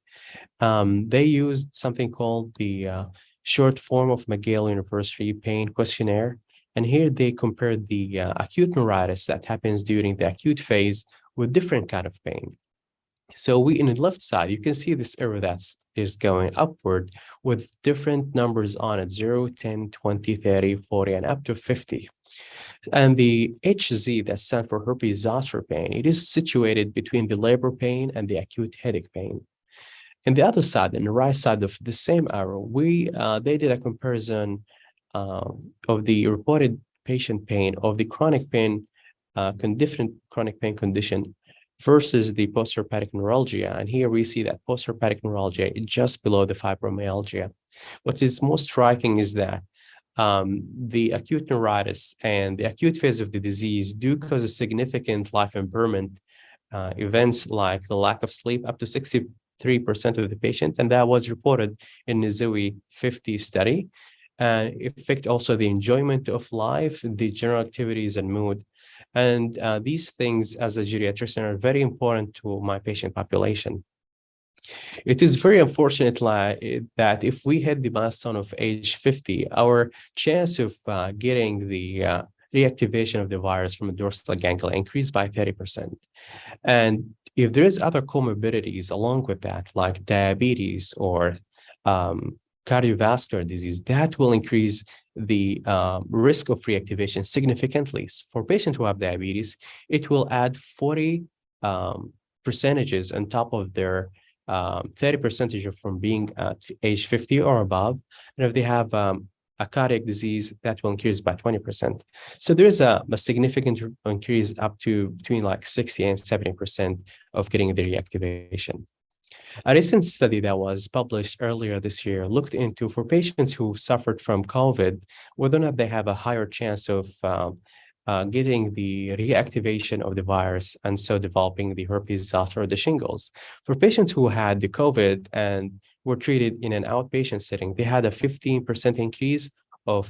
Q: They used something called the short form of McGill University Pain Questionnaire. And here they compared the acute neuritis that happens during the acute phase with different kind of pain. So in the left side, you can see this arrow that is going upward with different numbers on it, 0, 10, 20, 30, 40, and up to 50. And the HZ that stands for herpes zoster pain, it is situated between the labor pain and the acute headache pain. And the other side, on the right side of the same arrow, they did a comparison of the reported patient pain of the chronic pain, different chronic pain condition versus the postherpetic neuralgia. And here we see that postherpetic neuralgia is just below the fibromyalgia. What is most striking is that the acute neuritis and the acute phase of the disease do cause a significant life impairment events like the lack of sleep up to 63% of the patient, and that was reported in the ZOE 50 study. And affect also the enjoyment of life, the general activities and mood. And these things as a geriatrician are very important to my patient population. It is very unfortunate that if we hit the milestone of age 50, our chance of getting the reactivation of the virus from the dorsal ganglia increased by 30%. And if there is other comorbidities along with that, like diabetes or cardiovascular disease, that will increase the risk of reactivation significantly. For patients who have diabetes, it will add 40 percentages on top of their 30% from being at age 50 or above. And if they have a cardiac disease, that will increase by 20%. So there's a significant increase up to between like 60 and 70% of getting the reactivation. A recent study that was published earlier this year looked into, for patients who suffered from COVID, whether or not they have a higher chance of getting the reactivation of the virus and so developing the herpes zoster or the shingles. For patients who had the COVID and were treated in an outpatient setting, they had a 15% increase of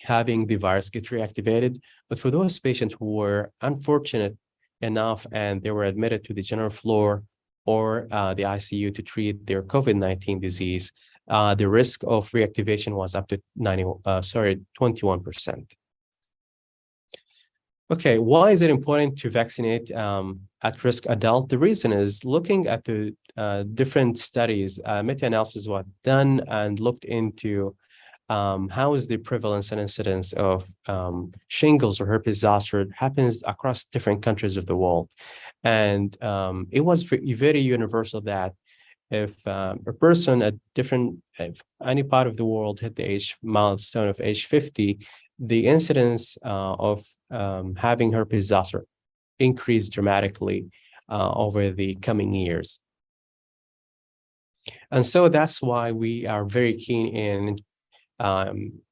Q: having the virus get reactivated. But for those patients who were unfortunate enough and they were admitted to the general floor or the ICU to treat their COVID-19 disease, the risk of reactivation was up to 21%. Okay, why is it important to vaccinate at-risk adult? The reason is looking at the different studies, meta-analysis was done and looked into how is the prevalence and incidence of shingles or herpes zoster happens across different countries of the world. And it was very universal that if a person at if any part of the world hit the milestone of age 50, the incidence of having herpes zoster increased dramatically over the coming years. And so that's why we are very keen in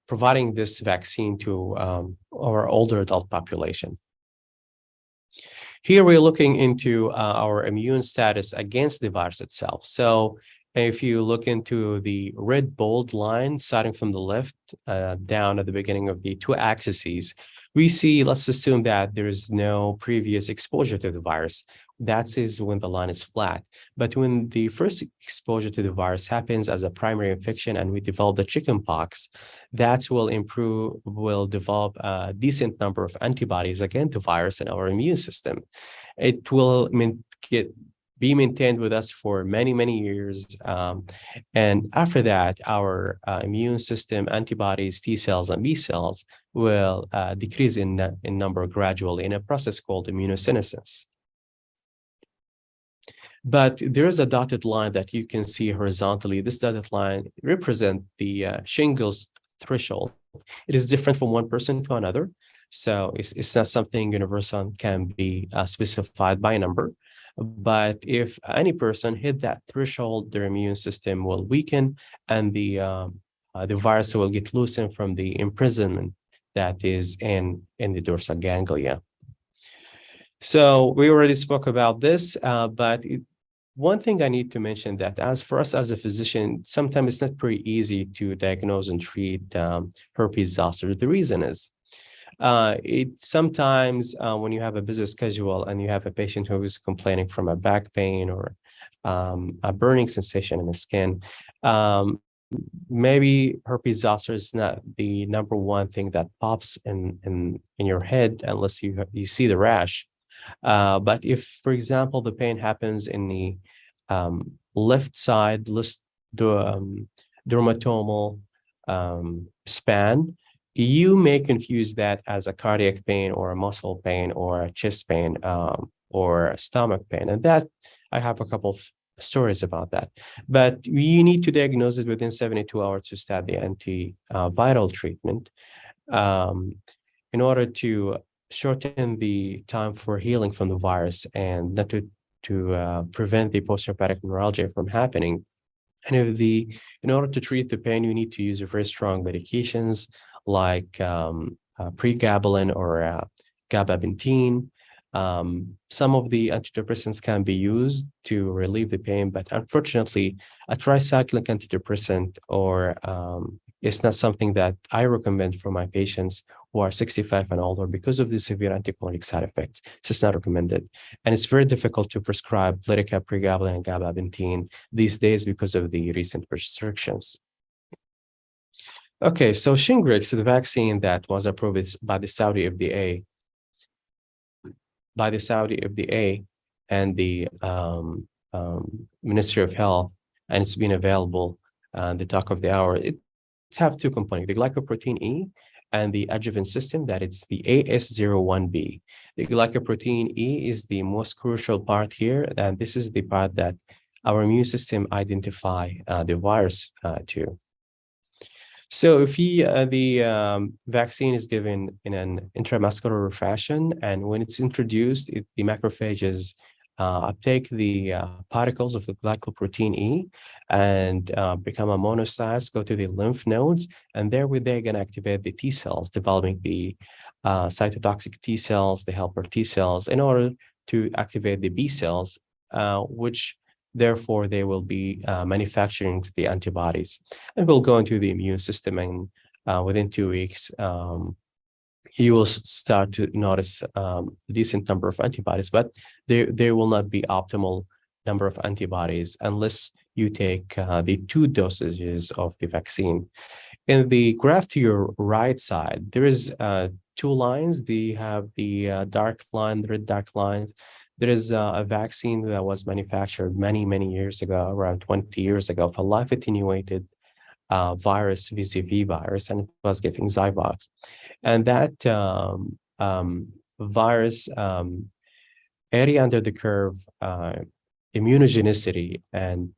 Q: providing this vaccine to our older adult population. Here we're looking into our immune status against the virus itself. So if you look into the red bold line starting from the left down at the beginning of the two axes, we see, let's assume that there is no previous exposure to the virus. That is when the line is flat. But when the first exposure to the virus happens as a primary infection and we develop the chickenpox, that will develop a decent number of antibodies against the virus in our immune system. It will be maintained with us for many, many years. And after that, our immune system, antibodies, T cells, and B cells will decrease in number gradually in a process called immunosenescence. But there is a dotted line that you can see horizontally. This dotted line represents the shingles threshold. It is different from one person to another. So it's not something universal can be specified by a number. But if any person hit that threshold, their immune system will weaken and the virus will get loosened from the imprisonment that is in the dorsal ganglia. So we already spoke about this, but one thing I need to mention that for us as a physician, sometimes it's not pretty easy to diagnose and treat herpes zoster. The reason is sometimes when you have a busy schedule and you have a patient who is complaining from a back pain or a burning sensation in the skin, maybe herpes zoster is not the number one thing that pops in your head unless you see the rash. But if, for example, the pain happens in the left side, dermatomal span, you may confuse that as a cardiac pain or a muscle pain or a chest pain or a stomach pain. And that, I have a couple of stories about that. But you need to diagnose it within 72 hours to start the antiviral treatment in order to shorten the time for healing from the virus and not to prevent the postherpetic neuralgia from happening. And in order to treat the pain, you need to use very strong medications like pregabalin or gabapentin. Some of the antidepressants can be used to relieve the pain, but unfortunately, a tricyclic antidepressant or it's not something that I recommend for my patients who are 65 and older because of the severe anticholinergic side effects. So it's not recommended. And it's very difficult to prescribe Lyrica, pregabalin, and gabapentin these days because of the recent restrictions. Okay, so Shingrix, the vaccine that was approved by the Saudi FDA, and the Ministry of Health, and it's been available the talk of the hour. It have two components, the glycoprotein E and the adjuvant system, that it's the AS01B. The glycoprotein E is the most crucial part here, and this is the part that our immune system identify the virus to. So if the vaccine is given in an intramuscular fashion, and when it's introduced, the macrophages uptake the particles of the glycoprotein E and become a monocytes, go to the lymph nodes, and they're going to activate the T cells, developing the cytotoxic T cells, the helper T cells, in order to activate the B cells, which therefore they will be manufacturing the antibodies, and will go into the immune system, and within 2 weeks, you will start to notice a decent number of antibodies, but there will not be optimal number of antibodies unless you take the 2 dosages of the vaccine. In the graph to your right side, there is 2 lines. They have the dark line, the red dark lines. There is a vaccine that was manufactured many, many years ago, around 20 years ago, for life attenuated virus, VZV virus, and it was given Zyvox. And that virus area under the curve, immunogenicity, and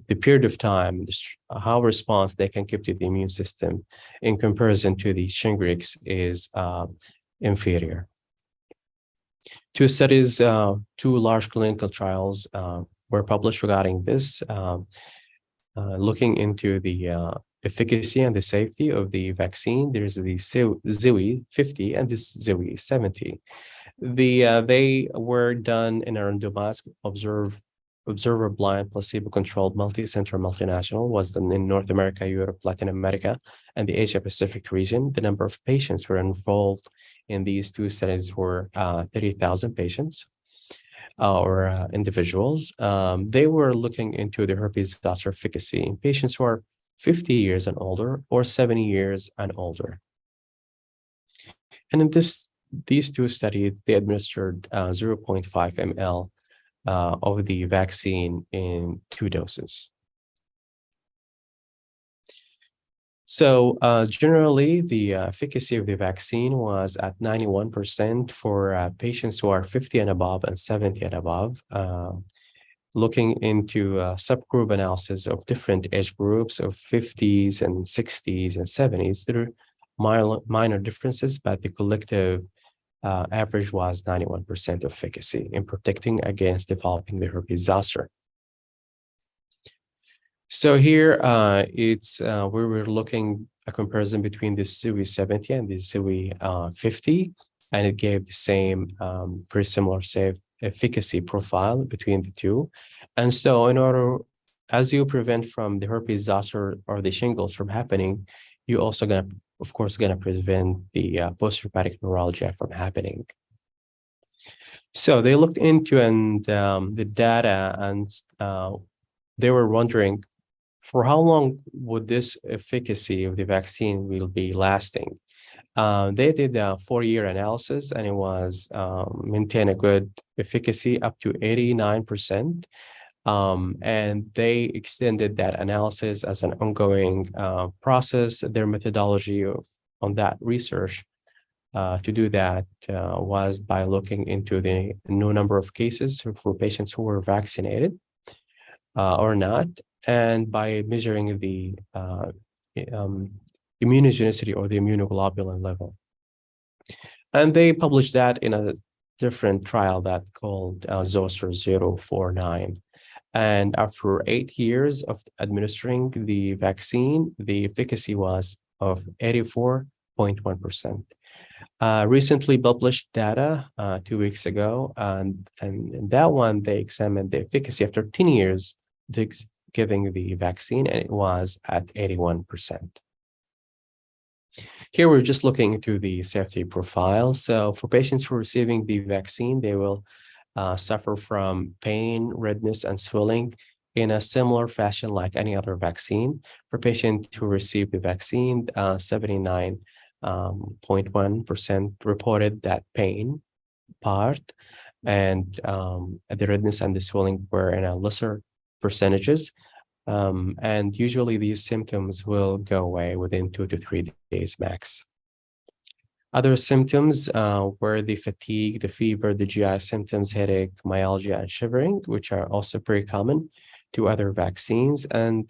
Q: the period of time, how response they can keep to the immune system in comparison to the Shingrix is inferior. 2 studies, 2 large clinical trials were published regarding this, looking into the efficacy and the safety of the vaccine. There's the ZIWI 50 and this ZIWI 70. They were done in a randomized observer blind placebo-controlled multi-center multinational, was done in North America, Europe, Latin America, and the Asia Pacific region. The number of patients were involved in these 2 studies were 30,000 patients or individuals. They were looking into the herpes zoster efficacy in patients who are 50 years and older or 70 years and older. And in these 2 studies, they administered 0.5 ml of the vaccine in 2 doses. So generally, the efficacy of the vaccine was at 91% for patients who are 50 and above and 70 and above. Looking into subgroup analysis of different age groups of 50s and 60s and 70s, there are minor differences, but the collective average was 91% efficacy in protecting against developing the herpes zoster. So here it's we were looking a comparison between the ZIWI 70 and the ZIWI 50, and it gave the same pretty similar safe efficacy profile between the 2. And so in order, as you prevent from the herpes zoster or the shingles from happening, you also gonna, of course, gonna prevent the post-herpetic neuralgia from happening. So they looked into the data, and they were wondering, for how long would this efficacy of the vaccine will be lasting? They did a 4-year analysis, and it was maintain a good efficacy up to 89%. And they extended that analysis as an ongoing process. Their methodology on that research to do that was by looking into the new number of cases for patients who were vaccinated or not, and by measuring the immunogenicity or the immunoglobulin level. And they published that in a different trial that called Zoster 049. And after 8 years of administering the vaccine, the efficacy was of 84.1%. Recently published data 2 weeks ago, and in that one, they examined the efficacy after 10 years giving the vaccine, and it was at 81%. Here, we're just looking into the safety profile. So for patients who are receiving the vaccine, they will suffer from pain, redness, and swelling in a similar fashion like any other vaccine. For patients who receive the vaccine, 79.1% reported that pain part, and the redness and the swelling were in a lesser percentages. And usually these symptoms will go away within 2 to 3 days max. Other symptoms were the fatigue, the fever, the GI symptoms, headache, myalgia, and shivering, which are also pretty common. to other vaccines, and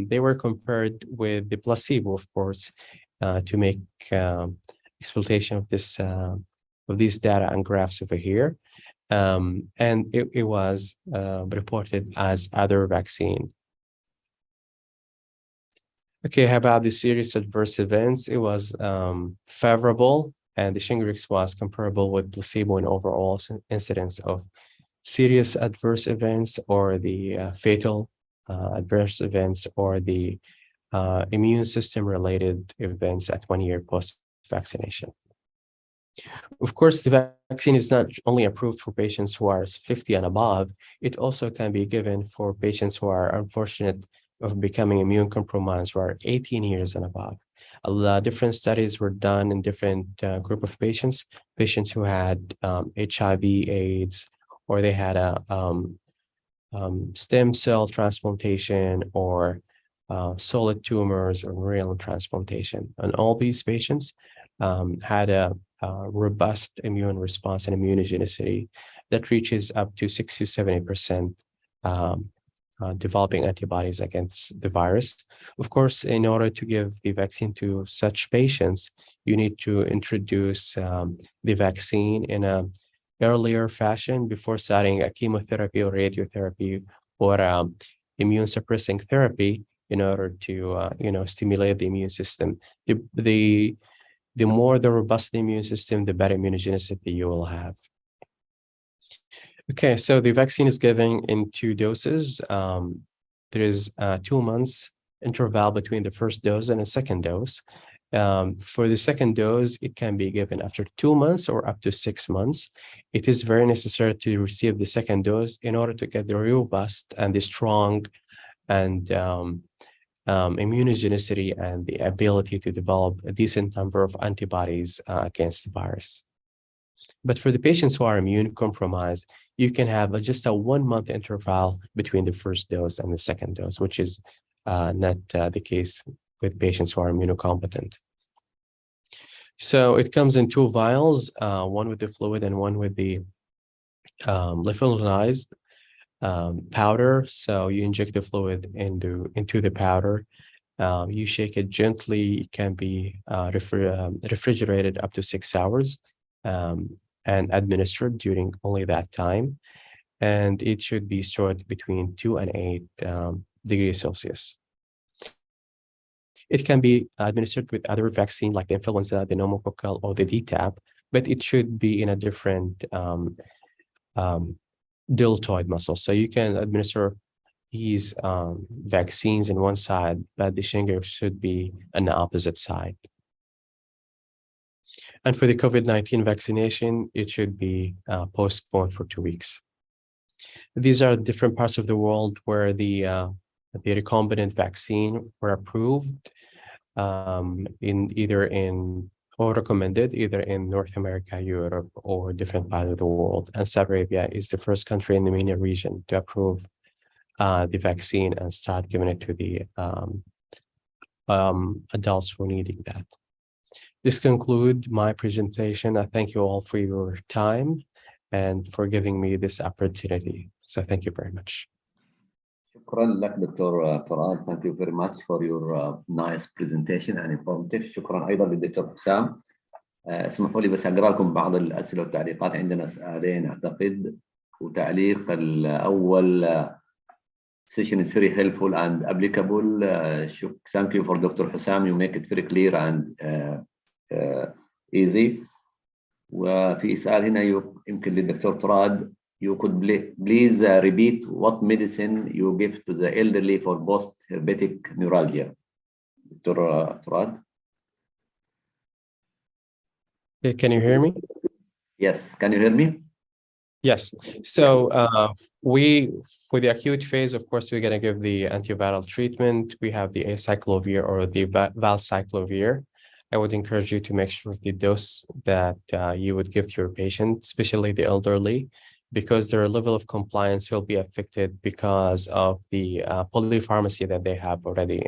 Q: they were compared with the placebo, of course, to make exploitation of this of these data and graphs over here. And it was reported as other vaccine. Okay, how about the serious adverse events? It was favorable, and the Shingrix was comparable with placebo in overall incidence of serious adverse events, or the fatal adverse events, or the immune system related events at 1 year post-vaccination. Of course, the vaccine is not only approved for patients who are 50 and above, it also can be given for patients who are unfortunate of becoming immune compromised, who are 18 years and above. A lot of different studies were done in different group of patients who had HIV, AIDS, or they had a stem cell transplantation, or solid tumors, or renal transplantation. And all these patients had a robust immune response and immunogenicity that reaches up to 60 to 70% developing antibodies against the virus. Of course, in order to give the vaccine to such patients, you need to introduce the vaccine in an earlier fashion before starting a chemotherapy or radiotherapy or immune suppressing therapy, in order to stimulate the immune system. The more the robust the immune system, the better immunogenicity you will have. Okay, so the vaccine is given in 2 doses. There is 2 months interval between the first dose and the second dose. For the second dose, it can be given after 2 months or up to 6 months. It is very necessary to receive the second dose in order to get the robust and the strong and immunogenicity and the ability to develop a decent number of antibodies against the virus. But for the patients who are immune compromised, you can have just a 1 month interval between the first dose and the second dose, which is not the case with patients who are immunocompetent. So it comes in 2 vials, one with the fluid and one with the lyophilized powder. So you inject the fluid into the powder. You shake it gently. It can be refrigerated up to 6 hours and administered during only that time. And it should be stored between 2 and 8 degrees Celsius. It can be administered with other vaccine like the influenza, the pneumococcal, or the DTaP, but it should be in a different deltoid muscle. So you can administer these vaccines in one side, but the Shingrix should be on the opposite side. And for the COVID-19 vaccination, it should be postponed for 2 weeks. These are different parts of the world where the recombinant vaccine were approved or recommended either in North America, Europe, or different parts of the world. And Saudi Arabia is the first country in the MENA region to approve the vaccine and start giving it to the adults who are needing that. This concludes my presentation. I thank you all for your time and for giving me this opportunity. So thank you very much.
I: شكرا لك دكتور طراد. Thank you very much for your nice presentation and informative. شكرا أيضا للدكتور حسام. اسمحوا لي بس أقرأ لكم بعض الأسئلة والتعليقات. عندنا سؤالين أعتقد، وتعليق الأول session is very helpful and applicable. Thank you for Dr. Hussam. You make it very clear and easy. وفي سؤال هنا يمكن للدكتور طراد. You could please repeat what medicine you give to the elderly for post-herpetic neuralgia. Dr. طراد.
Q: Can you hear me?
I: Yes. Can you hear me?
Q: Yes. So for the acute phase, of course, we're going to give the antiviral treatment. We have the acyclovir or the valcyclovir. I would encourage you to make sure the dose that you would give to your patient, especially the elderly, because their level of compliance will be affected because of the polypharmacy that they have already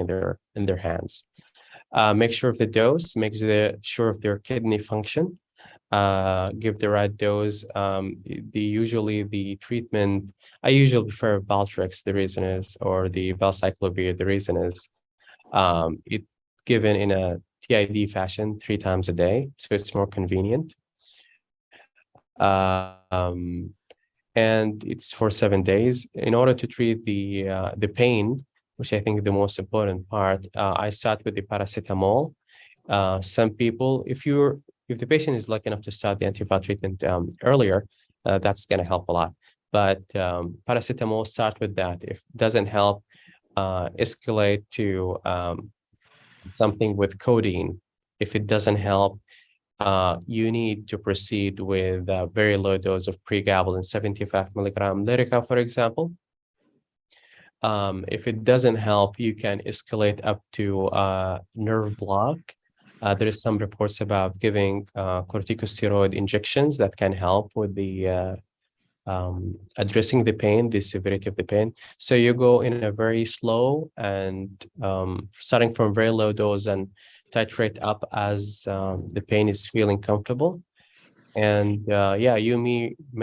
Q: in their hands. Make sure of the dose, make sure of their kidney function, give the right dose. The treatment, I usually prefer Valtrex. The reason is, or the valcyclovir. The reason is, it given in a TID fashion 3 times a day, so it's more convenient. And it's for 7 days. In order to treat the pain, which I think is the most important part, I start with the paracetamol. Some people, if the patient is lucky enough to start the antiviral treatment earlier, that's going to help a lot. But paracetamol, start with that. If it doesn't help, escalate to something with codeine. If it doesn't help, you need to proceed with a very low dose of pregabalin, 75 milligram Lyrica, for example. If it doesn't help, you can escalate up to nerve block. There is some reports about giving corticosteroid injections that can help with the addressing the pain, the severity of the pain. So you go in a very slow and starting from very low dose and titrate up as the pain is feeling comfortable. And yeah, you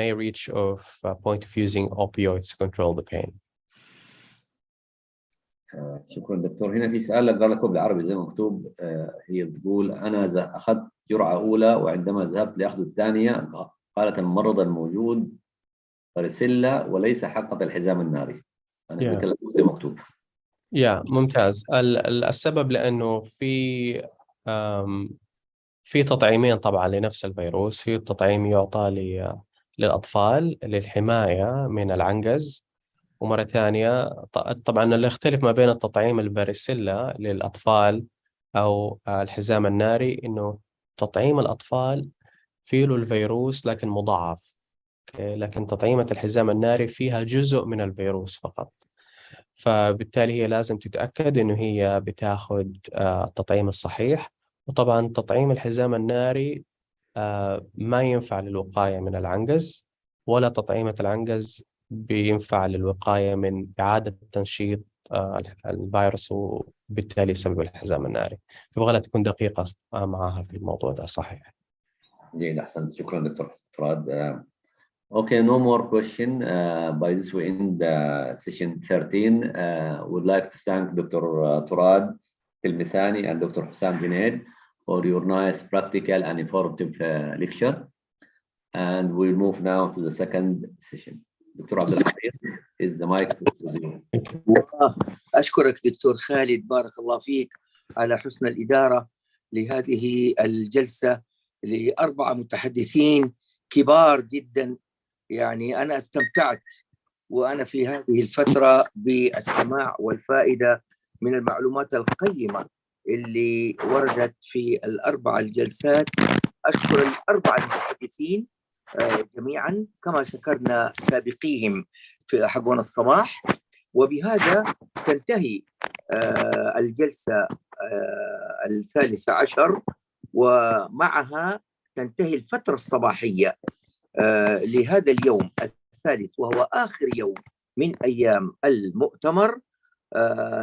Q: may reach a point of using opioids to control the pain.
I: شكرا دكتور. هنا في سؤال اقرا لكم بالعربي زي ما مكتوب. هي بتقول انا اخذت جرعه اولى وعندما ذهبت لاخذ الثانيه قالت الممرضه الموجود فارسيلا وليس حقة الحزام الناري. انا قلت لك زي ما مكتوب.
Q: ممتاز. السبب لانه في تطعيمين طبعا لنفس الفيروس. في تطعيم يعطى للاطفال للحمايه من العنقز، ومرة ثانية طبعا اللي يختلف ما بين التطعيم الفاريسيلا للأطفال أو الحزام الناري إنه تطعيم الأطفال فيه له الفيروس لكن مضاعف، لكن تطعيمة الحزام الناري فيها جزء من الفيروس فقط. فبالتالي هي لازم تتأكد إنه هي بتاخد التطعيم الصحيح. وطبعا تطعيم الحزام الناري ما ينفع للوقاية من العنقز، ولا تطعيمة العنقز بينفع للوقاية من إعادة تنشيط الفيروس وبالتالي سبب الحزام الناري. فبغى تكون دقيقة معها في الموضوع ده. صحيح.
I: جيد، أحسنت. شكرا دكتور تراد. Okay, no more question. By this we end session 13. Would like to thank Dr. Turad Tilmisani and Dr. Hussam Junaid for your nice practical and informative lecture. And we'll move now to the second session. Dr. Abdul Hafiz, is the mic to you.
A: أشكرك دكتور خالد، بارك الله فيك على حسن الإدارة لهذه الجلسة ل4 متحدثين كبار جدا. يعني أنا استمتعت وأنا في هذه الفترة بالسماع والفائدة من المعلومات القيمة اللي وردت في ال4 الجلسات. أشكر ال4 المتحدثين جميعا كما شكرنا سابقيهم في حقون الصباح. وبهذا تنتهي الجلسة 13 ومعها تنتهي الفترة الصباحية لهذا اليوم الثالث وهو آخر يوم من أيام المؤتمر.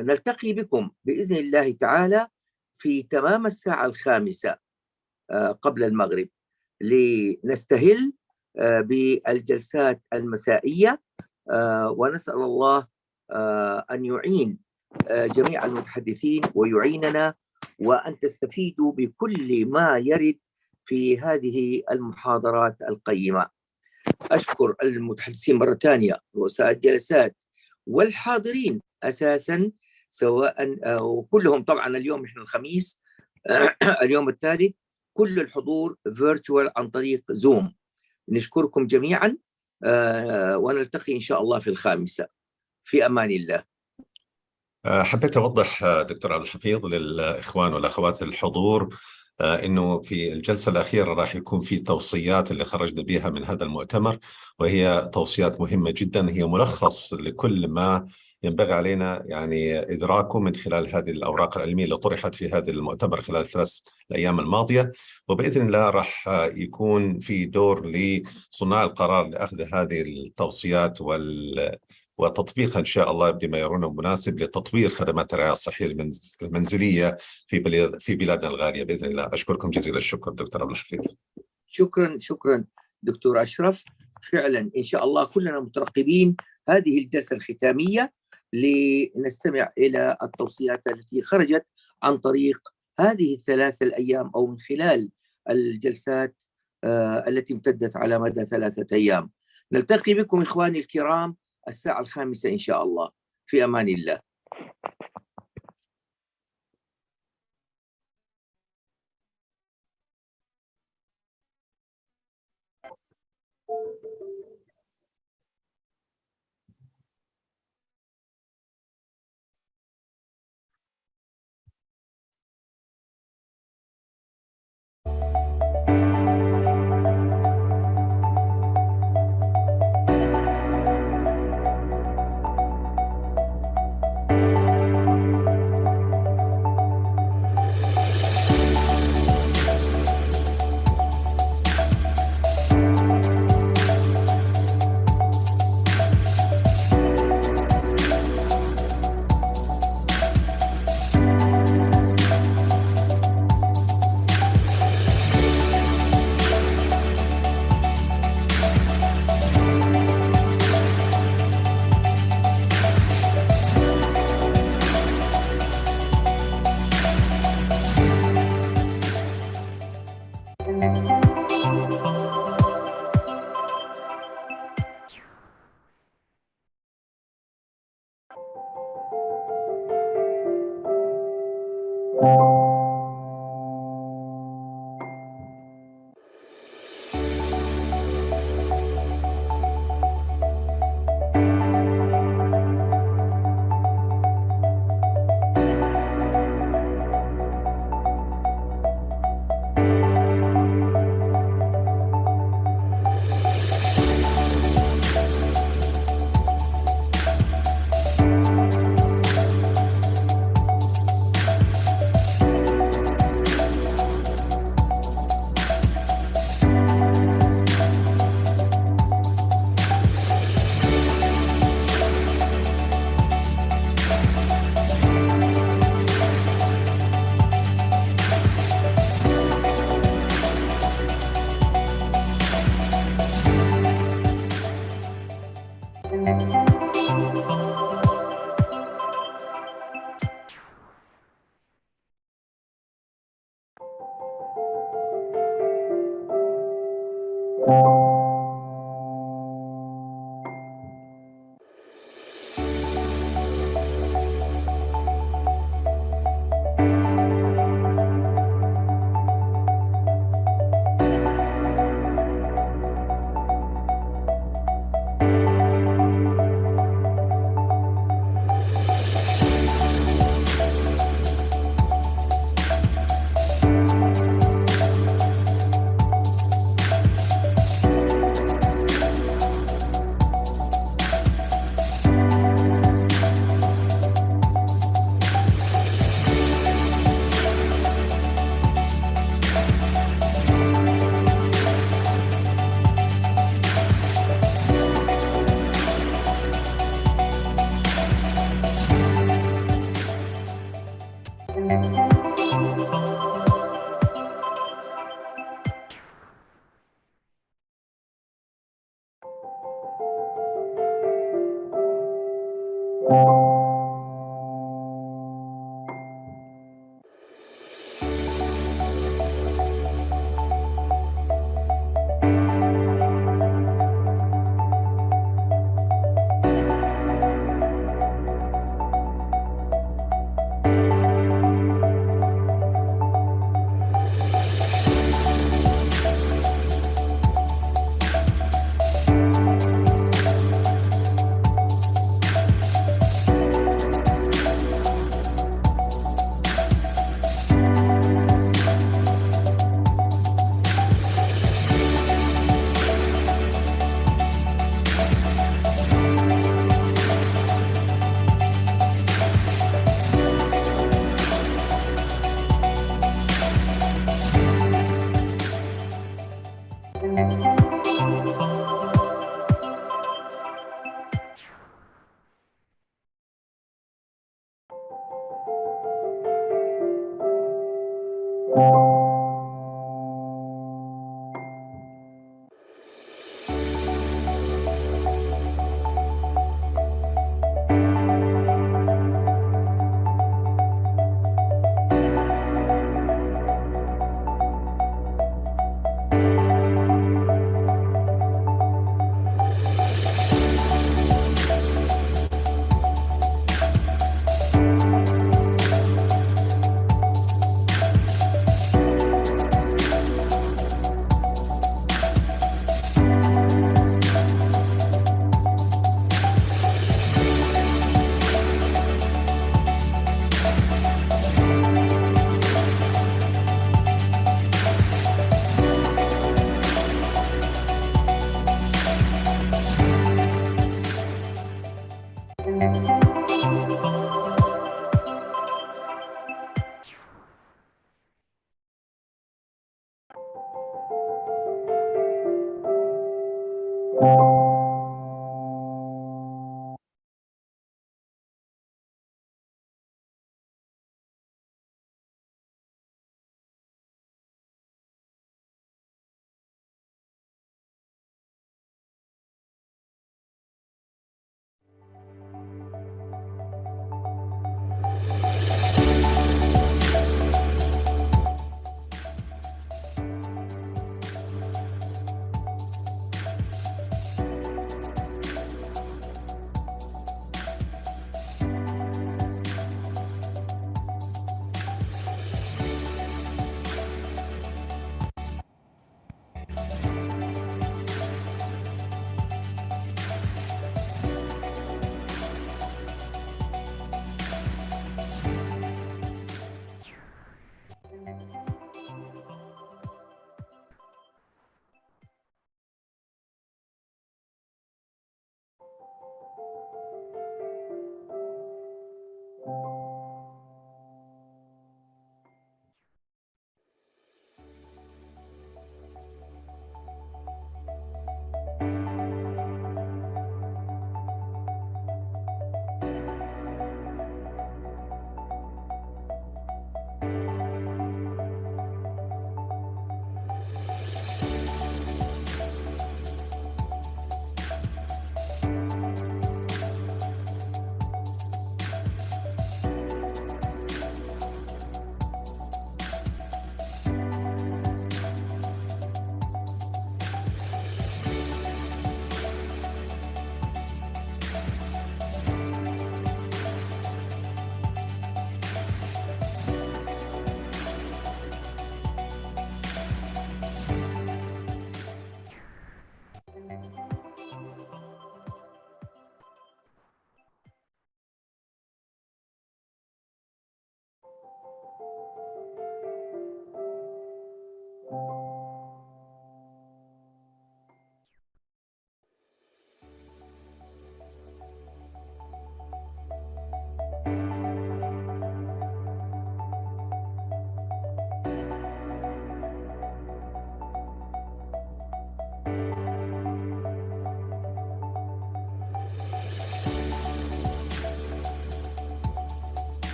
A: نلتقي بكم بإذن الله تعالى في تمام الساعة 5 قبل المغرب لنستهل بالجلسات المسائية. ونسأل الله أن يعين جميع المتحدثين ويعيننا وأن تستفيدوا بكل ما يرد في هذه المحاضرات القيمة. أشكر المتحدثين مرة ثانية، رؤساء الجلسات والحاضرين أساساً سواء وكلهم. طبعاً اليوم إحنا الخميس اليوم الثالث، كل الحضور فيرتشوال عن طريق زوم. نشكركم جميعاً ونلتقي إن شاء الله في 5. في أمان الله.
D: حبيت أوضح دكتور عبد الحفيظ للإخوان والأخوات الحضور إنه في الجلسة الأخيرة راح يكون في توصيات اللي خرجنا بها من هذا المؤتمر، وهي توصيات مهمة جدا، هي ملخص لكل ما ينبغي علينا يعني إدراكه من خلال هذه الأوراق العلمية اللي طرحت في هذا المؤتمر خلال 3 الأيام الماضية. وبإذن الله راح يكون في دور لصناع القرار لأخذ هذه التوصيات وتطبيقها إن شاء الله بما يرونه مناسب لتطوير خدمات الرعاية الصحية المنزلية في بلادنا الغالية بإذن الله. أشكركم جزيل الشكر دكتور عبد الحفيظ.
A: شكرا دكتور أشرف. فعلا إن شاء الله كلنا مترقبين هذه الجلسة الختامية لنستمع إلى التوصيات التي خرجت عن طريق هذه الثلاثة الأيام أو من خلال الجلسات التي امتدت على مدى 3 أيام. نلتقي بكم إخواني الكرام الساعة 5 إن شاء الله. في أمان الله.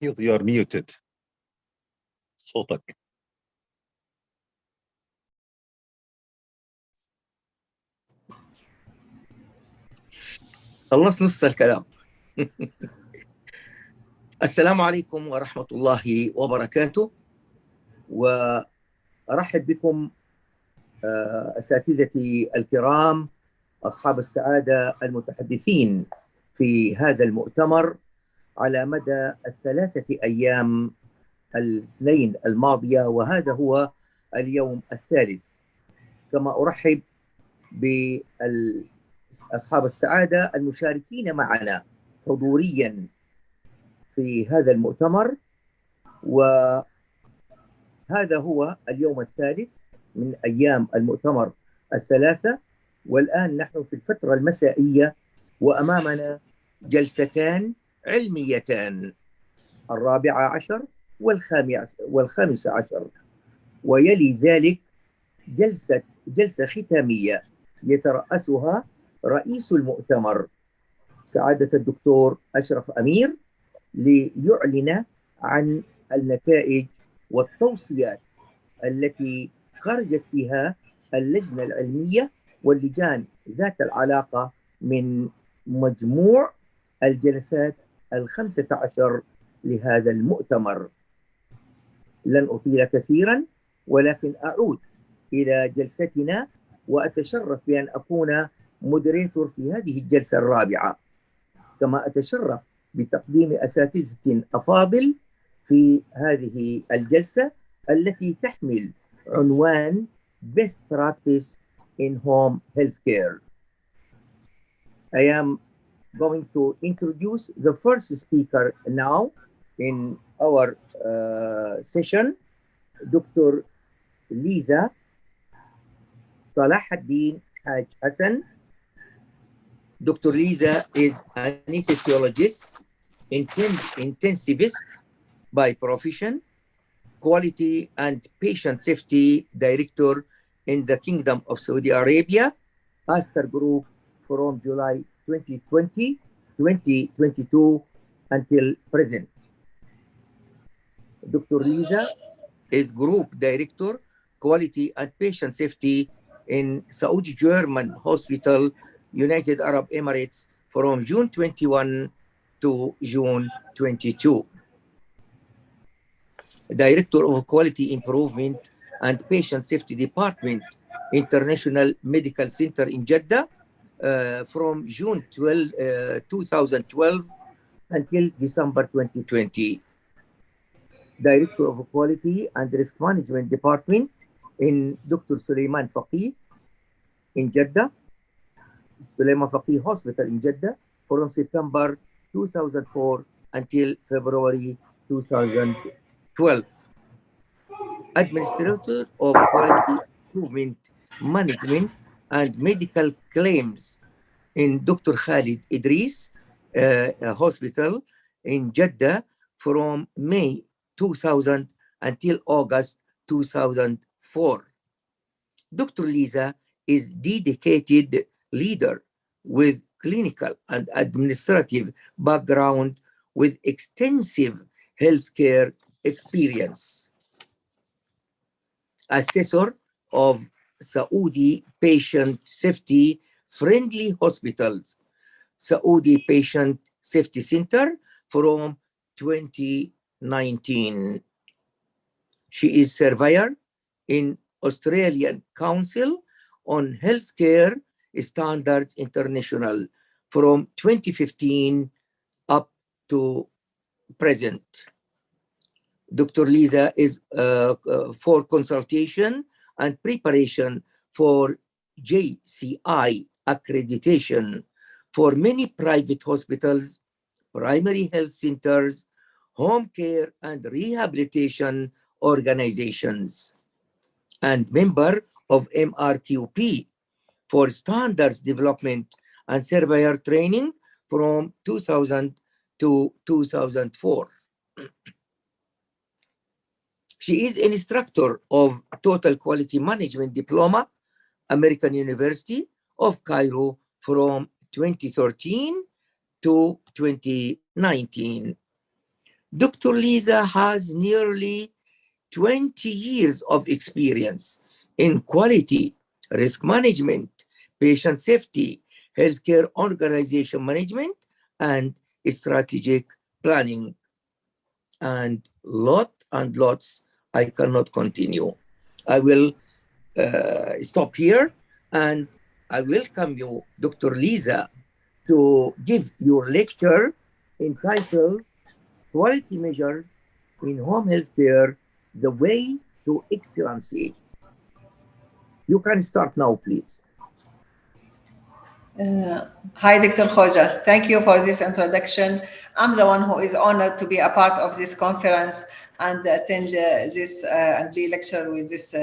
R: You're muted. صوتك.
A: خلص نص الكلام. السلام عليكم ورحمة الله وبركاته، وأرحب بكم أساتذتي الكرام أصحاب السعادة المتحدثين في هذا المؤتمر على مدى الثلاثة أيام الاثنين الماضية، وهذا هو اليوم الثالث. كما أرحب بأصحاب السعادة المشاركين معنا حضوريا في هذا المؤتمر، وهذا هو اليوم الثالث من أيام المؤتمر الثلاثة. والآن نحن في الفترة المسائية وأمامنا جلستان علميتان، 14 والخامسة عشر، ويلي ذلك جلسة ختامية يترأسها رئيس المؤتمر سعادة الدكتور أشرف أمير ليعلن عن النتائج والتوصيات التي خرجت بها اللجنة العلمية واللجان ذات العلاقة من مجموع الجلسات 15 لهذا المؤتمر. لن أطيل كثيرا، ولكن أعود إلى جلستنا وأتشرف بأن أكون مودريتور في هذه الجلسة الرابعة، كما أتشرف بتقديم أساتذة أفاضل في هذه الجلسة التي تحمل عنوان Best Practice in Home Healthcare. I am going to introduce the first speaker now in our session, Dr. Lisa Salahuddin Haj Hassan. Dr. Lisa is an anesthesiologist, intensivist by profession, quality and patient safety director in the Kingdom of Saudi Arabia, Aster Group from July 2020, 2022 until present. Dr. Lisa is Group Director, Quality and Patient Safety in Saudi German Hospital, United Arab Emirates from June 21 to June 22. Director of Quality Improvement and Patient Safety Department, International Medical Center in Jeddah from June 2012 until December 2020. Director of Quality and Risk Management Department in Dr. Suleiman Faqih in Jeddah, Suleiman Faqih Hospital in Jeddah from September 2004 until February 2012. Administrator of Quality Improvement Management and Medical Claims in Dr. Khalid Idris Hospital in Jeddah from May 2000 until August 2004. Dr. Lisa is dedicated leader with clinical and administrative background with extensive healthcare experience. Assessor of Saudi Patient Safety Friendly Hospitals, Saudi Patient Safety Center from 2019. She is surveyor in Australian Council on Healthcare Standards International from 2015 up to present. Dr. Lisa is for consultation and preparation for JCI accreditation for many private hospitals, primary health centers, home care and rehabilitation organizations, and member of MRQP for standards development and surveyor training from 2000 to 2004. She is an instructor of Total Quality Management Diploma, American University of Cairo from 2013 to 2019. Dr. Lisa has nearly 20 years of experience in quality, risk management, patient safety, healthcare organization management, and strategic planning. And lots, I cannot continue. I will stop here, and I welcome you, Dr. Lisa, to give your lecture entitled Quality Measures in Home Healthcare, the Way to Excellency. You can start now, please.
M: Hi, Dr. Khoja. Thank you for this introduction. I'm the one who is honored to be a part of this conference and attend this and be lectured with this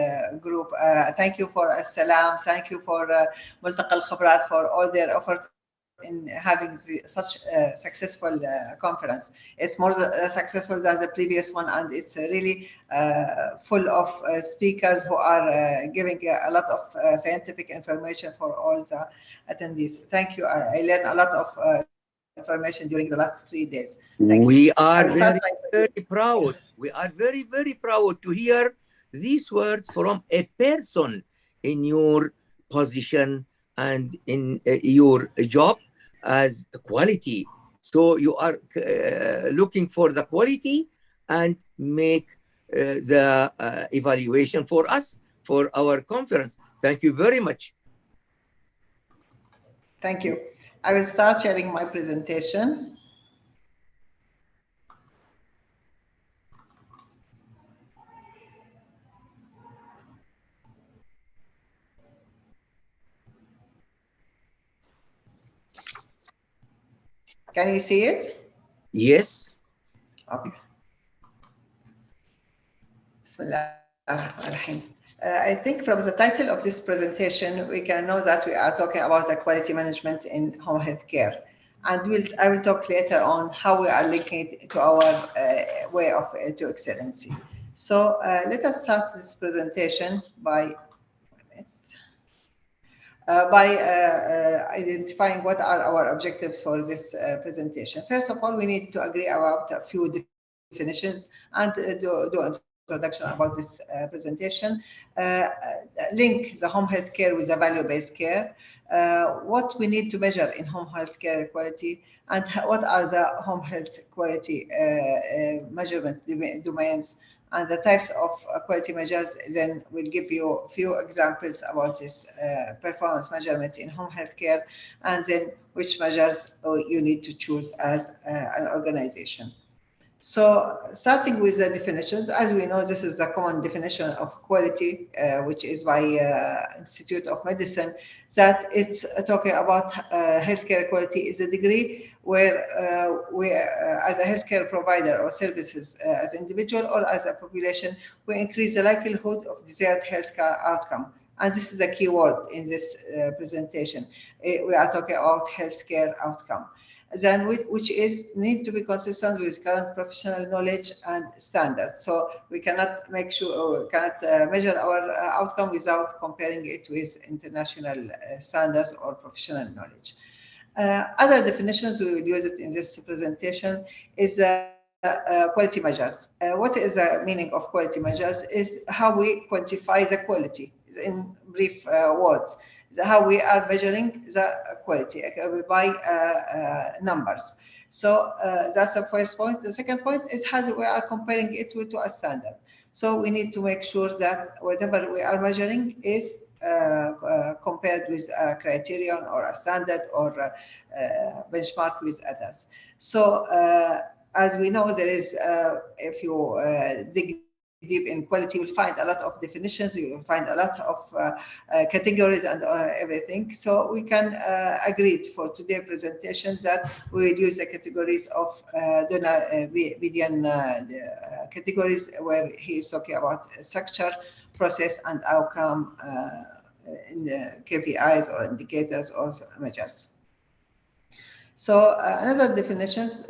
M: group. Thank you for Salam. Thank you for Multaqa Al-Khabrat for all their effort in having such a successful conference. It's more successful than the previous one, and it's really full of speakers who are giving a lot of scientific information for all the attendees. Thank you. I learned a lot of information during the last 3 days.
A: We are very proud. We are very proud to hear these words from a person in your position and in your job as quality. So you are looking for the quality and make the evaluation for us for our conference. Thank you very much.
M: Thank you. I will start sharing my presentation. Can you see it?
A: Yes.
M: Okay. Bismillahirrahmanirrahim. I think from the title of this presentation, we can know that we are talking about the quality management in home health care. And I will talk later on how we are linking it to our way of to excellency. So let us start this presentation by identifying what are our objectives for this presentation. First of all, we need to agree about a few definitions and do introduction about this presentation. Link the home health care with the value-based care. What we need to measure in home health care quality, and what are the home health quality measurement domains, and the types of quality measures. Then we'll give you a few examples about this performance measurements in home health care, and then which measures you need to choose as an organization. So starting with the definitions, as we know, this is the common definition of quality, which is by Institute of Medicine, that it's talking about healthcare quality is a degree where we, as a healthcare provider or services, as individual or as a population, we increase the likelihood of desired healthcare outcome. And this is a key word in this presentation. We are talking about healthcare outcome. Then which is need to be consistent with current professional knowledge and standards. So we cannot make sure, we cannot measure our outcome without comparing it with international standards or professional knowledge. Other definitions, we will use it in this presentation, is quality measures. What is the meaning of quality measures is how we quantify the quality in brief words. How we are measuring the quality by numbers. So that's the first point. The second point is how we are comparing it to a standard. So we need to make sure that whatever we are measuring is compared with a criterion or a standard or benchmark with others. So as we know, there is, if you dig deep in quality, you'll find a lot of definitions, you will find a lot of categories and everything. So we can agree for today's presentation that we will use the categories of Vidian categories, where he is talking about structure, process, and outcome in the KPIs or indicators or measures. So another definitions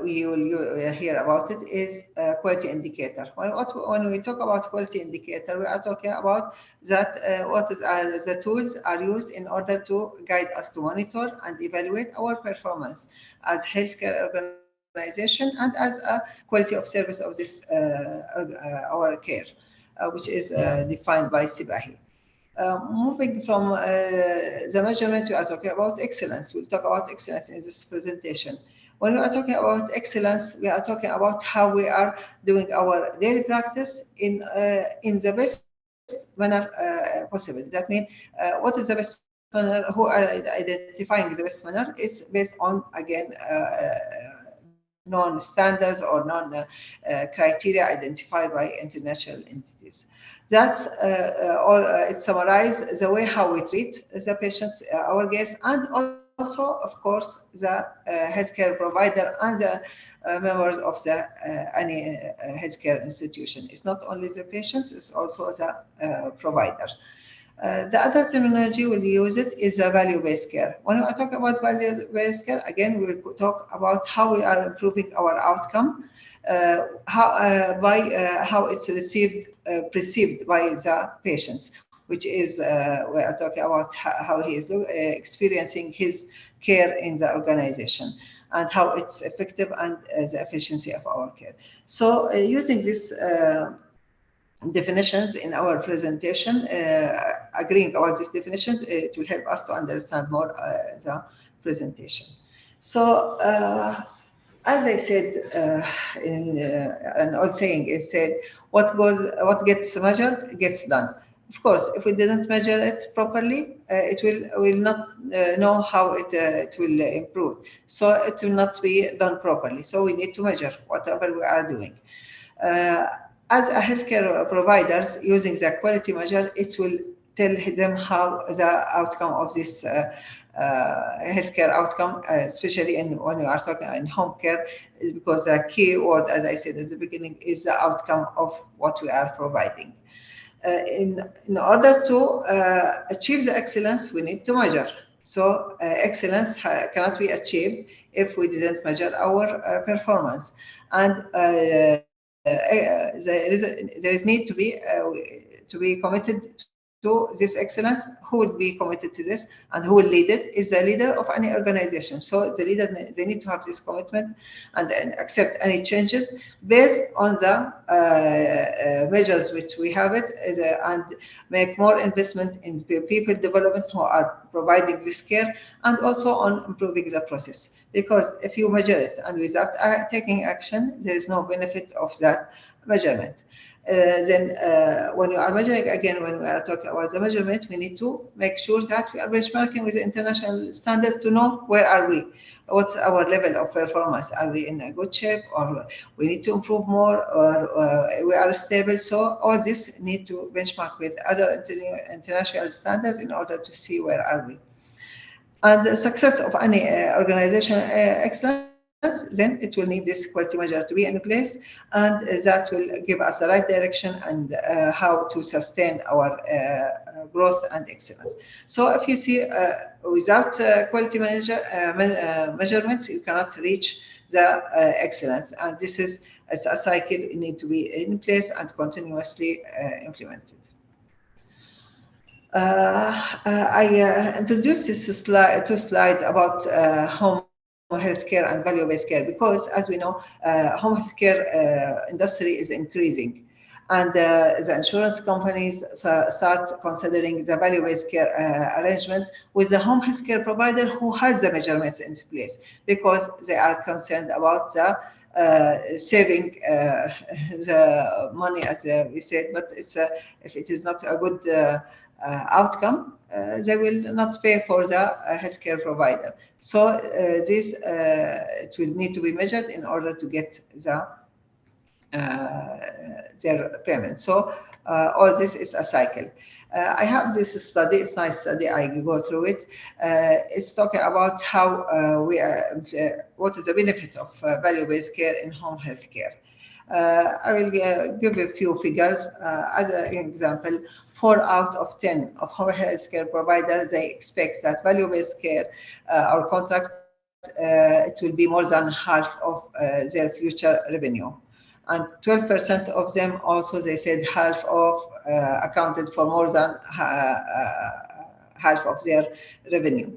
M: we will hear about it is quality indicator. When we talk about quality indicator, we are talking about that what is the tools are used in order to guide us to monitor and evaluate our performance as healthcare organization and as a quality of service of this our care, which is defined by SIBAHI. Moving from the measurement, we are talking about excellence. We'll talk about excellence in this presentation. When we are talking about excellence, we are talking about how we are doing our daily practice in the best manner possible. That means, what is the best manner? Who are identifying the best manner is based on, again, non-standards or non-criteria identified by international entities. That's all. It summarizes the way how we treat the patients, our guests, and also, of course, the healthcare provider and the members of the any healthcare institution. It's not only the patients; it's also the provider. The other terminology we'll use it is value-based care. When we are talking about value-based care, again, we will talk about how we are improving our outcome, how it's perceived by the patients, which is we are talking about how he is experiencing his care in the organization and how it's effective and the efficiency of our care. So using this definitions in our presentation, agreeing about these definitions, it will help us to understand more the presentation. So, as I said, in an old saying is said, what gets measured gets done. Of course, if we didn't measure it properly, it will not know how it will improve. So it will not be done properly. So we need to measure whatever we are doing. As a healthcare providers using the quality measure, it will tell them how the outcome of this healthcare outcome, especially when we are talking in home care, is because the key word, as I said at the beginning, is the outcome of what we are providing. In order to achieve the excellence, we need to measure. So excellence cannot be achieved if we didn't measure our performance. And there is need to be committed to this excellence. Who will be committed to this and who will lead it is the leader of any organization. So the leader, they need to have this commitment and accept any changes based on the measures which we have it, and make more investment in people development who are providing this care, and also on improving the process. Because if you measure it and without taking action, there is no benefit of that measurement. Then when you are measuring, again, when we are talking about the measurement, we need to make sure that we are benchmarking with the international standards to know where are we, what's our level of performance. Are we in a good shape, or we need to improve more, or we are stable? So all this need to benchmark with other international standards in order to see where are we. And the success of any organizational excellence, then it will need this quality measure to be in place, and that will give us the right direction and how to sustain our growth and excellence. So if you see, without quality measurements, you cannot reach the excellence. And this is a cycle you need to be in place and continuously implemented. I introduced this two slides about home healthcare and value-based care, because as we know, home healthcare industry is increasing, and the insurance companies start considering the value-based care arrangement with the home healthcare provider who has the measurements in place, because they are concerned about the saving the money, as we said. But it's if it is not a good outcome, they will not pay for the healthcare provider. So this it will need to be measured in order to get the their payment. So all this is a cycle. I have this study. It's a nice study. I go through it. It's talking about how what is the benefit of value-based care in home health care. I will give a few figures. As an example, 4 out of 10 of home health care providers, they expect that value-based care or contract, it will be more than half of their future revenue. And 12% of them also, they said half of accounted for more than half of their revenue.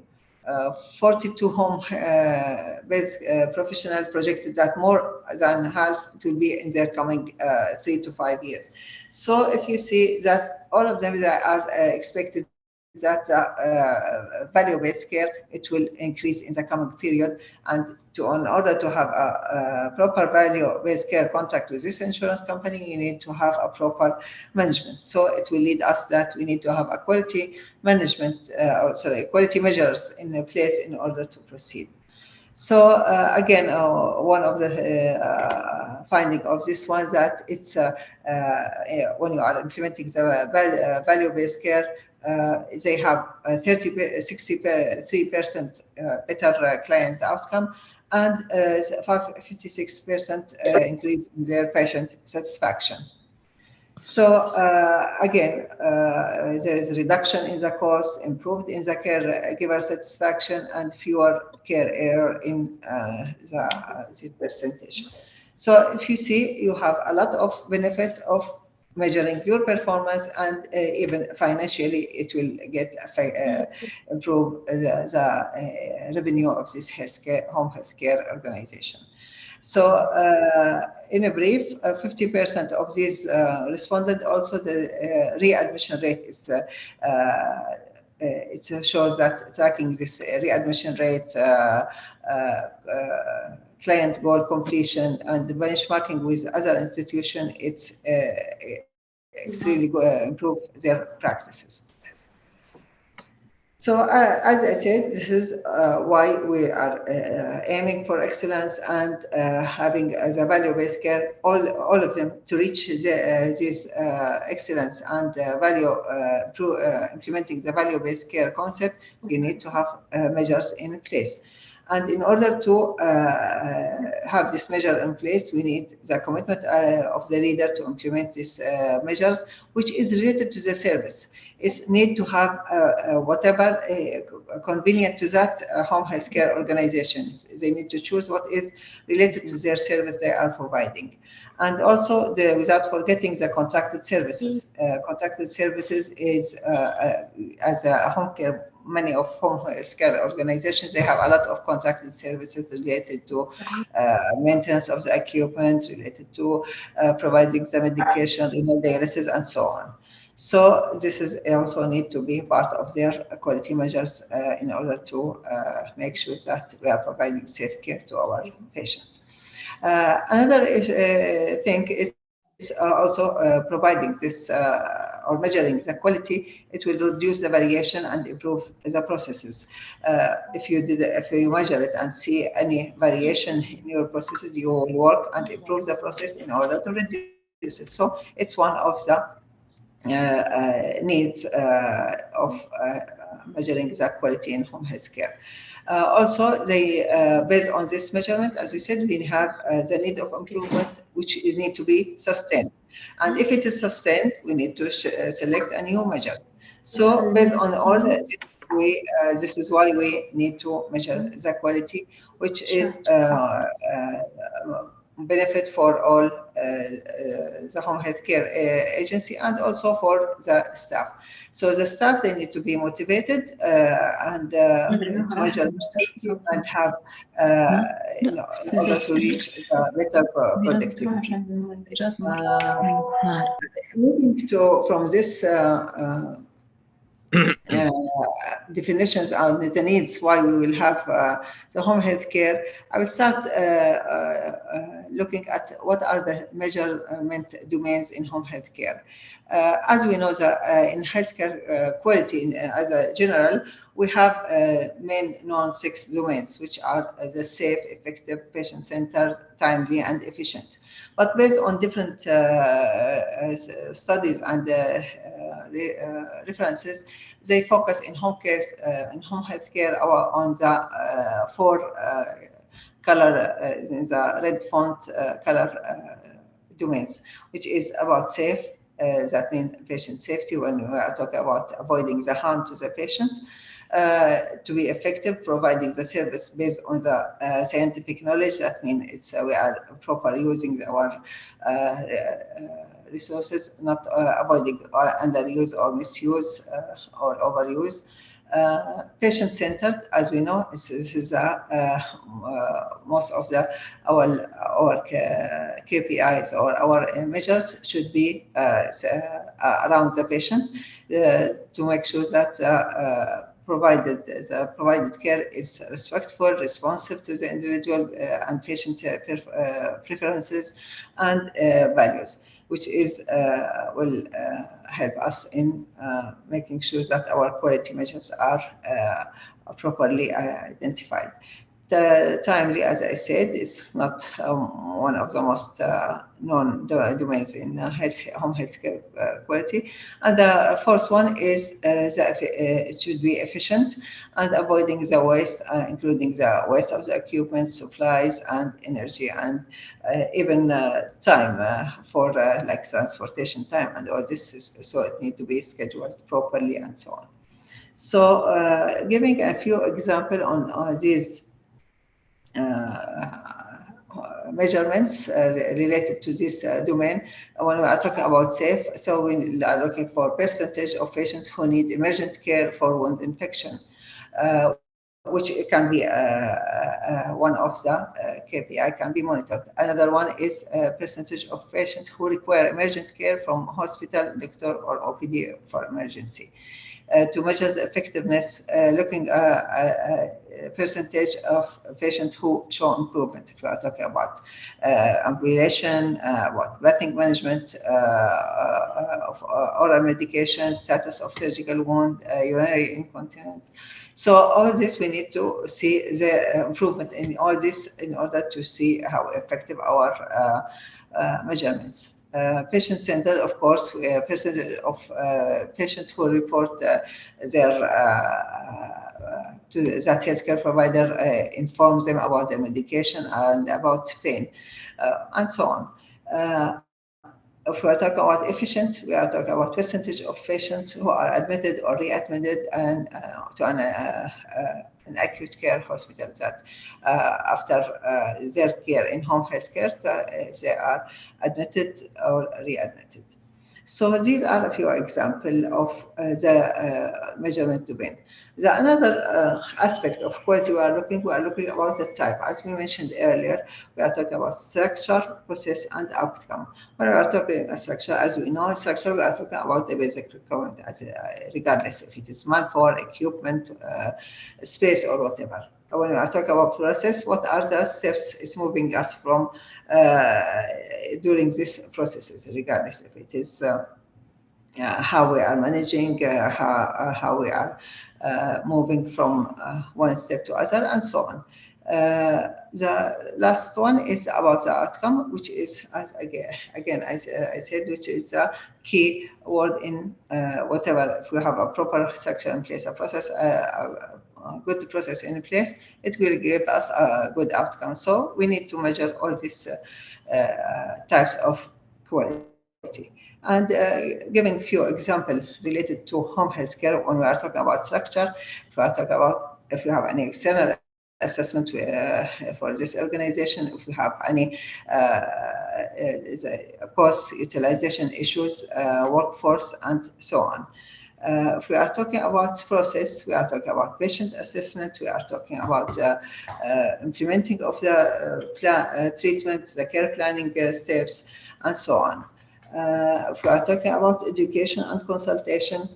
M: 42 home-based professional projected that more than half it will be in their coming 3 to 5 years. So if you see that all of them are expected that value-based care, it will increase in the coming period. And in order to have a proper value-based care contract with this insurance company, you need to have a proper management. So it will lead us that we need to have a quality management, quality measures in place in order to proceed. So again, one of the finding of this one that it's when you are implementing the value-based care, they have 63% better client outcome and 56% increase in their patient satisfaction. So again, there is a reduction in the cost, improved in the caregiver satisfaction, and fewer care error in this percentage. So if you see, you have a lot of benefit of measuring your performance, and even financially, it will get improve the revenue of this home healthcare organization. So in a brief, 50% of these responded. Also, the readmission rate is it shows that tracking this readmission rate, client goal completion, and the benchmarking with other institutions, it's extremely improve their practices. So as I said, this is why we are aiming for excellence and having the value-based care, all of them, to reach this excellence and value through implementing the value-based care concept. We need to have measures in place. And in order to have this measure in place, we need the commitment of the leader to implement these measures, which is related to the service. It's need to have whatever convenient to that home healthcare organization. They need to choose what is related to their service they are providing. And also, without forgetting the contracted services. Contracted services is, as a home care, many of home healthcare organizations, they have a lot of contracted services related to maintenance of the equipment, related to providing the medication, renal dialysis, and so on. So this is also need to be part of their quality measures in order to make sure that we are providing safe care to our patients. Another thing is also providing this or measuring the quality. It will reduce the variation and improve the processes. If you measure it and see any variation in your processes, you will work and improve the process in order to reduce it. So it's one of the needs of measuring the quality in home healthcare. Also, based on this measurement, as we said, we have the need of improvement, which need to be sustained. And if it is sustained, we need to select a new measure. So based on all this, this is why we need to measure the quality, which is benefit for all the home healthcare agency and also for the staff. So the staff, they need to be motivated and to measure and have in order to reach better productivity. Moving from this definitions and the needs why we will have the home health care, I will start looking at what are the measurement domains in home health care. As we know, in healthcare quality as a general, we have main known 6 domains, which are the safe, effective, patient-centered, timely, and efficient. But based on different studies and references, they focus in home care, in home health care, on the 4 color in the red font color domains, which is about safe. That means patient safety when we are talking about avoiding the harm to the patient. To be effective, providing the service based on the scientific knowledge. That means we are properly using our resources, not avoiding underuse or misuse or overuse. Patient-centered, as we know, this is most of our KPIs or our measures should be around the patient to make sure that provided care is respectful, responsive to the individual and patient preferences and values, which is will help us in making sure that our quality measures are properly identified. Timely, as I said, is not one of the most known domains in home healthcare quality. And the fourth one is that it should be efficient and avoiding the waste, including the waste of the equipment, supplies, and energy, and even time for like transportation time and all this. So it needs to be scheduled properly and so on. So giving a few examples on these measurements related to this domain. When we are talking about safe, so we are looking for percentage of patients who need emergent care for wound infection, which can be one of the KPI can be monitored. Another one is percentage of patients who require emergent care from hospital, doctor, or OPD for emergency. To measure the effectiveness, looking at percentage of patients who show improvement. If we are talking about ambulation, about bathing management, of oral medication, status of surgical wound, urinary incontinence. So all this, we need to see the improvement in all this in order to see how effective our measurements. Patient-centered, of course, percentage of patients who report their to that healthcare provider informs them about their medication and about pain, and so on. If we are talking about efficient, we are talking about percentage of patients who are admitted or readmitted and to an acute care hospital that after their care in home health care, if they are admitted or readmitted. So these are a few examples of the measurement domain. The another aspect of quality we are looking about the type. As we mentioned earlier, we are talking about structure, process, and outcome. When we are talking about structure, as we know, structure, we are talking about the basic requirement, regardless if it is manpower, equipment, space, or whatever. When we are talking about process, what are the steps is moving us from during these processes, regardless if it is how we are managing, how we are moving from one step to other, and so on. The last one is about the outcome, which is, as I said, which is the key word in whatever. If we have a proper structure in place, a process, a good process in place, it will give us a good outcome. So we need to measure all these types of quality. And giving a few examples related to home health care, when we are talking about structure, if we are talking about if you have any external assessment for this organization, if we have any cost utilization issues, workforce, and so on. If we are talking about process, we are talking about patient assessment, we are talking about implementing of the treatment, the care planning steps, and so on. If we are talking about education and consultation,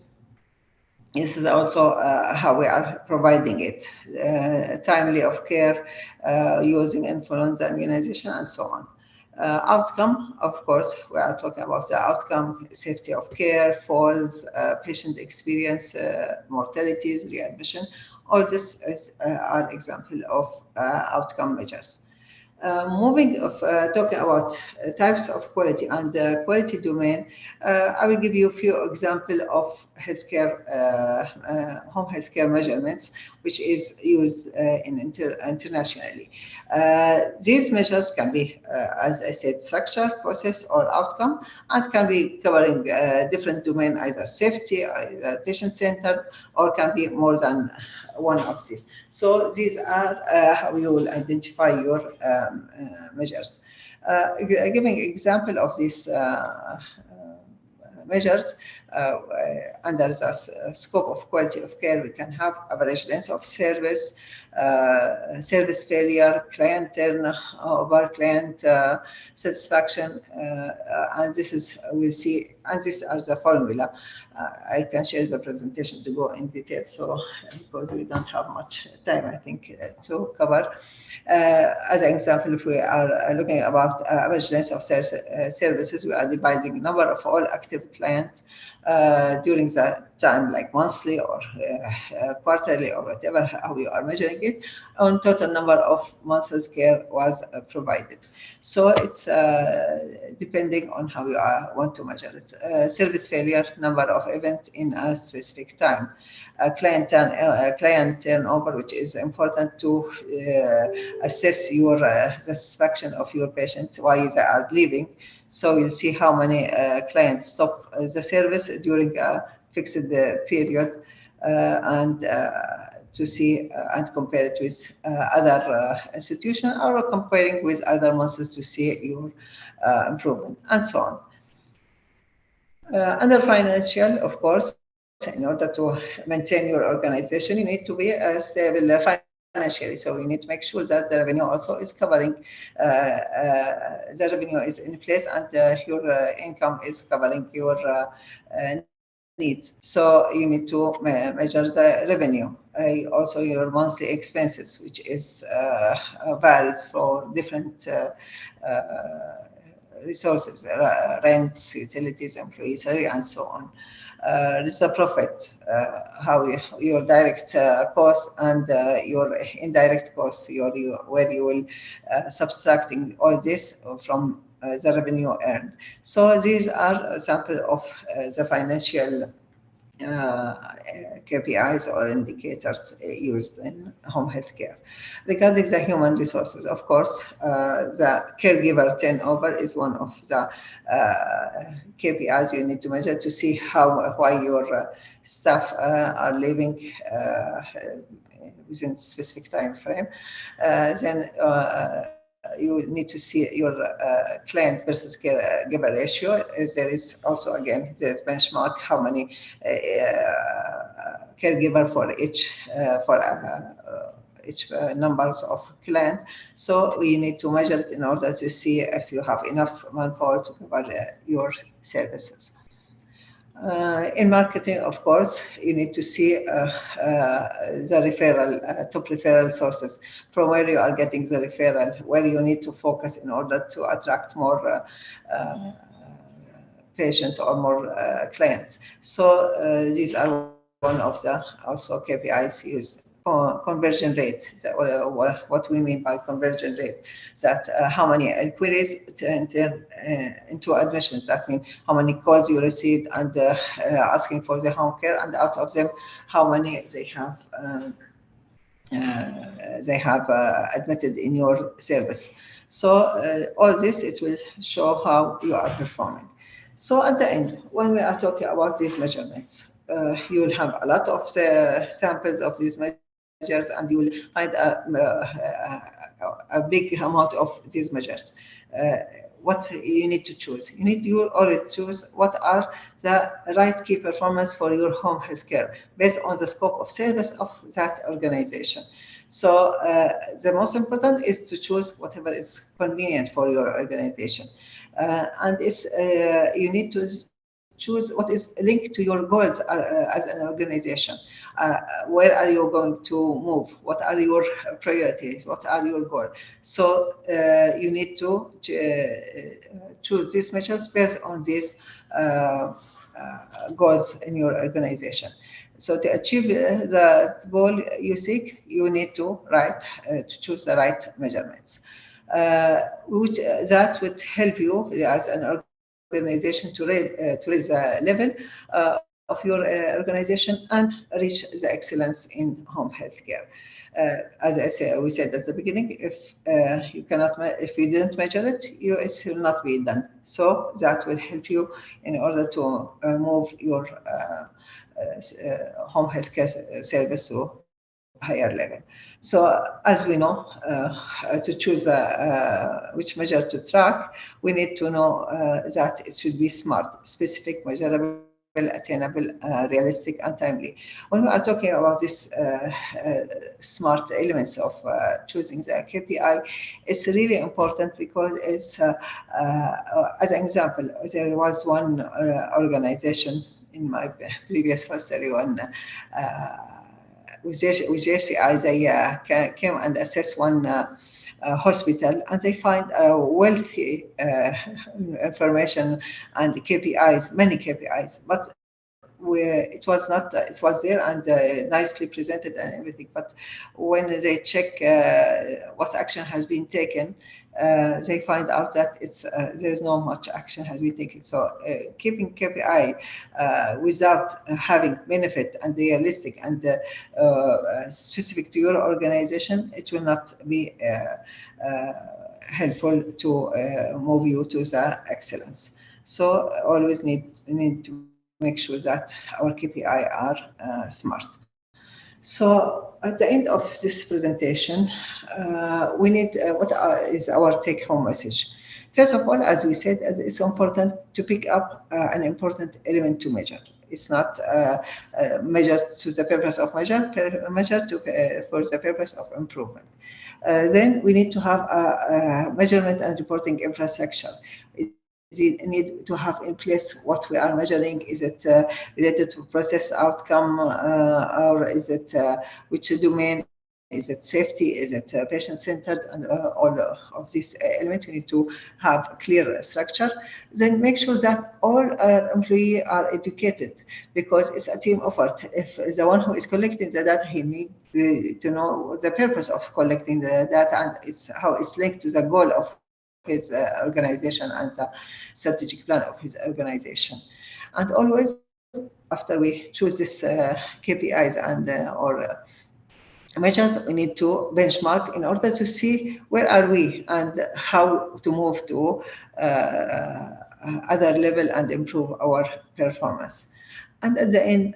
M: this is also how we are providing it, timely of care, using influenza immunization, and so on. Outcome, of course, we are talking about the outcome, safety of care, falls, patient experience, mortalities, readmission. All this are examples of outcome measures. Talking about types of quality and the quality domain, I will give you a few examples of healthcare, home healthcare measurements, which is used internationally. These measures can be, as I said, structure, process, or outcome, and can be covering different domain, either safety, either patient-centered, or can be more than one of these. So these are how you will identify your measures. Giving example of these measures, under the scope of quality of care, we can have average length of service, service failure, client turnover, client satisfaction, and this is, we'll see, and these are the formula. I can share the presentation to go in detail, so because we don't have much time, I think, to cover. As an example, if we are looking about average length of services, we are dividing number of all active clients during the time, like monthly or quarterly or whatever, how we are measuring it, on total number of months care was provided. So it's depending on how you want to measure it. Service failure, number of events in a specific time. Client turnover, which is important to assess your satisfaction of your patient, why they are leaving. So you'll see how many clients stop the service during a fixed period, and to see and compare it with other institutions, or comparing with other months to see your improvement, and so on. Under financial, of course, in order to maintain your organization, you need to be stable financially. So you need to make sure that the revenue also is covering, the revenue is in place, and your income is covering your needs. So you need to measure the revenue. Also your monthly expenses, which is varies for different resources, rents, utilities, employee salary, and so on. This is a profit, how your direct cost and your indirect costs, where you will subtracting all this from the revenue earned. So these are a sample of the financial KPIs or indicators used in home health care. Regarding the human resources, of course, the caregiver turnover is one of the KPIs you need to measure to see why your staff are leaving within a specific time frame. Then you need to see your client versus caregiver ratio. There is also, again, there's benchmark how many caregiver for each numbers of client. So we need to measure it in order to see if you have enough manpower to cover your services. In marketing, of course, you need to see the referral, top referral sources, from where you are getting the referral, where you need to focus in order to attract more patients or more clients. So these are one of the also KPIs used. Conversion rate, what we mean by conversion rate, that how many inquiries turn into admissions. That means how many calls you received and asking for the home care, and out of them, how many they have admitted in your service. So all this, it will show how you are performing. So at the end, when we are talking about these measurements, you will have a lot of samples of these measures, and you will find a big amount of these measures. What you need to choose? You always choose what are the right key performance for your home healthcare based on the scope of service of that organization. So the most important is to choose whatever is convenient for your organization, and it's you need to choose what is linked to your goals as an organization. Where are you going to move? What are your priorities? What are your goals? So you need to choose these measures based on these goals in your organization. So to achieve the goal you seek, you need to choose the right measurements, which that would help you as an organization to raise the level of your organization and reach the excellence in home health care. As I said, we said at the beginning, if you didn't measure it, it will not be done. So that will help you in order to move your home health care service to higher level. So as we know, to choose which measure to track, we need to know that it should be smart, specific, measurable, attainable, realistic, and timely. When we are talking about this smart elements of choosing the KPI, it's really important because it's, as an example, there was one organization in my previous history when with JCI, they came and assessed one hospital, and they find wealthy information and KPIs, many KPIs, but it was not, it was there and nicely presented and everything, but when they check what action has been taken, they find out that it's there's not much action has been taken. So keeping KPI without having benefit and realistic and specific to your organization, it will not be helpful to move you to the excellence. So always need to make sure that our KPI are smart. So at the end of this presentation, we need what is our take-home message. First of all, as we said, it's important to pick up an important element to measure. It's not measured to the purpose of measure for the purpose of improvement. Then we need to have a measurement and reporting infrastructure. We need to have in place what we are measuring. Is it related to process outcome, or is it which domain? Is it safety? Is it patient-centered? And all of these elements, we need to have a clear structure. Then make sure that all our employees are educated, because it's a team effort. If the one who is collecting the data, he needs to know the purpose of collecting the data and it's how it's linked to the goal of his organization and the strategic plan of his organization. And always, after we choose this KPIs and or measures, we need to benchmark in order to see where are we and how to move to other level and improve our performance. And at the end,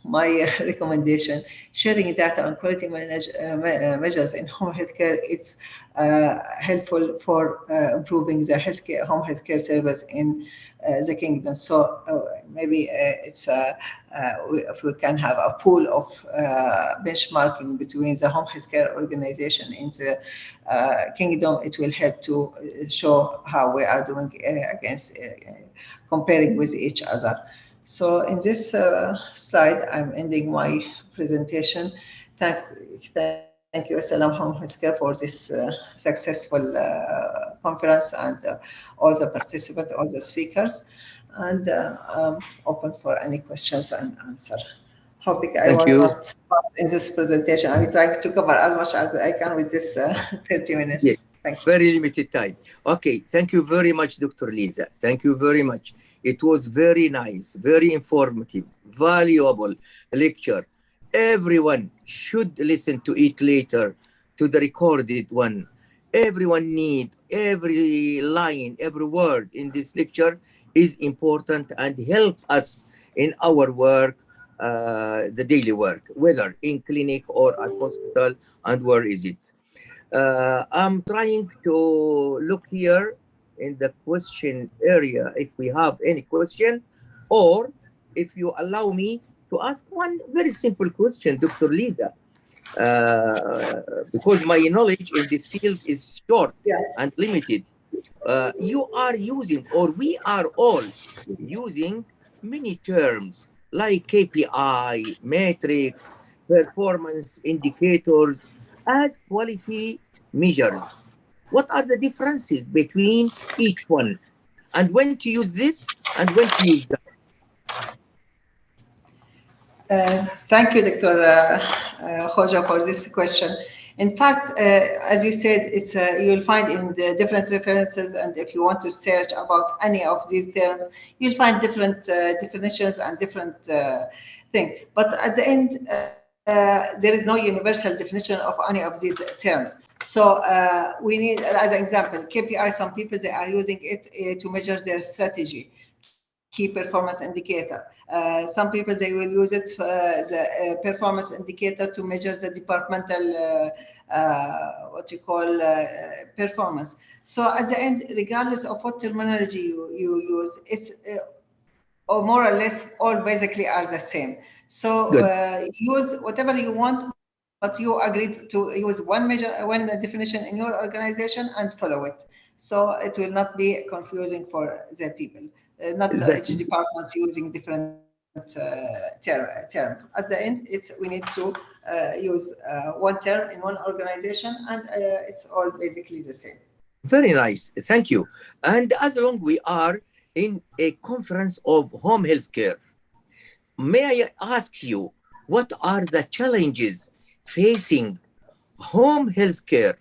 M: my recommendation, sharing data on quality measures in home healthcare, it's helpful for improving the home healthcare service in the kingdom. So maybe it's if we can have a pool of benchmarking between the home healthcare organization in the kingdom, it will help to show how we are doing against comparing with each other. So in this slide, I'm ending my presentation. Thank you, Salam Home Healthcare, for this successful conference and all the participants, all the speakers, and I'm open for any questions and answer. Hoping I was not fast in this presentation. I'm trying to cover as much as I can with this 30 minutes.
A: Yes.
M: Thank you.
A: Very limited time. Okay, thank you very much, Dr. Lisa. Thank you very much. It was very nice, very informative, valuable lecture. Everyone should listen to it later, to the recorded one. Everyone need every line, every word in this lecture is important and help us in our work, the daily work, whether in clinic or at hospital, and where is it. I'm trying to look here in the question area if we have any question, or if you allow me to ask one very simple question, Dr. Lisa, because my knowledge in this field is short and limited. You are using, or we are all using many terms like KPI, metrics, performance indicators as quality measures. What are the differences between each one, and when to use this and when to use that?
M: Thank you, Dr. Hoja, for this question. In fact, as you said, it's you'll find in the different references, and if you want to search about any of these terms, you'll find different definitions and different things. But at the end, there is no universal definition of any of these terms. So we need, as an example, KPI, some people, they are using it to measure their strategy, key performance indicator. Some people, they will use it, the performance indicator, to measure the departmental, what you call, performance. So at the end, regardless of what terminology you use, it's or more or less all basically are the same. So use whatever you want, but you agreed to use one definition in your organization and follow it. So it will not be confusing for the people. Not each department using different term. At the end, we need to use one term in one organization, and it's all basically the same.
A: Very nice. Thank you. And as long we are in a conference of home health care, may I ask you, what are the challenges facing home health care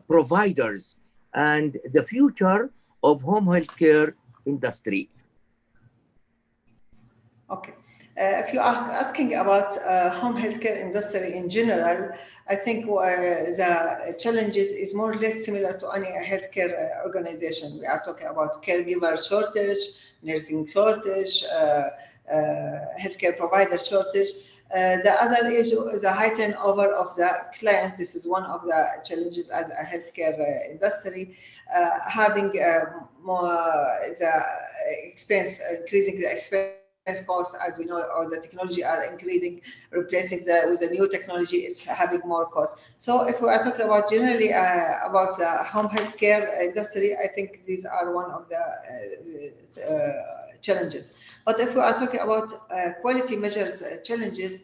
A: providers and the future of home health care industry?
M: Okay. If you are asking about home healthcare industry in general, I think the challenges is more or less similar to any healthcare organization. We are talking about caregiver shortage, nursing shortage, healthcare provider shortage. The other issue is a high turnover of the clients. This is one of the challenges as a healthcare industry, having more the expense, increasing the expense costs, as we know, or the technology are increasing, replacing with the new technology is having more cost. So if we are talking about generally about the home healthcare industry, I think these are one of the challenges. But if we are talking about quality measures challenges,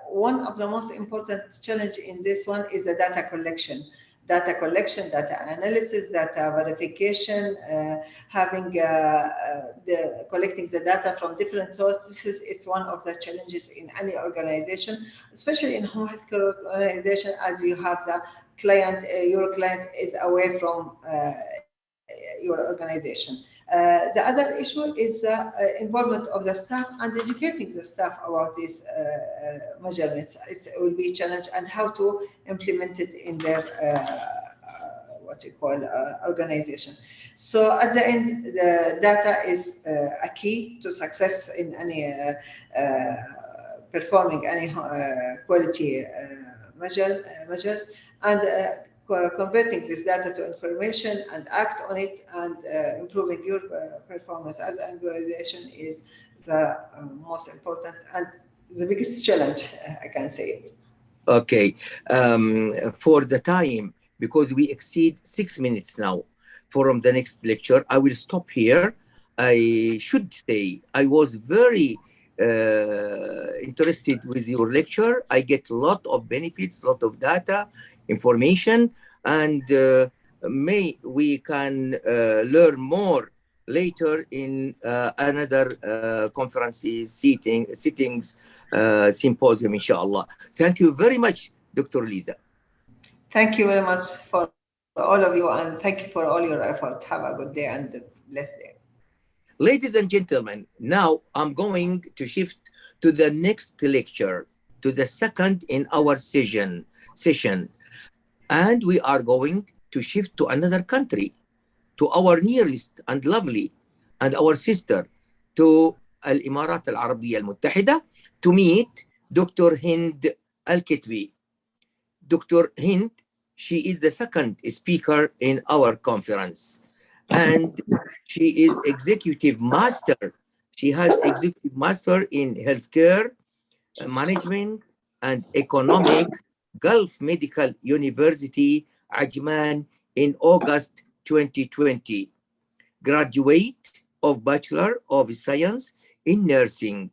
M: one of the most important challenge in this one is the data collection. Data analysis, data verification, collecting the data from different sources. It's one of the challenges in any organization, especially in home healthcare organization, as you have the client, your client is away from your organization. The other issue is the involvement of the staff and educating the staff about these measurements. It will be a challenge, and how to implement it in their organization. So at the end, the data is a key to success in any performing any quality measures, and converting this data to information and act on it, and improving your performance as an organization is the most important and the biggest challenge, I can say it.
A: Okay, for the time, because we exceed 6 minutes now from the next lecture, I will stop here. I should say I was very interested with your lecture. I get a lot of benefits, a lot of data, information, and may we can learn more later in another conferences, sittings, symposium, inshallah. Thank you very much, Dr. Lisa.
M: Thank you very much for all of you, and thank you for all your effort. Have a good day and a blessed day.
A: Ladies and gentlemen, now I'm going to shift to the next lecture, to the second in our session, and we are going to shift to another country, to our nearest and lovely, and our sister, to الإمارات العربية المتحدة, to meet Dr. Hind Al-Kitwi. Dr. Hind, she is the second speaker in our conference, and she is executive master. She has executive master in healthcare management and economic, Gulf Medical University, Ajman, in August 2020. Graduate of Bachelor of Science in Nursing,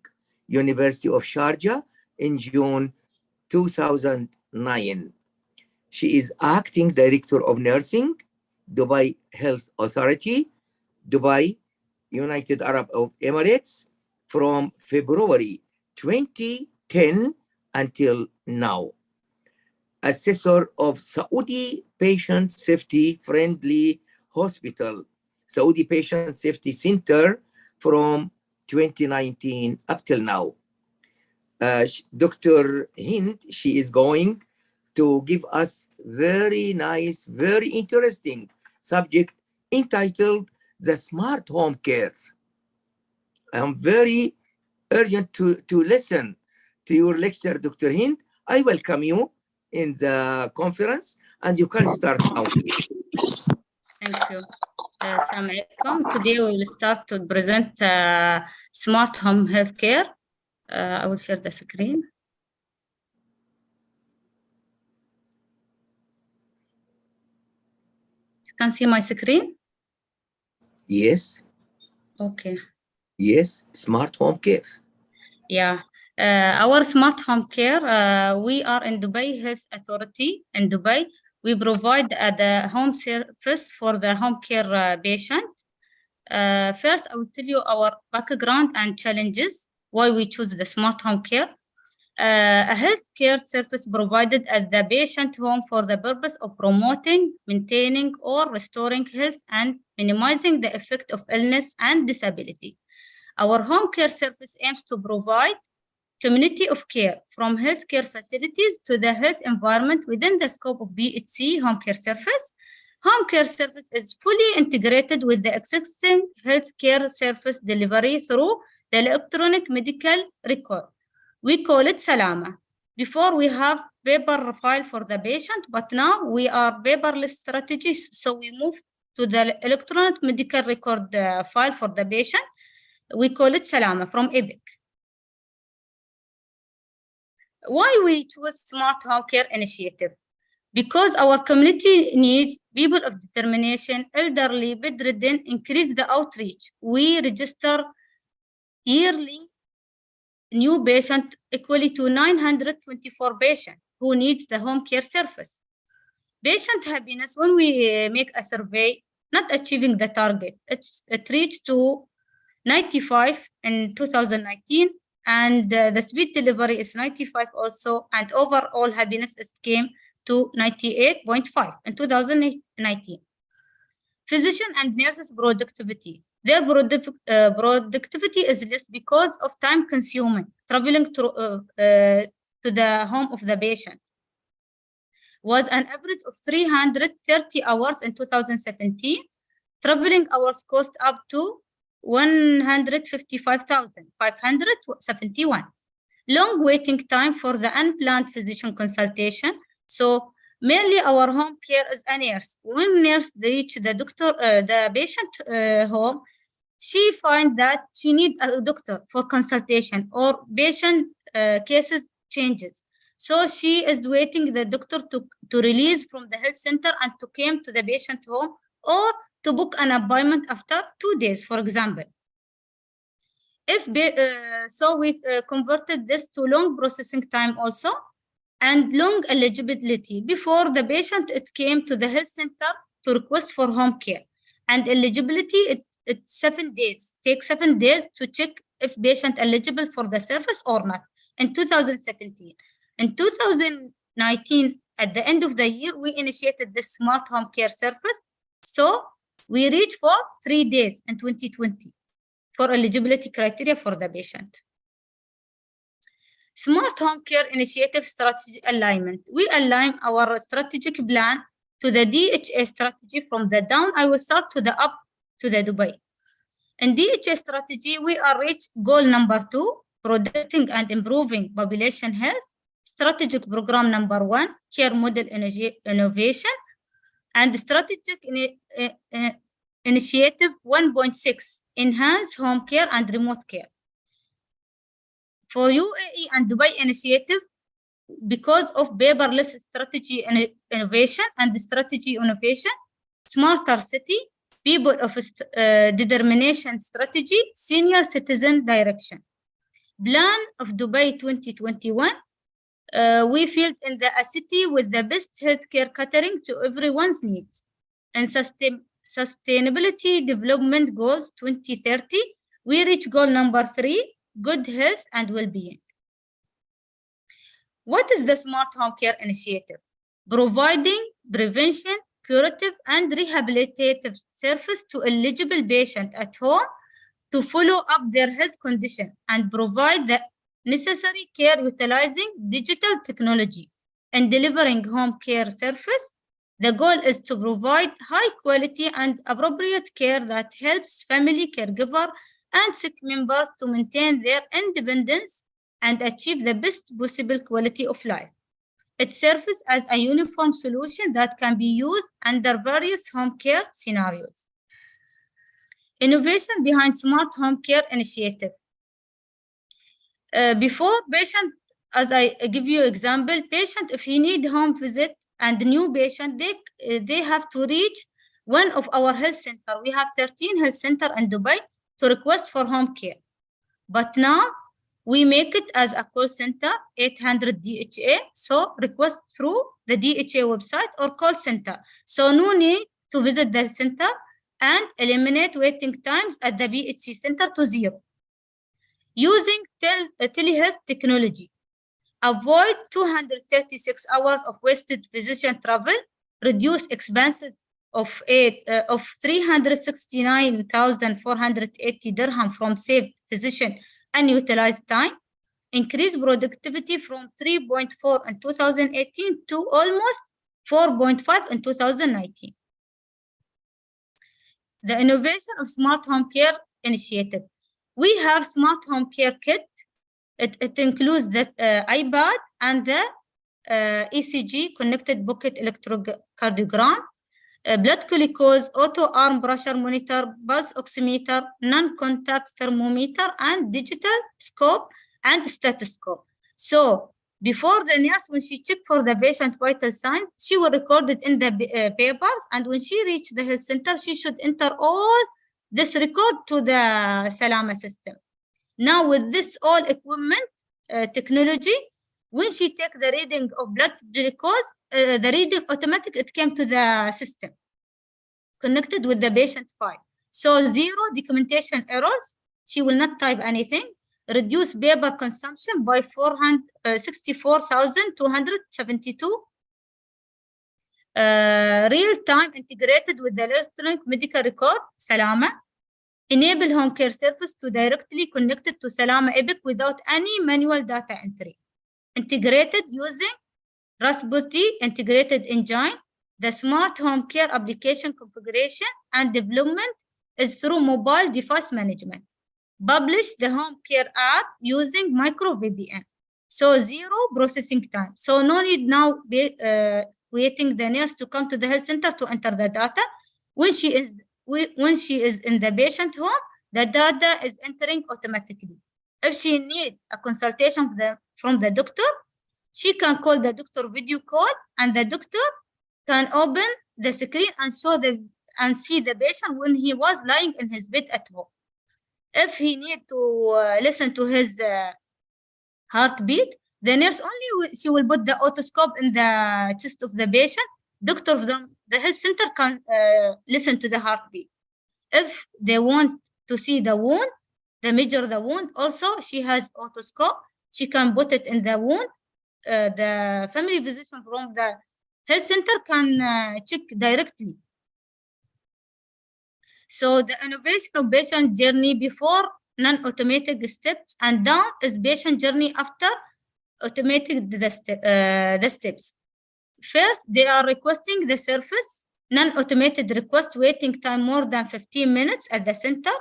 A: University of Sharjah in June 2009. She is acting director of nursing, Dubai Health Authority, Dubai, United Arab Emirates, from February 2010 until now. Assessor of Saudi Patient Safety Friendly Hospital, Saudi Patient Safety Center, from 2019 up till now. Dr. Hind, she is going to give us very nice, very interesting subject entitled The Smart Home Care. I'm very urgent to listen to your lecture, Dr. Hind. I welcome you in the conference, and you can start now.
B: Thank you.
S: Assalamu alaikum. Today we will start to present smart home healthcare. I will share the screen. You can see my screen?
A: Yes.
S: Okay.
A: Yes, smart home care.
S: Yeah. Our smart home care, we are in Dubai Health Authority in Dubai. We provide the home service for the home care patient. First, I will tell you our background and challenges, why we choose the smart home care. A healthcare service provided at the patient home for the purpose of promoting, maintaining, or restoring health and minimizing the effect of illness and disability. Our home care service aims to provide community of care from healthcare facilities to the health environment within the scope of BHC home care service. Home care service is fully integrated with the existing healthcare service delivery through the electronic medical record. We call it Salam. Before we have paper file for the patient, but now we are paperless strategies, so we moved to the electronic medical record file for the patient. We call it Salam from EPIC. Why we choose Smart Home Care Initiative? Because our community needs people of determination, elderly, bedridden, increase the outreach. We register yearly new patient equally to 924 patients who needs the home care service. Patient happiness, when we make a survey, not achieving the target, it reached to 95 in 2019, and the speed delivery is 95 also, and overall happiness came to 98.5 in 2019. Physician and nurses productivity. Their productivity is less because of time consuming, traveling to the home of the patient. Was an average of 330 hours in 2017. Traveling hours cost up to 155,571. Long waiting time for the unplanned physician consultation. So mainly our home care is a nurse. When nurse reach the doctor, the patient home, she finds that she needs a doctor for consultation or patient cases changes. So she is waiting the doctor to release from the health center and to come to the patient home, or to book an appointment after 2 days, for example. So we converted this to long processing time also, and long eligibility. Before the patient, it came to the health center to request for home care. And eligibility, it's 7 days. Takes 7 days to check if patient eligible for the service or not in 2017. In 2019, at the end of the year, we initiated this smart home care service. So we reached for 3 days in 2020 for eligibility criteria for the patient. Smart Home Care Initiative Strategy Alignment. We align our strategic plan to the DHA strategy from the down. I will start to the up to the Dubai. In DHA strategy, we are reached goal number 2, protecting and improving population health. Strategic program number 1, care model innovation. And strategic initiative 1.6, enhance home care and remote care. For UAE and Dubai initiative, because of paperless strategy innovation and strategy innovation, smarter city, people of determination strategy, senior citizen direction. Plan of Dubai 2021, we filled in a city with the best healthcare catering to everyone's needs. And Sustainability Development Goals 2030, we reach goal number 3, good health and well-being. What is the Smart Home Care Initiative? Providing prevention, curative, and rehabilitative service to eligible patients at home to follow up their health condition and provide the necessary care utilizing digital technology and delivering home care service. The goal is to provide high quality and appropriate care that helps family caregiver and sick members to maintain their independence and achieve the best possible quality of life. It serves as a uniform solution that can be used under various home care scenarios. Innovation behind smart home care initiative. Before patient, as I give you example, patient, if he need home visit and new patient, they have to reach one of our health center. We have 13 health center in Dubai to request for home care. But now we make it as a call center, 800 DHA. So request through the DHA website or call center. So no need to visit the center and eliminate waiting times at the BHC center to 0. Using telehealth technology, avoid 236 hours of wasted physician travel, reduce expenses of 369,480 dirham from saved physician unutilized time, increase productivity from 3.4 in 2018 to almost 4.5 in 2019. The innovation of smart home care initiative. We have smart home care kit. It includes the iPad and the ECG, connected pocket electrocardiogram, blood glucose, auto arm pressure monitor, pulse oximeter, non-contact thermometer, and digital scope and stethoscope. So before the nurse, when she checked for the patient vital signs, she will record it in the papers, and when she reached the health center, she should enter all this record to the Salam system. Now with this all equipment technology, when she take the reading of blood glucose, the reading automatic, it came to the system connected with the patient file. So 0 documentation errors. She will not type anything. Reduce paper consumption by 64,272. Real-time integrated with the electronic medical record, Salama. Enable home care service to directly connect it to Salama Epic without any manual data entry. Integrated using Raspberry integrated engine. The smart home care application configuration and development is through mobile device management. Publish the home care app using micro VPN. So 0 processing time. So no need now waiting the nurse to come to the health center to enter the data. When she is in the patient home, the data is entering automatically. If she needs a consultation from the doctor, she can call the doctor video call, and the doctor can open the screen and see the patient when he was lying in his bed at home. If he needs to listen to his heartbeat, the nurse she will put the otoscope in the chest of the patient. Doctor from the health center can listen to the heartbeat. If they want to see the wound, they measure the wound. Also, she has otoscope. She can put it in the wound. The family physician from the health center can check directly. So the innovation of patient journey before non-automated steps, and down is patient journey after automated the steps. First, they are requesting the service, non-automated request waiting time more than 15 minutes at the center.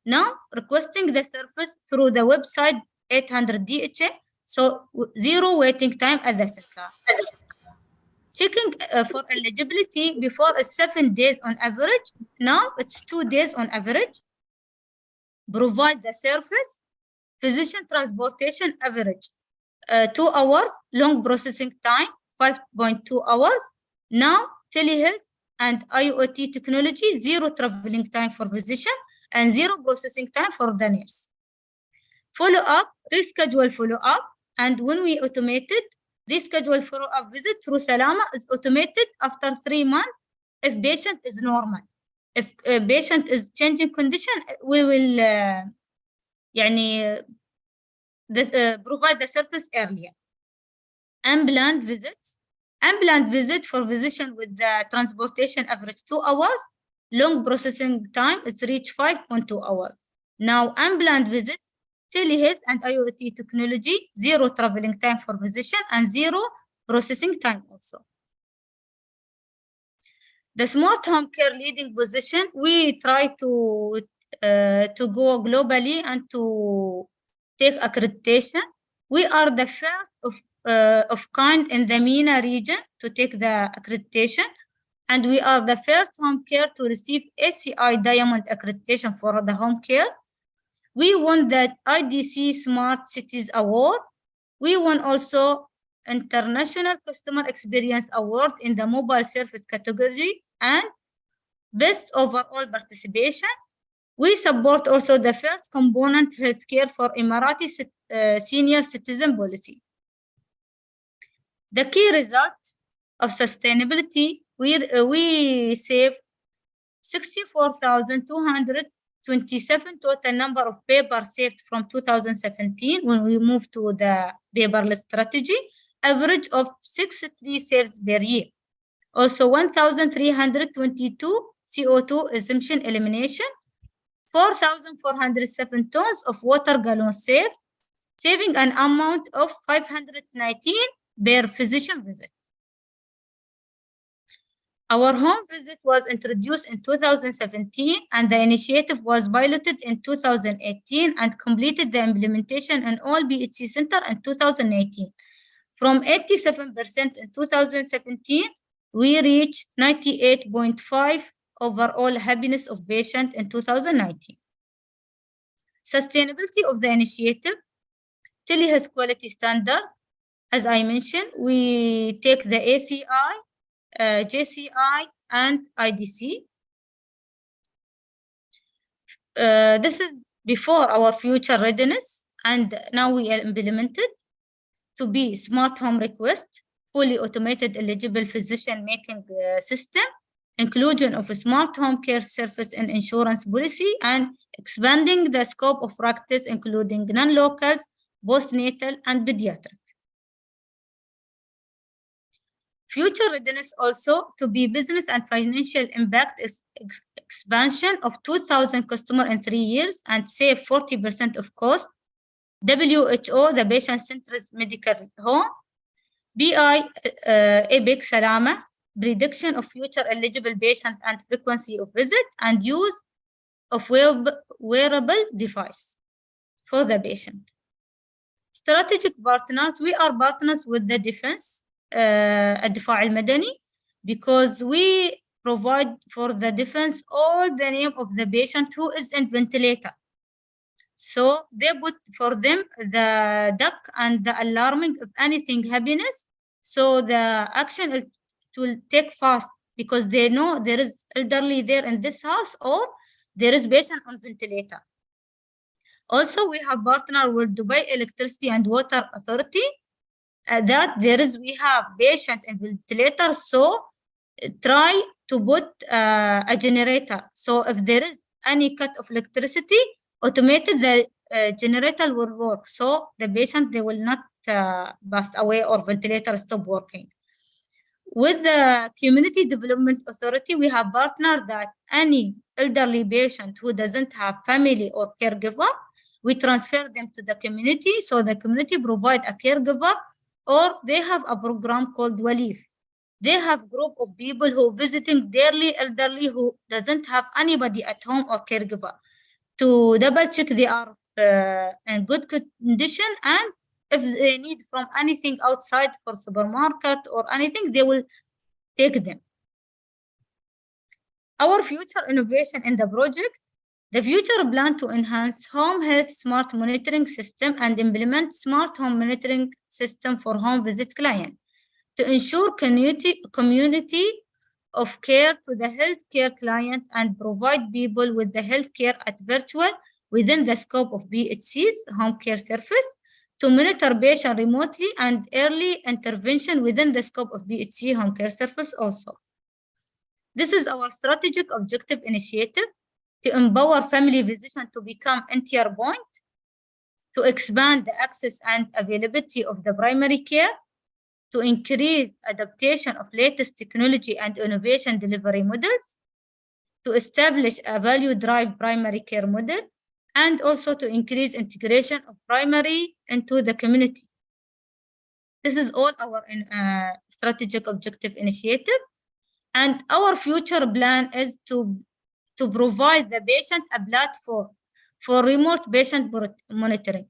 S: Now requesting the service through the website 800 DHA, so 0 waiting time at the center. Checking for eligibility before is 7 days on average. Now it's 2 days on average. Provide the service. Physician transportation average 2 hours. Long processing time 5.2 hours. Now telehealth and IoT technology, 0 traveling time for physician and 0 processing time for the nurse. Follow up, reschedule follow up, and when we automated, reschedule follow-up visit through Salama is automated after 3 months if patient is normal. If a patient is changing condition, we will provide the service earlier. Unplanned visits. Unplanned visit for physician with the transportation average 2 hours. Long processing time is reach 5.2 hours. Now unplanned visit, telehealth and IoT technology, 0 traveling time for physician and 0 processing time also. The smart home care leading position, we try to go globally and to take accreditation. We are the first of kind in the MENA region to take the accreditation. and we are the first home care to receive ACI Diamond accreditation for the home care. We won the IDC Smart Cities Award. We won also International Customer Experience Award in the mobile service category and best overall participation. We support also the first component healthcare for Emirati senior citizen policy. The key result of sustainability, we save 64,227 total number of paper saved from 2017 when we moved to the paperless strategy, average of 63 saves per year. Also 1,322 CO2 emission elimination, 4,407 tons of water gallons saved, saving an amount of 519 per physician visit. Our home visit was introduced in 2017 and the initiative was piloted in 2018 and completed the implementation in all BHC centers in 2018. From 87% in 2017, we reached 98.5% overall happiness of patient in 2019. Sustainability of the initiative, telehealth quality standards. As I mentioned, we take the ACI, JCI, and IDC. This is before our future readiness, and now we are implemented to be smart home request, fully automated eligible physician making system, inclusion of a smart home care service and insurance policy, and expanding the scope of practice, including non-locals, postnatal, and pediatric. Future readiness also to be business and financial impact is expansion of 2,000 customers in 3 years and save 40% of cost. WHO, the patient-centered medical home. BI, EPIC, Salam, prediction of future eligible patient and frequency of visit and use of wearable device for the patient. Strategic partners, we are partners with the defense, الدفاع المدني, because we provide for the defense all the name of the patient who is in ventilator. So they put for them the duck and the alarming of anything happiness. So the action it will take fast because they know there is elderly there in this house or there is patient on ventilator. Also, we have partnered with Dubai Electricity and Water Authority that we have patient in ventilator. So try to put a generator. So if there is any cut of electricity, automated the generator will work. So the patient, they will not pass away or ventilator stop working. With the Community Development Authority, we have partnered that any elderly patient who doesn't have family or caregiver, we transfer them to the community. So the community provide a caregiver, or they have a program called Walif. They have group of people who visiting daily elderly who doesn't have anybody at home or caregiver to double check they are in good condition, and if they need from anything outside for supermarket or anything, they will take them. Our future innovation in the project, the future plan to enhance home health smart monitoring system and implement smart home monitoring system for home visit client to ensure community of care to the healthcare client and provide people with the healthcare at virtual within the scope of BHC's home care service, to monitor patient remotely and early intervention within the scope of BHC home care service also. This is our strategic objective initiative to empower family physicians to become entire point, to expand the access and availability of the primary care, to increase adaptation of latest technology and innovation delivery models, to establish a value-driven primary care model, and also to increase integration of primary into the community. This is all our strategic objective initiative. And our future plan is to provide the patient a platform for remote patient monitoring,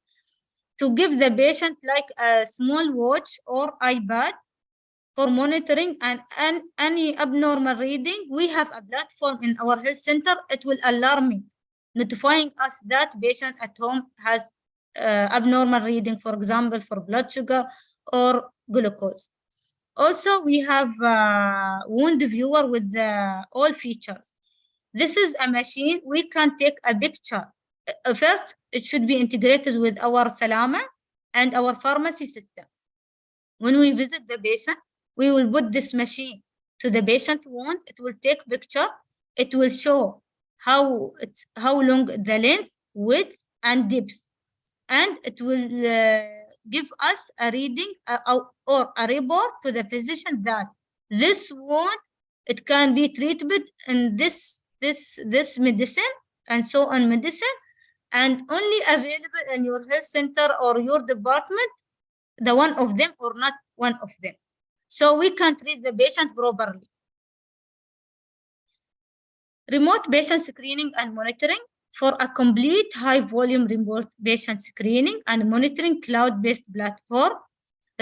S: to give the patient like a small watch or iPad for monitoring and any abnormal reading. We have a platform in our health center. It will alarm, notifying us that patient at home has abnormal reading, for example, for blood sugar or glucose. Also, we have a wound viewer with all features. This is a machine we can take a picture. First, it should be integrated with our Salama and our pharmacy system. When we visit the patient, we will put this machine to the patient wound. It will take picture. It will show how long the length, width, and depth, and it will give us a reading or a report to the physician that this wound, it can be treated in this medicine and so on medicine, and only available in your health center or your department, the one of them or not one of them. So we can treat the patient properly. Remote patient screening and monitoring. For a complete high-volume remote patient screening and monitoring cloud-based platform,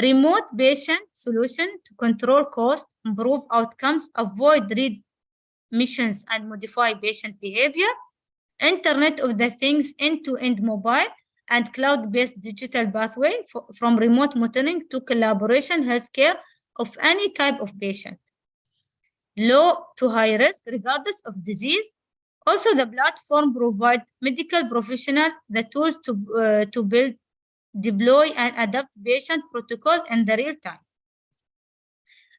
S: remote patient solution to control costs, improve outcomes, avoid readmissions, and modify patient behavior, Internet of the Things end-to-end mobile and cloud-based digital pathway from remote monitoring to collaboration healthcare of any type of patient. Low to high risk, regardless of disease. Also, the platform provides medical professionals the tools to build, deploy, and adapt patient protocol in the real time.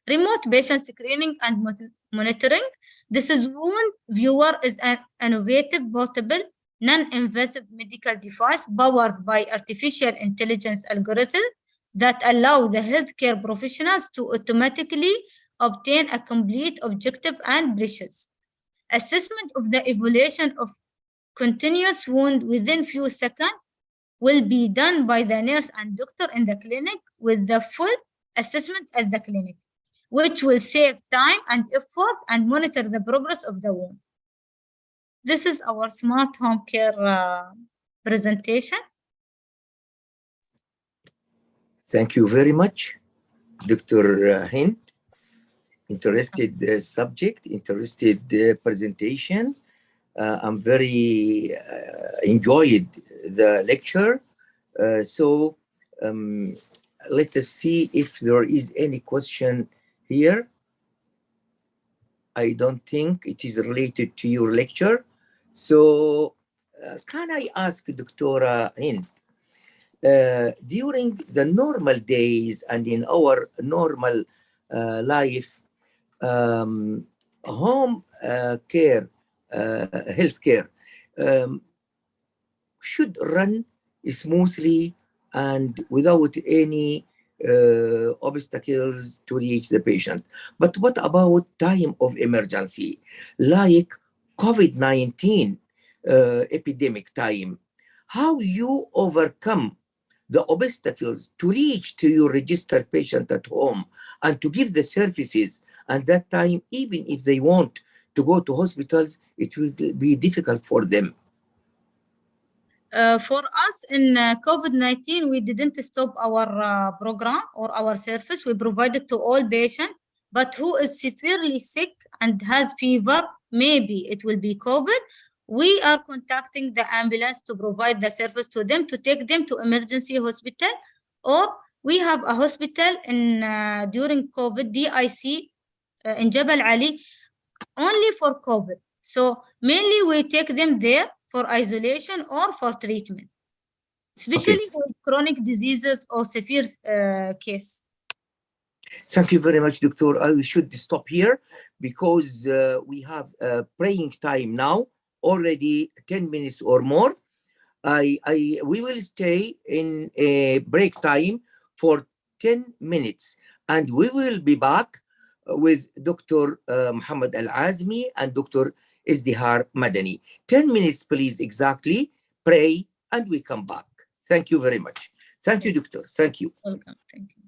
S: Remote patient screening and monitoring. This is Wound Viewer is an innovative, portable, non-invasive medical device powered by artificial intelligence algorithms that allow the healthcare professionals to automatically obtain a complete, objective, and precise assessment of the evaluation of continuous wound within few seconds will be done by the nurse and doctor in the clinic with the full assessment at the clinic, which will save time and effort and monitor the progress of the wound. This is our smart home care presentation.
A: Thank you very much, Dr. Hind. Interested subject, interested presentation. I'm very enjoyed the lecture. So let us see if there is any question here. I don't think it is related to your lecture. So can I ask Dr. Hind, during the normal days and in our normal life, home care, healthcare should run smoothly and without any obstacles to reach the patient. But what about time of emergency, like COVID-19 epidemic time? How you overcome the obstacles to reach to your registered patient at home and to give the services? And that time, even if they want to go to hospitals, it will be difficult for them.
S: For us in COVID-19, we didn't stop our program or our service. We provided to all patients, but who is severely sick and has fever, maybe it will be COVID, we are contacting the ambulance to provide the service to them, to take them to emergency hospital, or we have a hospital in during COVID, DIC in Jabal Ali, only for COVID. So mainly we take them there for isolation or for treatment, especially with chronic diseases or severe case.
A: Thank you very much, Doctor. I should stop here because we have praying time now, already 10 minutes or more. We will stay in a break time for 10 minutes and we will be back with Dr. Muhammad Al-Azmi and Dr. Izdihar Madani. 10 minutes, please, exactly. Pray and we come back. Thank you very much. Thank you, Doctor. Thank you.
S: Welcome. Thank you.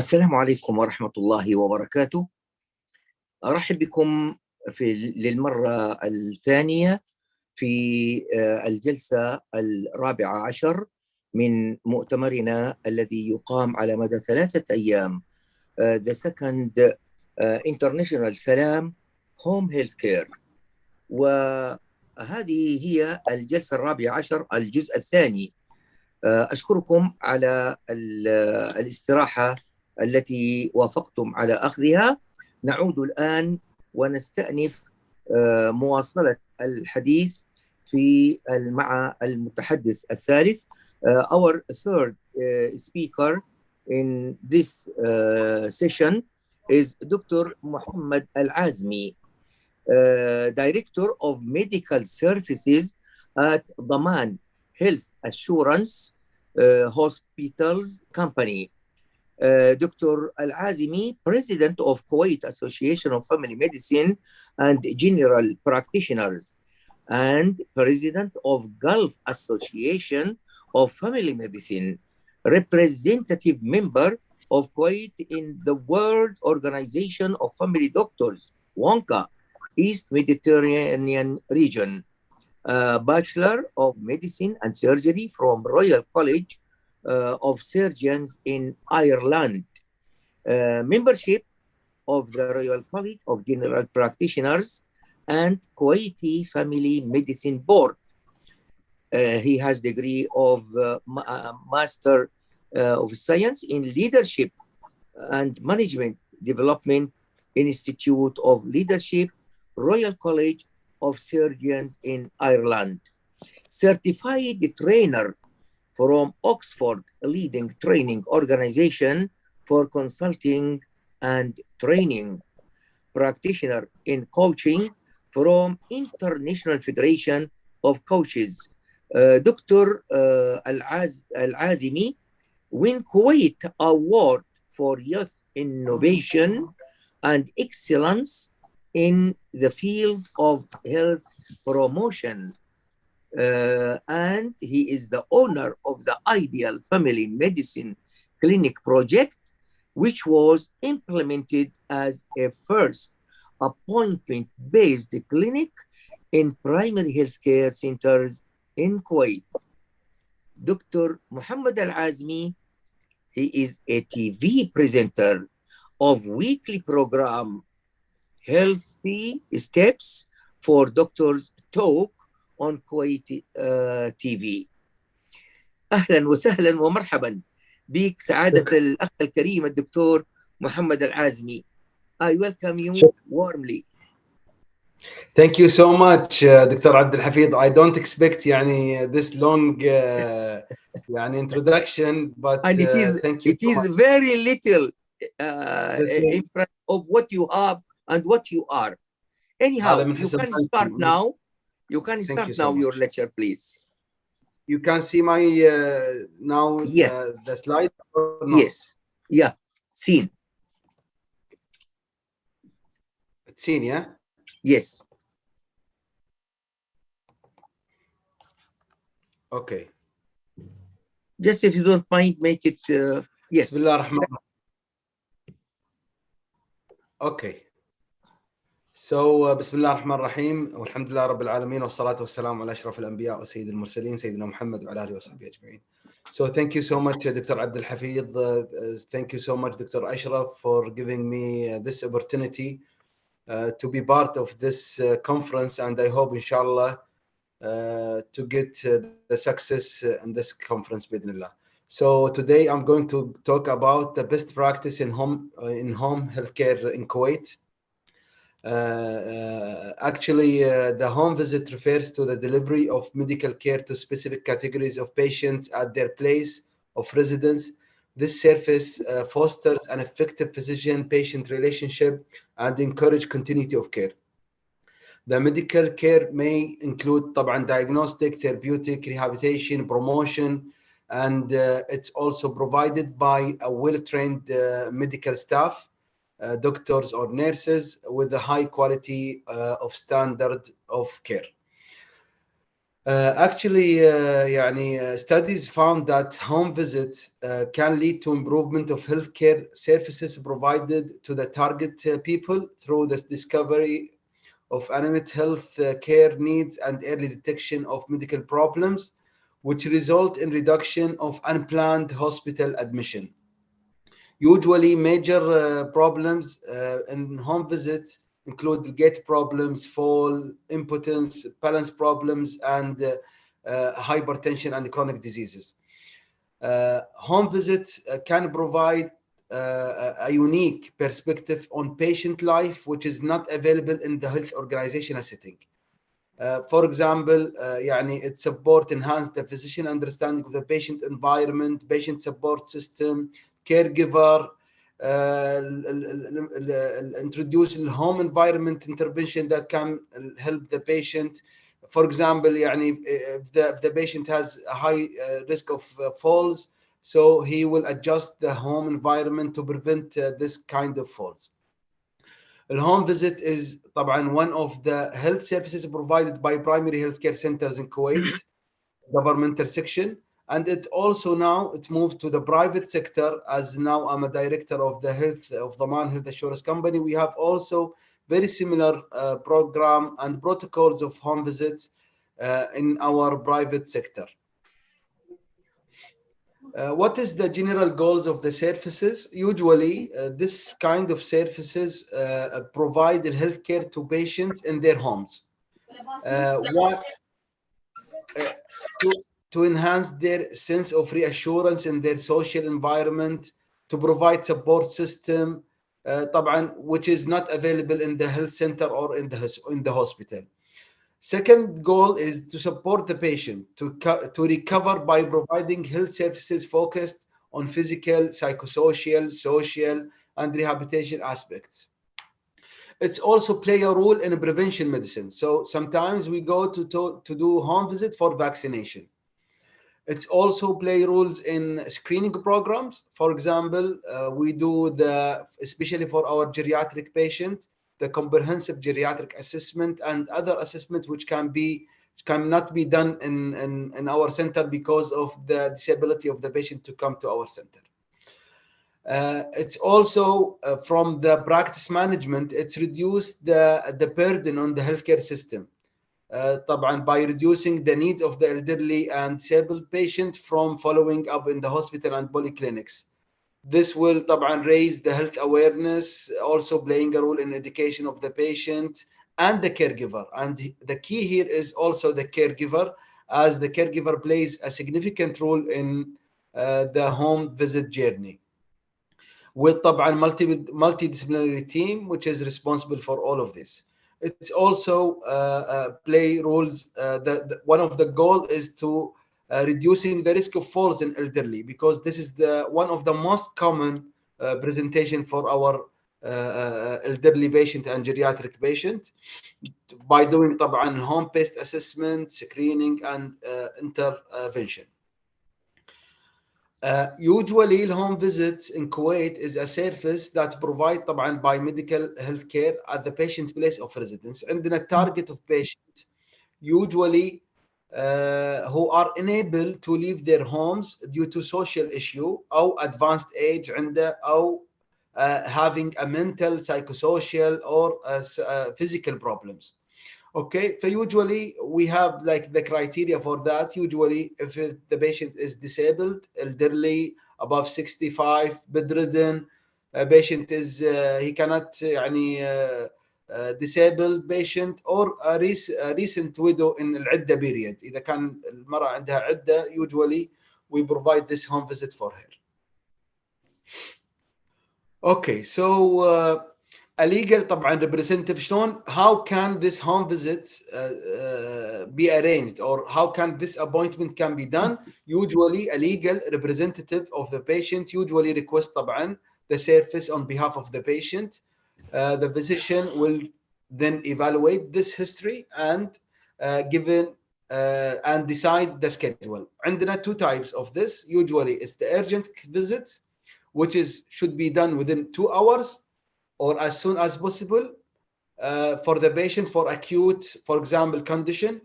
A: السلام عليكم ورحمة الله وبركاته. أرحب بكم للمرة الثانية في الجلسة الرابعة عشر من مؤتمرنا الذي يقام على مدى 3 أيام The Second International Salam Home Health Care. وهذه هي الجلسة الرابعة عشر الجزء الثاني. أشكركم على الاستراحة التي وافقتم على أخذها. نعود الآن ونستأنف مواصلة الحديث مع المتحدث الثالث. Our third speaker in this session is Dr. Muhammad Al-Azmi, Director of Medical Services at Daman Health Assurance Hospitals Company. Dr. Al-Azmi, President of Kuwait Association of Family Medicine and General Practitioners, and President of Gulf Association of Family Medicine, representative member of Kuwait in the World Organization of Family Doctors, WONCA, East Mediterranean region. Bachelor of Medicine and Surgery from Royal College of Surgeons in Ireland. Membership of the Royal College of General Practitioners and Kuwaiti Family Medicine Board. He has degree of Master of Science in Leadership and Management Development, Institute of Leadership, Royal College of Surgeons in Ireland. Certified trainer from Oxford, leading training organization for consulting and training. Practitioner in coaching from International Federation of Coaches. Dr. Al-Azmi win Kuwait Award for Youth Innovation and Excellence in the field of health promotion. And he is the owner of the Ideal Family Medicine Clinic project, which was implemented as a first appointment-based clinic in primary healthcare centers in Kuwait. Dr. Muhammad Al-Azmi, he is a TV presenter of weekly program Healthy Steps for Doctors Talk on Kuwait TV. أهلا وسهلا ومرحبا بك سعادة الأخ الكريم الدكتور محمد العازمي. I welcome you warmly.
T: Thank you so much, Dr. Abdul Hafid. I don't expect this long introduction, but
A: and
T: thank you.
A: It is very little in front of what you have and what you are. Anyhow, you can start now. You can start now your lecture, please.
T: You can see my now the slide or not?
A: Yes. Yeah. Seen.
T: It's seen, yeah?
A: Yes.
T: Okay.
A: Just if you don't mind, make it yes.
T: Okay. So بسم الله الرحمن الرحيم والحمد لله رب العالمين والصلاة والسلام على أشرف الأنبياء وسيد المرسلين سيدنا محمد وعلى آله وصحبه أجمعين. So thank you so much, Dr. Abdul Hafid. Thank you so much, Dr. Ashraf, for giving me this opportunity to be part of this conference, and I hope, inshallah, to get the success in this conference, bidnillah. So today I'm going to talk about the best practice in home healthcare in Kuwait. Actually, the home visit refers to the delivery of medical care to specific categories of patients at their place of residence. This service fosters an effective physician-patient relationship and encourages continuity of care. The medical care may include diagnostic, therapeutic, rehabilitation, promotion, and it's also provided by a well-trained medical staff, doctors or nurses with a high quality of standard of care. Actually, studies found that home visits can lead to improvement of healthcare services provided to the target people through the discovery of unmet health care needs and early detection of medical problems, which result in reduction of unplanned hospital admission. Usually, major problems in home visits include gait problems, fall, impotence, balance problems, and hypertension and chronic diseases. Home visits can provide a unique perspective on patient life, which is not available in the health organizational setting. For example, it support enhance the physician understanding of the patient environment, patient support system, caregiver, introduce home environment intervention that can help the patient. For example, if the patient has a high risk of falls, so he will adjust the home environment to prevent this kind of falls. The home visit is طبعا one of the health services provided by primary healthcare centers in Kuwait, governmental section, and it also now it moved to the private sector. As now I'm a director of the Daman Health Assurance Company. We have also very similar program and protocols of home visits in our private sector. What is the general goals of the services? Usually, this kind of services provide the healthcare to patients in their homes. To enhance their sense of reassurance in their social environment, to provide support system, طبعا, which is not available in the health center or in the hospital. Second goal is to support the patient to recover by providing health services focused on physical, psychosocial, social, and rehabilitation aspects. It's also play a role in prevention medicine. So sometimes we go to do home visit for vaccination. It's also play roles in screening programs. For example, we do especially for our geriatric patient, the comprehensive geriatric assessment and other assessments which cannot be done in our center because of the disability of the patient to come to our center. It's also from the practice management, it's reduced the burden on the healthcare system. طبعا by reducing the needs of the elderly and disabled patient from following up in the hospital and polyclinics. This will طبعا raise the health awareness, also playing a role in education of the patient and the caregiver. And the key here is also the caregiver, as the caregiver plays a significant role in the home visit journey. With طبعا multidisciplinary team, which is responsible for all of this. It's also play roles. One of the goal is to reducing the risk of falls in elderly, because this is one of the most common presentation for our elderly patient and geriatric patient, by doing طبعا home-based assessment, screening, and intervention. Usually, the home visits in Kuwait is a service that's provided طبعا by medical healthcare at the patient place of residence. عندنا target of patients usually who are unable to leave their homes due to social issue أو advanced age عنده أو having a mental, psychosocial, or physical problems. Okay, so usually we have like the criteria for that. Usually, if the patient is disabled, elderly, above 65, bedridden, a patient is he cannot disabled patient, or a recent widow in العدة period. إذا كان المرأة عندها عدة, usually we provide this home visit for her. Okay, so a legal طبعا representative شلون, how can this home visit be arranged, or how can this appointment can be done? Usually a legal representative of the patient usually request طبعا the service on behalf of the patient. The physician will then evaluate this history and and decide the schedule. عندنا two types of this. Usually it's the urgent visit, which should be done within 2 hours or as soon as possible for the patient for acute, for example, condition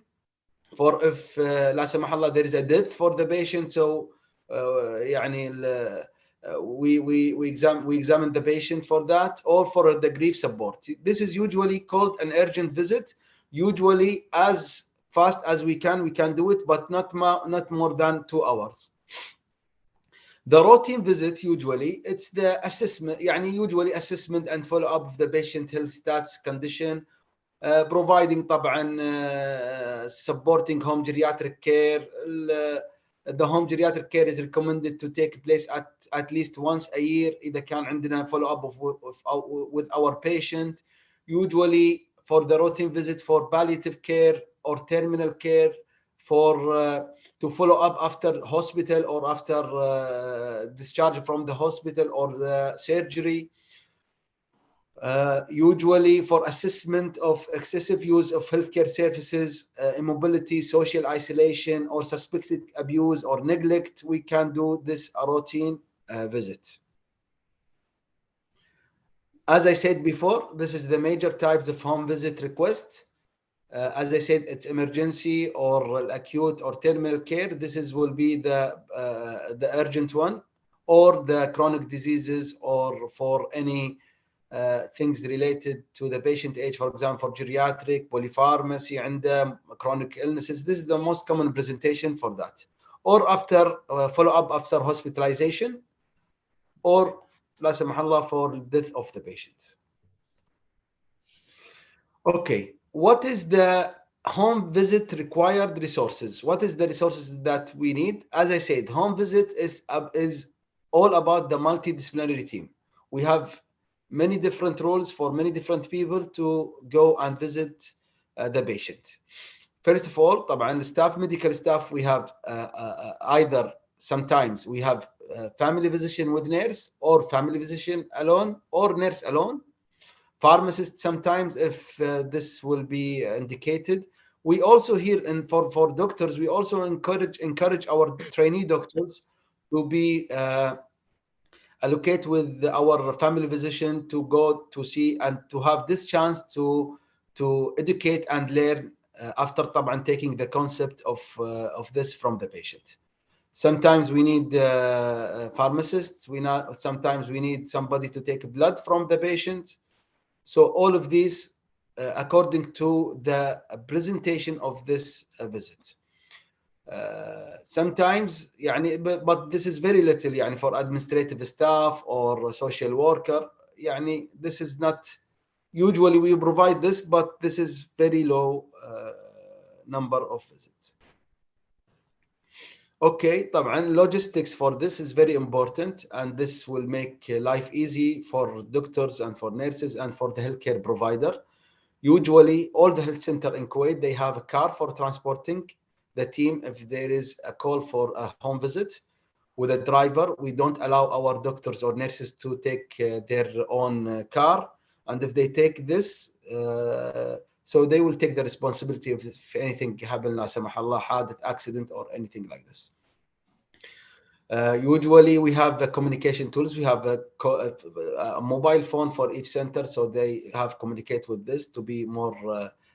T: for if لا سمح الله there is a death for the patient, so يعني we examine the patient for that, or for the grief support. This is usually called an urgent visit. Usually as fast as we can do it, but not more than 2 hours. The routine visit, usually it's the assessment, يعني usually assessment and follow up of the patient health status condition, providing طبعا supporting home geriatric care. The home geriatric care is recommended to take place at least once a year إذا كان عندنا follow up with our patient. Usually for the routine visit for palliative care or terminal care, for to follow up after hospital or after discharge from the hospital or the surgery. Usually for assessment of excessive use of healthcare services, immobility, social isolation, or suspected abuse or neglect, we can do this routine visit. As I said before, this is the major types of home visit requests. As I said, it's emergency or acute or terminal care. This will be the urgent one, or the chronic diseases, or for any things related to the patient age, for example, for geriatric, polypharmacy, and chronic illnesses. This is the most common presentation for that. Or after follow-up after hospitalization, or لا سمح الله for death of the patient. Okay, what is the home visit required resources? What is the resources that we need? As I said, home visit is all about the multidisciplinary team. We have many different roles for many different people to go and visit the patient. First of all, طبعا staff, medical staff, we have either sometimes we have family physician with nurse, or family physician alone, or nurse alone. Pharmacists sometimes, if this will be indicated. We also here, and for doctors, we also encourage our trainee doctors to be allocate with our family physician to go to see and to have this chance to educate and learn after طبعا taking the concept of this from the patient. Sometimes we need pharmacists. Sometimes we need somebody to take blood from the patient. So all of these according to the presentation of this visit. Sometimes يعني, but this is very little يعني for administrative staff or social worker. يعني this is not, usually we provide this, but this is very low number of visits. Okay, طبعا logistics for this is very important, and this will make life easy for doctors and for nurses and for the healthcare provider. Usually all the health center in Kuwait, they have a car for transporting the team if there is a call for a home visit with a driver. We don't allow our doctors or nurses to take their own car, and if they take this, so they will take the responsibility if anything happens, لا سمح الله, حادث, accident, or anything like this. Usually we have the communication tools. We have a mobile phone for each center, so they have communicate with this to be more.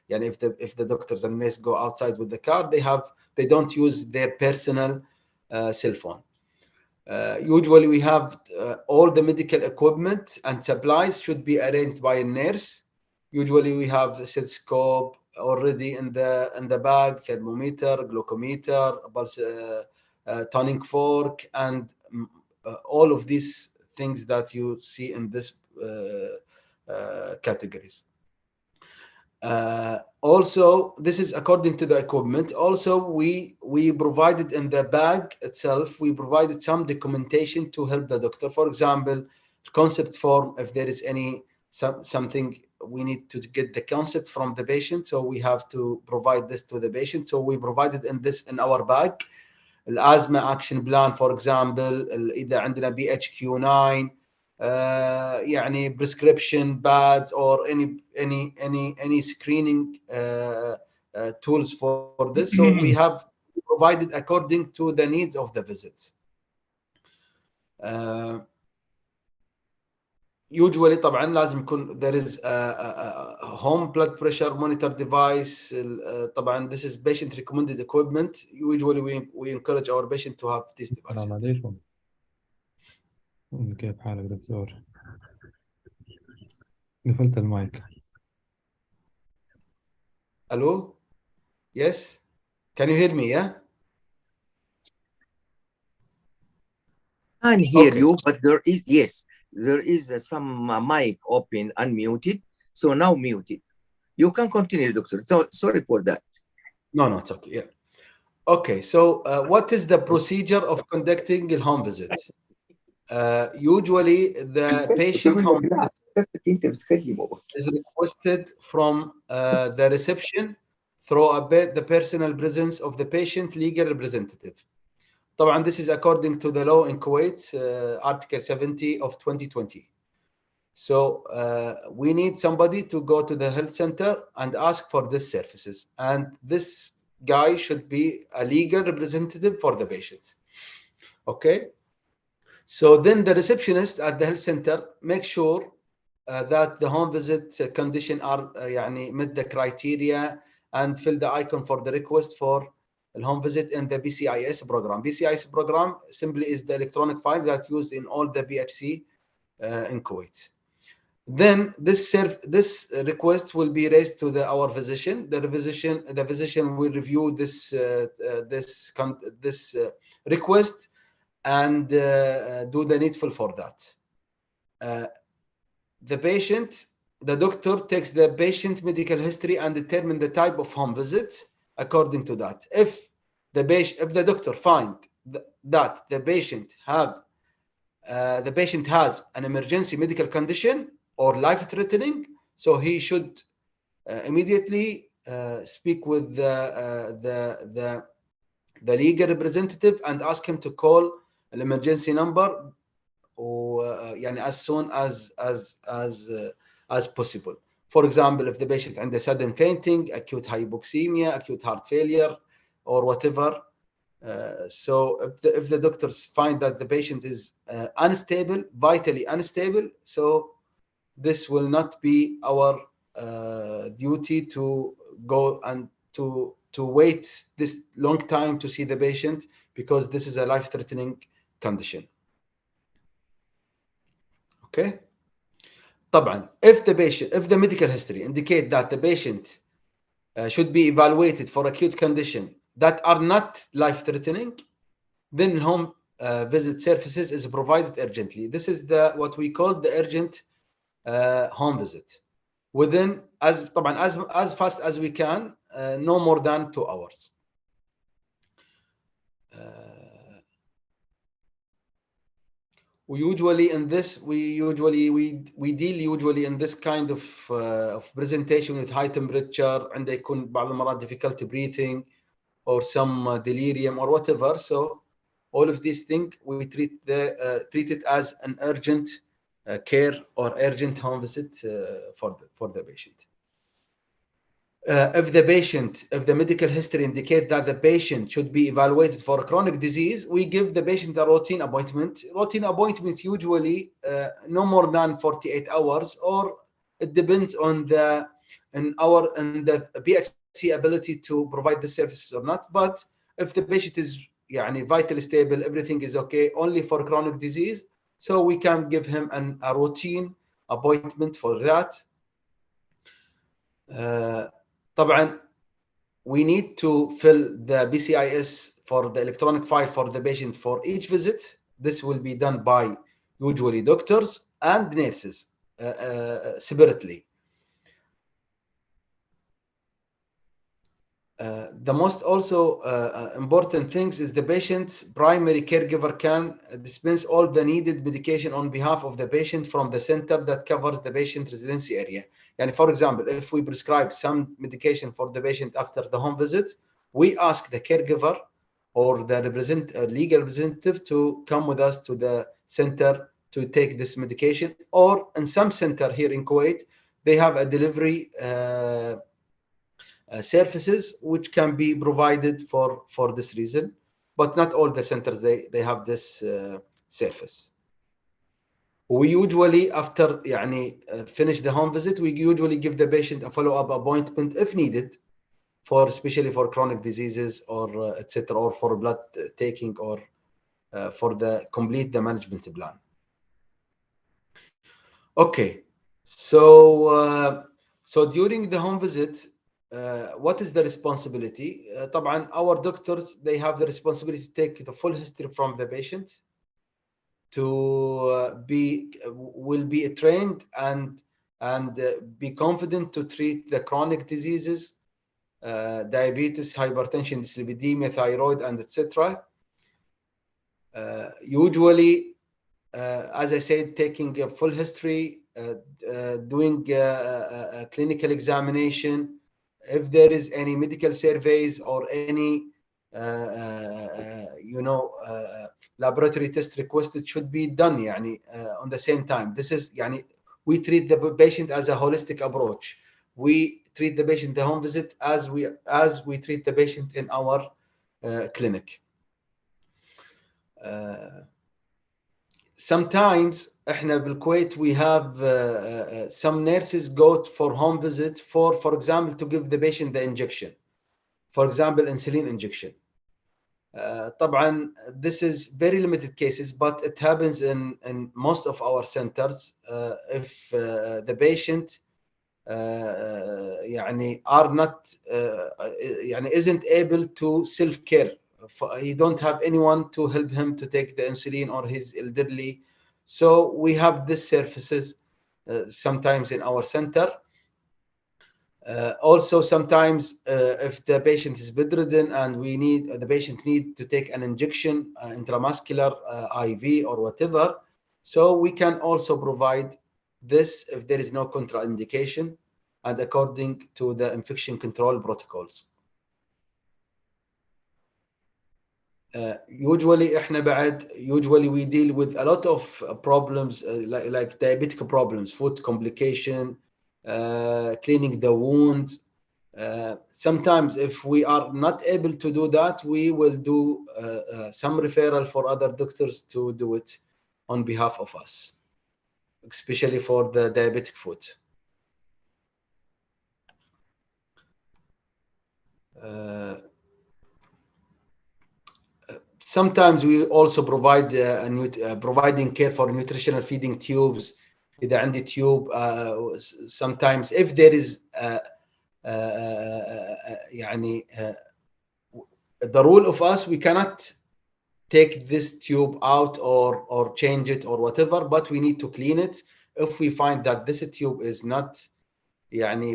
T: And if the doctors and nurses go outside with the car, they don't use their personal cell phone. Usually we have all the medical equipment and supplies should be arranged by a nurse. Usually we have the stethoscope already in the bag, thermometer, glucometer, pulse, tuning fork, and all of these things that you see in this categories. Also, this is according to the equipment. Also, we provided in the bag itself, we provided some documentation to help the doctor. For example, concept form, if there is any something we need to get the concept from the patient, so we have to provide this to the patient. So we provided in our bag الأزمة action plan, for example, إذا عندنا BHQ9, يعني prescription pads, or any screening tools for this. So we have provided according to the needs of the visits. usually طبعا لازم يكون there is a home blood pressure monitor device. طبعا this is patient recommended equipment. Usually we encourage our patient to have these devices.
U: السلام عليكم. كيف حالك دكتور؟ قفلت المايك.
T: Hello? Yes? Can you hear me? Yeah?
A: I can hear
T: Okay.
A: you, but there is, yes, there is some mic open, unmuted. So now muted. You can continue, doctor. So sorry for that.
T: No, it's okay. Yeah. Okay. So what is the procedure of conducting a home visit? Usually the patient home visit is requested from the reception through the personal presence of the patient legal representative. طبعا this is according to the law in Kuwait, Article 70 of 2020. So we need somebody to go to the health center and ask for these services. And this guy should be a legal representative for the patient. Okay? So then the receptionist at the health center make sure that the home visit condition are يعني met the criteria and fill the icon for the request for the home visit in the BCIS program. BCIS program simply is the electronic file that's used in all the BHC in Kuwait. Then this request will be raised to our physician. The physician will review this request and do the needful for that. The doctor takes the patient medical history and determine the type of home visit according to that. If the doctor find that the patient has an emergency medical condition or life-threatening, so he should immediately speak with the legal representative and ask him to call an emergency number يعني as soon as possible. For example, if the patient عنده sudden fainting, acute hypoxemia, acute heart failure, or whatever. So if the doctors find that the patient is unstable, vitally unstable, so this will not be our duty to go and to wait this long time to see the patient, because this is a life-threatening condition. Okay. طبعا if the medical history indicate that the patient should be evaluated for acute condition that are not life-threatening, then home visit services is provided urgently. This is what we call the urgent home visit. Within as fast as we can, no more than 2 hours. We usually in this deal in this kind of presentation with high temperature, and they يكون بعض المرات difficulty breathing or some delirium or whatever. So all of these things we treat it as an urgent care or urgent home visit for the patient. If the medical history indicate that the patient should be evaluated for a chronic disease, we give the patient a routine appointment. Routine appointment usually no more than 48 hours, or it depends on the BHC ability to provide the services or not. But if the patient is vitally stable, everything is okay, only for chronic disease, so we can give him a routine appointment for that. طبعا we need to fill the BCIS for the electronic file for the patient for each visit. This will be done by usually doctors and nurses separately. The most also important things is the patient's primary caregiver can dispense all the needed medication on behalf of the patient from the center that covers the patient residency area. And for example, if we prescribe some medication for the patient after the home visit, we ask the caregiver or the legal representative to come with us to the center to take this medication. Or in some center here in Kuwait, they have a delivery services which can be provided for this reason, but not all the centers they have this service. We usually, after finish the home visit, we usually give the patient a follow-up appointment if needed, especially for chronic diseases or etc., or for blood taking, or for the management plan. Okay, so during the home visit, what is the responsibility? طبعا our doctors, they have the responsibility to take the full history from the patient, to will be trained and be confident to treat the chronic diseases, diabetes, hypertension, dyslipidemia, thyroid, and etc. Usually, as I said, taking a full history, doing a clinical examination. If there is any medical surveys or any laboratory test requested, should be done on the same time. This is we treat the patient as a holistic approach. We treat the patient the home visit as we treat the patient in our clinic. Sometimes احنا بالكويت we have some nurses go for home visit for example to give the patient the injection, for example insulin injection. طبعا this is very limited cases, but it happens in most of our centers. If the patient are not isn't able to self-care, he don't have anyone to help him to take the insulin, or he's elderly, so we have these services sometimes in our center. Also, sometimes if the patient is bedridden and the patient need to take an injection, intramuscular, IV, or whatever, so we can also provide this if there is no contraindication and according to the infection control protocols. Usually we deal with a lot of problems like diabetic problems, food complication, cleaning the wounds. Sometimes if we are not able to do that, we will do some referral for other doctors to do it on behalf of us, especially for the diabetic foot. Sometimes we also provide providing care for nutritional feeding tubes. إذا عندي tube, sometimes if there is the rule of us, we cannot take this tube out or change it or whatever, but we need to clean it. If we find that this tube is not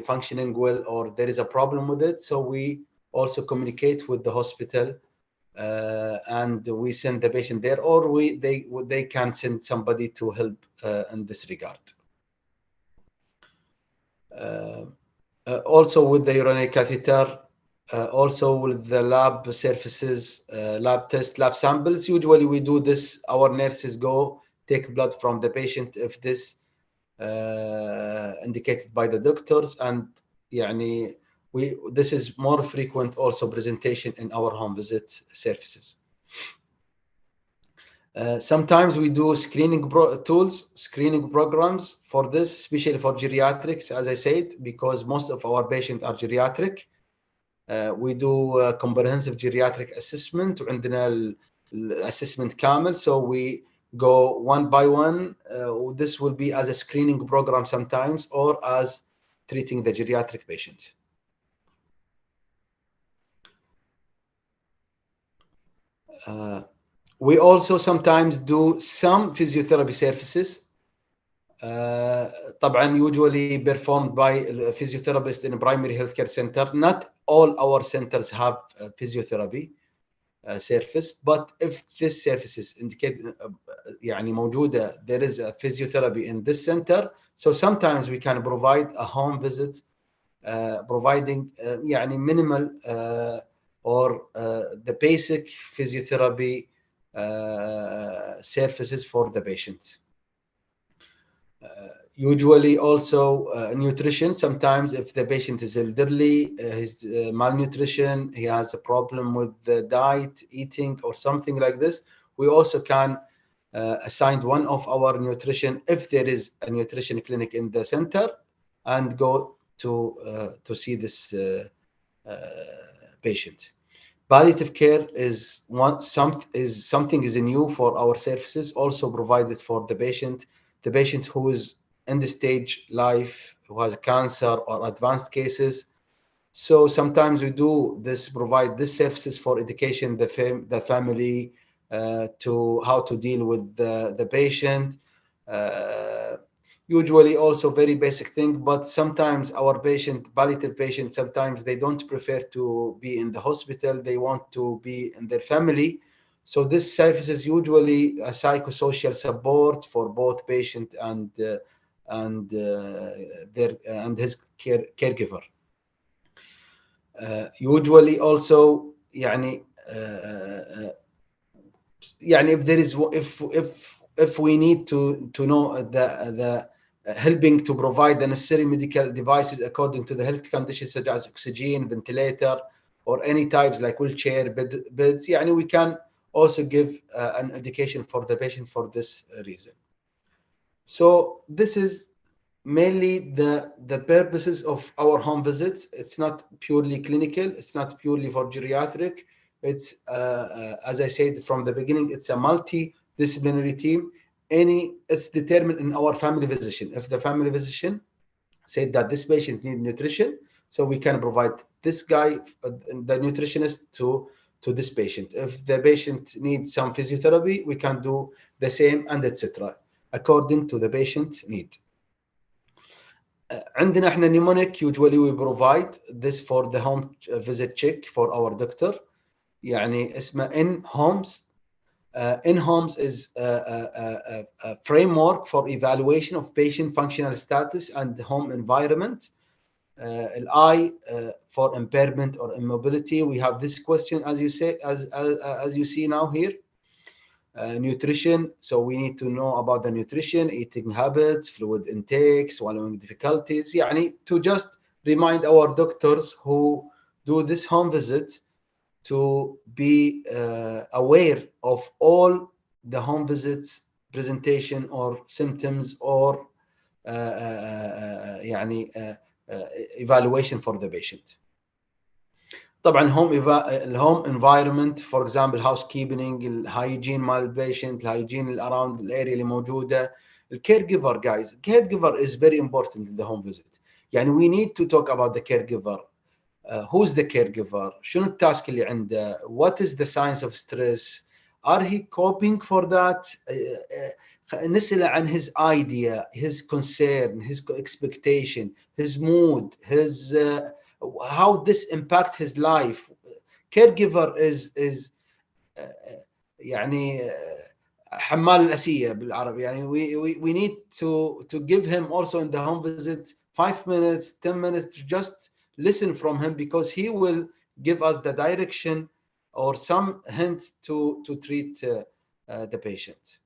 T: functioning well, or there is a problem with it, so we also communicate with the hospital, and we send the patient there, or they can send somebody to help in this regard. Also with the urinary catheter, also with the lab services, lab tests, lab samples. Usually we do this. Our nurses go take blood from the patient if this indicated by the doctors, and this is more frequent also presentation in our home visit services. Sometimes we do screening screening programs for this, especially for geriatrics, as I said, because most of our patients are geriatric. We do comprehensive geriatric assessment, وعندنا assessment كامل, so we go one by one. This will be as a screening program sometimes, or as treating the geriatric patient. We also sometimes do some physiotherapy services. طبعا usually performed by a physiotherapist in a primary healthcare center. Not all our centers have physiotherapy service, but if this service is indicated موجودة, there is a physiotherapy in this center, so sometimes we can provide a home visit, providing minimal or the basic physiotherapy services for the patient. Usually also nutrition. Sometimes if the patient is elderly, he's malnutrition, he has a problem with the diet, eating, or something like this, we also can assigned one of our nutrition, if there is a nutrition clinic in the center, and go to see this patient. Palliative care is something is new for our services, also provided for the patient who is in the stage life, who has cancer or advanced cases. So sometimes we do this, provide this services for education, the family to how to deal with the patient. Usually also very basic thing, but sometimes our palliative patients, sometimes they don't prefer to be in the hospital. They want to be in their family. So this services usually a psychosocial support for both patient and his caregiver. Usually also if we need to know the helping to provide the necessary medical devices according to the health conditions, such as oxygen, ventilator, or any types like wheelchair, beds. We can also give an education for the patient for this reason. So this is mainly the purposes of our home visits. It's not purely clinical. It's not purely for geriatric. It's as I said from the beginning, it's a multidisciplinary team. It's determined in our family physician. If the family physician said that this patient needs nutrition, so we can provide this guy, the nutritionist, to this patient. If the patient needs some physiotherapy, we can do the same, and etc. according to the patient need. عندنا احنا mnemonic, usually we provide this for the home visit check for our doctor. اسمه in homes. In homes is a framework for evaluation of patient functional status and home environment. I for impairment or immobility. We have this question, as you say, as you see now here. Nutrition, so we need to know about the nutrition, eating habits, fluid intake, swallowing difficulties. To just remind our doctors who do this home visit to be aware of all the home visits presentation or symptoms or evaluation for the patient. طبعا home environment, for example housekeeping, hygiene مال patient, hygiene around الاريا اللي موجوده. Caregiver, guys, caregiver is very important in the home visit. We need to talk about the caregiver. Who's the caregiver? شنو التاسك اللي عنده? What is the signs of stress? Are he coping for that? نسأله عن his idea, his concern, his expectation, his mood, his how this impact his life. Caregiver is حمال الأسية بالعربي. We need to give him also in the home visit 5 minutes, 10 minutes to just listen from him, because he will give us the direction or some hints to treat the patient.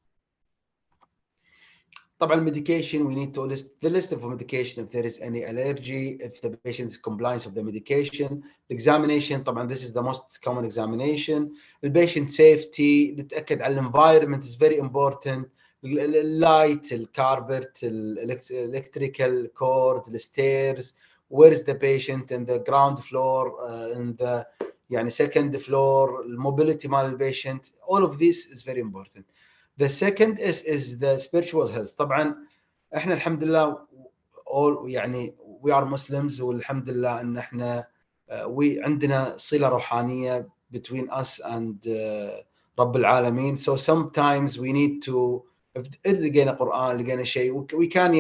T: طبعا medication, we need to list the list of medication if there is any allergy, if the patient is compliance of the medication. Examination, طبعا this is the most common examination. The patient safety, نتأكد على environment is very important. Light, carpet, electrical cord, the stairs, where is the patient, in the ground floor, in the second floor, mobility مال patient. All of this is very important. The second is the spiritual health. طبعا احنا الحمد لله all we are Muslims, والحمد لله ان احنا عندنا صلة روحانية between us and رب العالمين. So sometimes we need to, if لقينا قرآن لقينا شيء, we can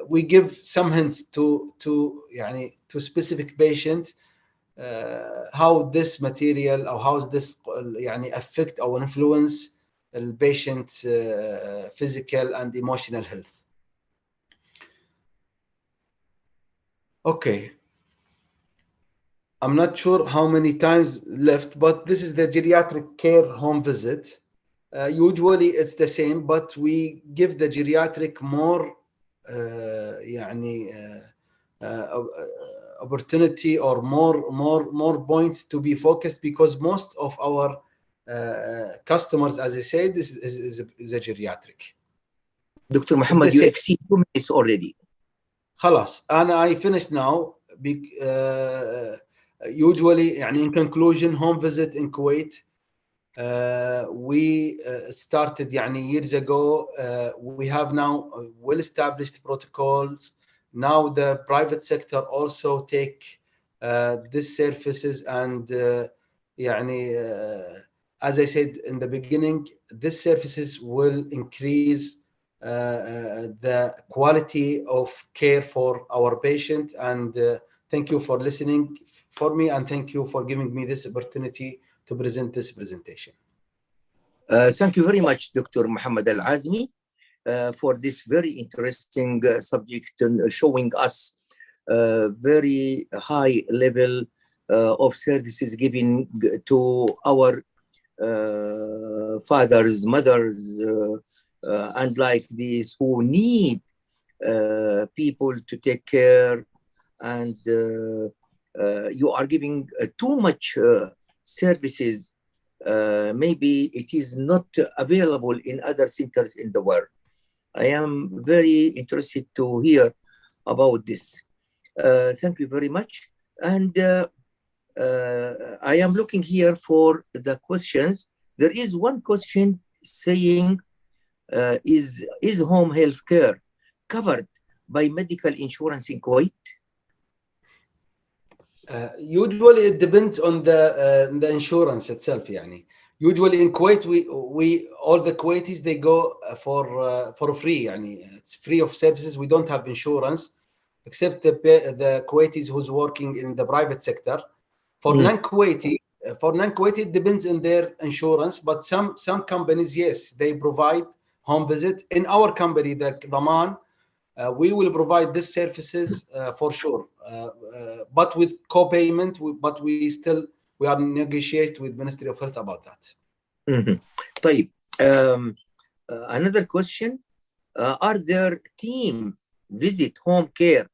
T: we give some hints to specific patient how this material or how this affect or influence the patient's physical and emotional health. Okay. I'm not sure how many times left, but this is the geriatric care home visit. Usually it's the same, but we give the geriatric more opportunity or more points to be focused, because most of our customers, as I said, is a geriatric.
A: Dr. Muhammad, you exceed 2 minutes already.
T: خلاص I finished now. Usually يعني in conclusion, home visit in Kuwait we started يعني years ago. We have now well-established protocols. Now the private sector also take these services, and يعني as I said in the beginning, these services will increase the quality of care for our patient. And thank you for listening for me, and thank you for giving me this opportunity to present this presentation.
A: Thank you very much, Dr. Muhammad Al-Azmi, for this very interesting subject, and showing us very high level of services given to our fathers, mothers, and like these who need people to take care, and you are giving too much services. Maybe it is not available in other centers in the world. I am very interested to hear about this. Thank you very much. And I am looking here for the questions. There is one question saying, is home health care covered by medical insurance in Kuwait?
T: Usually it depends on the insurance itself. يعني. Usually in Kuwait, we all the Kuwaitis, they go for free. يعني. It's free of services. We don't have insurance, except the Kuwaitis who's working in the private sector. For non-Kuwaiti, it depends on their insurance. But some companies, yes, they provide home visit. In our company, the Daman, we will provide these services for sure, but with co-payment. But we are negotiate with Ministry of Health about that.
A: طيب, another question: are there team visit home care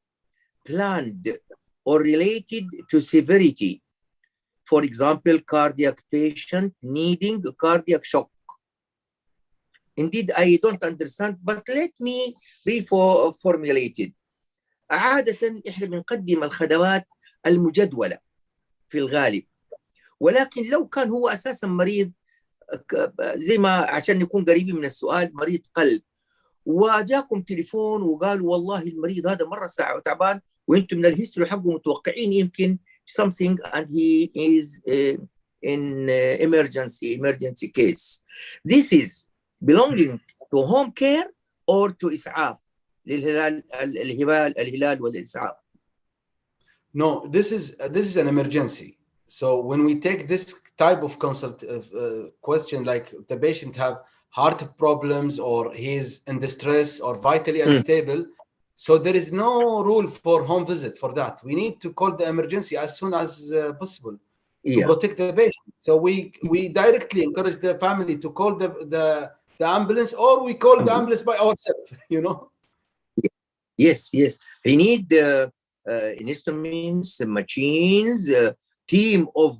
A: planned or related to severity? For example, cardiac patient needing cardiac shock. Indeed, I don't understand, but let me reformulate it. عادة إحنا بنقدم الخدمات المجدولة في الغالب، ولكن لو كان هو أساسا مريض زي ما عشان نكون قريبين من السؤال، مريض قلب وجاكم تليفون وقالوا والله المريض هذا مرة تعبان، وانتم من الهيستوري حقه متوقعين يمكن something and he is in emergency case. This is belonging to home care or to إسعاف الهلال والإسعاف?
T: No, this is an emergency. So when we take this type of question, like the patient have heart problems or he is in distress or vitally unstable, so there is no rule for home visit for that. We need to call the emergency as soon as possible to protect the patient. So we directly encourage the family to call the ambulance, or we call the ambulance by ourselves, you know.
A: Yes. We need instruments, machines, team of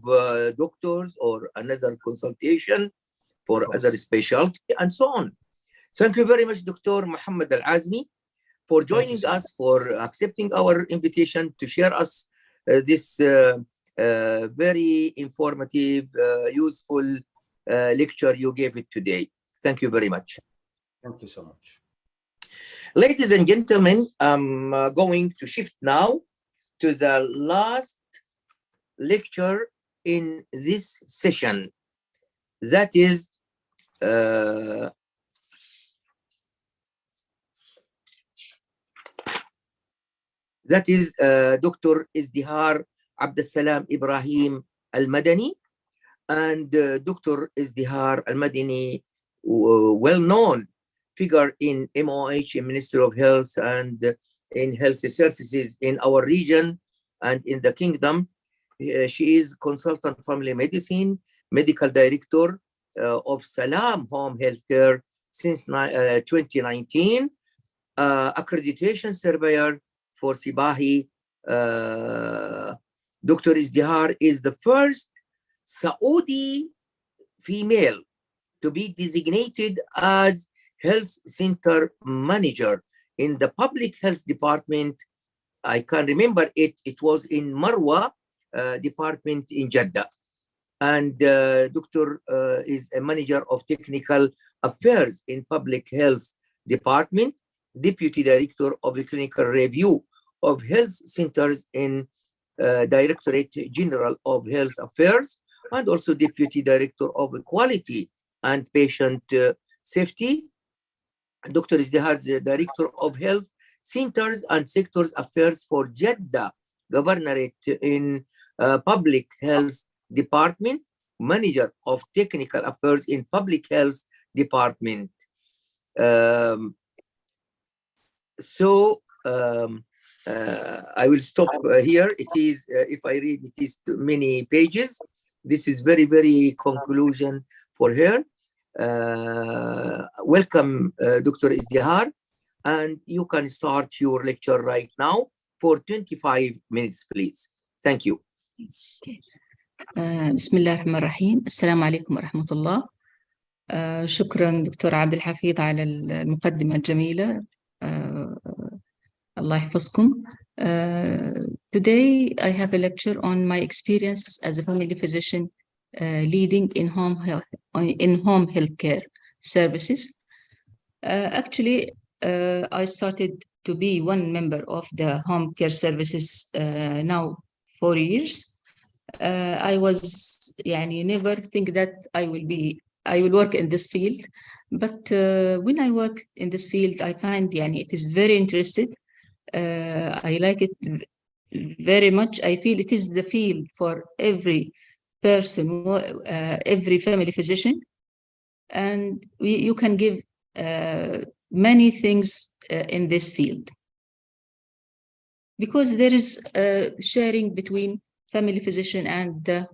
A: doctors, or another consultation for other specialty, and so on. Thank you very much, Dr. Muhammad Al-Azmi, for joining us, for accepting our invitation to share us this very informative, useful lecture you gave it today. Thank you very much.
T: Thank you so much.
A: Ladies and gentlemen, I'm going to shift now to the last lecture in this session. That is Dr. Izdihar Abdussalam Ibrahim Al-Madani, and Dr. Izdihar Al-Madani, well-known figure in MOH, in Ministry of Health, and in health services in our region and in the kingdom. She is consultant family medicine, medical director of Salam Home Healthcare since 2019, accreditation surveyor for Sibahi. Dr. Izdihar is the first Saudi female to be designated as health center manager in the public health department. I can't remember it. It was in Marwa department in Jeddah. And Doctor is a manager of technical affairs in public health department, deputy director of the clinical review of health centers in Directorate General of Health Affairs, and also deputy director of quality and patient safety. Dr. Izdihar is the director of health centers and sectors affairs for Jeddah Governorate in public health department, manager of technical affairs in public health department. I will stop here. It is, if I read, it is many pages. This is very, very conclusion for her. Welcome, Dr. Izdihar, and you can start your lecture right now for 25 minutes, please. Thank you.
B: بسم الله الرحمن الرحيم. السلام عليكم ورحمة الله. شكرا دكتور عبد الحفيظ على المقدمة الجميلة. الله يحفظكم. Today I have a lecture on my experience as a family physician leading in home healthcare services. Actually, I started to be one member of the home care services now 4 years. I was never think that I will work in this field, but when I work in this field, I find it is very interesting. I like it very much. I feel it is the field for every person, every family physician, and you can give many things in this field, because there is sharing between family physician and the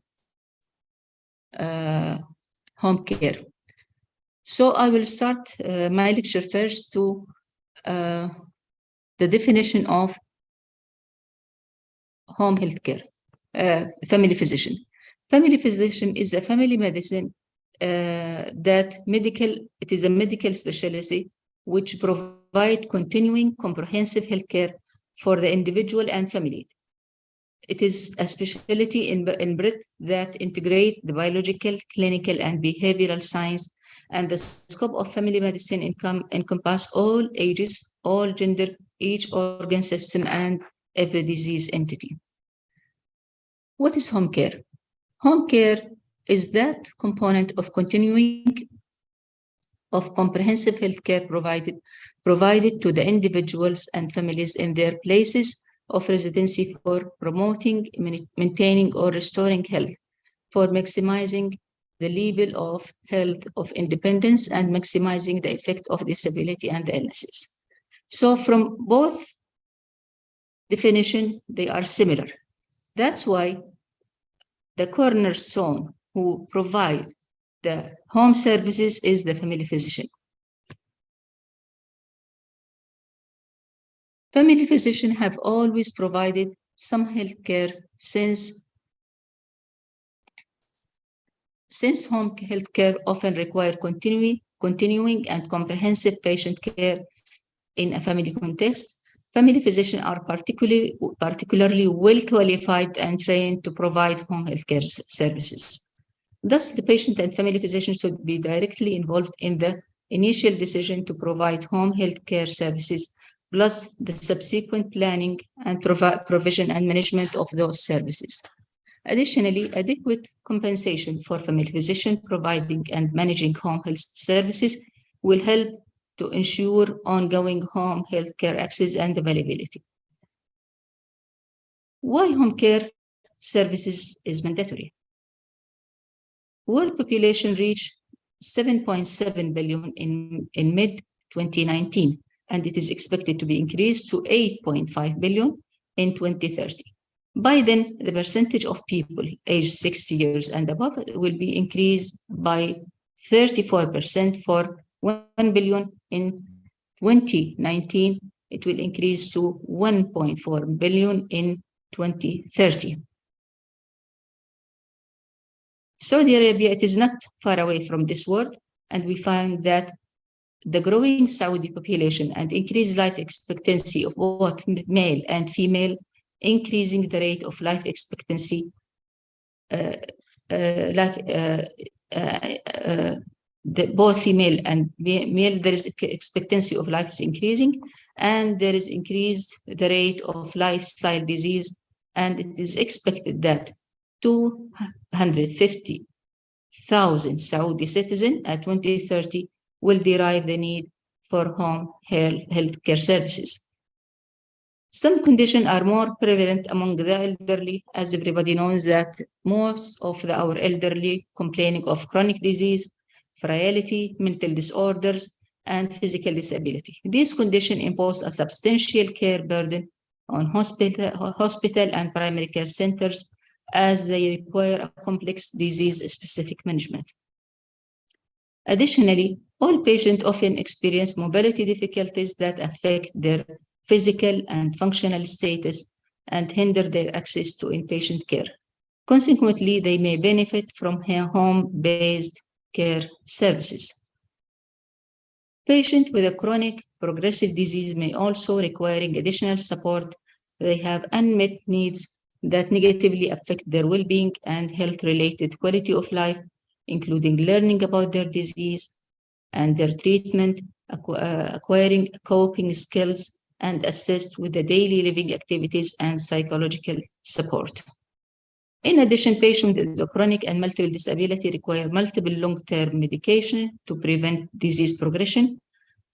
B: home care. So I will start my lecture first to the definition of home health care, family physician. Family physician is a family medicine it is a medical specialty which provide continuing comprehensive health care for the individual and family. It is a specialty in breadth that integrate the biological, clinical, and behavioral science, and the scope of family medicine encompass all ages, all gender, each organ system, and every disease entity. What is home care? Home care is that component of continuing of comprehensive health care provided to the individuals and families in their places of residency for promoting, maintaining, or restoring health, for maximizing the level of health of independence and maximizing the effect of disability and illnesses. So from both definition, they are similar. That's why the cornerstone who provide the home services is the family physician. Family physicians have always provided some health care since home health care often require continuing and comprehensive patient care in a family context. Family physicians are particularly well qualified and trained to provide home health care services. Thus, the patient and family physician should be directly involved in the initial decision to provide home health care services, plus the subsequent planning and provision and management of those services. Additionally, adequate compensation for family physician providing and managing home health services will help to ensure ongoing home health care access and availability. Why home care services is mandatory? World population reached 7.7 billion in mid-2019, and it is expected to be increased to 8.5 billion in 2030. By then, the percentage of people aged 60 years and above will be increased by 34%. For 1 billion in 2019, it will increase to 1.4 billion in 2030. Saudi Arabia, it is not far away from this world, and we find that the growing Saudi population and increased life expectancy of both male and female, increasing the rate of life expectancy, both female and male, there is expectancy of life is increasing, and there is increased the rate of lifestyle disease, and it is expected that 250,000 Saudi citizens at 2030 will derive the need for home healthcare services. Some conditions are more prevalent among the elderly, as everybody knows that most of our elderly complaining of chronic disease, frailty, mental disorders, and physical disability. These conditions impose a substantial care burden on hospital and primary care centers, as they require a complex disease-specific management. Additionally, all patients often experience mobility difficulties that affect their physical and functional status and hinder their access to inpatient care. Consequently, they may benefit from home-based care services. Patients with a chronic progressive disease may also require additional support. They have unmet needs that negatively affect their well-being and health-related quality of life, including learning about their disease and their treatment, acquiring coping skills, and assist with the daily living activities and psychological support. In addition, patients with chronic and multiple disability require multiple long-term medication to prevent disease progression.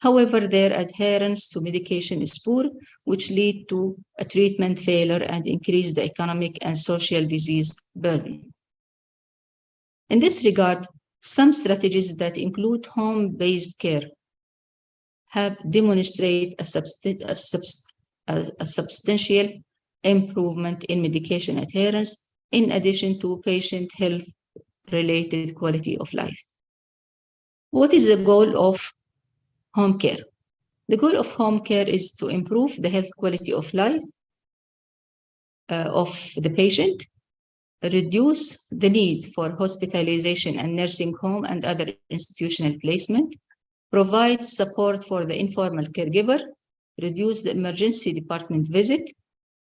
B: However, their adherence to medication is poor, which lead to a treatment failure and increase the economic and social disease burden. In this regard, some strategies that include home-based care have demonstrated a substantial improvement in medication adherence, in addition to patient health-related quality of life. What is the goal of home care? The goal of home care is to improve the health quality of life of the patient, reduce the need for hospitalization and nursing home and other institutional placement, provide support for the informal caregiver, reduce the emergency department visit,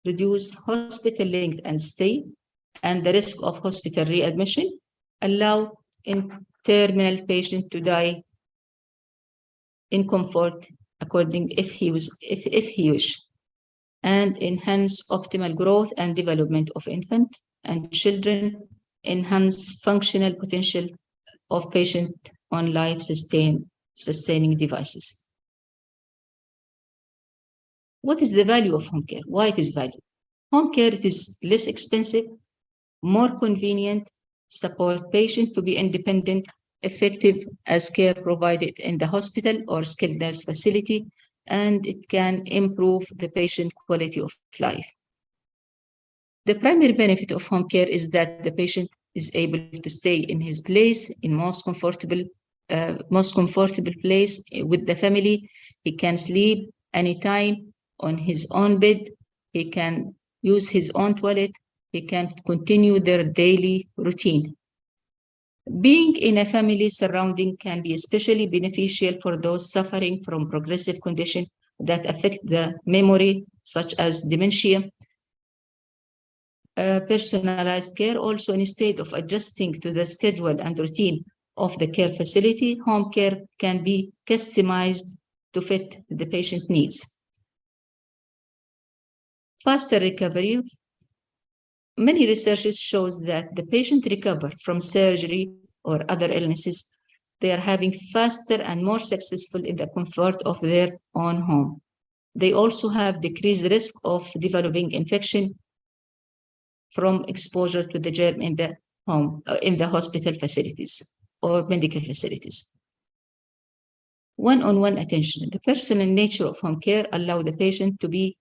B: reduce hospital length and stay, and the risk of hospital readmission, allow terminal patient to die in comfort according if he wish, and enhance optimal growth and development of infant and children, enhance functional potential of patient on life-sustaining devices. What is the value of home care? Why it is valuable? Home care, it is less expensive, more convenient, support patient to be independent, effective as care provided in the hospital or skilled nurse facility, and it can improve the patient quality of life. The primary benefit of home care is that the patient is able to stay in his place, in most comfortable place with the family. He can sleep anytime on his own bed. He can use his own toilet. He can continue their daily routine. Being in a family surrounding can be especially beneficial for those suffering from progressive conditions that affect the memory, such as dementia. Personalized care also, instead of adjusting to the schedule and routine of the care facility, home care can be customized to fit the patient needs. Faster recovery. Many researches shows that the patient recover from surgery or other illnesses, they are having faster and more successful in the comfort of their own home. They also have decreased risk of developing infection from exposure to the germ in the home, in the hospital facilities or medical facilities. One-on-one attention. The personal nature of home care allow the patient to be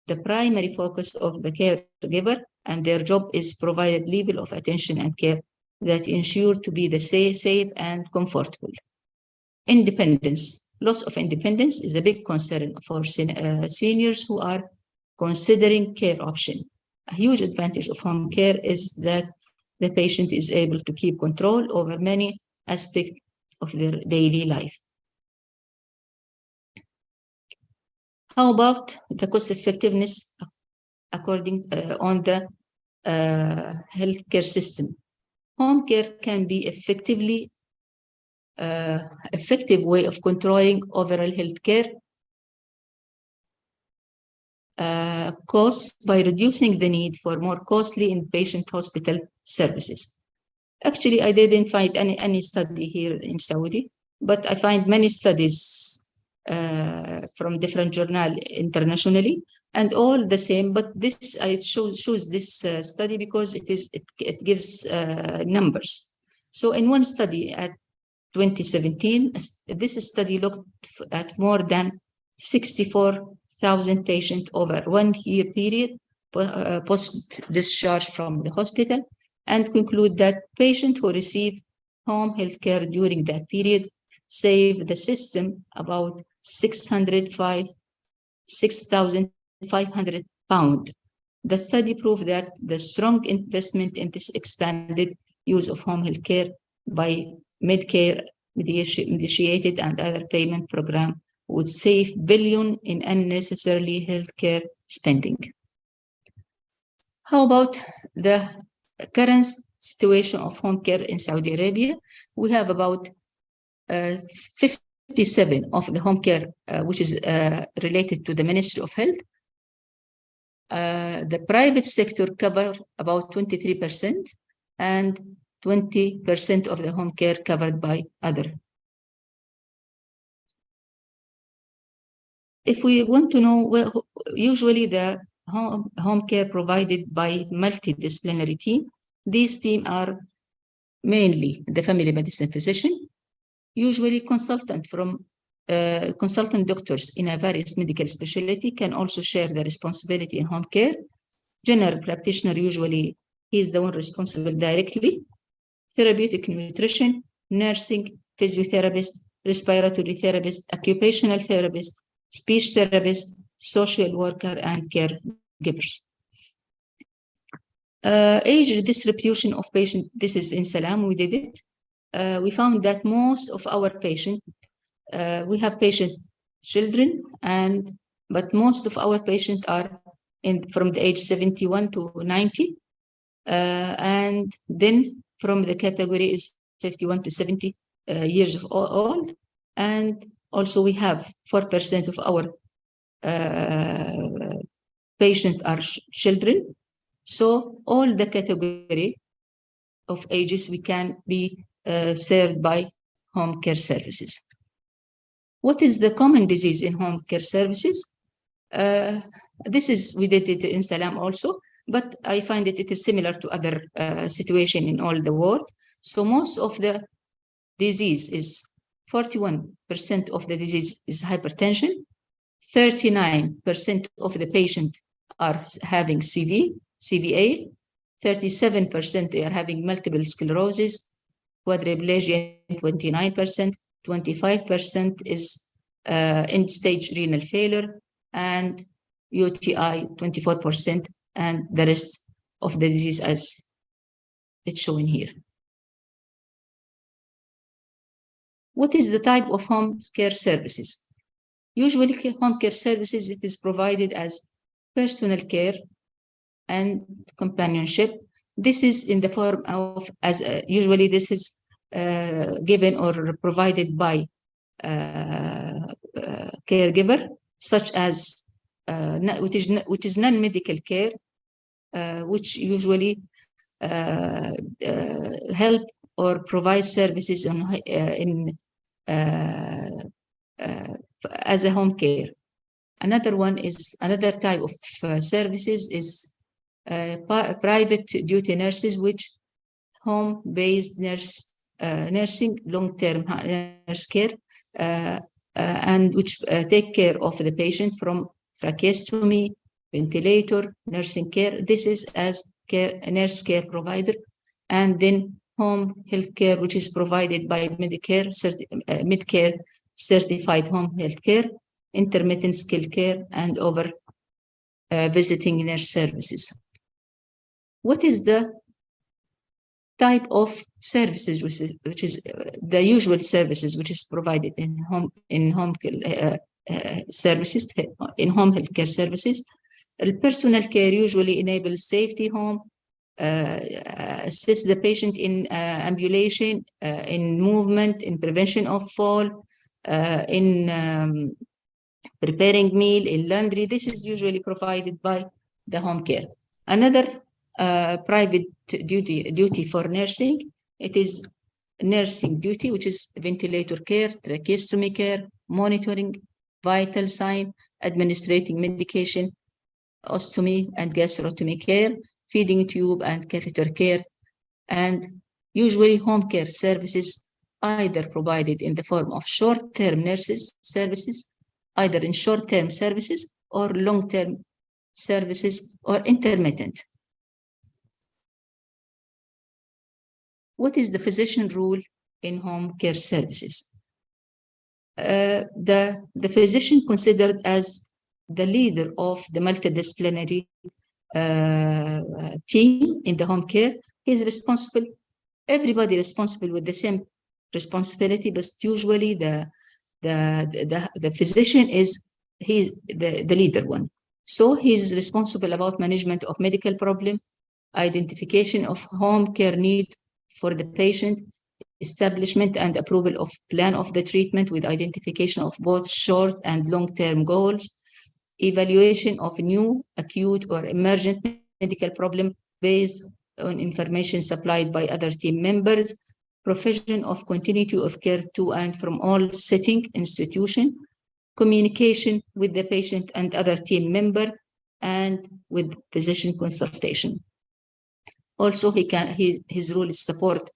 B: the primary focus of the caregiver, and their job is provided level of attention and care that ensure to be the safe and comfortable. Independence. Loss of independence is a big concern for seniors who are considering care option. A huge advantage of home care is that the patient is able to keep control over many aspects of their daily life. How about the cost effectiveness according on the healthcare system? Home care can be effective way of controlling overall healthcare costs by reducing the need for more costly inpatient hospital services. Actually, I didn't find any study here in Saudi, but I find many studies from different journals internationally, and all the same. But this I choose this study because it gives numbers. So in one study at 2017, this study looked at more than 64,000 patients over 1 year period post-discharge from the hospital, and conclude that patients who receive home health care during that period save the system about 6,500 pounds. The study proved that the strong investment in this expanded use of home health care by Medicare mediated and other payment program would save billions in unnecessarily healthcare spending. How about the current situation of home care in Saudi Arabia? We have about 57 of the home care which is related to the Ministry of Health. The private sector cover about 23%, and 20% of the home care covered by other. If we want to know, well, usually the home care provided by multidisciplinary team, these teams are mainly the family medicine physician, usually consultant doctors in a various medical specialty can also share the responsibility in home care. General practitioner, usually he is the one responsible directly. Therapeutic nutrition, nursing, physiotherapist, respiratory therapist, occupational therapist, speech therapist, social worker, and caregivers. Age distribution of patients, this is in Salam, we did it. We found that most of our patients, we have patient children, but most of our patients are from the age 71 to 90. And then from the category is 51 to 70 years of old. And also we have 4% of our patients are children. So all the category of ages we can be served by home care services. What is the common disease in home care services? We did it in Salam also, but I find it is similar to other situation in all the world. So most of the disease is 41% of the disease is hypertension, 39% of the patient are having CVA, 37% they are having multiple sclerosis, quadriplegia 29%, 25% is end-stage renal failure, and UTI 24%, and the rest of the disease as it's shown here. What is the type of home care services? Usually home care services, it is provided as personal care and companionship. This is in the form of, usually this is given or provided by caregiver, such as which is non-medical care, which usually help or provide services as a home care. Another type of services is private duty nurses, which home-based nursing, long-term nurse care, and which take care of the patient from tracheostomy, ventilator, nursing care. This is as a nurse care provider. And then home health care, which is provided by Medicare certified home health care, intermittent skilled care, and over visiting nurse services. What is the type of services, which is the usual services which is provided in home services, in home healthcare services. Personal care usually enables safety home, assist the patient in ambulation, in movement, in prevention of fall, in preparing meal, in laundry. This is usually provided by the home care. Another private duty for nursing, it is nursing duty, which is ventilator care, tracheostomy care, monitoring vital sign, administrating medication, ostomy and gastrostomy care, feeding tube and catheter care, and usually home care services either provided in the form of short-term nurses services, either in short-term services or long-term services or intermittent. What is the physician role in home care services? The physician considered as the leader of the multidisciplinary team in the home care. He is responsible, everybody responsible with the same responsibility, but usually the physician is the leader one. So he's responsible about management of medical problem, identification of home care need for the patient, establishment and approval of plan of the treatment with identification of both short and long-term goals, evaluation of new, acute, or emergent medical problem based on information supplied by other team members, provision of continuity of care to and from all setting institution, communication with the patient and other team member, and with physician consultation. Also, his role is support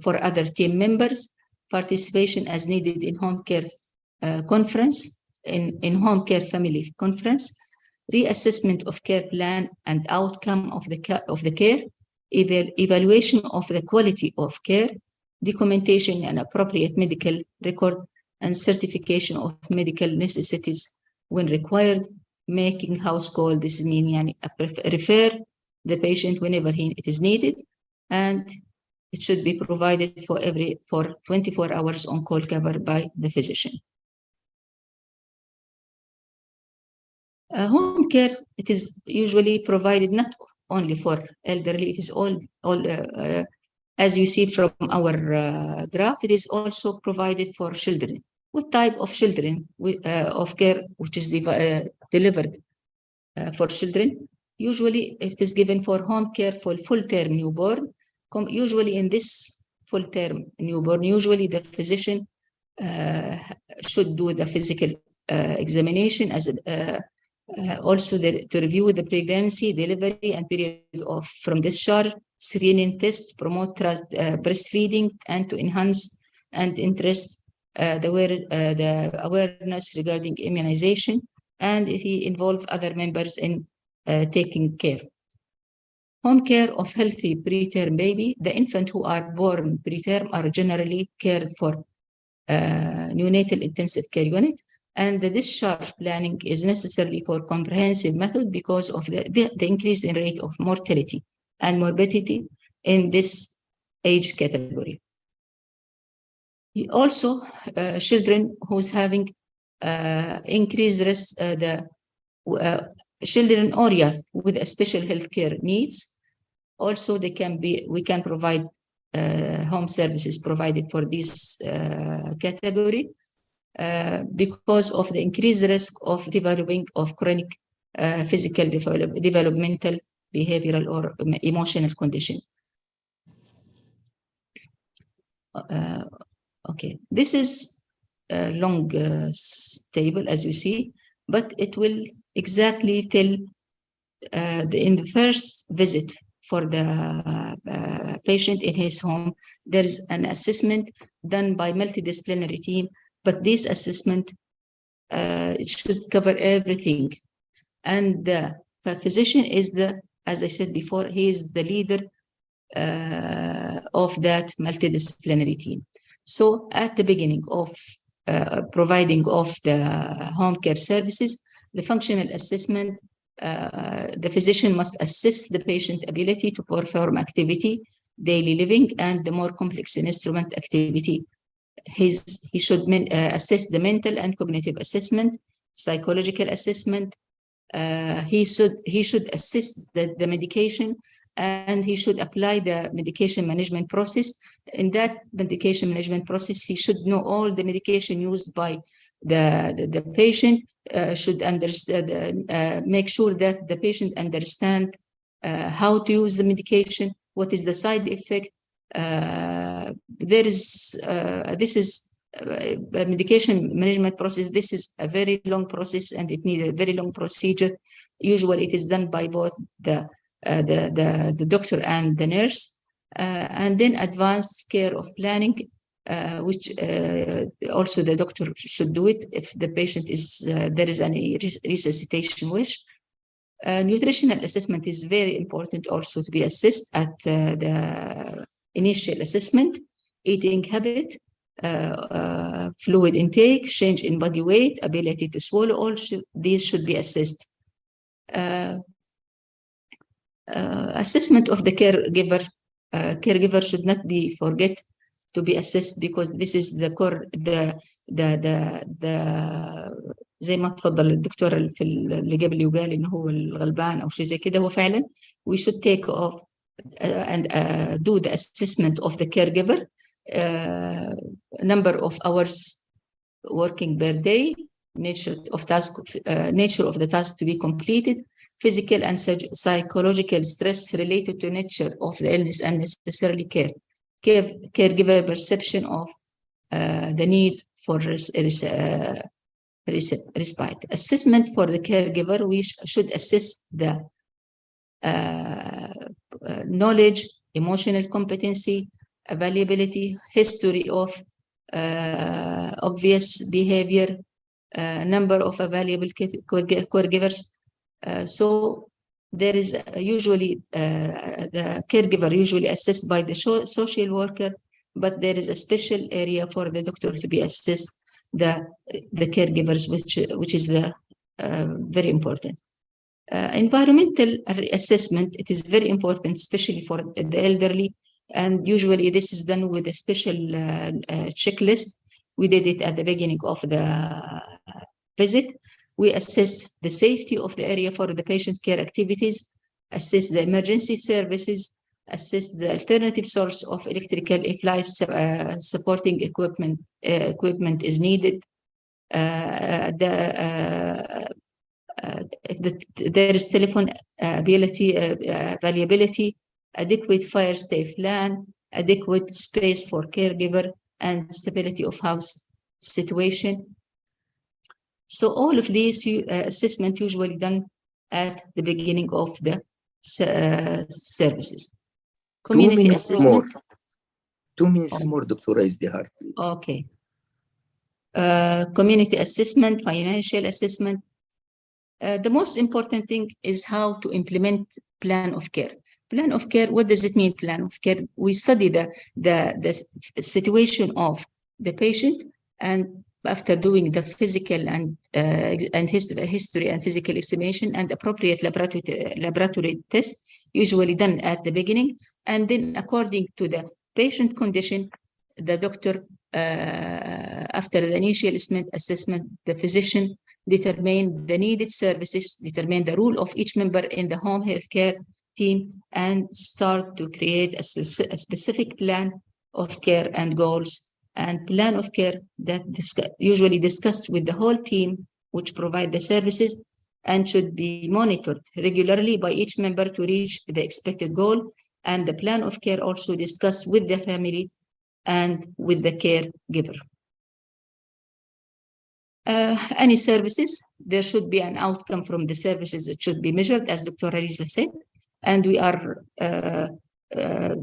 B: for other team members, participation as needed in home care conference, in home care family conference, reassessment of care plan and outcome of the care, evaluation of the quality of care, documentation and appropriate medical record, and certification of medical necessities when required, making house call. This means refer the patient whenever it is needed, and it should be provided for 24 hours on call covered by the physician. Home care, it is usually provided not only for elderly, it is all as you see from our graph, it is also provided for children. What type of children of care which is delivered for children? Usually it is given for home care for full-term newborn. Usually in this full-term newborn, usually the physician should do the physical examination as also to review the pregnancy, delivery, and period from discharge, screening test, promote breastfeeding, and to enhance and interest the awareness regarding immunization, and he involve other members in taking care. Home care of healthy preterm baby. The infant who are born preterm are generally cared for neonatal intensive care unit, and the discharge planning is necessary for comprehensive method because of the increase in rate of mortality and morbidity in this age category. Also, children who's having increased risk, children or youth with special healthcare needs, also we can provide home services provided for this category because of the increased risk of developing of chronic physical developmental, behavioral, or emotional condition. Okay, this is a long table as you see, but it will exactly tell in the first visit for the patient in his home, there's an assessment done by multidisciplinary team, but this assessment it should cover everything. And the physician is as I said before, he is the leader of that multidisciplinary team. So at the beginning of providing of the home care services, the functional assessment, the physician must assess the patient ability to perform activity daily living and the more complex instrument activity. He should assess the mental and cognitive assessment, psychological assessment. He should assess the medication, and he should apply the medication management process. In that medication management process, he should know all the medication used by the patient, should understand, make sure that the patient understand how to use the medication, what is the side effect. This is a medication management process. This is a very long process, and it needs a very long procedure. Usually it is done by both the doctor and the nurse, and then advanced care of planning, which also the doctor should do it if the patient is there is any resuscitation wish. Nutritional assessment is very important also to be assessed at the initial assessment. Eating habit, fluid intake, change in body weight, ability to swallow, all these should be assessed. Assessment of the caregiver. Caregiver should not be forget to be assessed, because this is the core, زي ما تفضل الدكتور في اللي قبل وقال انه هو الغلبان او شيء زي كده. هو فعلا we should take off and do the assessment of the caregiver, number of hours working per day, nature of the task to be completed, physical and psychological stress related to nature of the illness and necessarily caregiver perception of the need for respite. Assessment for the caregiver, we should assess the knowledge, emotional competency, availability, history of obvious behavior, number of available caregivers. So there is usually the caregiver usually assessed by the social worker, but there is a special area for the doctor to be assessed the caregivers, which is the very important. Environmental assessment, it is very important, especially for the elderly, and usually this is done with a special checklist. We did it at the beginning of the visit. We assess the safety of the area for the patient care activities, assess the emergency services, assess the alternative source of electrical if life supporting equipment is needed. If there is telephone availability, adequate fire safe plan, adequate space for caregiver, and stability of house situation. So all of these assessment usually done at the beginning of the services. Community assessment.
A: 2 minutes more, Dr. Izdihar, please.
B: Okay. Community assessment, financial assessment. The most important thing is how to implement plan of care. Plan of care, what does it mean, plan of care? We study the situation of the patient, and after doing the physical and history and physical examination and appropriate laboratory tests, usually done at the beginning, and then according to the patient condition, the doctor, after the initial assessment, the physician determine the needed services, determine the role of each member in the home healthcare team, and start to create a specific plan of care and goals, and plan of care that usually discussed with the whole team which provide the services, and should be monitored regularly by each member to reach the expected goal. And the plan of care also discussed with the family and with the caregiver. Any services, there should be an outcome from the services. It should be measured, as Dr. Arisa said, and we are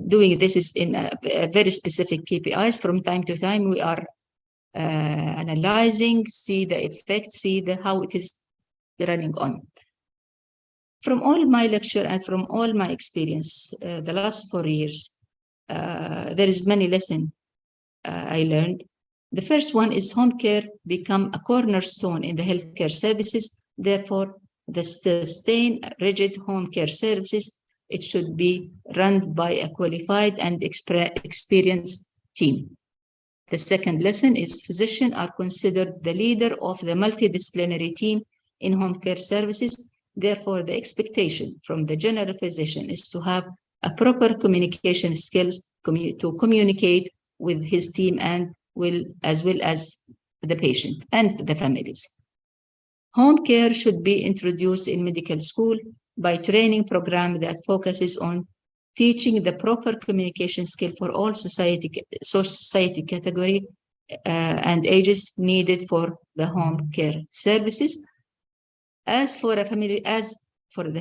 B: doing this is in a very specific KPIs. From time to time, we are analyzing, see the effect, see how it is running on. From all my lecture and from all my experience, the last 4 years, there is many lessons I learned. The first one is home care become a cornerstone in the healthcare services. Therefore, the sustained rigid home care services it should be run by a qualified and experienced team. The second lesson is physicians are considered the leader of the multidisciplinary team in home care services. Therefore, the expectation from the general physician is to have a proper communication skills to communicate with his team and as well as the patient and the families. Home care should be introduced in medical school by training program that focuses on teaching the proper communication skill for all society category and ages needed for the home care services. As for the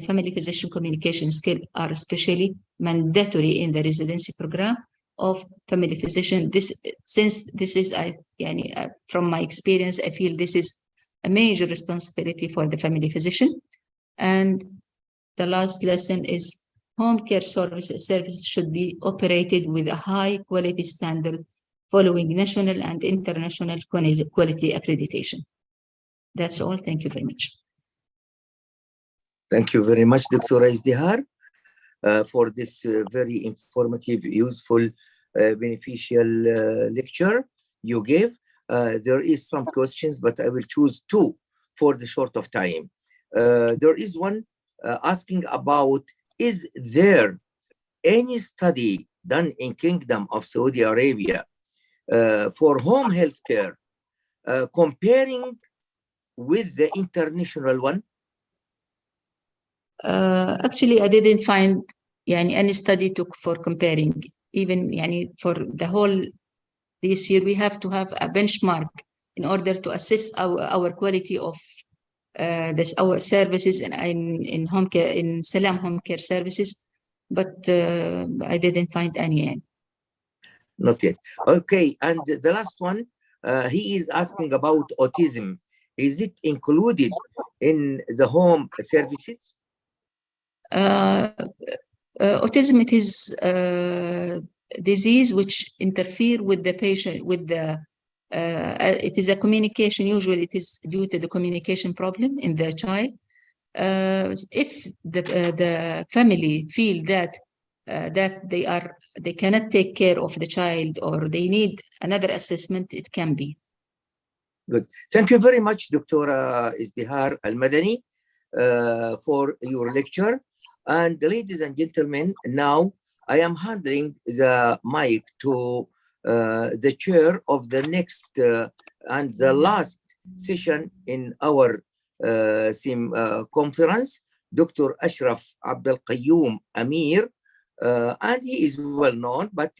B: family physician communication skill are especially mandatory in the residency program of family physician. Since this is from my experience, I feel this is a major responsibility for the family physician. And the last lesson is home care services should be operated with a high quality standard following national and international quality accreditation. That's all. Thank you very much.
A: Thank you very much, Dr. Izdihar, for this very informative, useful, beneficial lecture you gave. There is some questions, but I will choose two for the short of time. There is one asking about, is there any study done in Kingdom of Saudi Arabia for home health care comparing with the international one?
B: Actually, I didn't find any study for comparing. Even for the whole this year, we have to have a benchmark in order to assess our quality of our services in home care, in Salam home care services. But I didn't find any.
A: Not yet. Okay, and the last one, he is asking about autism. Is it included in the home services?
B: Autism, it is a disease which interfere with the patient, it is a communication, usually it is due to the communication problem in the child. If the family feel that they cannot take care of the child or they need another assessment, it can be.
A: Good. Thank you very much, Dr. Izdihar Al-Madani, for your lecture. And ladies and gentlemen, now I am handing the mic to the chair of the next and the last session in our conference, Dr. Ashraf Abdul Qayyum Amir. And he is well known, but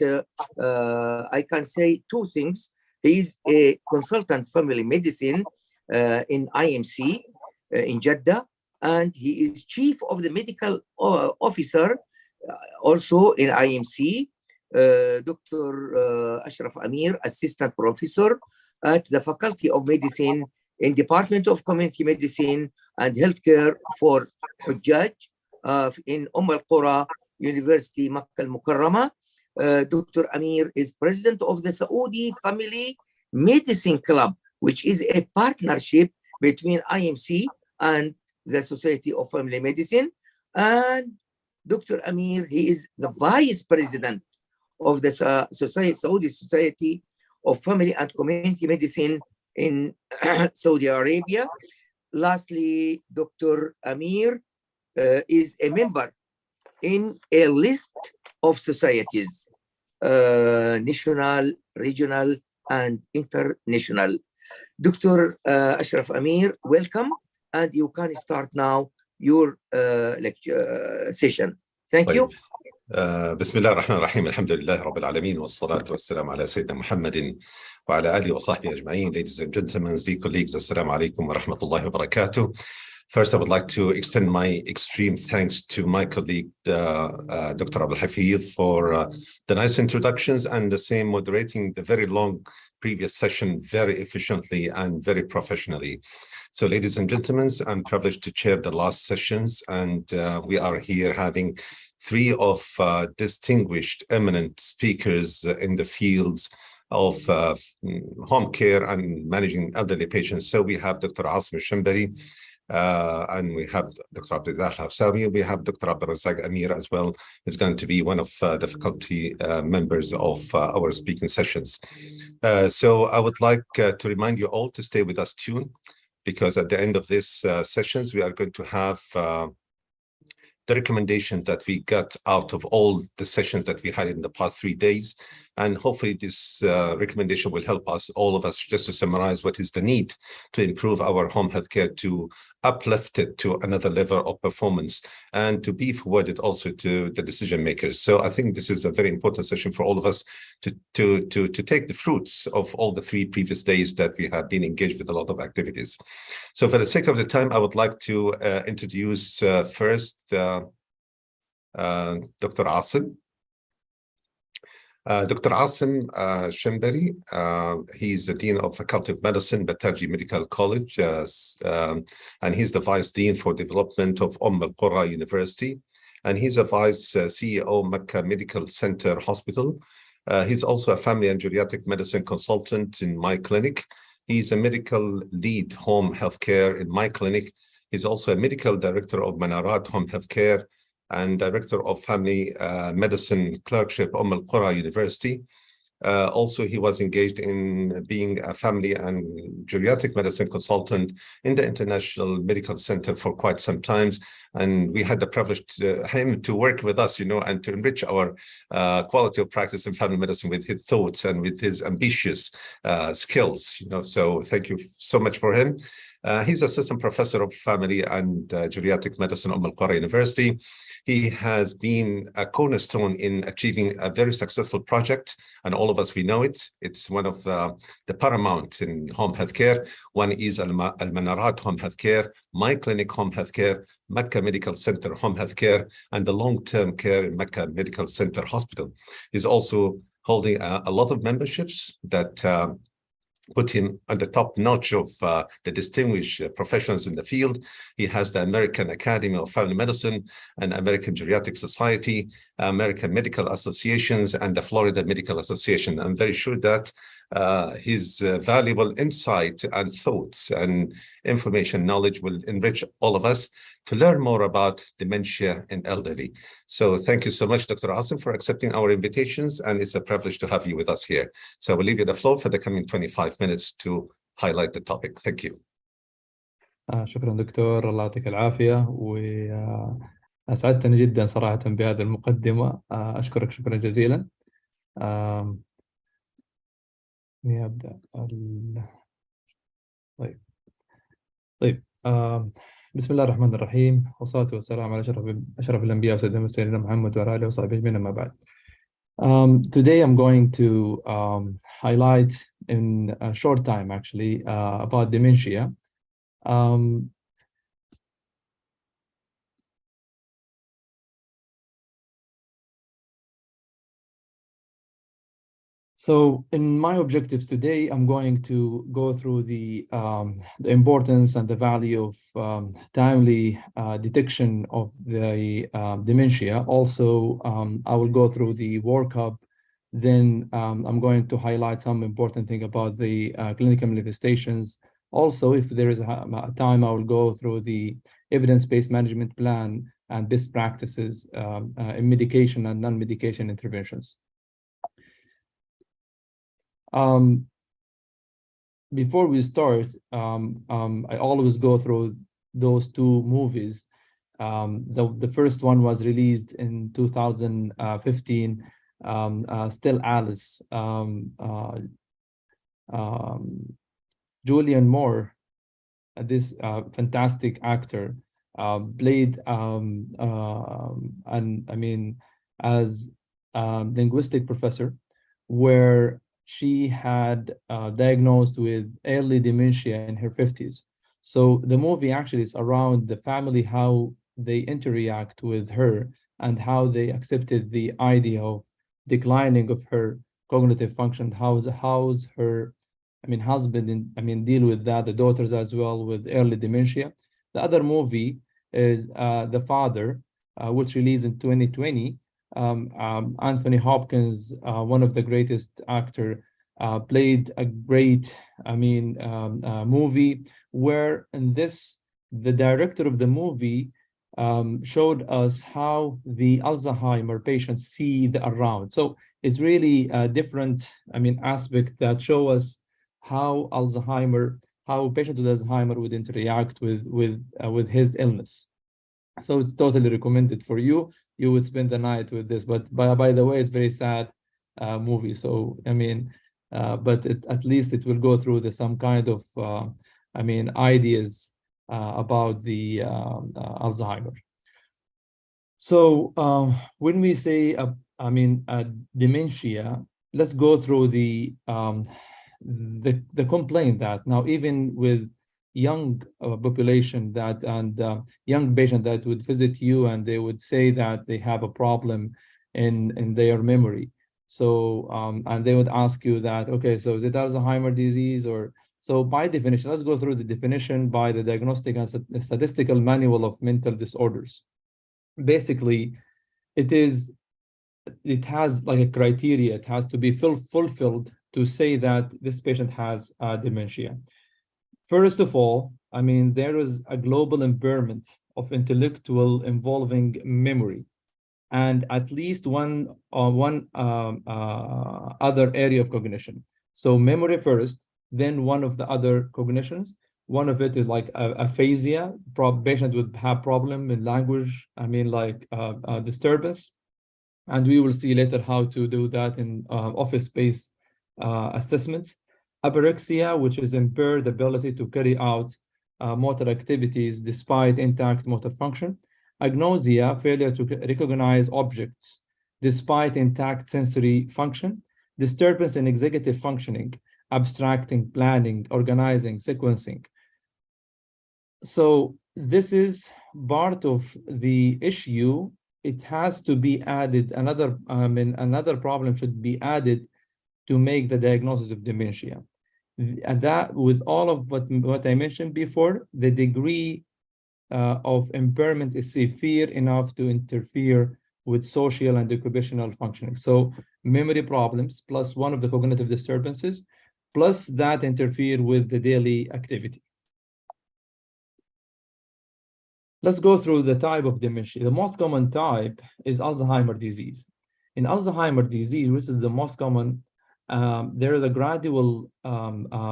A: I can say two things. He is a consultant family medicine in IMC in Jeddah, and he is chief of the medical officer also in IMC. Dr. Ashraf Amir, assistant professor at the Faculty of Medicine in Department of Community Medicine and Healthcare for Hujjaj in Al-Qura University, Makkah Al-Mukarramah. Dr. Amir is president of the Saudi Family Medicine Club, which is a partnership between IMC and the Society of Family Medicine. And Dr. Amir, he is the vice president of the Saudi Society of Family and Community Medicine in Saudi Arabia. Lastly, Dr. Amir is a member in a list of societies, national, regional, and international. Dr. Ashraf Amir, welcome, and you can start now your lecture session. Thank you.
D: بسم الله الرحمن الرحيم الحمد لله رب العالمين والصلاة والسلام على سيدنا محمد وعلى آله وصحبه أجمعين. Ladies and gentlemen, dear colleagues, Assalamu alaikum wa rahmatullahi wa barakatuh. First, I would like to extend my extreme thanks to my colleague, Dr. Abdul Hafid, for the nice introductions and the same moderating the very long previous session very efficiently and very professionally. So, ladies and gentlemen, I'm privileged to chair the last sessions, and we are here having three of distinguished, eminent speakers in the fields of home care and managing elderly patients. So we have Dr. Asim Shambari, and we have Dr. Abdullah Hafsawi. We have Dr. Abdul Razak Amir as well, is going to be one of the faculty members of our speaking sessions. So I would like to remind you all to stay with us tuned, because at the end of this sessions, we are going to have the recommendations that we got out of all the sessions that we had in the past 3 days. And hopefully this recommendation will help us, all of us, just to summarize what is the need to improve our home healthcare, to uplift it to another level of performance, and to be forwarded also to the decision makers. So I think this is a very important session for all of us to take the fruits of all the 3 previous days that we have been engaged with a lot of activities. So for the sake of the time, I would like to introduce first Dr. Asim. Dr. Asim Shemberi, he's the Dean of Faculty of Medicine, Batarji Medical College, and he's the Vice Dean for Development of Al-Qura University, and he's a Vice CEO, Mecca Medical Center Hospital. He's also a family and geriatric medicine consultant in my clinic. He's a medical lead home healthcare in my clinic. He's also a medical director of Manarat Home Healthcare and director of family medicine clerkship Al-Qura University. Also, he was engaged in being a family and geriatric medicine consultant in the International Medical Center for quite some time. And we had the privilege to him to work with us, and to enrich our quality of practice in family medicine with his thoughts and with his ambitious skills, So thank you so much for him. He's assistant professor of family and geriatric medicine at Al-Qura University. He has been a cornerstone in achieving a very successful project, and all of us, we know it. It's one of the paramount in home healthcare. One is Al-Manarat Home Healthcare, My Clinic Home Healthcare, Mecca Medical Center Home Healthcare, and the long-term care in Mecca Medical Center Hospital. He's also holding a lot of memberships that put him on the top notch of the distinguished professionals in the field. He has the American Academy of Family Medicine and American Geriatric Society, American Medical Associations, and the Florida Medical Association. I'm very sure that his valuable insight and thoughts and information knowledge will enrich all of us to learn more about dementia in elderly. So thank you so much, Dr. Asim, for accepting our invitations, and it's a privilege to have you with us here. So I will leave you the floor for the coming 25 minutes to highlight the topic. Thank you.
U: شكرا دكتور، الله يعطيك العافية، وأسعدتني جدا صراحة بهذه المقدمة. أشكرك شكرا جزيلا. نبدأ. طيب بسم الله الرحمن الرحيم، والصلاة والسلام على أشرف الأنبياء وسيدنا سيدنا محمد وعلى آله وصحبه أجمعين، أما بعد. Today I'm going to highlight in a short time actually about dementia. So in my objectives today, I'm going to go through the importance and the value of timely detection of the dementia. Also, I will go through the workup. Then I'm going to highlight some important thing about the clinical manifestations. Also, if there is a time, I will go through the evidence-based management plan and best practices in medication and non-medication interventions. Before we start, I always go through those 2 movies. The first one was released in 2015, Still Alice. Julianne Moore, this fantastic actor, played as a linguistic professor, where she had diagnosed with early dementia in her 50s. So the movie actually is around the family, how they interact with her and how they accepted the idea of declining of her cognitive function, how's her husband deal with that, the daughters as well with early dementia. The other movie is The Father, which released in 2020. Anthony Hopkins, one of the greatest actor, played a great movie where in this the director of the movie showed us how the Alzheimer patients see the around. So it's really a different, aspect that show us how how patients with Alzheimer would interact with his illness. So it's totally recommended for you. You would spend the night with this. But by the way, it's very sad movie. So but at least it will go through some kind of ideas about the Alzheimer. So when we say dementia, let's go through the complaint that now even with young population that young patient that would visit you and they would say that they have a problem in their memory. So and they would ask you that, okay, so is it Alzheimer's disease? Or so by definition, let's go through the definition by the Diagnostic and Statistical Manual of Mental Disorders. Basically, it has like a criteria. It has to be fulfilled to say that this patient has dementia. First of all, there is a global impairment of intellectual involving memory, and at least one other area of cognition. So memory first, then one of the other cognitions. One of it is like aphasia. Patient would have problem in language, disturbance. And we will see later how to do that in office-based assessments. Apraxia, which is impaired ability to carry out motor activities despite intact motor function. Agnosia, failure to recognize objects despite intact sensory function. Disturbance in executive functioning, abstracting, planning, organizing, sequencing. So this is part of the issue. It has to be added. Another problem should be added to make the diagnosis of dementia. And that, with all of what I mentioned before, the degree of impairment is severe enough to interfere with social and occupational functioning. So memory problems plus one of the cognitive disturbances, plus that interfere with the daily activity. Let's go through the type of dementia. The most common type is Alzheimer's disease. In Alzheimer's disease, which is the most common, there is a gradual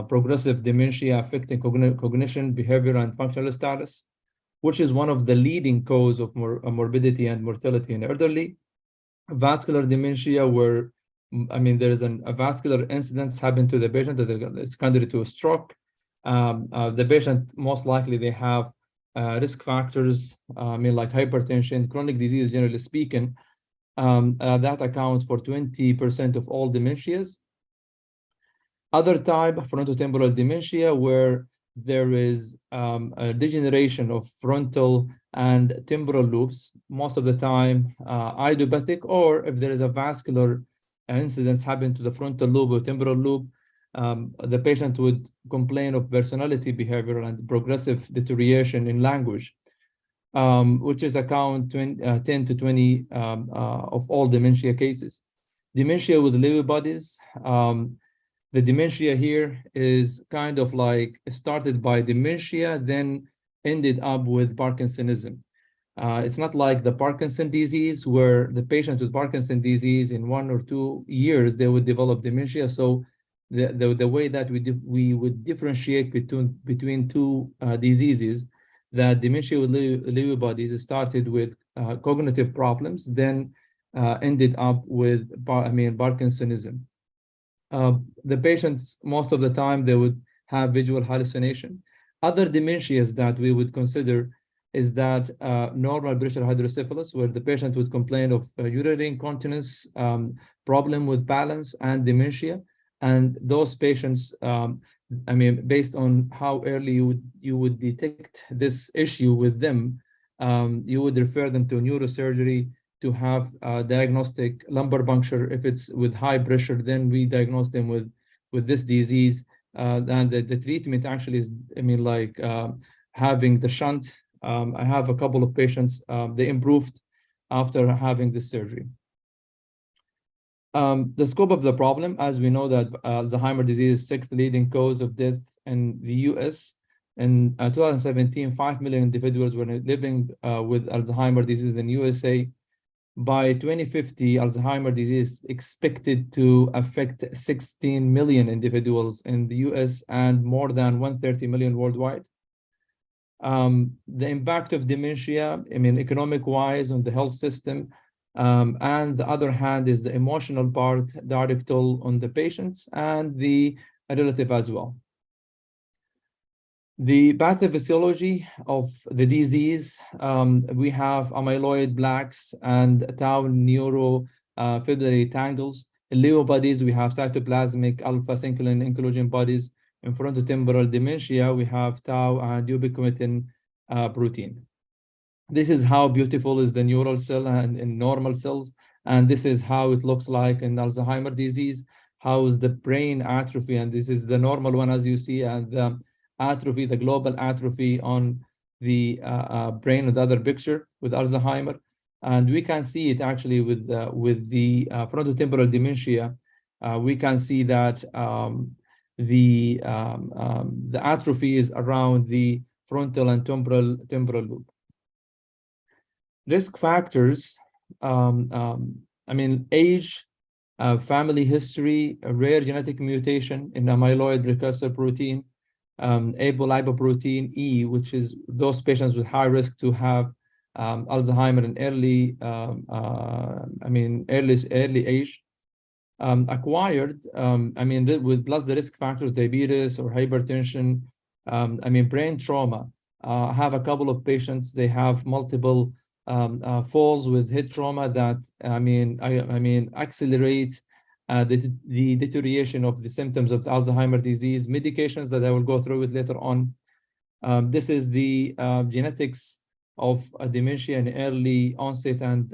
U: progressive dementia affecting cognition, behavior, and functional status, which is one of the leading cause of morbidity and mortality in elderly. Vascular dementia, where there is a vascular incidence happen to the patient that is secondary to a stroke. The patient, most likely they have risk factors, like hypertension, chronic disease, generally speaking, that accounts for 20% of all dementias. Other type, frontotemporal dementia, where there is a degeneration of frontal and temporal lobes, most of the time idiopathic, or if there is a vascular incidence happen to the frontal lobe or temporal lobe, the patient would complain of personality behavior and progressive deterioration in language, which is account 10 to 20 of all dementia cases. Dementia with Lewy bodies. The dementia here is kind of like started by dementia, then ended up with Parkinsonism. It's not like the Parkinson disease, where the patient with Parkinson disease in 1 or 2 years, they would develop dementia. So the way that we would differentiate between two diseases, that dementia with Lewy bodies started with cognitive problems, then ended up with Parkinsonism. The patients, most of the time, they would have visual hallucination. Other dementias that we would consider is that normal pressure hydrocephalus, where the patient would complain of urinary incontinence, problem with balance, and dementia. And those patients, based on how early you would detect this issue with them, you would refer them to neurosurgery to have diagnostic lumbar puncture. If it's with high pressure, then we diagnose them with this disease. And the treatment actually is, having the shunt. I have a couple of patients, they improved after having this surgery. The scope of the problem, as we know that Alzheimer's disease is 6th leading cause of death in the US. In 2017, 5 million individuals were living with Alzheimer's disease in USA. By 2050, Alzheimer's disease is expected to affect 16 million individuals in the US and more than 130 million worldwide. The impact of dementia, I mean, economic-wise on the health system, and the other hand is the emotional part, direct toll on the patients and the relative as well. The pathophysiology of the disease, we have amyloid plaques and tau neurofibrillary tangles. In Leo bodies, we have cytoplasmic alpha-synuclein inclusion bodies. In frontotemporal dementia, we have tau and ubiquitin protein. This is how beautiful is the neural cell and in normal cells. And this is how it looks like in Alzheimer's disease. How is the brain atrophy? And this is the normal one, as you see, and the atrophy, the global atrophy on the brain with the other picture with Alzheimer. And we can see it actually with the frontotemporal dementia. We can see that the atrophy is around the frontal and temporal lobe. Risk factors, I mean, age, family history, a rare genetic mutation in amyloid precursor protein, apolipoprotein E, which is those patients with high risk to have Alzheimer in early, early age. Acquired, I mean, with plus the risk factors, diabetes or hypertension, I mean, brain trauma. I have a couple of patients, they have multiple falls with head trauma that, I mean, accelerate the deterioration of the symptoms of the Alzheimer's disease. Medications that I will go through it later on. This is the genetics of dementia in early onset and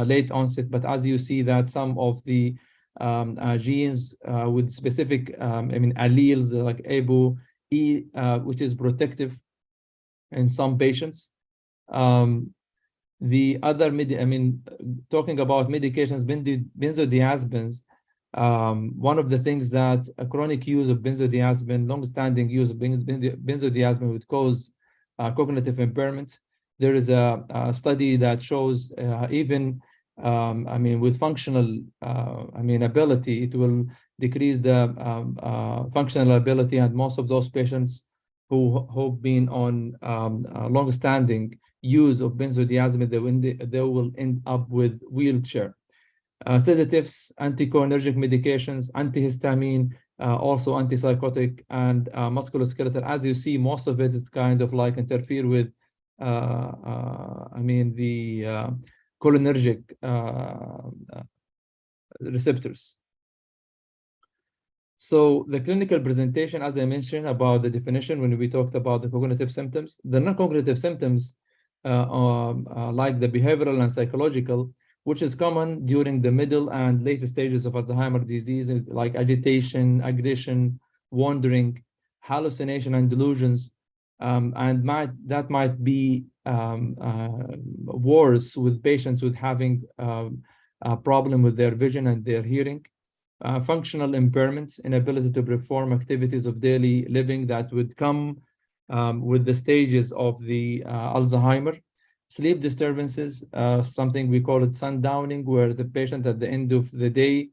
U: late onset. But as you see that some of the genes with specific, alleles like ApoE, which is protective in some patients. The other, talking about medications, benzodiazepines, one of the things that a chronic use of benzodiazepine, long-standing use of benzodiazepine would cause cognitive impairment. There is a study that shows even, with functional, ability, it will decrease the functional ability, and most of those patients who've been on long-standing use of benzodiazepine, they will end up with wheelchair. Sedatives, anticholinergic medications, antihistamine, also antipsychotic, and musculoskeletal. As you see, most of it is kind of like interfere with, the cholinergic receptors. So the clinical presentation, as I mentioned about the definition when we talked about the cognitive symptoms, the non-cognitive symptoms like the behavioral and psychological, which is common during the middle and late stages of Alzheimer's disease, like agitation, aggression, wandering, hallucination, and delusions. And that might be worse with patients with having a problem with their vision and their hearing. Functional impairments, inability to perform activities of daily living that would come with the stages of the Alzheimer. Sleep disturbances, something we call it sundowning, where the patient at the end of the day,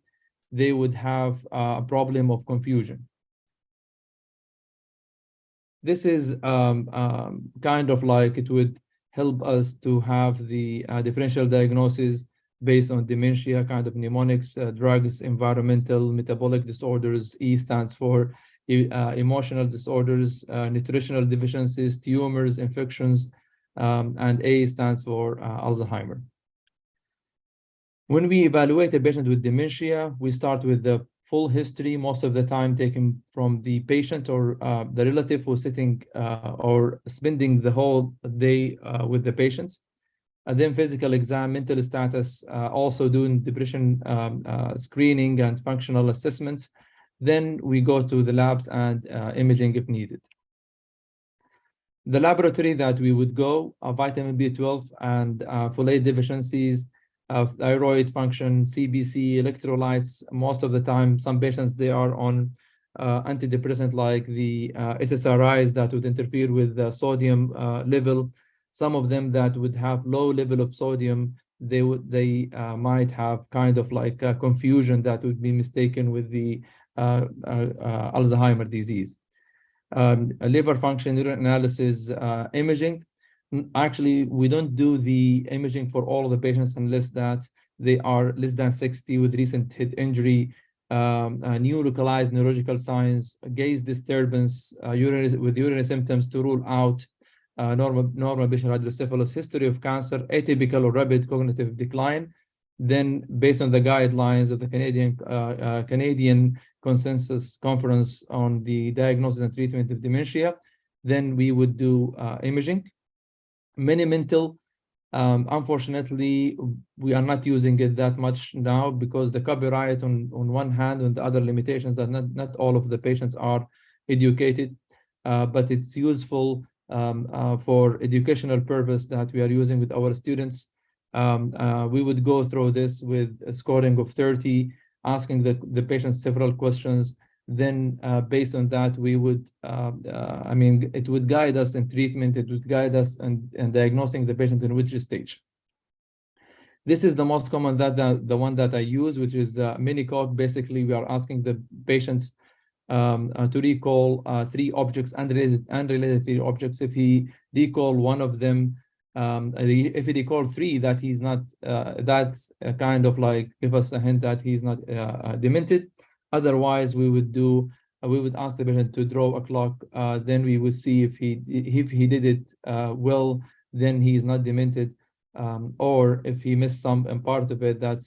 U: they would have a problem of confusion. This is kind of like it would help us to have the differential diagnosis based on dementia, kind of mnemonics, drugs, environmental, metabolic disorders. E stands for emotional disorders, nutritional deficiencies, tumors, infections, and A stands for Alzheimer. When we evaluate a patient with dementia, we start with the full history, most of the time taken from the patient or the relative who's sitting or spending the whole day with the patients. And then physical exam, mental status, also doing depression screening and functional assessments. Then we go to the labs and imaging if needed. The laboratory that we would go, vitamin B12 and folate deficiencies, thyroid function, CBC, electrolytes. Most of the time, some patients, they are on antidepressant like the SSRIs that would interfere with the sodium level. Some of them that would have low level of sodium, they might have kind of like a confusion that would be mistaken with the Alzheimer's disease. Liver function neuroanalysis imaging. Actually, we don't do the imaging for all of the patients unless that they are less than 60 with recent head injury, new localized neurological signs, gaze disturbance, urinary symptoms to rule out normal patient hydrocephalus, history of cancer, atypical or rapid cognitive decline. Then, based on the guidelines of the Canadian Consensus Conference on the Diagnosis and Treatment of Dementia, then we would do imaging. Mini-mental, unfortunately, we are not using it that much now because the copyright on one hand and the other limitations that not all of the patients are educated, but it's useful for educational purpose that we are using with our students. We would go through this with a scoring of 30, asking the patients several questions. Then based on that, we would, I mean, it would guide us in treatment, it would guide us in diagnosing the patient in which stage. This is the most common, the one that I use, which is mini-cog. Basically, we are asking the patients to recall 3 objects, unrelated 3 objects. If he recall one of them, if he recall 3, that he's not, that's kind of like give us a hint that he's not demented. Otherwise, we would ask the patient to draw a clock. Then we would see if he did it well, then he is not demented. Or if he missed some part of it, that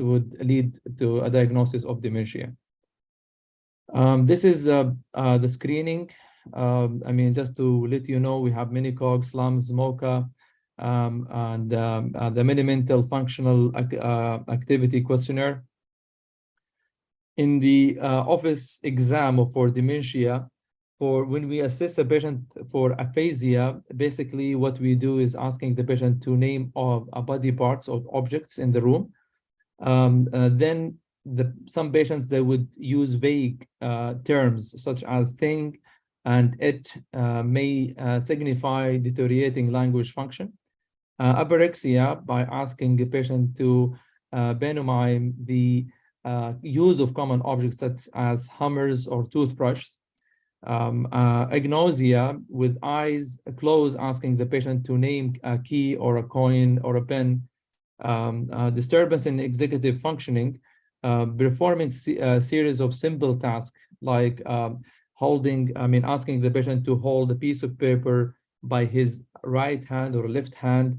U: would lead to a diagnosis of dementia. This is the screening. I mean, just to let you know, we have mini-cog, SLUMS, MOCA, and the mini-mental functional activity questionnaire. In the office exam for dementia, for when we assess a patient for aphasia, basically what we do is asking the patient to name body parts or objects in the room. Then some patients, they would use vague terms such as thing, and it may signify deteriorating language function. Apraxia, by asking the patient to pantomime the use of common objects such as hammers or toothbrushes. Agnosia, with eyes closed, asking the patient to name a key or a coin or a pen. Disturbance in executive functioning, performing a series of simple tasks like asking the patient to hold a piece of paper by his right hand or left hand,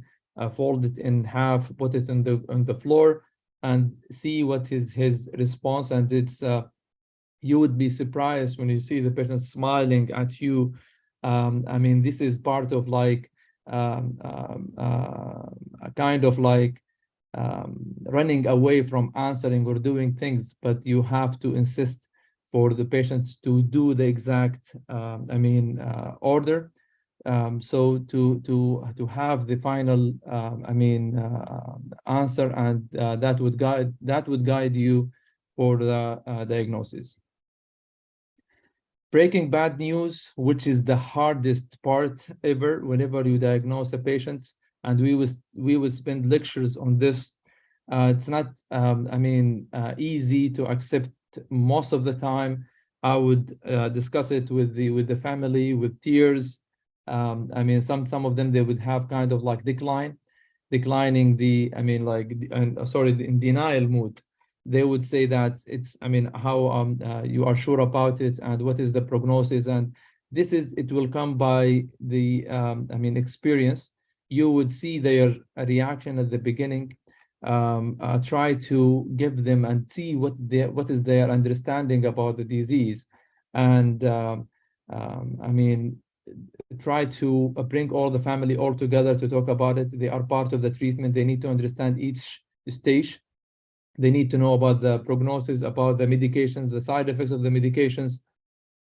U: fold it in half, put it on the floor, and see what is his response. And it's you would be surprised when you see the patient smiling at you. I mean, this is part of like kind of like running away from answering or doing things, but you have to insist for the patients to do the exact order. So to have the final answer, and that would guide you for the diagnosis. Breaking bad news, which is the hardest part ever whenever you diagnose a patient, and we would spend lectures on this. It's not easy to accept most of the time. I would discuss it with the family with tears. Some of them, they would have kind of like declining in denial mood. They would say that it's, how you are sure about it, and what is the prognosis, and it will come by the experience. You would see their reaction at the beginning. Try to give them and see what is their understanding about the disease, and try to bring all the family all together to talk about it. They are part of the treatment. They need to understand each stage. They need to know about the prognosis, about the medications, the side effects of the medications.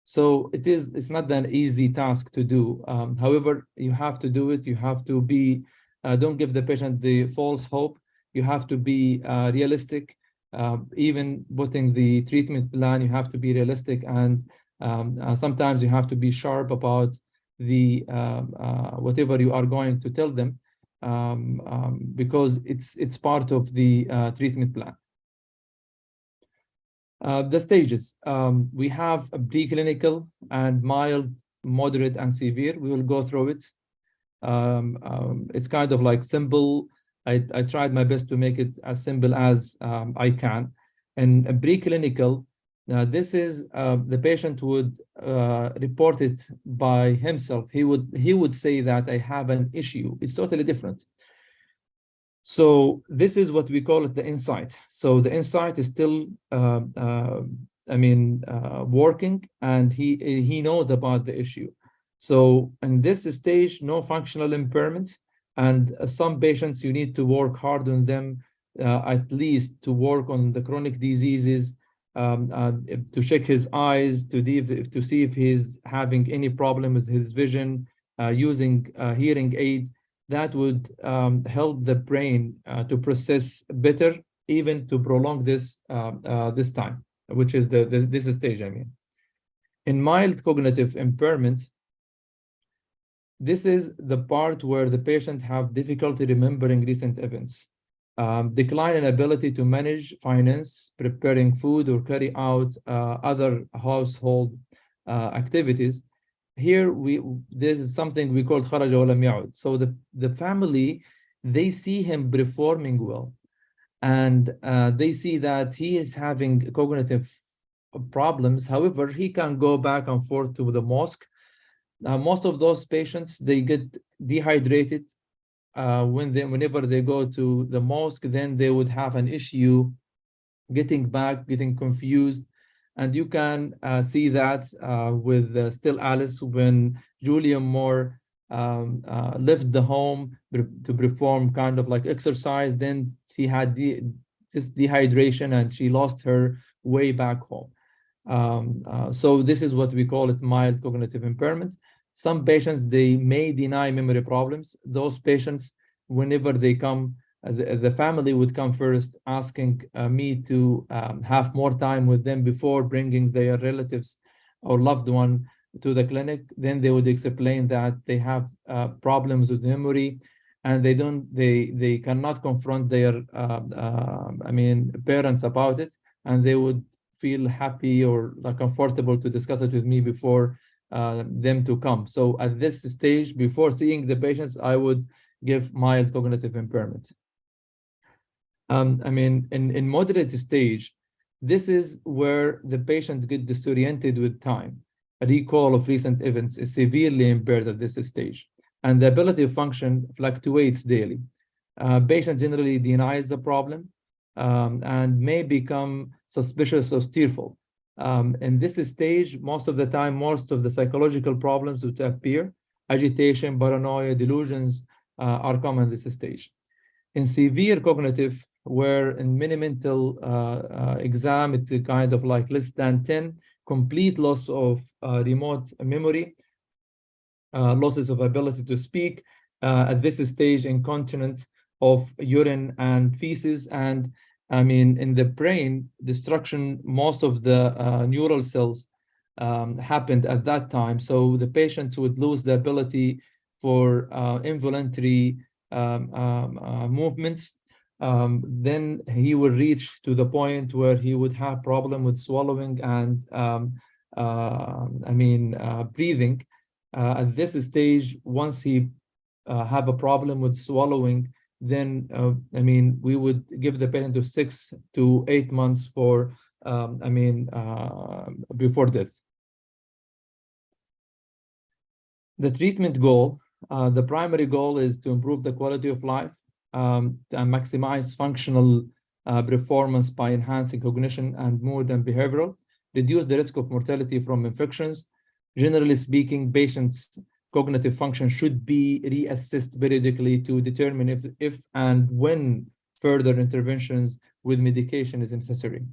U: So it's not an easy task to do. However, you have to do it. You have to be, don't give the patient the false hope. You have to be realistic. even putting the treatment plan, you have to be realistic, and sometimes you have to be sharp about the whatever you are going to tell them, because it's part of the treatment plan. The stages. We have a preclinical and mild, moderate, and severe. We will go through it. It's kind of like simple. I tried my best to make it as simple as I can. And a preclinical, this is the patient would report it by himself. He would say that I have an issue. It's totally different. So this is what we call it the insight. So the insight is still, working, and he knows about the issue. So in this stage, no functional impairment, and some patients you need to work hard on them, at least to work on the chronic diseases, to check his eyes, to see if he's having any problem with his vision, using a hearing aid. That would help the brain to process better, even to prolong this this time, which is this stage. I mean, in mild cognitive impairment, this is the part where the patient have difficulty remembering recent events, decline in ability to manage finance, preparing food, or carry out other household activities. Here this is something we call kharaja wa lam ya'ud. So the family, they see him performing well, and they see that he is having cognitive problems. However, he can go back and forth to the mosque. Most of those patients, they get dehydrated whenever they go to the mosque. Then they would have an issue getting back, getting confused. And you can see that with Still Alice, when Julia Moore left the home to perform kind of like exercise, then she had this dehydration and she lost her way back home. So this is what we call it mild cognitive impairment. Some patients, they may deny memory problems. Those patients, whenever they come, the family would come first, asking me to have more time with them before bringing their relatives or loved one to the clinic. Then they would explain that they have problems with memory, and they cannot confront their parents about it, and they would feel happy or comfortable to discuss it with me before them to come. So at this stage, before seeing the patients, I would give mild cognitive impairment. In moderate stage, this is where the patient gets disoriented with time. A recall of recent events is severely impaired at this stage, and the ability of function fluctuates daily. Patient generally denies the problem and may become suspicious or tearful. In this stage, most of the time, most of the psychological problems would appear. Agitation, paranoia, delusions are common at this stage. In severe cognitive, where in many mental exam, it's kind of like less than 10, complete loss of remote memory, losses of ability to speak, at this stage, incontinence of urine and feces, and in the brain, destruction, most of the neural cells happened at that time. So the patients would lose the ability for involuntary movements. Then he will reach to the point where he would have problem with swallowing and breathing. At this stage, once he have a problem with swallowing, then we would give the patient to 6 to 8 months for before death. The treatment goal, the primary goal is to improve the quality of life and maximize functional performance by enhancing cognition and mood and behavioral, reduce the risk of mortality from infections. Generally speaking, patients' cognitive function should be reassessed periodically to determine if and when further interventions with medication is necessary.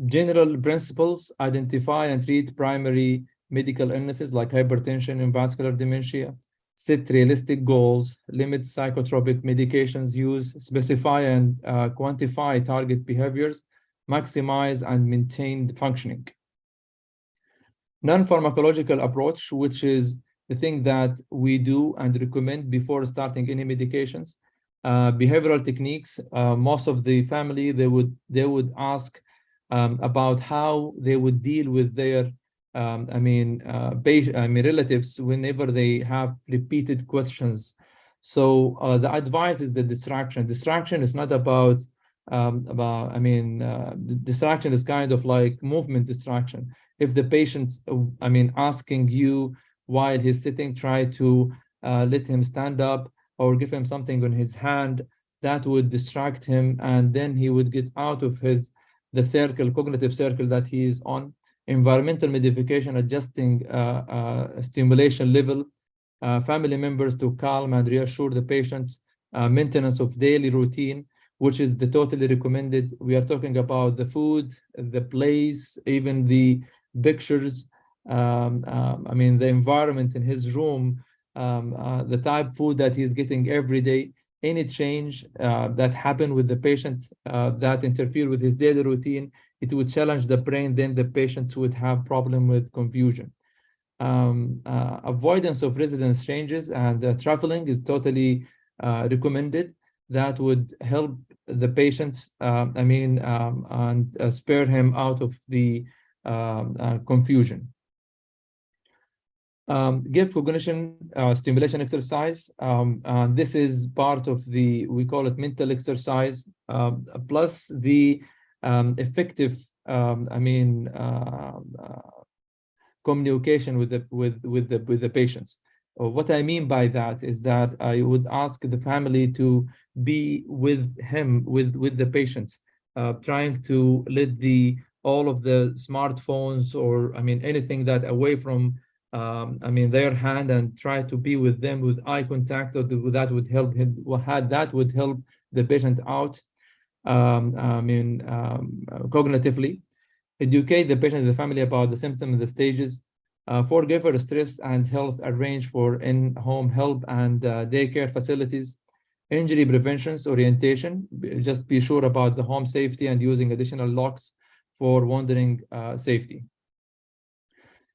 U: General principles: identify and treat primary medical illnesses like hypertension and vascular dementia. set realistic goals, limit psychotropic medications use, specify and quantify target behaviors, maximize and maintain functioning. Non-pharmacological approach, which is the thing that we do and recommend before starting any medications. Behavioral techniques, most of the family, they would ask about how they would deal with their relatives whenever they have repeated questions. So the advice is the distraction. Distraction is not about distraction is kind of like movement distraction. If the patient's asking you while he's sitting, try to let him stand up or give him something on his hand, that would distract him, and then he would get out of the circle, cognitive circle that he is on. Environmental modification, adjusting stimulation level, family members to calm and reassure the patients, maintenance of daily routine, which is the totally recommended. We are talking about the food, the place, even the pictures, the environment in his room, the type of food that he's getting every day. Any change that happened with the patient that interfere with his daily routine, it would challenge the brain, then the patients would have problem with confusion. Avoidance of residence changes and traveling is totally recommended. That would help the patients, and spare him out of the confusion. Give cognition stimulation exercise. This is part of we call it mental exercise, plus the effective communication with the patients. What I mean by that is that I would ask the family to be with him, with the patients, trying to let all of the smartphones or anything that away from their hand, and try to be with them with eye contact, or that would help him. That would help the patient out cognitively. Educate the patient and the family about the symptoms and the stages. Forgive for stress and health, arrange for in-home help and daycare facilities. Injury preventions, orientation, just be sure about the home safety and using additional locks for wandering safety.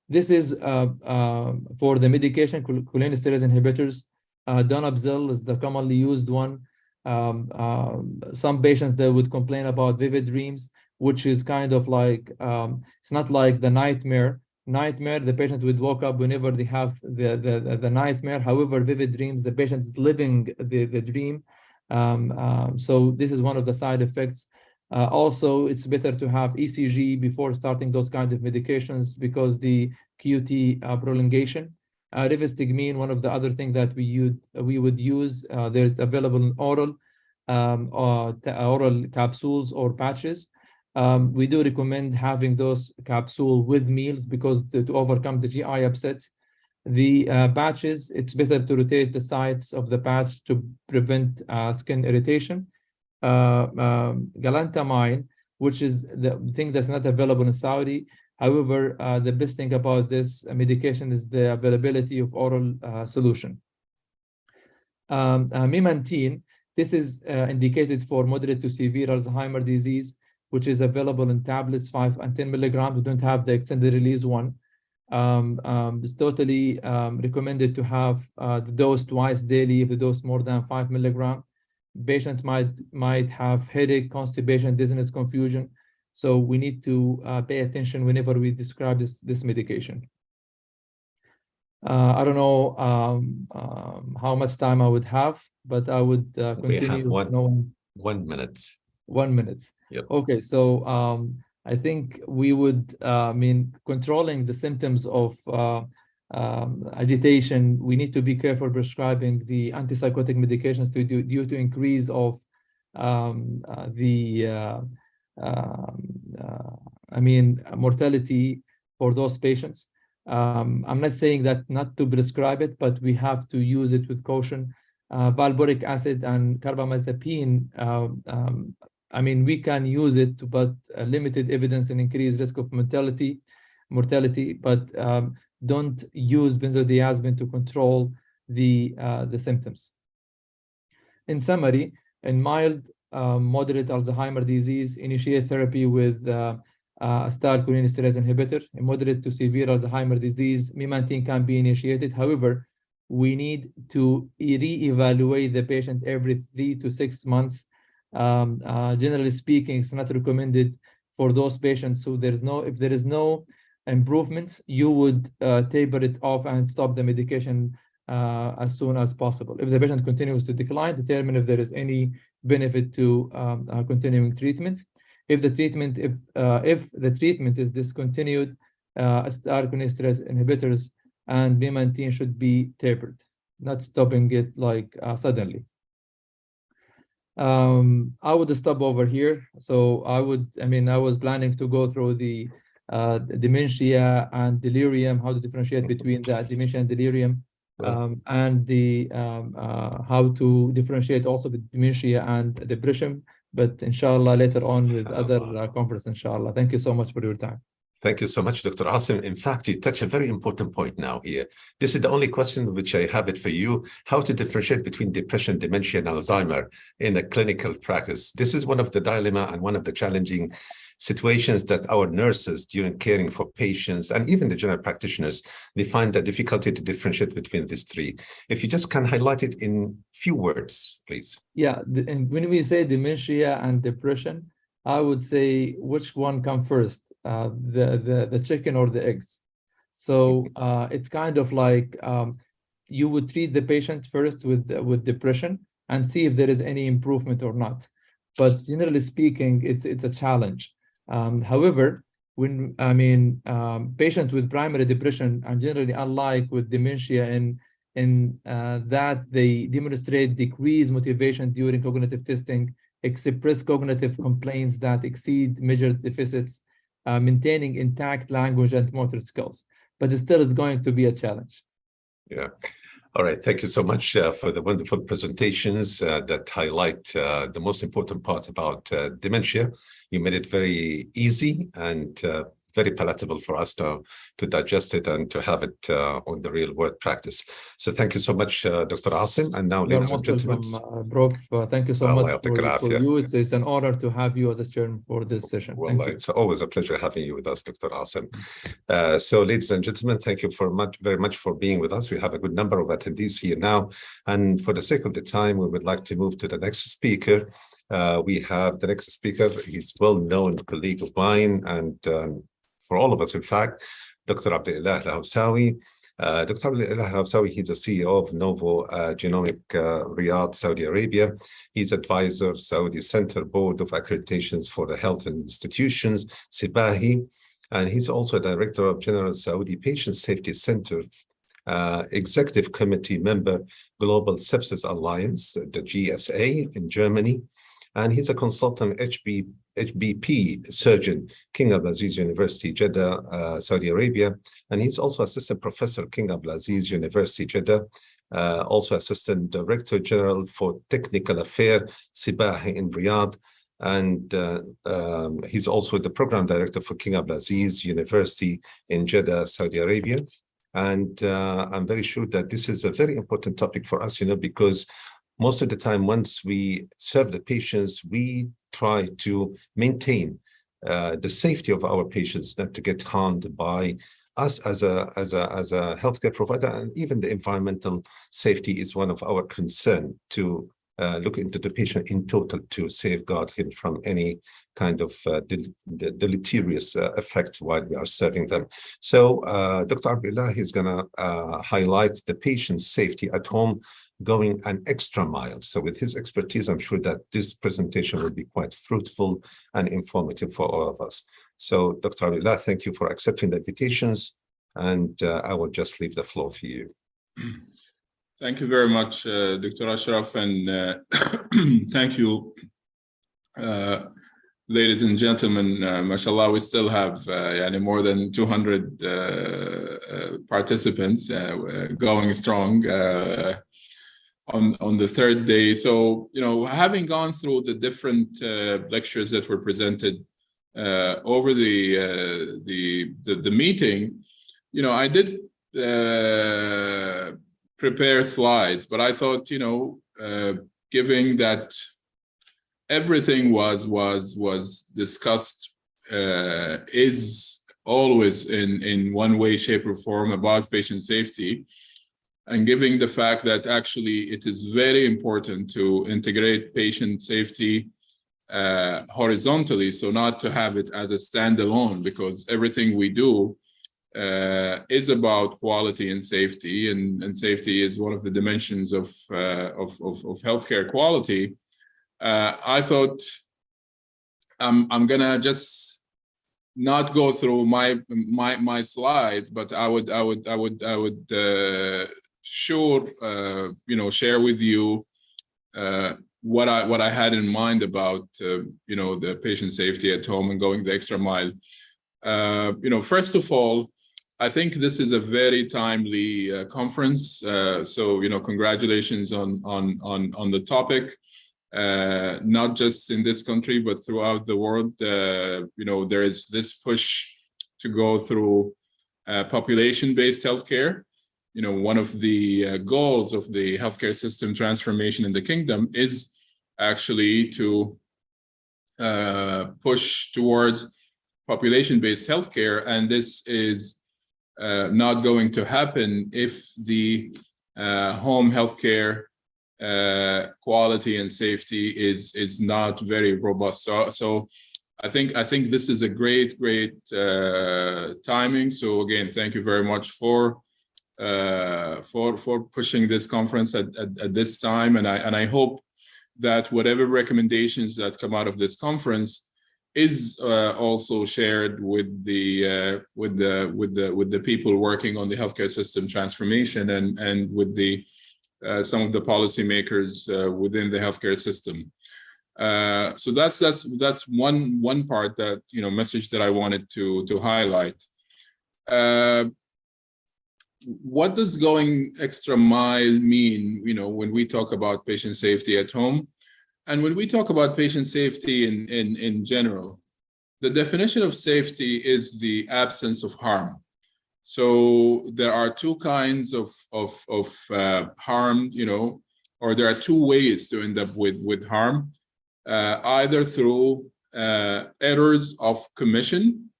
U: This is for the medication, cholinesterase inhibitors. Donepezil is the commonly used one. Some patients, they would complain about vivid dreams, which is kind of like, it's not like the nightmare. The patient would wake up whenever they have the nightmare. However, vivid dreams, the patient is living the dream. So this is one of the side effects. Also, it's better to have ECG before starting those kinds of medications, because the QT prolongation. Rivastigmine, one of the other things that we would use, there's available in oral capsules or patches. We do recommend having those capsules with meals, because to overcome the GI upsets. The patches, it's better to rotate the sides of the patch to prevent skin irritation. Galantamine, which is the thing that's not available in Saudi. However, the best thing about this medication is the availability of oral solution. Memantine, this is indicated for moderate to severe Alzheimer's disease, which is available in tablets, 5 and 10 milligrams. We don't have the extended release one. It's totally recommended to have the dose twice daily if the dose more than 5 milligrams. Patients might have headache, constipation, dizziness, confusion. So we need to pay attention whenever we describe this medication. I don't know how much time I would have, but I would continue.
D: We have 1 minute.
U: 1 minute.
D: Yep.
U: Okay, so I think we would, controlling the symptoms of agitation, we need to be careful prescribing the antipsychotic medications due to increase of mortality for those patients. I'm not saying that not to prescribe it, but we have to use it with caution. Valproic acid and carbamazepine, we can use it, but limited evidence and increased risk of mortality, but don't use benzodiazepine to control the symptoms. In summary, in mild, moderate Alzheimer's disease, initiate therapy with acetylcholinesterase inhibitor. In moderate to severe Alzheimer's disease, memantine can be initiated. However, we need to re-evaluate the patient every 3 to 6 months. Generally speaking, it's not recommended for those patients who if there is no improvements, you would taper it off and stop the medication as soon as possible. If the patient continues to decline, determine if there is any benefit to continuing treatment. If the treatment is discontinued, acetylcholinesterase inhibitors and memantine should be tapered, not stopping it like suddenly. I would stop over here. So I was planning to go through the dementia and delirium, how to differentiate between the dementia and delirium, and the how to differentiate also the dementia and depression. But inshallah, later on with other conference, inshallah. Thank you so much for your time.
D: Thank you so much, Dr. Asim. In fact, you touch a very important point now here. This is the only question which I have it for you, how to differentiate between depression, dementia, and Alzheimer in a clinical practice. This is one of the dilemma and one of the challenging situations that our nurses during caring for patients and even the general practitioners, they find the difficulty to differentiate between these three. If you just can highlight it in few words, please.
U: Yeah, and when we say dementia and depression, I would say which one come first, the chicken or the eggs. So it's kind of like you would treat the patient first with depression and see if there is any improvement or not. But generally speaking, it's a challenge. However, when patients with primary depression are generally unlike with dementia in that they demonstrate decreased motivation during cognitive testing, express cognitive complaints that exceed measured deficits, maintaining intact language and motor skills. But it still is going to be a challenge.
D: Yeah. All right. Thank you so much for the wonderful presentations that highlight the most important part about dementia. You made it very easy and very palatable for us to digest it and to have it on the real world practice. So thank you so much, Dr. Asim. And now, ladies and gentlemen.
U: Prof, thank you so much for you. It's an honor to have you as a chairman for this session.
D: Well,
U: thank you.
D: It's always a pleasure having you with us, Dr. Asim. So, ladies and gentlemen, thank you very much for being with us. We have a good number of attendees here now. And for the sake of the time, we would like to move to the next speaker. We have the next speaker. He's a well-known colleague of mine and for all of us, in fact, Dr. Abdullah Al-Hawsawi. Dr. Abdullah Al-Hawsawi, he's the CEO of Novo Genomic Riyadh, Saudi Arabia. He's advisor, Saudi Center Board of Accreditations for the Health Institutions, SIBAHI. And he's also director of General Saudi Patient Safety Center, executive committee member, Global Sepsis Alliance, the GSA in Germany. And he's a consultant HBP surgeon, King Abdulaziz University, Jeddah, Saudi Arabia. And he's also assistant professor, King Abdulaziz University, Jeddah, also assistant director general for technical affairs, SIBAHI in Riyadh. And he's also the program director for King Abdulaziz University in Jeddah, Saudi Arabia. And I'm very sure that this is a very important topic for us, because most of the time, once we serve the patients, we try to maintain the safety of our patients, not to get harmed by us as a healthcare provider, and even the environmental safety is one of our concern to look into the patient in total to safeguard him from any kind of deleterious effect while we are serving them. So Dr. Abdullah is going to highlight the patient's safety at home, going an extra mile. So with his expertise, I'm sure that this presentation will be quite fruitful and informative for all of us. So Dr. Abdullah, thank you for accepting the invitations, and I will just leave the floor for you.
C: Thank you very much, Dr. Ashraf, and thank you, ladies and gentlemen. Mashallah, we still have more than 200 participants going strong on the third day. So, having gone through the different lectures that were presented over the meeting, I did prepare slides, but I thought, given that everything was discussed, is always in one way, shape, or form about patient safety, and given the fact that actually it is very important to integrate patient safety horizontally, so not to have it as a standalone, because everything we do is about quality and safety, and safety is one of the dimensions of healthcare quality. I thought I'm gonna just not go through my slides, but I would share with you what I had in mind about the patient safety at home and going the extra mile. First of all, I think this is a very timely conference. So congratulations on the topic. Not just in this country, but throughout the world. There is this push to go through population-based healthcare. One of the goals of the healthcare system transformation in the kingdom is actually to push towards population-based healthcare, and this is not going to happen if the home healthcare quality and safety is not very robust. So I think this is a great timing. So again, thank you very much for pushing this conference at this time, and I hope that whatever recommendations that come out of this conference is also shared with the people working on the healthcare system transformation and with the some of the policymakers within the healthcare system. So that's one part, that message that I wanted to highlight. What does going extra mile mean, when we talk about patient safety at home? And when we talk about patient safety in general, the definition of safety is the absence of harm. So there are two kinds of harm, or there are two ways to end up with harm, either through errors of commission.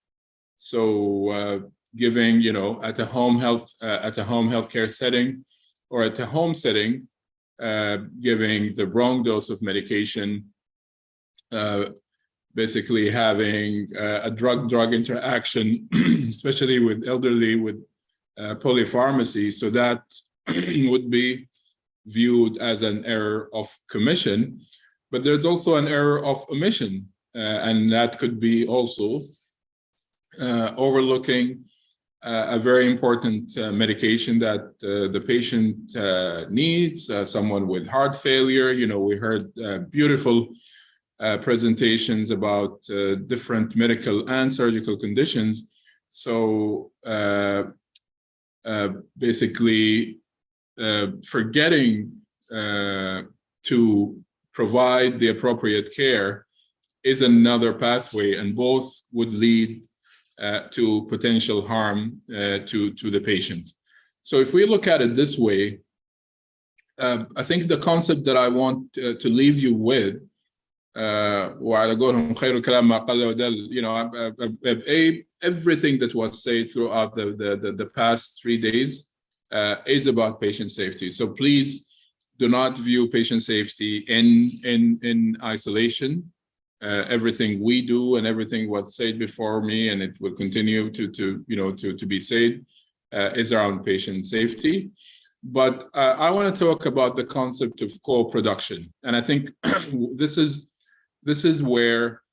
C: So giving, at a home healthcare setting or at a home setting, giving the wrong dose of medication, basically having a drug interaction, especially with elderly with polypharmacy. So that would be viewed as an error of commission, but there's also an error of omission, and that could be also overlooking a very important medication that the patient needs, someone with heart failure. We heard beautiful presentations about different medical and surgical conditions. So basically forgetting to provide the appropriate care is another pathway, and both would lead to potential harm to the patient. So if we look at it this way, I think the concept that I want to leave you with, everything that was said throughout the past 3 days is about patient safety. So please do not view patient safety in isolation. Everything we do and everything was said before me, and it will continue to be said, is around patient safety. But I want to talk about the concept of co-production, and I think this is where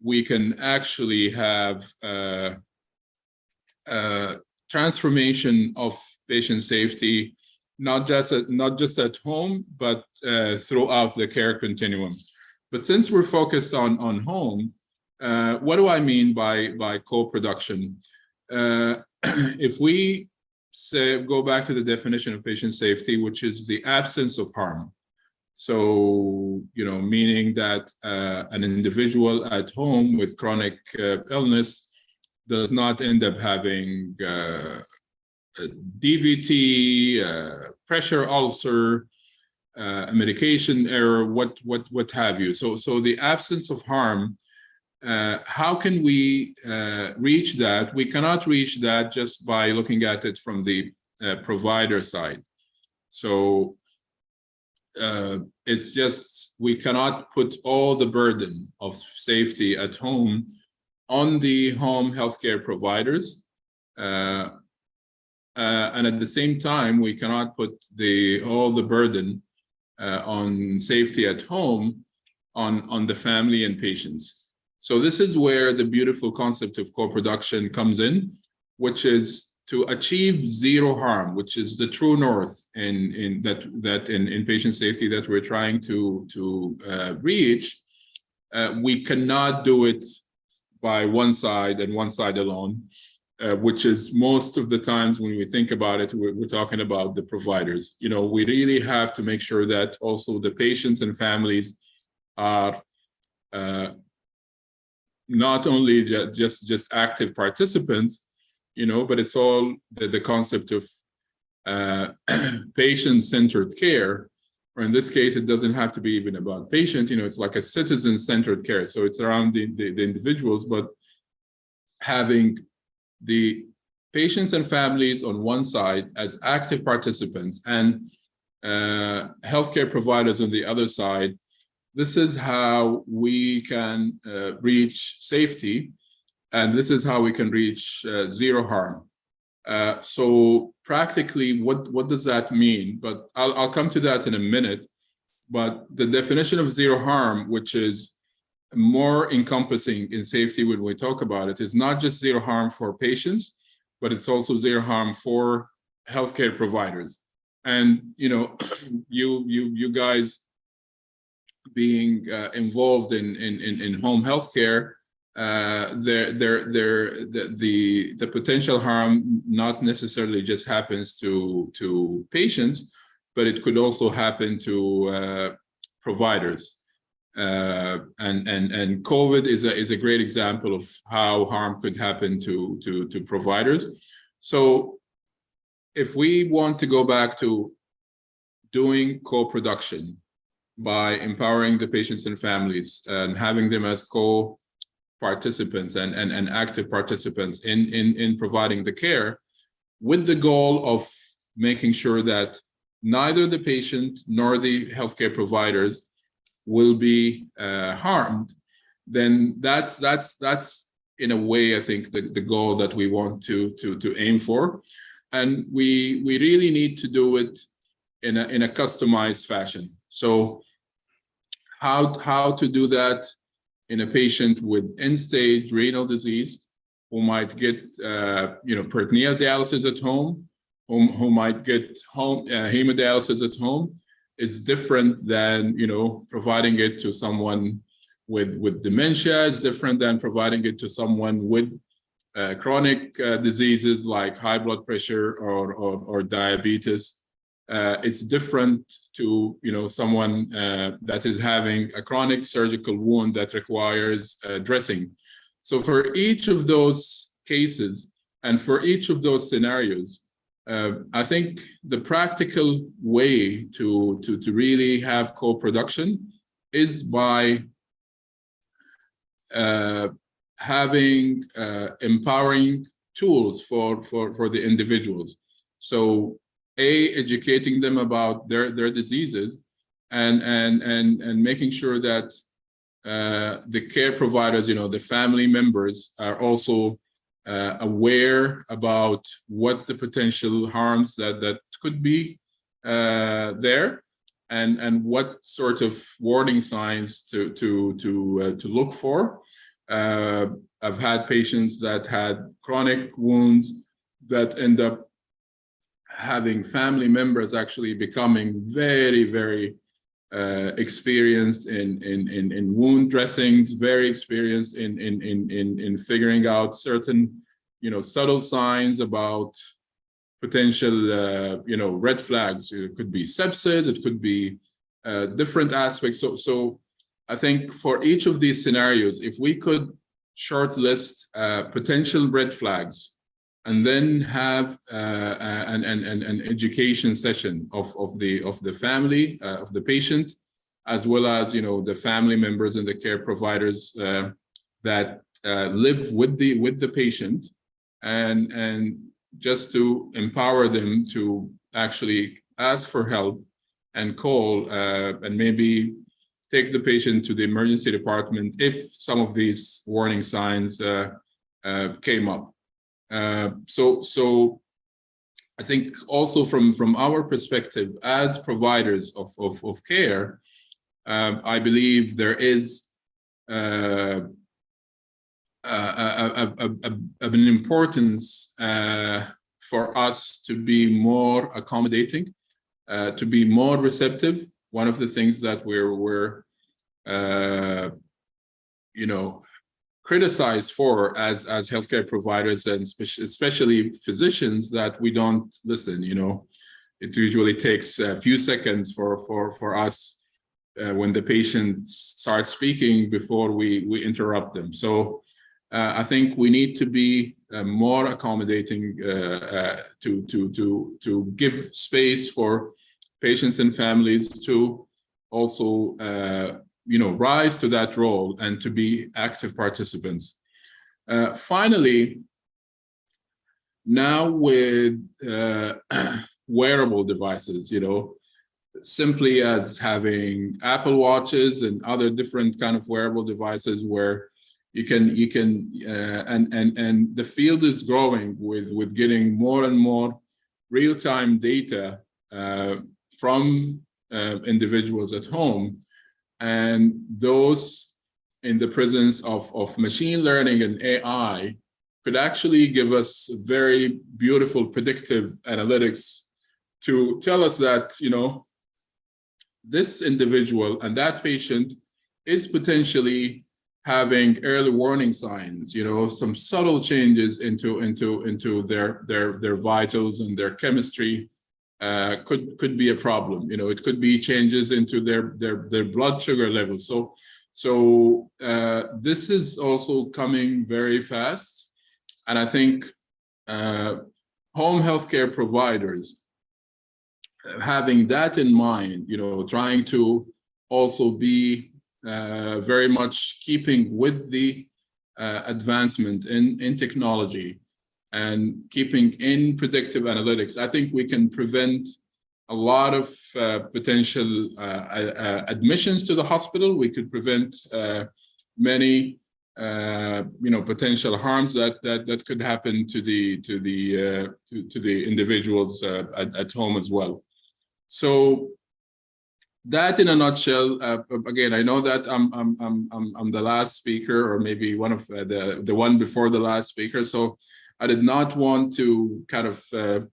C: we can actually have transformation of patient safety, not just at home, but throughout the care continuum. But since we're focused on home, what do I mean by co-production? If we go back to the definition of patient safety, which is the absence of harm. So, meaning that an individual at home with chronic illness does not end up having DVT, pressure ulcer, a medication error, what have you. So the absence of harm, how can we reach that? We cannot reach that just by looking at it from the provider side. So it's just, we cannot put all the burden of safety at home on the home healthcare providers. And at the same time, we cannot put all the burden on safety at home on the family and patients. So this is where the beautiful concept of co-production comes in, which is to achieve zero harm, which is the true north in patient safety that we're trying to reach. We cannot do it by one side and one side alone, which is most of the times when we think about it, we're talking about the providers. You know, we really have to make sure that also the patients and families are not only just active participants, you know, but it's all the concept of patient-centered care, or in this case, it doesn't have to be even about patient, you know, it's like a citizen-centered care. So it's around the individuals, but having the patients and families on one side as active participants and healthcare providers on the other side. This is how we can reach safety, and this is how we can reach zero harm. So practically, what does that mean? But I'll come to that in a minute. But the definition of zero harm, which is more encompassing in safety when we talk about it, is not just zero harm for patients, but it's also zero harm for healthcare providers. And you know, you guys being involved in home healthcare, the potential harm not necessarily just happens to patients, but it could also happen to providers. And COVID is a great example of how harm could happen to providers. So if we want to go back to doing co-production by empowering the patients and families and having them as co-participants and active participants in providing the care, with the goal of making sure that neither the patient nor the healthcare providers will be harmed, then that's in a way, I think, the goal that we want to aim for. And we really need to do it in a customized fashion. So how to do that in a patient with end-stage renal disease who might get peritoneal dialysis at home, who might get home hemodialysis at home, is different than providing it to someone with dementia. It's different than providing it to someone with chronic diseases like high blood pressure or diabetes. It's different to someone that is having a chronic surgical wound that requires dressing. So for each of those cases and for each of those scenarios, I think the practical way to really have co-production is by having empowering tools for the individuals. So educating them about their diseases and making sure that the care providers, the family members, are also aware about what the potential harms that could be there, and what sort of warning signs to look for. I've had patients that had chronic wounds that end up having family members actually becoming very, very experienced in wound dressings, very experienced in figuring out certain subtle signs about potential red flags. It could be sepsis, it could be different aspects. So I think for each of these scenarios, if we could shortlist potential red flags and then have an education session of the family, of the patient, as well as, you know, the family members and the care providers that live with the patient, and just to empower them to actually ask for help and call and maybe take the patient to the emergency department if some of these warning signs came up. So I think also from our perspective as providers of care, I believe there is an importance for us to be more accommodating, to be more receptive. One of the things that we're you know, criticized for as healthcare providers, and especially physicians, that we don't listen. You know, it usually takes a few seconds for us when the patient starts speaking before we interrupt them. So I think we need to be more accommodating to give space for patients and families to also you know, rise to that role and to be active participants. Finally, now with wearable devices, you know, simply as having Apple Watches and other different kind of wearable devices where you can and the field is growing with getting more and more real-time data from individuals at home. And those in the presence of machine learning and AI could actually give us very beautiful predictive analytics to tell us that, you know, this individual and that patient is potentially having early warning signs, you know, some subtle changes into their vitals and their chemistry. Could be a problem. You know, it could be changes into their blood sugar levels. So this is also coming very fast, and I think home healthcare providers, having that in mind, you know, trying to also be very much keeping with the advancement in technology and keeping in predictive analytics, I think we can prevent a lot of potential admissions to the hospital. We could prevent many, you know, potential harms that could happen to the individuals at home as well. So that, in a nutshell, again, I know that I'm the last speaker, or maybe one of the one before the last speaker. So I did not want to kind of,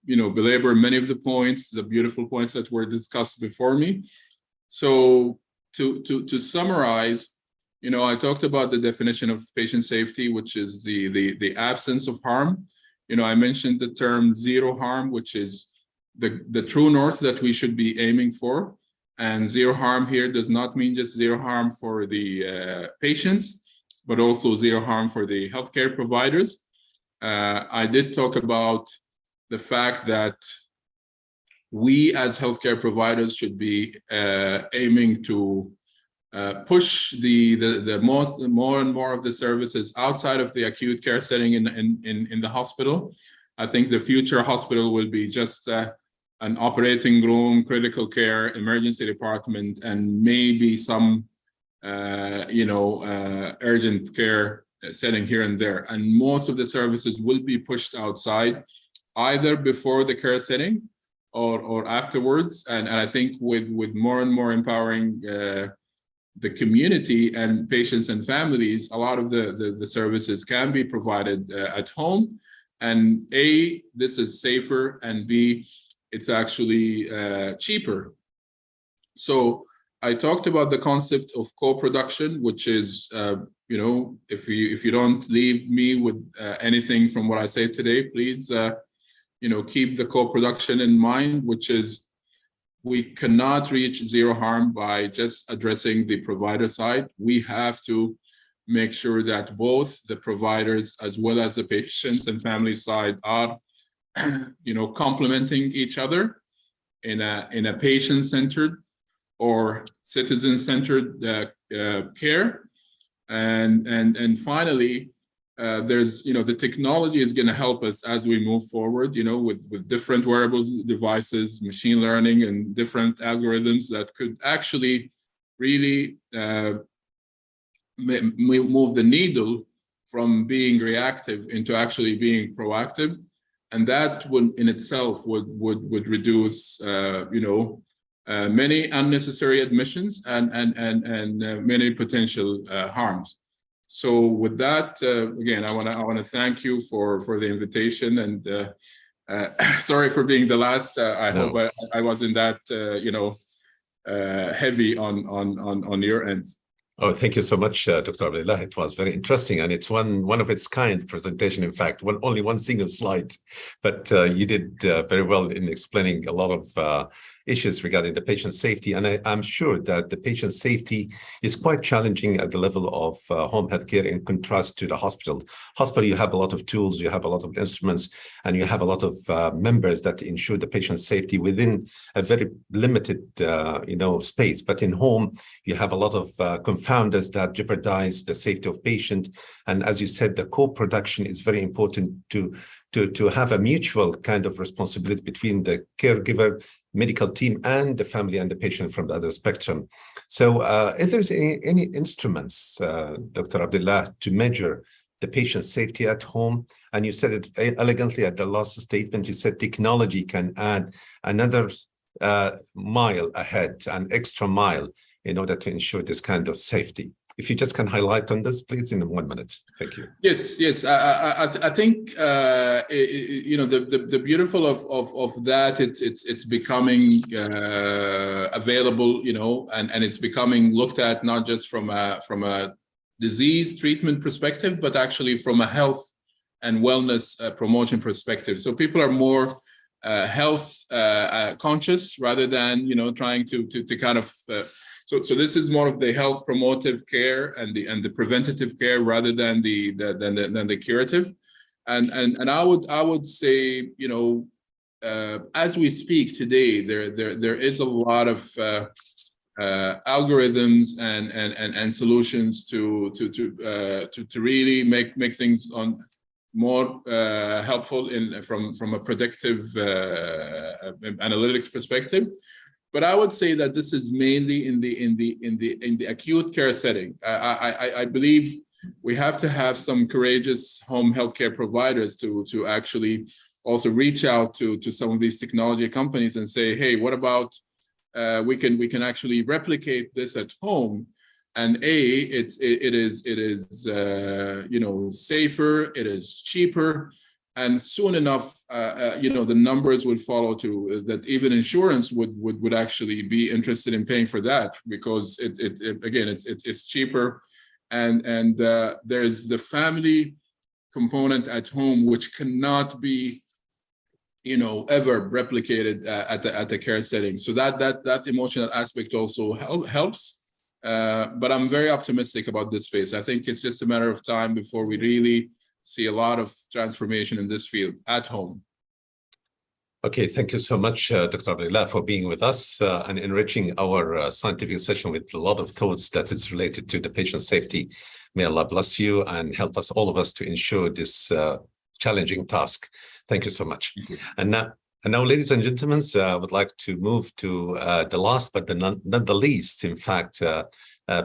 C: you know, belabor many of the points, the beautiful points that were discussed before me. So to summarize, you know, I talked about the definition of patient safety, which is the absence of harm. You know, I mentioned the term zero harm, which is the true north that we should be aiming for. And zero harm here does not mean just zero harm for the patients, but also zero harm for the healthcare providers. I did talk about the fact that we as healthcare providers should be aiming to push the more and more of the services outside of the acute care setting in the hospital. I think the future hospital will be just an operating room, critical care, emergency department, and maybe some you know, urgent care setting here and there. And most of the services will be pushed outside, either before the care setting or afterwards. And I think with more and more empowering the community and patients and families, a lot of the services can be provided at home. And A, this is safer, and B, it's actually cheaper. So I talked about the concept of co-production, which is, you know, if you don't leave me with anything from what I say today, please, you know, keep the co-production in mind, which is we cannot reach zero harm by just addressing the provider side. We have to make sure that both the providers as well as the patients and family side are, complementing each other in a patient-centered or citizen-centered care. And finally, there's, the technology is going to help us as we move forward, with different wearables, devices, machine learning, and different algorithms that could actually really move the needle from being reactive into actually being proactive. And that would in itself would reduce, many unnecessary admissions and many potential harms. So with that, again, I want to thank you for the invitation, and sorry for being the last. I hope I wasn't that heavy on your end.
D: Oh, thank you so much, Dr. Abdullah. It was very interesting, and it's one of its kind presentation. In fact, only one single slide, but you did very well in explaining a lot of issues regarding the patient safety. And I'm sure that the patient safety is quite challenging at the level of home healthcare in contrast to the hospital. Hospital, you have a lot of tools, you have a lot of instruments, and you have a lot of members that ensure the patient safety within a very limited, space. But in home, you have a lot of confounders that jeopardize the safety of patient. And as you said, the co-production is very important to have a mutual kind of responsibility between the caregiver, medical team, and the family and the patient from the other spectrum. So if there's any instruments, Dr. Abdullah, to measure the patient safety at home, and you said it elegantly at the last statement, you said technology can add another mile ahead, an extra mile, in order to ensure this kind of safety. If you just can highlight on this, please, in 1 minute. Thank you.
C: Yes. I think the beautiful of that, it's becoming available, and it's becoming looked at not just from a disease treatment perspective, but actually from a health and wellness promotion perspective. So people are more health conscious rather than trying to kind of. So this is more of the health promotive care and the preventative care rather than the curative, and I would say as we speak today, there is a lot of algorithms and solutions to really make things more helpful from a predictive analytics perspective. But I would say that this is mainly in the acute care setting. I believe we have to have some courageous home healthcare providers to actually also reach out to some of these technology companies and say, hey, what about we can actually replicate this at home, and it is safer, it is cheaper. And soon enough, the numbers would follow to that. Even insurance would actually be interested in paying for that, because it's cheaper, and there's the family component at home, which cannot be ever replicated at the care setting. So that emotional aspect also helps. But I'm very optimistic about this space. I think it's just a matter of time before we really see a lot of transformation in this field at home.
D: Okay, thank you so much, Dr. Abdullah, for being with us and enriching our scientific session with a lot of thoughts that is related to the patient safety. May Allah bless you and help us, all of us, to ensure this challenging task. Thank you so much. And now, ladies and gentlemen, I would like to move to the last, but not the least, in fact,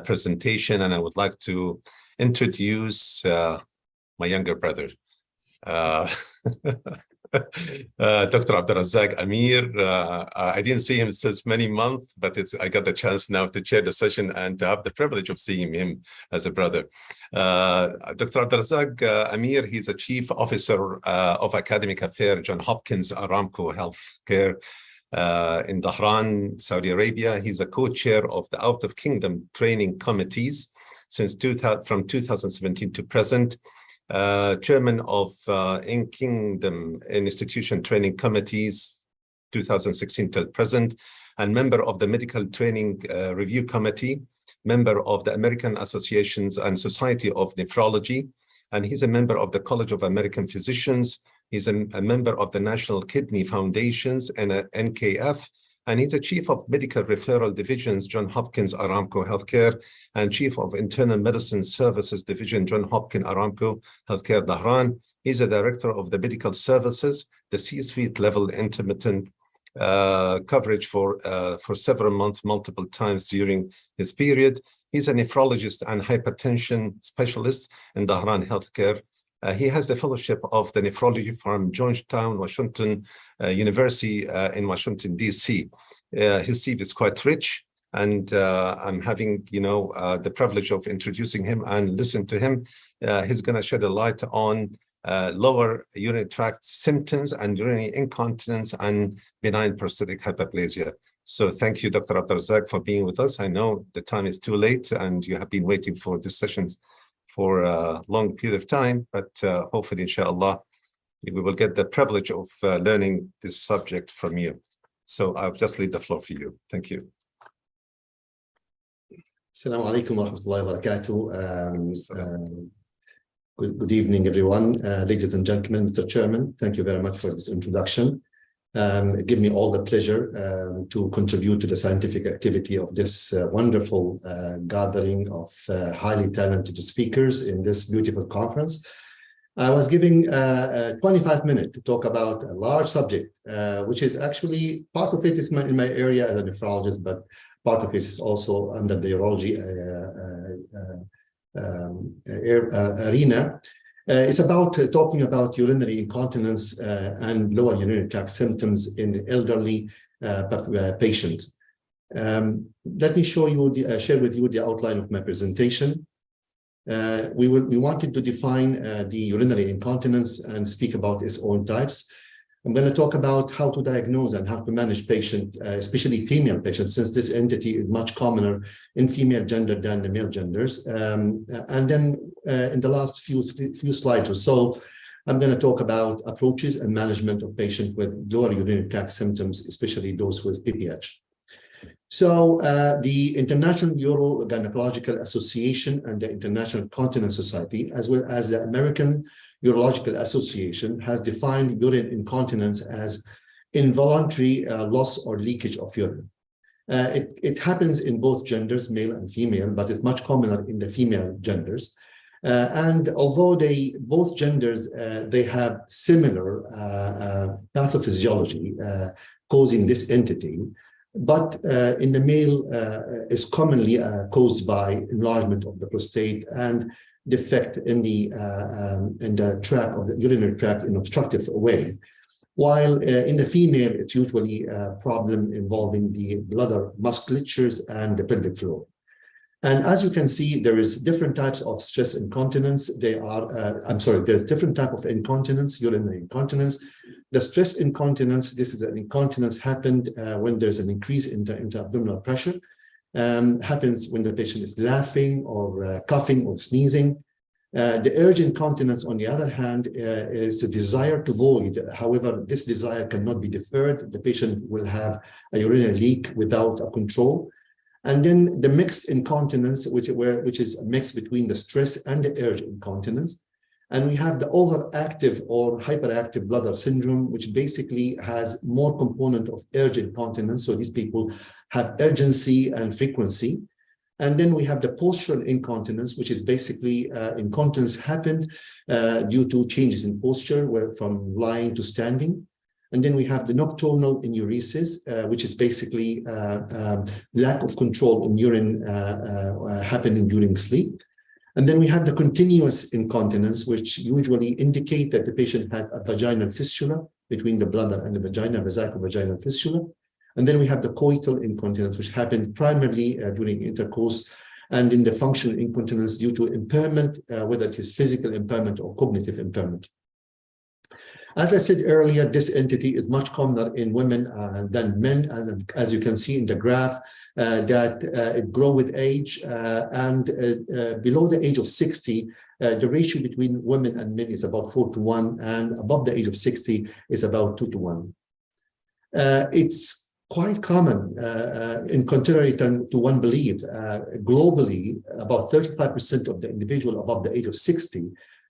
D: presentation, and I would like to introduce my younger brother, Dr. Abdulrazak Amir. I didn't see him since many months, but I got the chance now to chair the session and to have the privilege of seeing him as a brother. Dr. Abdulrazak Amir, he's a Chief Officer of Academic Affairs, John Hopkins Aramco Healthcare in Dhahran, Saudi Arabia. He's a co-chair of the Out of Kingdom Training Committees from 2017 to present. Chairman of in-Kingdom Institution Training Committees, 2016 till present, and member of the Medical Training Review Committee member of the American Associations and Society of Nephrology, and he's a member of the College of American Physicians. He's a member of the National Kidney Foundations and NKF, and he's the Chief of Medical Referral Divisions, Johns Hopkins Aramco Healthcare, and Chief of Internal Medicine Services Division, Johns Hopkins Aramco Healthcare, Dhahran. He's a Director of the Medical Services, the C-suite level intermittent coverage for several months, multiple times during his period. He's a nephrologist and hypertension specialist in Dhahran Healthcare. He has the fellowship of the nephrology from Georgetown, Washington University in Washington, D.C. His CV is quite rich, and I'm having, the privilege of introducing him and listen to him. He's going to shed a light on lower urinary tract symptoms and urinary incontinence and benign prostatic hyperplasia. So thank you, Dr. Abdulrazak, for being with us. I know the time is too late and you have been waiting for these sessions for a long period of time, but hopefully, inshallah, we will get the privilege of learning this subject from you. So I'll just leave the floor for you. Thank you.
E: Assalamu alaikum wa rahmatullahi wa barakatuh. Good evening, everyone. Ladies and gentlemen, Mr. Chairman, thank you very much for this introduction. Give me all the pleasure to contribute to the scientific activity of this wonderful gathering of highly talented speakers in this beautiful conference. I was giving 25 minutes to talk about a large subject, which is actually part of it is in my area as a nephrologist, but part of it is also under the urology arena. It's about talking about urinary incontinence and lower urinary tract symptoms in elderly patients. Let me share with you the outline of my presentation. We wanted to define the urinary incontinence and speak about its own types. I'm going to talk about how to diagnose and how to manage patients, especially female patients, since this entity is much commoner in female gender than the male genders. And then in the last few slides or so, I'm going to talk about approaches and management of patients with lower urinary tract symptoms, especially those with PPH. So the International Urogynecological Association and the International Continence Society, as well as the American Urological Association, has defined urine incontinence as involuntary loss or leakage of urine. It happens in both genders, male and female, but it's much commoner in the female genders. And although both genders, they have similar pathophysiology causing this entity, but in the male is commonly caused by enlargement of the prostate and defect in the tract of the urinary tract in obstructive way. While in the female, it's usually a problem involving the bladder musculatures and the pelvic floor. And as you can see, there is different types of stress incontinence. There's different type of incontinence, urinary incontinence. The stress incontinence, this is an incontinence happened when there's an increase in the intra-abdominal pressure. Happens when the patient is laughing or coughing or sneezing. The urge incontinence, on the other hand, is a desire to void. However, this desire cannot be deferred. The patient will have a urinary leak without a control. And then the mixed incontinence, which is a mix between the stress and the urge incontinence. And we have the overactive or hyperactive bladder syndrome, which basically has more component of urge incontinence. So these people have urgency and frequency. And then we have the postural incontinence, which is basically incontinence happened due to changes in posture, from lying to standing. And then we have the nocturnal enuresis, which is basically lack of control in urine happening during sleep. And then we have the continuous incontinence, which usually indicate that the patient has a vaginal fistula between the bladder and the vagina, vesicovaginal fistula. And then we have the coital incontinence, which happens primarily during intercourse, and in the functional incontinence due to impairment, whether it is physical impairment or cognitive impairment. As I said earlier, this entity is much commoner in women than men, as you can see in the graph, that it grows with age, and below the age of 60, the ratio between women and men is about 4:1, and above the age of 60 is about 2:1. It's quite common, in contrary to one believed. Globally, about 35% of the individual above the age of 60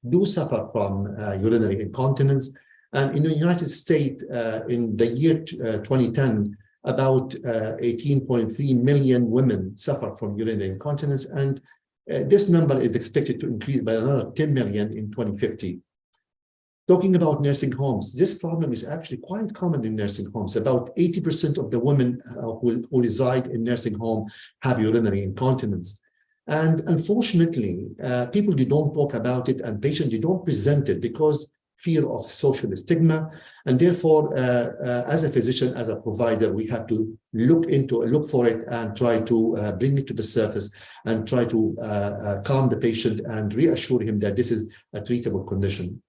E: do suffer from urinary incontinence. And in the United States, in the year 2010, about 18.3 million women suffer from urinary incontinence. And this number is expected to increase by another 10 million in 2050. Talking about nursing homes, this problem is actually quite common in nursing homes. About 80% of the women who reside in nursing home have urinary incontinence. And unfortunately, people don't talk about it, and patients don't present it because fear of social stigma. And therefore, as a physician, as a provider, we have to look for it and try to bring it to the surface and try to calm the patient and reassure him that this is a treatable condition.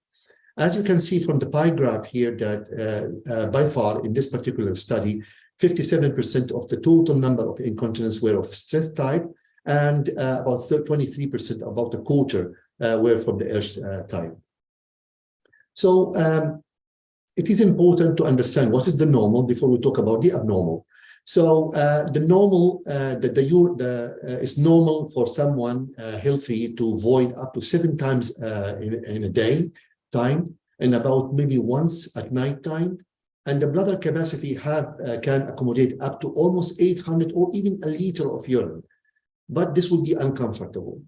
E: As you can see from the pie graph here, that by far in this particular study, 57% of the total number of incontinence were of stress type, and about 23%, about a quarter, were from the urge type. So it is important to understand what is the normal before we talk about the abnormal. So the normal, it's normal for someone healthy to void up to 7 times in a day time, and about maybe once at night time. And the bladder capacity can accommodate up to almost 800 or even a liter of urine. But this will be uncomfortable.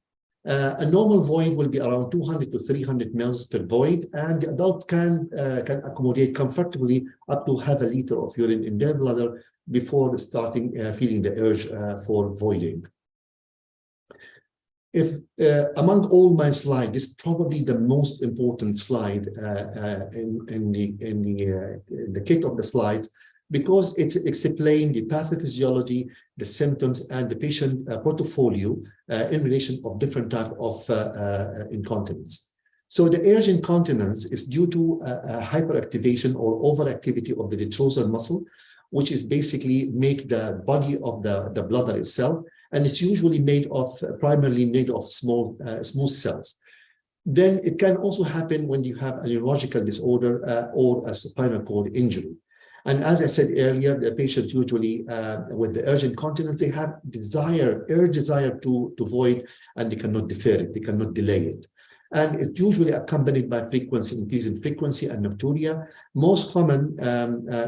E: A normal void will be around 200 to 300 mils per void, and the adult can accommodate comfortably up to half a liter of urine in their bladder before starting feeling the urge for voiding. If among all my slides, this is probably the most important slide in the kit of the slides, because it explains the pathophysiology, the symptoms, and the patient portfolio in relation of different types of incontinence. So the urge incontinence is due to hyperactivation or overactivity of the detrusor muscle, which is basically make the body of the bladder itself, and it's usually primarily made of small smooth cells. Then it can also happen when you have a neurological disorder or a spinal cord injury. And as I said earlier, the patient usually with the urge incontinence, they have urge desire to void, and they cannot defer it, they cannot delay it. And it's usually accompanied by increase in frequency and nocturia, most common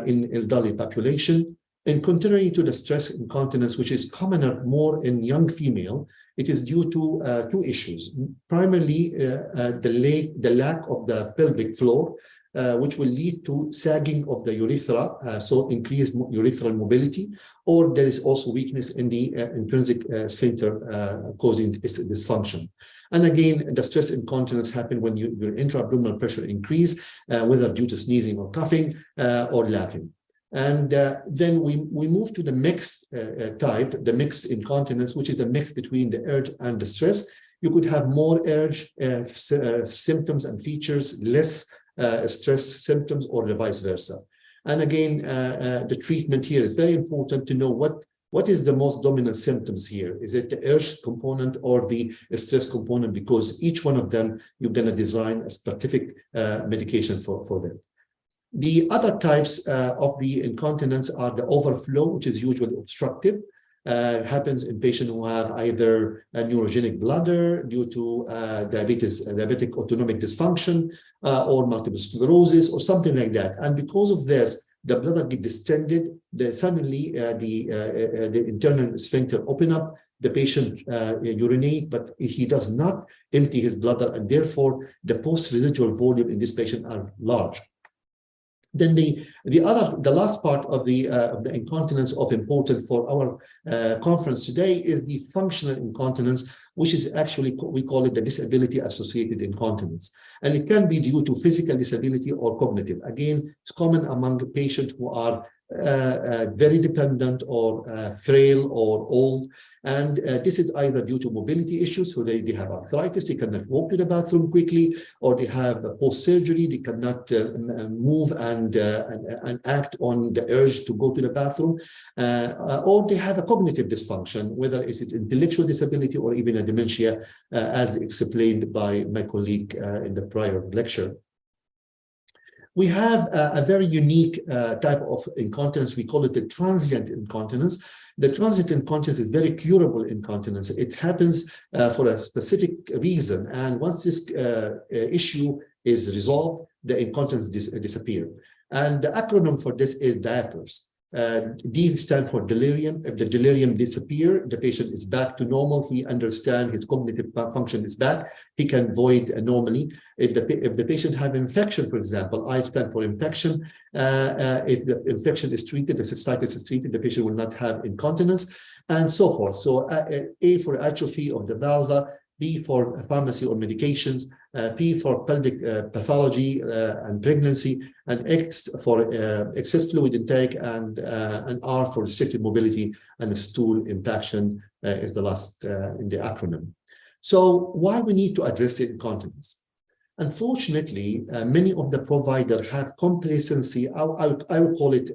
E: in elderly population. And contrary to the stress incontinence, which is commoner more in young female, it is due to 2 issues. Primarily, the lack of the pelvic floor, which will lead to sagging of the urethra, so increased urethral mobility, or there is also weakness in the intrinsic sphincter causing its dysfunction. And again, the stress incontinence happen when your intra-abdominal pressure increase, whether due to sneezing or coughing or laughing. And then we move to the mixed type, the mixed incontinence, which is a mix between the urge and the stress. You could have more urge symptoms and features, less stress symptoms, or the vice versa. And again, the treatment here is very important to know what is the most dominant symptoms here. Is it the urge component or the stress component? Because each one of them, you're going to design a specific medication for them. The other types of the incontinence are the overflow, which is usually obstructive. Happens in patients who have either a neurogenic bladder due to diabetic autonomic dysfunction or multiple sclerosis or something like that. And because of this, the bladder gets distended. Suddenly, the internal sphincter open up. The patient urinate, but he does not empty his bladder, and therefore the post-residual volume in this patient are large. Then the last part of the incontinence of importance for our conference today is the functional incontinence, which is actually, we call it the disability-associated incontinence. And it can be due to physical disability or cognitive. Again, it's common among patients who are very dependent or frail or old. And this is either due to mobility issues, so they have arthritis, they cannot walk to the bathroom quickly, or they have post-surgery, they cannot move and act on the urge to go to the bathroom, or they have a cognitive dysfunction, whether it's intellectual disability or even a dementia, as explained by my colleague in the prior lecture. We have a very unique type of incontinence. We call it the transient incontinence. The transient incontinence is very curable incontinence. It happens for a specific reason. And once this issue is resolved, the incontinence disappears. And the acronym for this is DAPERS. D stands for delirium. If the delirium disappears, the patient is back to normal. He understands his cognitive function is back. He can void normally. If the patient have infection, for example, I stand for infection. If the infection is treated, the cystitis is treated, the patient will not have incontinence, and so forth. So A for atrophy of the vulva, B for pharmacy or medications, P for pelvic pathology and pregnancy, and X for excess fluid intake, and R for restricted mobility, and stool impaction is the last in the acronym. So why we need to address the incontinence? Unfortunately, many of the providers have complacency. I would call it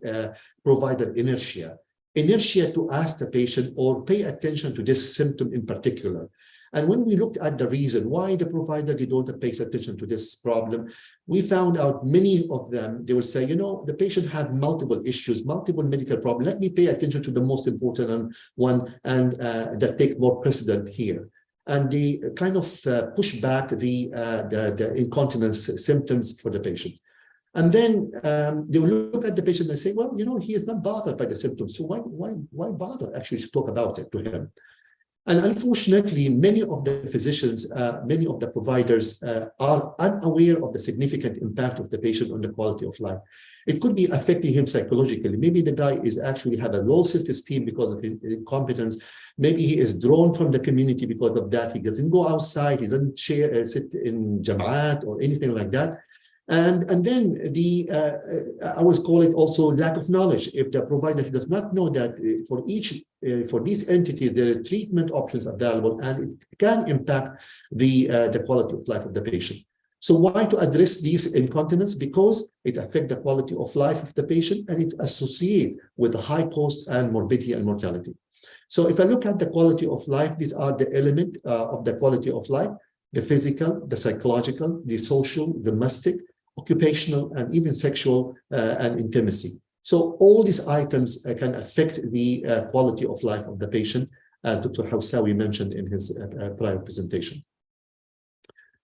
E: provider inertia to ask the patient or pay attention to this symptom in particular. And when we looked at the reason why the provider they don't pay attention to this problem, we found out many of them, they will say, you know, the patient have multiple issues, multiple medical problems. Let me pay attention to the most important one, and that take more precedent here. And they kind of push back the incontinence symptoms for the patient. And then they will look at the patient and say, well, you know, he is not bothered by the symptoms. So why bother actually to talk about it to him? And unfortunately, many of the physicians, many of the providers are unaware of the significant impact of the patient on the quality of life. It could be affecting him psychologically. Maybe the guy is actually have a low self-esteem because of his incompetence. Maybe he is drawn from the community because of that. He doesn't go outside. He doesn't sit in Jama'at or anything like that. And then I would call it also lack of knowledge. If the provider does not know that for these entities, there is treatment options available, and it can impact the quality of life of the patient. So why to address these incontinence? Because it affects the quality of life of the patient, and it associates with the high cost and morbidity and mortality. So if I look at the quality of life, these are the elements of the quality of life: the physical, the psychological, the social, domestic, occupational, and even sexual and intimacy. So all these items can affect the quality of life of the patient, as Dr. Hawsawi mentioned in his prior presentation.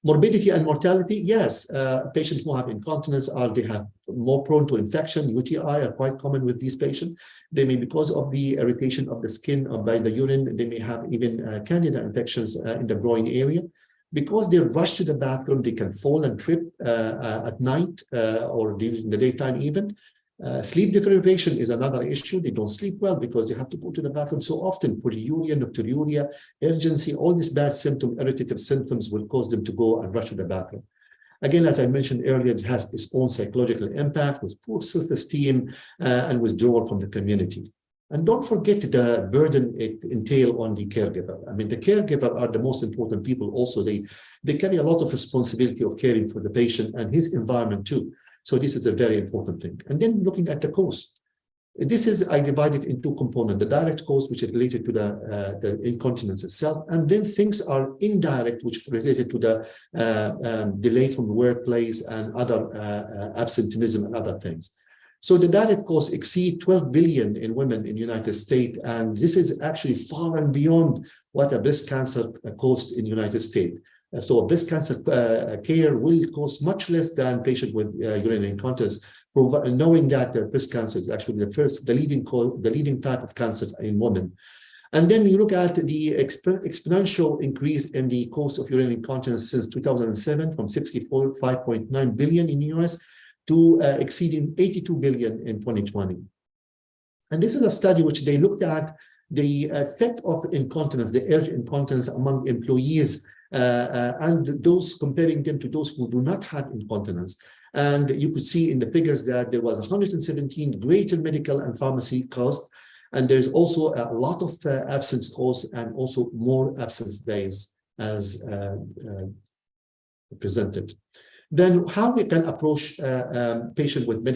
E: Morbidity and mortality, yes, patients who have incontinence they have more prone to infection. UTI are quite common with these patients. They may, because of the irritation of the skin or by the urine, they may have even candida infections in the groin area. Because they rush to the bathroom, they can fall and trip at night or in the daytime even. Sleep deprivation is another issue. They don't sleep well because they have to go to the bathroom so often. Polyuria, nocturia, urgency, all these bad symptoms, irritative symptoms will cause them to go and rush to the bathroom. Again, as I mentioned earlier, it has its own psychological impact with poor self-esteem and withdrawal from the community. And don't forget the burden it entails on the caregiver. I mean, the caregiver are the most important people also. They carry a lot of responsibility of caring for the patient and his environment too. So this is a very important thing. And then looking at the cost. I divided in two components: the direct cost, which is related to the incontinence itself, and then things are indirect, which are related to the delay from the workplace and other absenteeism and other things. So the direct costs exceed 12 billion in women in the United States, and this is actually far and beyond what a breast cancer costs in the United States. So breast cancer care will cost much less than patient with urinary incontinence, knowing that breast cancer is actually the leading type of cancer in women. And then you look at the exponential increase in the cost of urinary incontinence since 2007, from 65.9 billion in the US to exceeding 82 billion in 2020. And this is a study which they looked at the effect of incontinence, the urge incontinence among employees, and those comparing them to those who do not have incontinence. And you could see in the figures that there was 117 greater medical and pharmacy costs, and there's also a lot of absence costs and also more absence days as presented. Then how we can approach patient with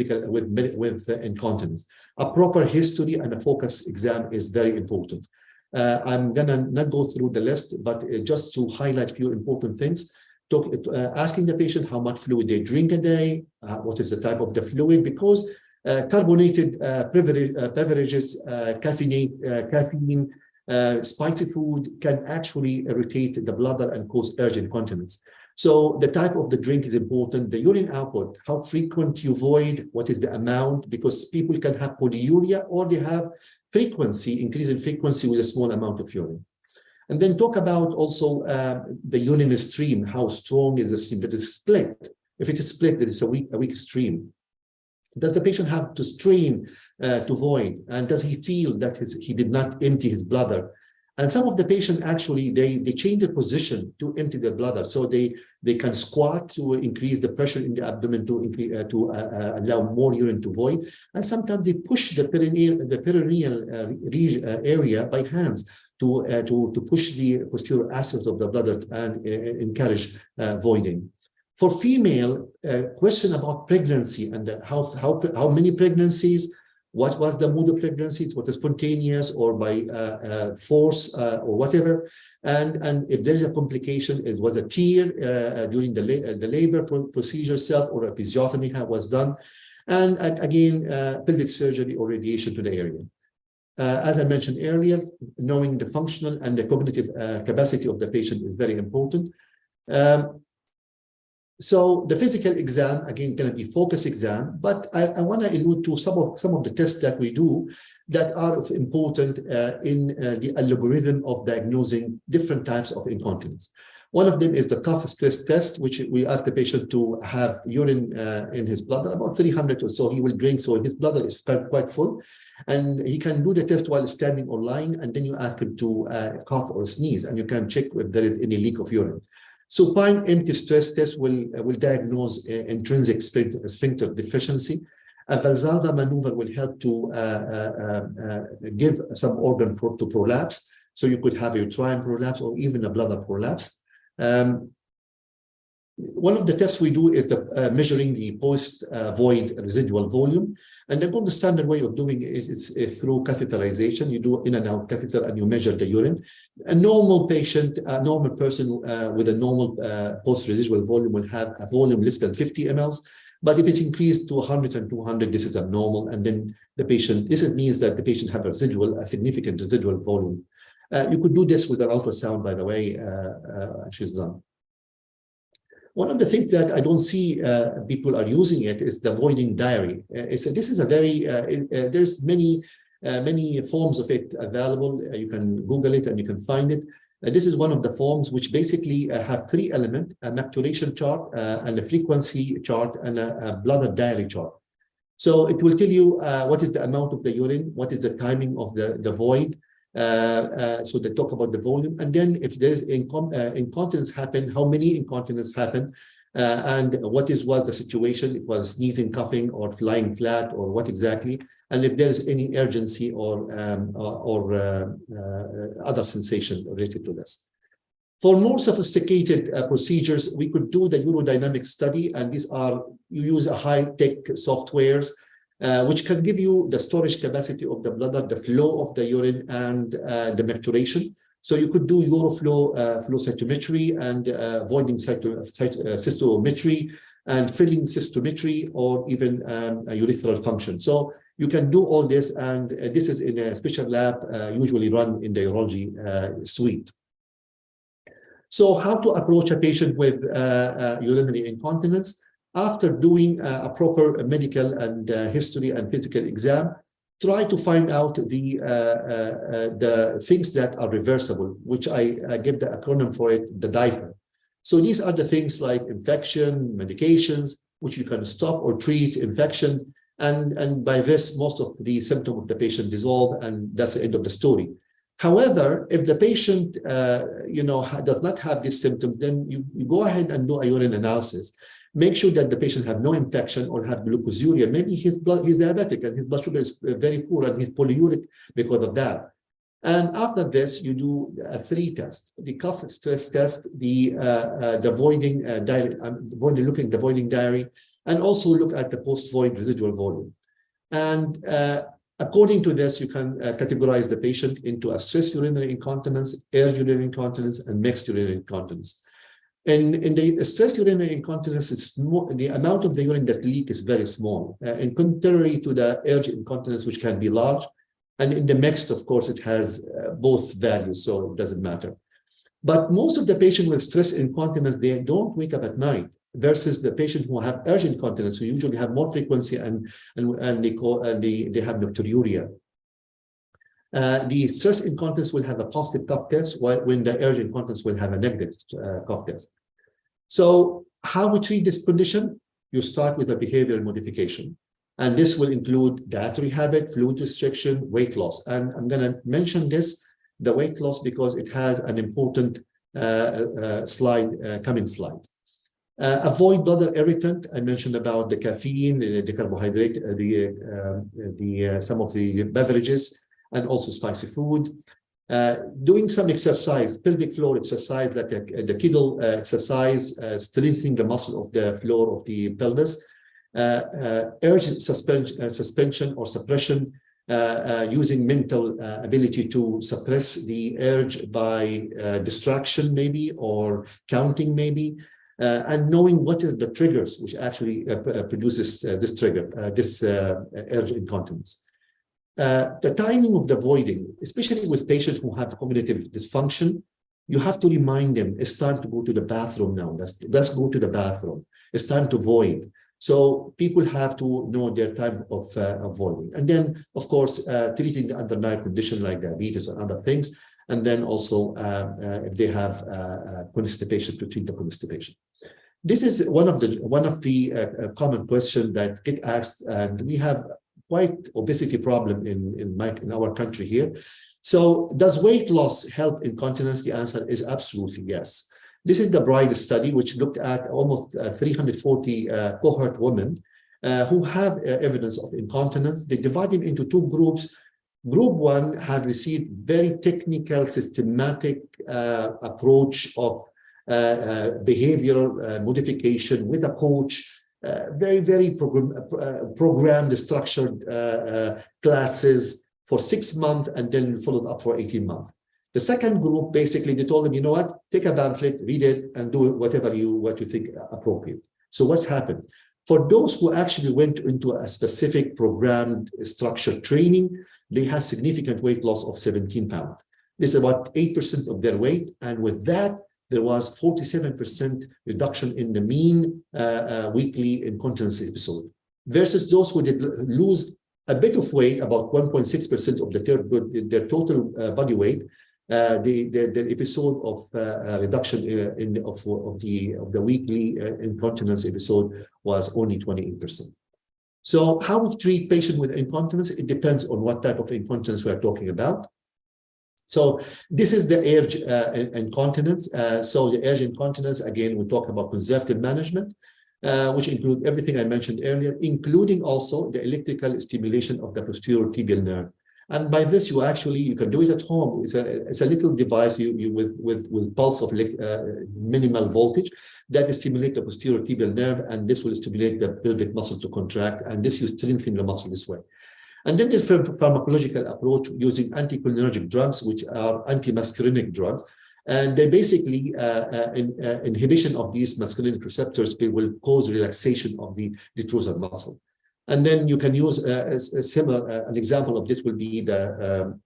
E: incontinence. A proper history and a focus exam is very important. I'm gonna not go through the list, but just to highlight a few important things. asking the patient how much fluid they drink a day, what is the type of the fluid, because carbonated beverages, caffeine, spicy food can actually irritate the bladder and cause urgent incontinence. So the type of the drink is important. The urine output, how frequent you void, what is the amount, because people can have polyuria or they have frequency, increase in frequency with a small amount of urine. And then talk about also the urine stream, how strong is the stream that is split. If it is split, there is a weak stream. Does the patient have to strain to void? And does he feel that he did not empty his bladder? And some of the patient actually, they change the position to empty their bladder. So they can squat to increase the pressure in the abdomen to allow more urine to void. And sometimes they push the perineal area by hands to push the posterior aspect of the bladder and encourage voiding. For female, question about pregnancy and how many pregnancies, what was the mode of pregnancy, what is spontaneous or by force or whatever, and if there is a complication, it was a tear during the labor procedure itself or episiotomy was done, and again pelvic surgery or radiation to the area. As I mentioned earlier, knowing the functional and the cognitive capacity of the patient is very important. So the physical exam, again, can be focus exam, but I want to allude to some of the tests that we do that are important in the algorithm of diagnosing different types of incontinence. One of them is the cough stress test, which we ask the patient to have urine in his bladder, about 300 or so. He will drink, so his bladder is quite full. And he can do the test while standing or lying, and then you ask him to cough or sneeze, and you can check if there is any leak of urine. Supine empty stress test will diagnose intrinsic sphincter deficiency. A Valsalva maneuver will help to give some organ to prolapse. So you could have a uterine prolapse or even a bladder prolapse. One of the tests we do is measuring the post-void residual volume. And the gold standard way of doing it is through catheterization. You do in and out catheter and you measure the urine. A normal patient, a normal person with a normal post-residual volume will have a volume less than 50 mLs. But if it's increased to 100 and 200, this is abnormal. And then the patient, this means that the patient have a significant residual volume. You could do this with an ultrasound, by the way, she's done. One of the things that I don't see people are using it is the voiding diary. This is a very, there's many forms of it available. You can Google it and you can find it. This is one of the forms which basically have 3 elements, a maturation chart and a frequency chart and a bladder diary chart. So it will tell you what is the amount of the urine, what is the timing of the void. So they talk about the volume, and then if there is incontinence happen, how many incontinence happened, and what was the situation? It was sneezing, coughing, or lying flat, or what exactly? And if there is any urgency or other sensation related to this. For more sophisticated procedures, we could do the urodynamic study, and these are, you use a high-tech softwares which can give you the storage capacity of the bladder, the flow of the urine, and the maturation. So you could do uroflow flow cytometry and voiding cystometry and filling cystometry, or even a urethral function. So you can do all this, and this is in a special lab usually run in the urology suite. So how to approach a patient with urinary incontinence? After doing a proper medical and history and physical exam, try to find out the things that are reversible, which I give the acronym for it, the diaper. So these are the things like infection, medications, which you can stop or treat infection. And by this, most of the symptoms of the patient dissolve, and that's the end of the story. However, if the patient does not have these symptoms, then you go ahead and do a urine analysis. Make sure that the patient have no infection or have glucosuria. Maybe he's diabetic and his blood sugar is very poor and he's polyuric because of that. And after this, you do 3 tests: the cough stress test, the voiding diary, looking at the voiding diary, and also look at the post-void residual volume. And according to this, you can categorize the patient into a stress urinary incontinence, air urinary incontinence, and mixed urinary incontinence. In the stress urinary incontinence, it's more, the amount of the urine that leak is very small, and contrary to the urge incontinence, which can be large. And in the mixed, of course, it has both values, so it doesn't matter. But most of the patients with stress incontinence, they don't wake up at night, versus the patient who have urge incontinence, who usually have more frequency and they have nocturia. The stress incontinence will have a positive cough test, while when the urge incontinence will have a negative cough test. So how we treat this condition? You start with a behavioral modification. And this will include dietary habit, fluid restriction, weight loss. And I'm going to mention this, the weight loss, because it has an important coming slide. Avoid bladder irritant. I mentioned about the caffeine, the carbohydrate, some of the beverages, and also spicy food. Doing some exercise, pelvic floor exercise, like the Kegel exercise, strengthening the muscle of the floor of the pelvis. Urge suspension or suppression, using mental ability to suppress the urge by distraction maybe, or counting maybe, and knowing what is the triggers which actually produces this trigger, this urge incontinence. The timing of the voiding, especially with patients who have cognitive dysfunction, you have to remind them, it's time to go to the bathroom now. Let's go to the bathroom. It's time to void. So people have to know their time of voiding. And then, of course, treating the underlying condition like diabetes and other things. And then also, if they have constipation, to treat the constipation. This is one of the common questions that get asked, and we have quite obesity problem in our country here. So does weight loss help incontinence? The answer is absolutely yes. This is the BRIDE study, which looked at almost 340 cohort women who have evidence of incontinence. They divided into two groups. Group one have received very technical, systematic approach of behavioral modification with a coach, very programmed, structured classes for 6 months, and then followed up for 18 months. The second group, basically, they told them, you know what, take a pamphlet, read it, and do what you think appropriate. So what's happened? For those who actually went into a specific programmed structured training, they had significant weight loss of 17 pounds. This is about 8% of their weight. And with that, there was 47% reduction in the mean weekly incontinence episode, versus those who did lose a bit of weight, about 1.6% of their total body weight. The episode of reduction of the weekly incontinence episode was only 28%. So how we treat patients with incontinence, it depends on what type of incontinence we are talking about. So this is the urge incontinence. So the urge incontinence, again, we talk about conservative management, which include everything I mentioned earlier, including also the electrical stimulation of the posterior tibial nerve. And by this, you can do it at home. It's a little device with pulse of minimal voltage that stimulate the posterior tibial nerve, and this will stimulate the pelvic muscle to contract, and this will strengthen the muscle this way. And then the pharmacological approach using anticholinergic drugs, which are anti-muscarinic drugs. And they basically, inhibition of these muscarinic receptors will cause relaxation of the detrusor muscle. And then you can use an example of this will be the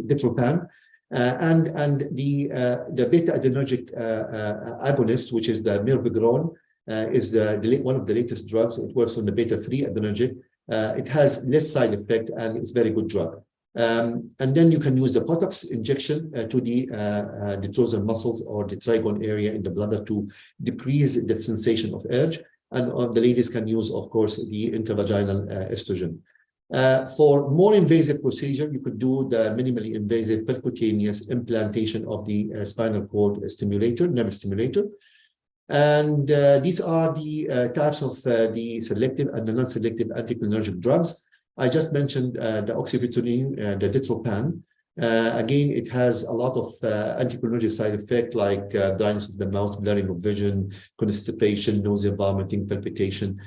E: ditropan, and the beta-adrenergic agonist, which is the mirabegron, is one of the latest drugs. It works on the beta-3 adrenergic. It has less side effect, and it's a very good drug. And then you can use the Botox injection to the detrusor muscles or the trigone area in the bladder to decrease the sensation of urge. And the ladies can use, of course, the intravaginal estrogen. For more invasive procedure, you could do the minimally invasive percutaneous implantation of the spinal cord stimulator, nerve stimulator. And these are the types of the selective and the non-selective anticholinergic drugs. I just mentioned the oxybutynin, the ditropan. Again, it has a lot of anticholinergic side effects like dryness of the mouth, blurring of vision, constipation, nausea, vomiting, palpitation.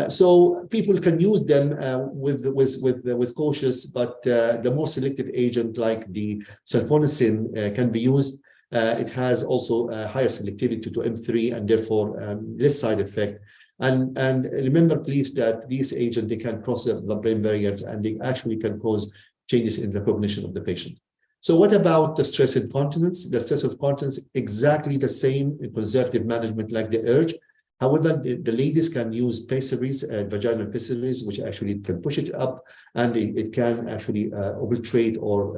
E: So people can use them with cautious, but the more selective agent like the sulfonicin can be used. It has also higher selectivity to M3 and therefore less side effect. And remember, please, that these agents, they can cross the blood-brain barriers and they actually can cause changes in the cognition of the patient. So what about the stress incontinence? The stress of incontinence, exactly the same in conservative management like the urge. However, the ladies can use pessaries, vaginal pessaries, which actually can push it up, and it can actually obliterate or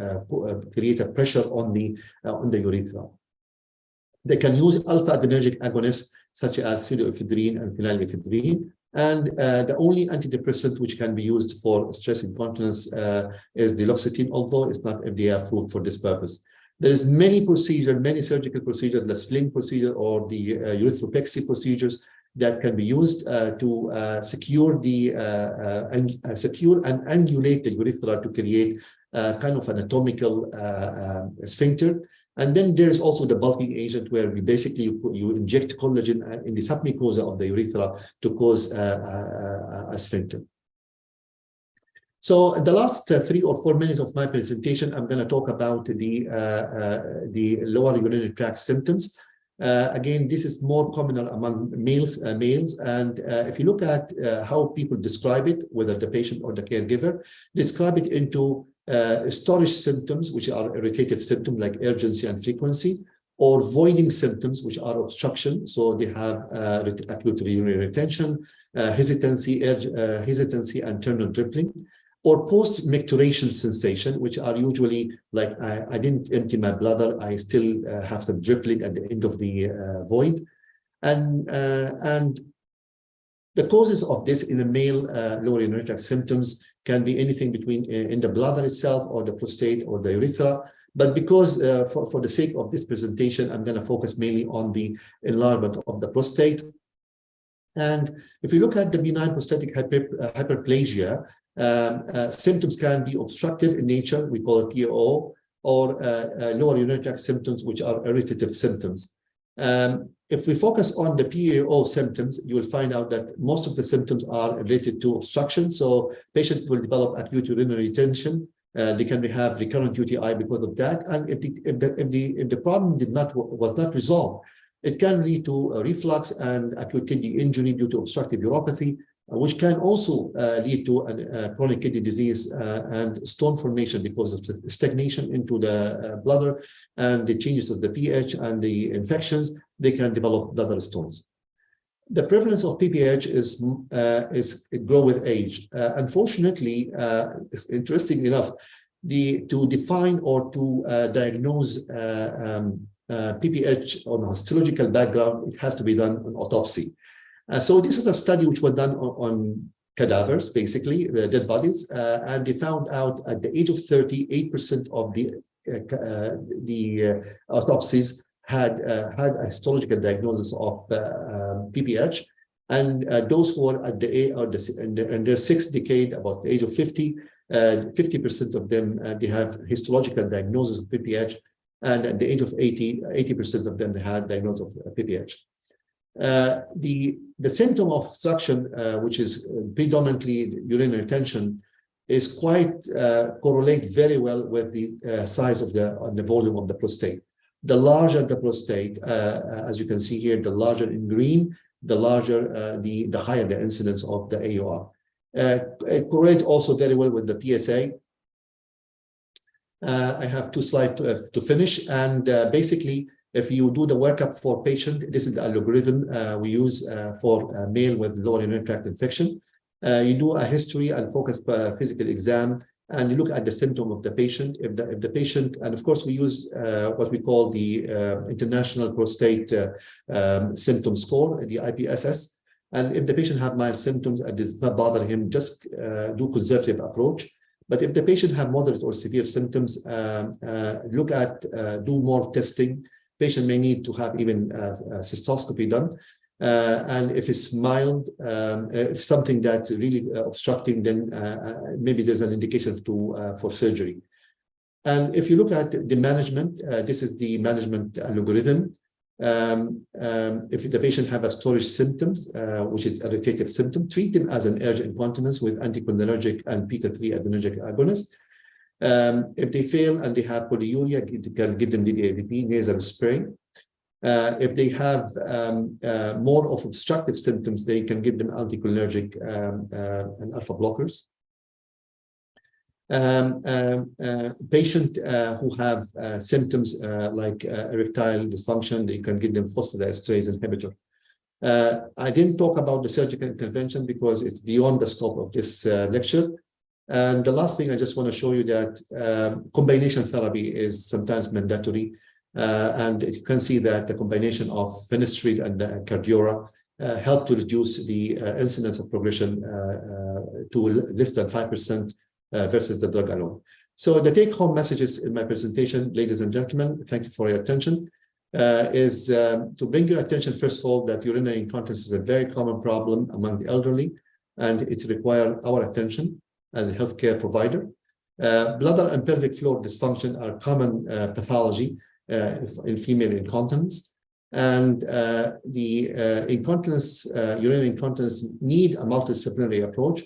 E: create a pressure on the urethra. They can use alpha-adrenergic agonists such as pseudoephedrine and phenylephrine. And the only antidepressant which can be used for stress incontinence is duloxetine, although it's not FDA approved for this purpose. There is many procedures, many surgical procedures, the sling procedure or the urethropexy procedures that can be used to secure and angulate the urethra to create kind of anatomical sphincter. And then there's also the bulking agent where we basically you inject collagen in the submucosa of the urethra to cause a sphincter. So the last 3 or 4 minutes of my presentation, I'm going to talk about the lower urinary tract symptoms. Again, this is more common among males. And if you look at how people describe it, whether the patient or the caregiver, describe it into storage symptoms, which are irritative symptoms like urgency and frequency, or voiding symptoms, which are obstruction. So they have acute urinary retention, hesitancy and terminal dribbling, or post-micturition sensation, which are usually like, I didn't empty my bladder, I still have some dribbling at the end of the void. And the causes of this in the male lower urinary tract symptoms can be anything between in the bladder itself or the prostate or the urethra. But because for the sake of this presentation, I'm going to focus mainly on the enlargement of the prostate. And if you look at the benign prostatic hyperplasia, symptoms can be obstructive in nature, we call it PAO, or lower urinary tract symptoms, which are irritative symptoms. If we focus on the PAO symptoms, you will find out that most of the symptoms are related to obstruction. So patients will develop acute urinary retention. They can have recurrent UTI because of that. And if the problem was not resolved, it can lead to reflux and acute kidney injury due to obstructive uropathy, which can also lead to chronic kidney disease and stone formation because of stagnation into the bladder and the changes of the pH and the infections. They can develop bladder stones. The prevalence of PPH is grow with age. Unfortunately, interestingly enough, to define or to diagnose PPH on a histological background, it has to be done on autopsy. So this is a study which was done on cadavers, basically, dead bodies, and they found out at the age of 30, 8% of the autopsies had a histological diagnosis of PPH, and those who are at in their 6th decade, about the age of 50, 50% of them they have histological diagnosis of PPH, and at the age of 80, 80% of them they had diagnosis of PPH. The symptom of suction, which is predominantly urinary retention, is quite correlate very well with the size of the volume of the prostate. The larger the prostate, as you can see here, the larger in green, the larger, the higher the incidence of the AUR. It correlates also very well with the PSA. I have 2 slides to finish, and basically, if you do the workup for patient, this is the algorithm we use for a male with lower urinary tract infection. You do a history and focus physical exam, and you look at the symptom of the patient. If the patient, and of course we use what we call the International Prostate Symptom Score, the IPSS. And if the patient have mild symptoms and does not bother him, just do conservative approach. But if the patient have moderate or severe symptoms, look at, do more testing. Patient may need to have even cystoscopy done. And if it's mild, if something that's really obstructing, then maybe there's an indication for surgery. And if you look at the management, this is the management algorithm. If the patient have a storage symptoms, which is irritative symptom, treat them as an urgent incontinence with anticholinergic and beta-3 adrenergic agonist. If they fail and they have polyuria, you can give them the ADP nasal spray. If they have more of obstructive symptoms, they can give them anticholinergic and alpha blockers. Patient who have symptoms like erectile dysfunction, they can give them phosphodiesterase inhibitor. I didn't talk about the surgical intervention because it's beyond the scope of this lecture. And the last thing I just want to show you that combination therapy is sometimes mandatory. And you can see that the combination of finasteride and cardiora help to reduce the incidence of progression to less than 5% versus the drug alone. So the take-home messages in my presentation, ladies and gentlemen, thank you for your attention, is to bring your attention, first of all, that urinary incontinence is a very common problem among the elderly, and it requires our attention as a healthcare provider. Bladder and pelvic floor dysfunction are common pathology in female incontinence. And the incontinence, urinary incontinence need a multidisciplinary approach,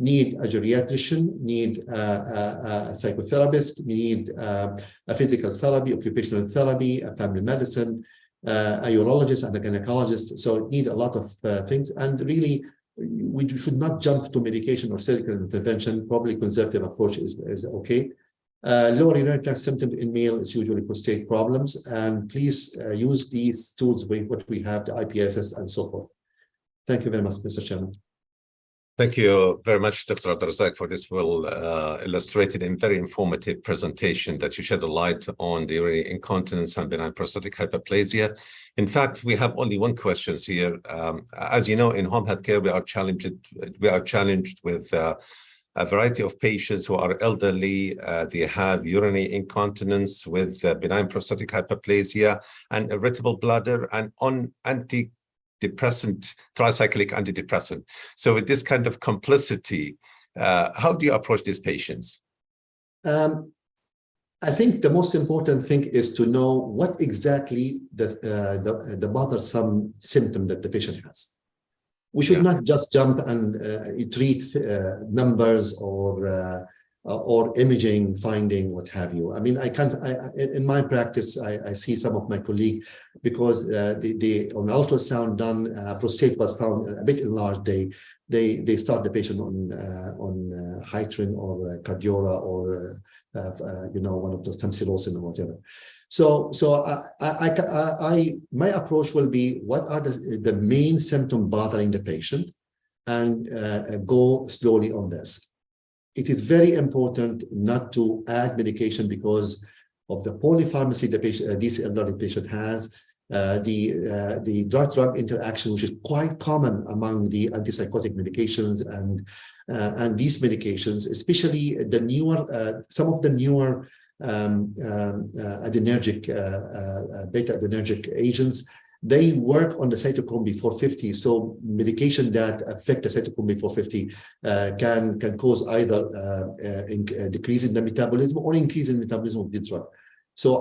E: need a geriatrician, need a psychotherapist, need a physical therapy, occupational therapy, a family medicine, a urologist and a gynecologist. So it need a lot of things. And really, we should not jump to medication or surgical intervention. Probably conservative approach is okay. Lower urinary tract symptoms in male is usually prostate problems. And please use these tools with what we have, the IPSS and so forth. Thank you very much, Mr. Chairman.
D: Thank you very much, Dr. Abdelrazak, for this well illustrated and very informative presentation that you shed a light on the urinary incontinence and benign prostatic hyperplasia. In fact, we have only one question here. As you know, in home healthcare, we are challenged with a variety of patients who are elderly. They have urinary incontinence with benign prostatic hyperplasia and irritable bladder and on tricyclic antidepressant. So with this kind of complicity, how do you approach these patients?
E: I think the most important thing is to know what exactly the bothersome symptom that the patient has. We should not just jump and treat numbers or imaging, finding, what have you. I mean, in my practice, I see some of my colleagues, because on ultrasound done, prostate was found a bit enlarged, they start the patient on Hytrin or cardiora or one of those tamsulosin or whatever. So my approach will be, what are the main symptoms bothering the patient, and go slowly on this. It is very important not to add medication because of the polypharmacy this elderly patient has, the drug-drug interaction, which is quite common among the antipsychotic medications and these medications, especially the newer, some of the newer adrenergic, beta-adrenergic agents. They work on the cytochrome B450. So medication that affect the cytochrome B450 can cause either decrease in the metabolism or increase in the metabolism of the drug. So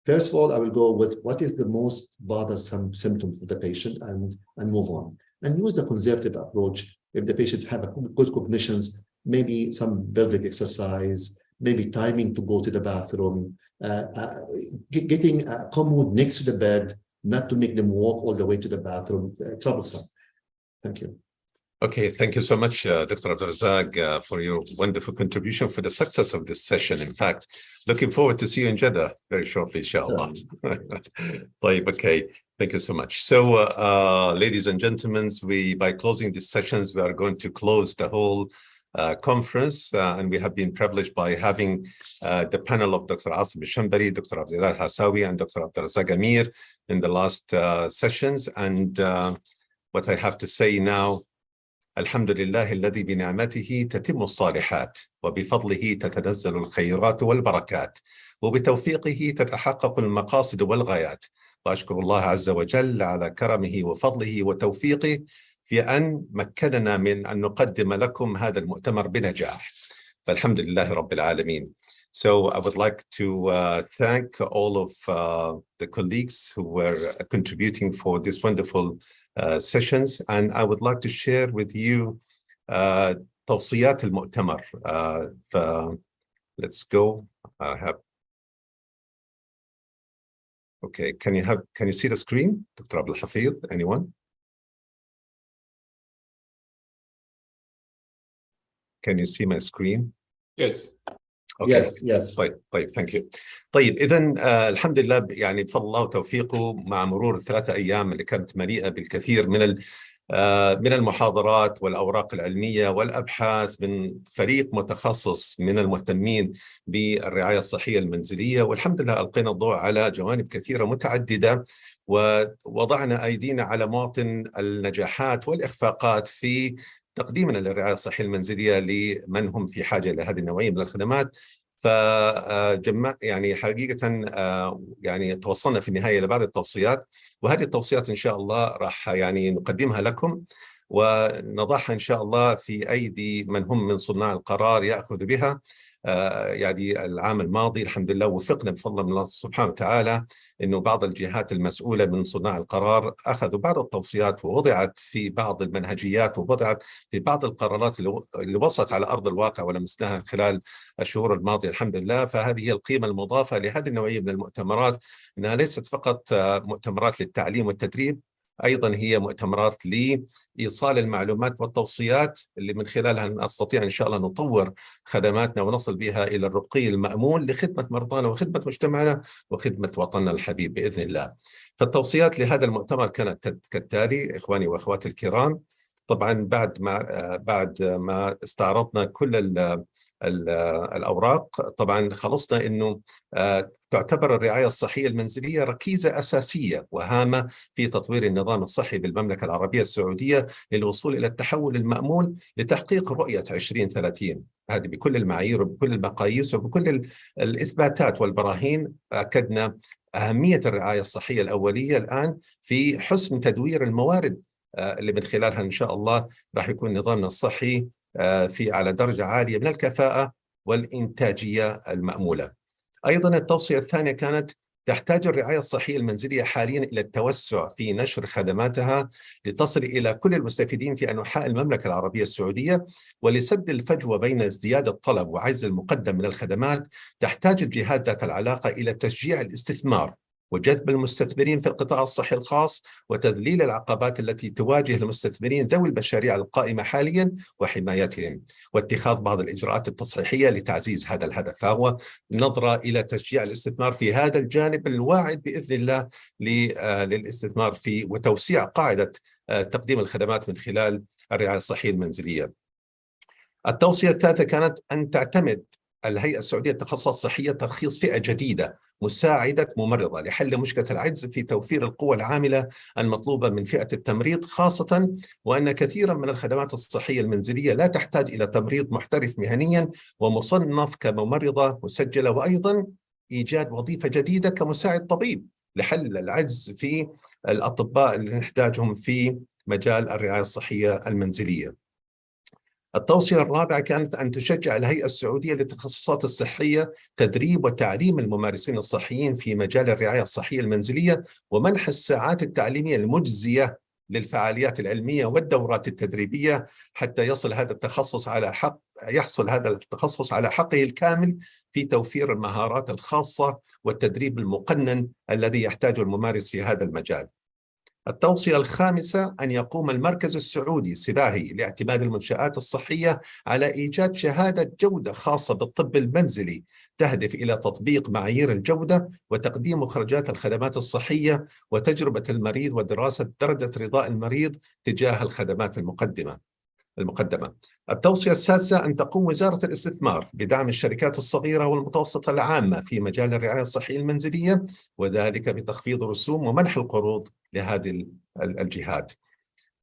E: first of all, I will go with what is the most bothersome symptom for the patient and move on. And use the conservative approach. If the patient have good cognitions, maybe some pelvic exercise, maybe timing to go to the bathroom, getting a commode next to the bed, not to make them walk all the way to the bathroom, troublesome. Thank you.
D: Okay, thank you so much, Dr. Abdelrazak, for your wonderful contribution for the success of this session. In fact, looking forward to see you in Jeddah very shortly, inshallah. Okay, thank you so much. So, ladies and gentlemen, by closing these sessions, we are going to close the whole conference, and we have been privileged by having the panel of Dr. Asim Shambari, Dr. Abdullah Hassawi, and Dr. Abdelrazak Amir in the last sessions. And what I have to say now, الحمد لله الذي بنعمته تتم الصالحات وبفضله تتنزل الخيرات والبركات وبتوفيقه تتحقق المقاصد والغايات. وأشكر الله عز وجل على كرمه وفضله وتوفيقه في أن مكننا من أن نقدم لكم هذا المؤتمر بنجاح. فالحمد لله رب العالمين. So I would like to thank all of the colleagues who were contributing for these wonderful sessions, and I would like to share with you توصيات المؤتمر. Let's go. Okay, can you see the screen, Dr. Abdul Hafiz? Anyone? Can you see my screen?
C: Yes.
D: Okay.
E: Yes.
D: طيب thank you. طيب إذا الحمد لله يعني بفضل الله وتوفيقه مع مرور الثلاثة أيام اللي كانت مليئة بالكثير من المحاضرات والأوراق العلمية والأبحاث من فريق متخصص من المهتمين بالرعاية الصحية المنزلية، والحمد لله ألقينا الضوء على جوانب كثيرة متعددة، ووضعنا أيدينا على مواطن النجاحات والإخفاقات في تقديمنا للرعاية الصحية المنزلية لمن هم في حاجة لهذه النوعية من الخدمات. يعني حقيقة يعني توصلنا في النهاية إلى بعض التوصيات، وهذه التوصيات إن شاء الله راح يعني نقدمها لكم ونضعها إن شاء الله في أيدي من هم من صناع القرار يأخذ بها. يعني العام الماضي الحمد لله وفقنا بفضل الله سبحانه وتعالى إنه بعض الجهات المسؤولة من صناع القرار أخذوا بعض التوصيات ووضعت في بعض المنهجيات ووضعت في بعض القرارات اللي وصلت على أرض الواقع ولمسناها خلال الشهور الماضية الحمد لله. فهذه هي القيمة المضافة لهذه النوعية من المؤتمرات، أنها ليست فقط مؤتمرات للتعليم والتدريب، أيضا هي مؤتمرات لإيصال المعلومات والتوصيات اللي من خلالها نستطيع إن شاء الله نطور خدماتنا ونصل بها إلى الرقي المأمول لخدمة مرضانا وخدمة مجتمعنا وخدمة وطننا الحبيب بإذن الله. فالتوصيات لهذا المؤتمر كانت كالتالي إخواني وأخواتي الكرام. طبعا بعد ما استعرضنا كل الأوراق، طبعا خلصنا أنه تعتبر الرعاية الصحية المنزلية ركيزة أساسية وهامة في تطوير النظام الصحي بالمملكة العربية السعودية للوصول إلى التحول المأمول لتحقيق رؤية 2030. هذه بكل المعايير وبكل المقاييس وبكل الإثباتات والبراهين أكدنا أهمية الرعاية الصحية الأولية الآن في حسن تدوير الموارد اللي من خلالها إن شاء الله راح يكون نظامنا الصحي على درجة عالية من الكفاءة والإنتاجية المأمولة. أيضا التوصية الثانية كانت تحتاج الرعاية الصحية المنزلية حاليا إلى التوسع في نشر خدماتها لتصل إلى كل المستفيدين في أنحاء المملكة العربية السعودية، ولسد الفجوة بين ازدياد الطلب وعجز المقدم من الخدمات تحتاج الجهات ذات العلاقة إلى تشجيع الاستثمار وجذب المستثمرين في القطاع الصحي الخاص وتذليل العقبات التي تواجه المستثمرين ذوي المشاريع القائمة حاليا وحمايتهم، واتخاذ بعض الإجراءات التصحيحية لتعزيز هذا الهدف. فهو نظرة إلى تشجيع الاستثمار في هذا الجانب الواعد بإذن الله للاستثمار في وتوسيع قاعدة تقديم الخدمات من خلال الرعاية الصحية المنزلية. التوصية الثالثة كانت أن تعتمد الهيئة السعودية للتخصصات الصحية ترخيص فئة جديدة مساعدة ممرضة لحل مشكلة العجز في توفير القوى العاملة المطلوبة من فئة التمريض، خاصة وأن كثيرا من الخدمات الصحية المنزلية لا تحتاج إلى تمريض محترف مهنيا ومصنف كممرضة مسجلة، وأيضا إيجاد وظيفة جديدة كمساعد طبيب لحل العجز في الأطباء اللي نحتاجهم في مجال الرعاية الصحية المنزلية. التوصية الرابعة كانت أن تشجع الهيئة السعودية للتخصصات الصحية تدريب وتعليم الممارسين الصحيين في مجال الرعاية الصحية المنزلية ومنح الساعات التعليمية المجزية للفعاليات العلمية والدورات التدريبية حتى يحصل هذا التخصص على حقه الكامل في توفير المهارات الخاصة والتدريب المقنن الذي يحتاجه الممارس في هذا المجال. التوصية الخامسة أن يقوم المركز السعودي السباهي لاعتماد المنشآت الصحية على إيجاد شهادة جودة خاصة بالطب المنزلي تهدف إلى تطبيق معايير الجودة وتقديم مخرجات الخدمات الصحية وتجربة المريض ودراسة درجة رضاء المريض تجاه الخدمات المقدمة. التوصية السادسة أن تقوم وزارة الاستثمار بدعم الشركات الصغيرة والمتوسطة العامة في مجال الرعاية الصحية المنزلية، وذلك بتخفيض الرسوم ومنح القروض لهذه الجهات.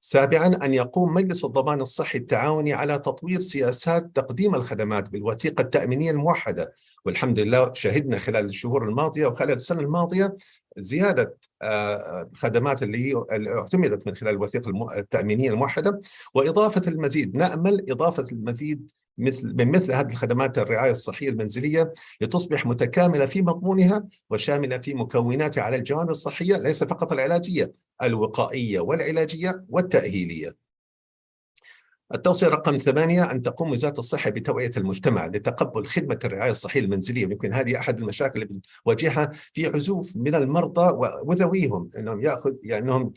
D: سابعاً أن يقوم مجلس الضمان الصحي التعاوني على تطوير سياسات تقديم الخدمات بالوثيقة التأمينية الموحدة، والحمد لله شهدنا خلال الشهور الماضية وخلال السنة الماضية زيادة خدمات اللي اعتمدت من خلال الوثيقة التأمينية الموحدة وإضافة المزيد. نأمل إضافة المزيد مثل هذه الخدمات الرعاية الصحية المنزلية لتصبح متكاملة في مضمونها وشاملة في مكوناتها على الجوانب الصحية، ليس فقط العلاجية، الوقائية والعلاجية والتأهيلية. التوصية رقم 8 أن تقوم وزارة الصحة بتوعية المجتمع لتقبل خدمة الرعاية الصحية المنزلية. يمكن هذه أحد المشاكل اللي بنواجهها في عزوف من المرضى وذويهم، أنهم أنهم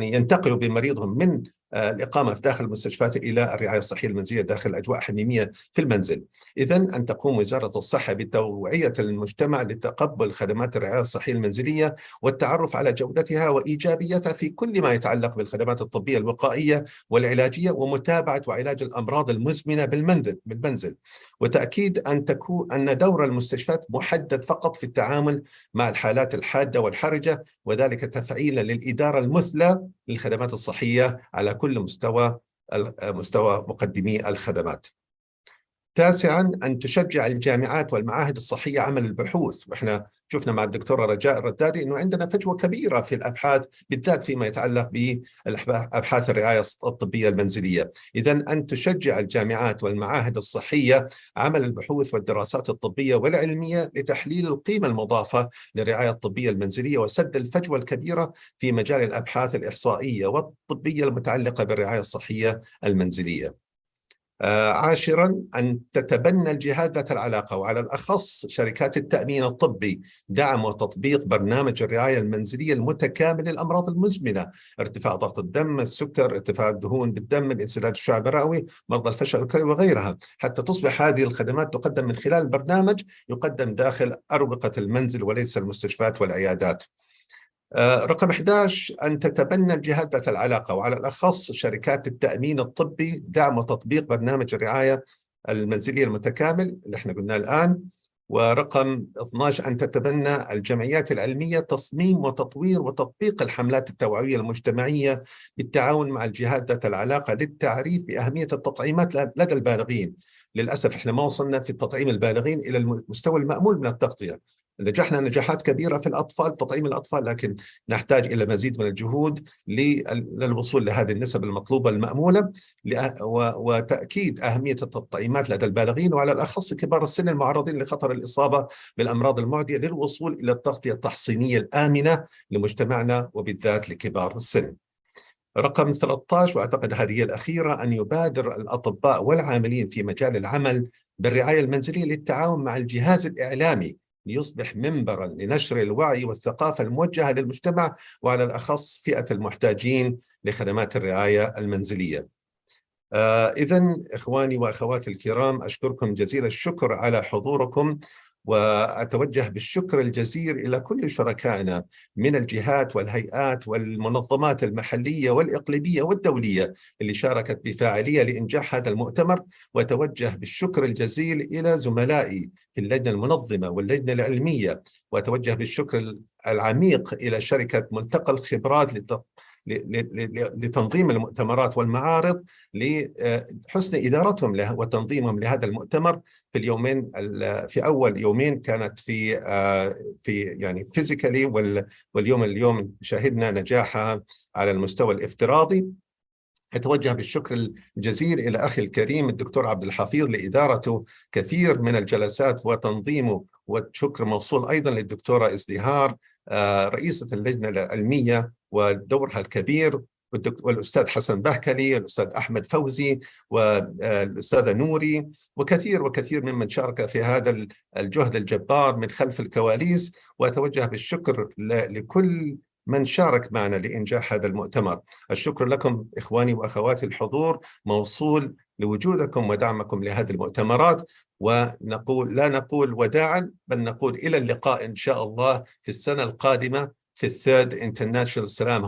D: ينتقلوا بمريضهم من الإقامة في داخل المستشفيات إلى الرعاية الصحية المنزلية داخل أجواء حميمية في المنزل. إذن أن تقوم وزارة الصحة بتوعية المجتمع لتقبل خدمات الرعاية الصحية المنزلية والتعرف على جودتها وإيجابيتها في كل ما يتعلق بالخدمات الطبية الوقائية والعلاجية ومتابعة وعلاج الأمراض المزمنة بالمنزل. وتأكيد أن دور المستشفيات محدد فقط في التعامل مع الحالات الحادة والحرجة، وذلك تفعيلا للإدارة المثلى للخدمات الصحية على كل مستوى مقدمي الخدمات. تاسعاً أن تشجع الجامعات والمعاهد الصحية عمل البحوث، وإحنا شفنا مع الدكتورة رجاء الردادي أنه عندنا فجوة كبيرة في الأبحاث بالذات فيما يتعلق بأبحاث الرعاية الطبية المنزلية. إذن أن تشجع الجامعات والمعاهد الصحية عمل البحوث والدراسات الطبية والعلمية لتحليل القيمة المضافة للرعاية الطبية المنزلية وسد الفجوة الكبيرة في مجال الأبحاث الإحصائية والطبية المتعلقة بالرعاية الصحية المنزلية. عاشراً أن تتبنى الجهات ذات العلاقة وعلى الأخص شركات التأمين الطبي دعم وتطبيق برنامج الرعاية المنزلية المتكامل للأمراض المزمنة، ارتفاع ضغط الدم، السكر، ارتفاع الدهون بالدم، الانسداد الشعب الرئوي، مرضى الفشل الكلوي وغيرها، حتى تصبح هذه الخدمات تقدم من خلال برنامج يقدم داخل أروقة المنزل وليس المستشفيات والعيادات. رقم 11 أن تتبنى الجهات ذات العلاقة وعلى الأخص شركات التأمين الطبي دعم وتطبيق برنامج الرعاية المنزلية المتكامل اللي احنا قلناه الآن. ورقم 12 أن تتبنى الجمعيات العلمية تصميم وتطوير وتطبيق الحملات التوعوية المجتمعية بالتعاون مع الجهات ذات العلاقة للتعريف بأهمية التطعيمات لدى البالغين. للأسف احنا ما وصلنا في التطعيم البالغين إلى المستوى المأمول من التغطية. نجحنا نجاحات كبيرة في الأطفال، تطعيم الأطفال، لكن نحتاج إلى مزيد من الجهود للوصول لهذه النسب المطلوبة المأمولة وتأكيد أهمية التطعيمات لدى البالغين وعلى الأخص كبار السن المعرضين لخطر الإصابة بالأمراض المعدية للوصول إلى التغطية التحصينية الآمنة لمجتمعنا وبالذات لكبار السن. رقم 13 وأعتقد هذه الأخيرة أن يبادر الأطباء والعاملين في مجال العمل بالرعاية المنزلية للتعاون مع الجهاز الإعلامي ليصبح منبراً لنشر الوعي والثقافة الموجهة للمجتمع وعلى الأخص فئة المحتاجين لخدمات الرعاية المنزلية. إذن إخواني وأخواتي الكرام، أشكركم جزيل الشكر على حضوركم، وأتوجه بالشكر الجزيل إلى كل شركائنا من الجهات والهيئات والمنظمات المحلية والإقليمية والدولية اللي شاركت بفاعلية لإنجاح هذا المؤتمر، وأتوجه بالشكر الجزيل إلى زملائي في اللجنة المنظمة واللجنة العلمية، وأتوجه بالشكر العميق إلى شركة ملتقى الخبرات لتنظيم المؤتمرات والمعارض لحسن إدارتهم له وتنظيمهم لهذا المؤتمر في اليومين. في أول يومين كانت في يعني فيزيكالي، واليوم شهدنا نجاحها على المستوى الافتراضي. أتوجه بالشكر الجزيل إلى أخي الكريم الدكتور عبد الحفيظ لإدارته كثير من الجلسات وتنظيمه، والشكر موصول أيضا للدكتورة ازدهار رئيسة اللجنة العلمية ودورها الكبير، والأستاذ حسن بهكلي، الأستاذ أحمد فوزي، والأستاذة نوري، وكثير ممن شارك في هذا الجهد الجبار من خلف الكواليس. وأتوجه بالشكر لكل من شارك معنا لإنجاح هذا المؤتمر. الشكر لكم إخواني وأخواتي، الحضور موصول لوجودكم ودعمكم لهذه المؤتمرات، ونقول لا نقول وداعا بل نقول إلى اللقاء إن شاء الله في السنة القادمة في الثيرد International Salam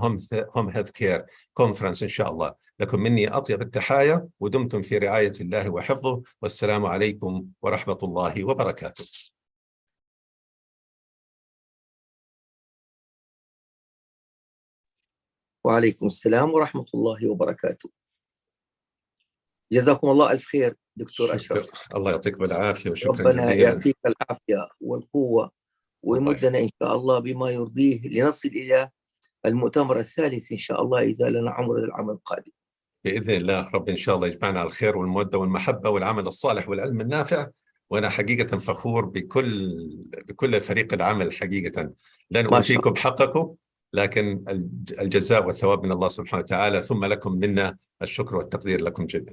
D: Home Health Care Conference إن شاء الله. لكم مني أطيب التحايا، ودمتم في رعاية الله وحفظه، والسلام عليكم ورحمة الله وبركاته.
A: وعليكم السلام ورحمة الله وبركاته. جزاكم الله ألف خير دكتور أشرف.
D: الله يعطيكم العافية وشكرا
A: ربنا
D: جزيلا.
A: يعطيك العافية والقوة ويمدنا إن شاء الله بما يرضيه لنصل إلى المؤتمر الثالث إن شاء الله إذا لنا عمر العام القادم.
D: بإذن الله رب إن شاء الله يجمعنا على الخير والمودة والمحبة والعمل الصالح والعلم النافع. وأنا حقيقة فخور بكل فريق العمل حقيقة. لن أوفيكم حقكم، لكن الجزاء والثواب من الله سبحانه وتعالى، ثم لكم منا الشكر والتقدير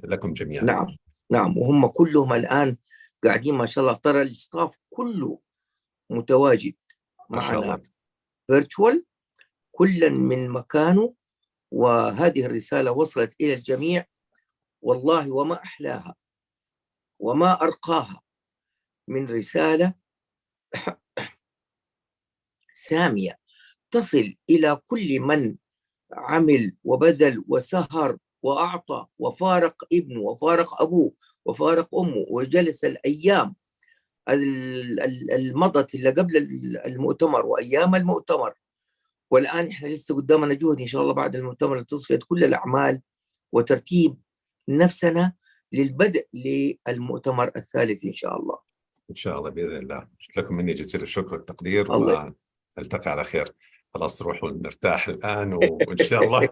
D: لكم جميعا.
A: نعم نعم، وهم كلهم الآن قاعدين ما شاء الله، ترى الستاف كله متواجد معنا فيرتشوال، كلا من مكانه، وهذه الرسالة وصلت إلى الجميع. والله وما أحلاها وما أرقاها من رسالة سامية تصل إلى كل من عمل وبذل وسهر وأعطى وفارق ابنه وفارق أبوه وفارق أمه وجلس الأيام المضت اللي قبل المؤتمر وأيام المؤتمر، والآن إحنا لسه قدامنا جهد إن شاء الله بعد المؤتمر لتصفية كل الأعمال وترتيب نفسنا للبدء للمؤتمر الثالث إن شاء الله.
D: إن شاء الله بإذن الله. لكم مني جزيل الشكر والتقدير، ونلتقي على خير. خلاص روحوا نرتاح الآن، وإن شاء الله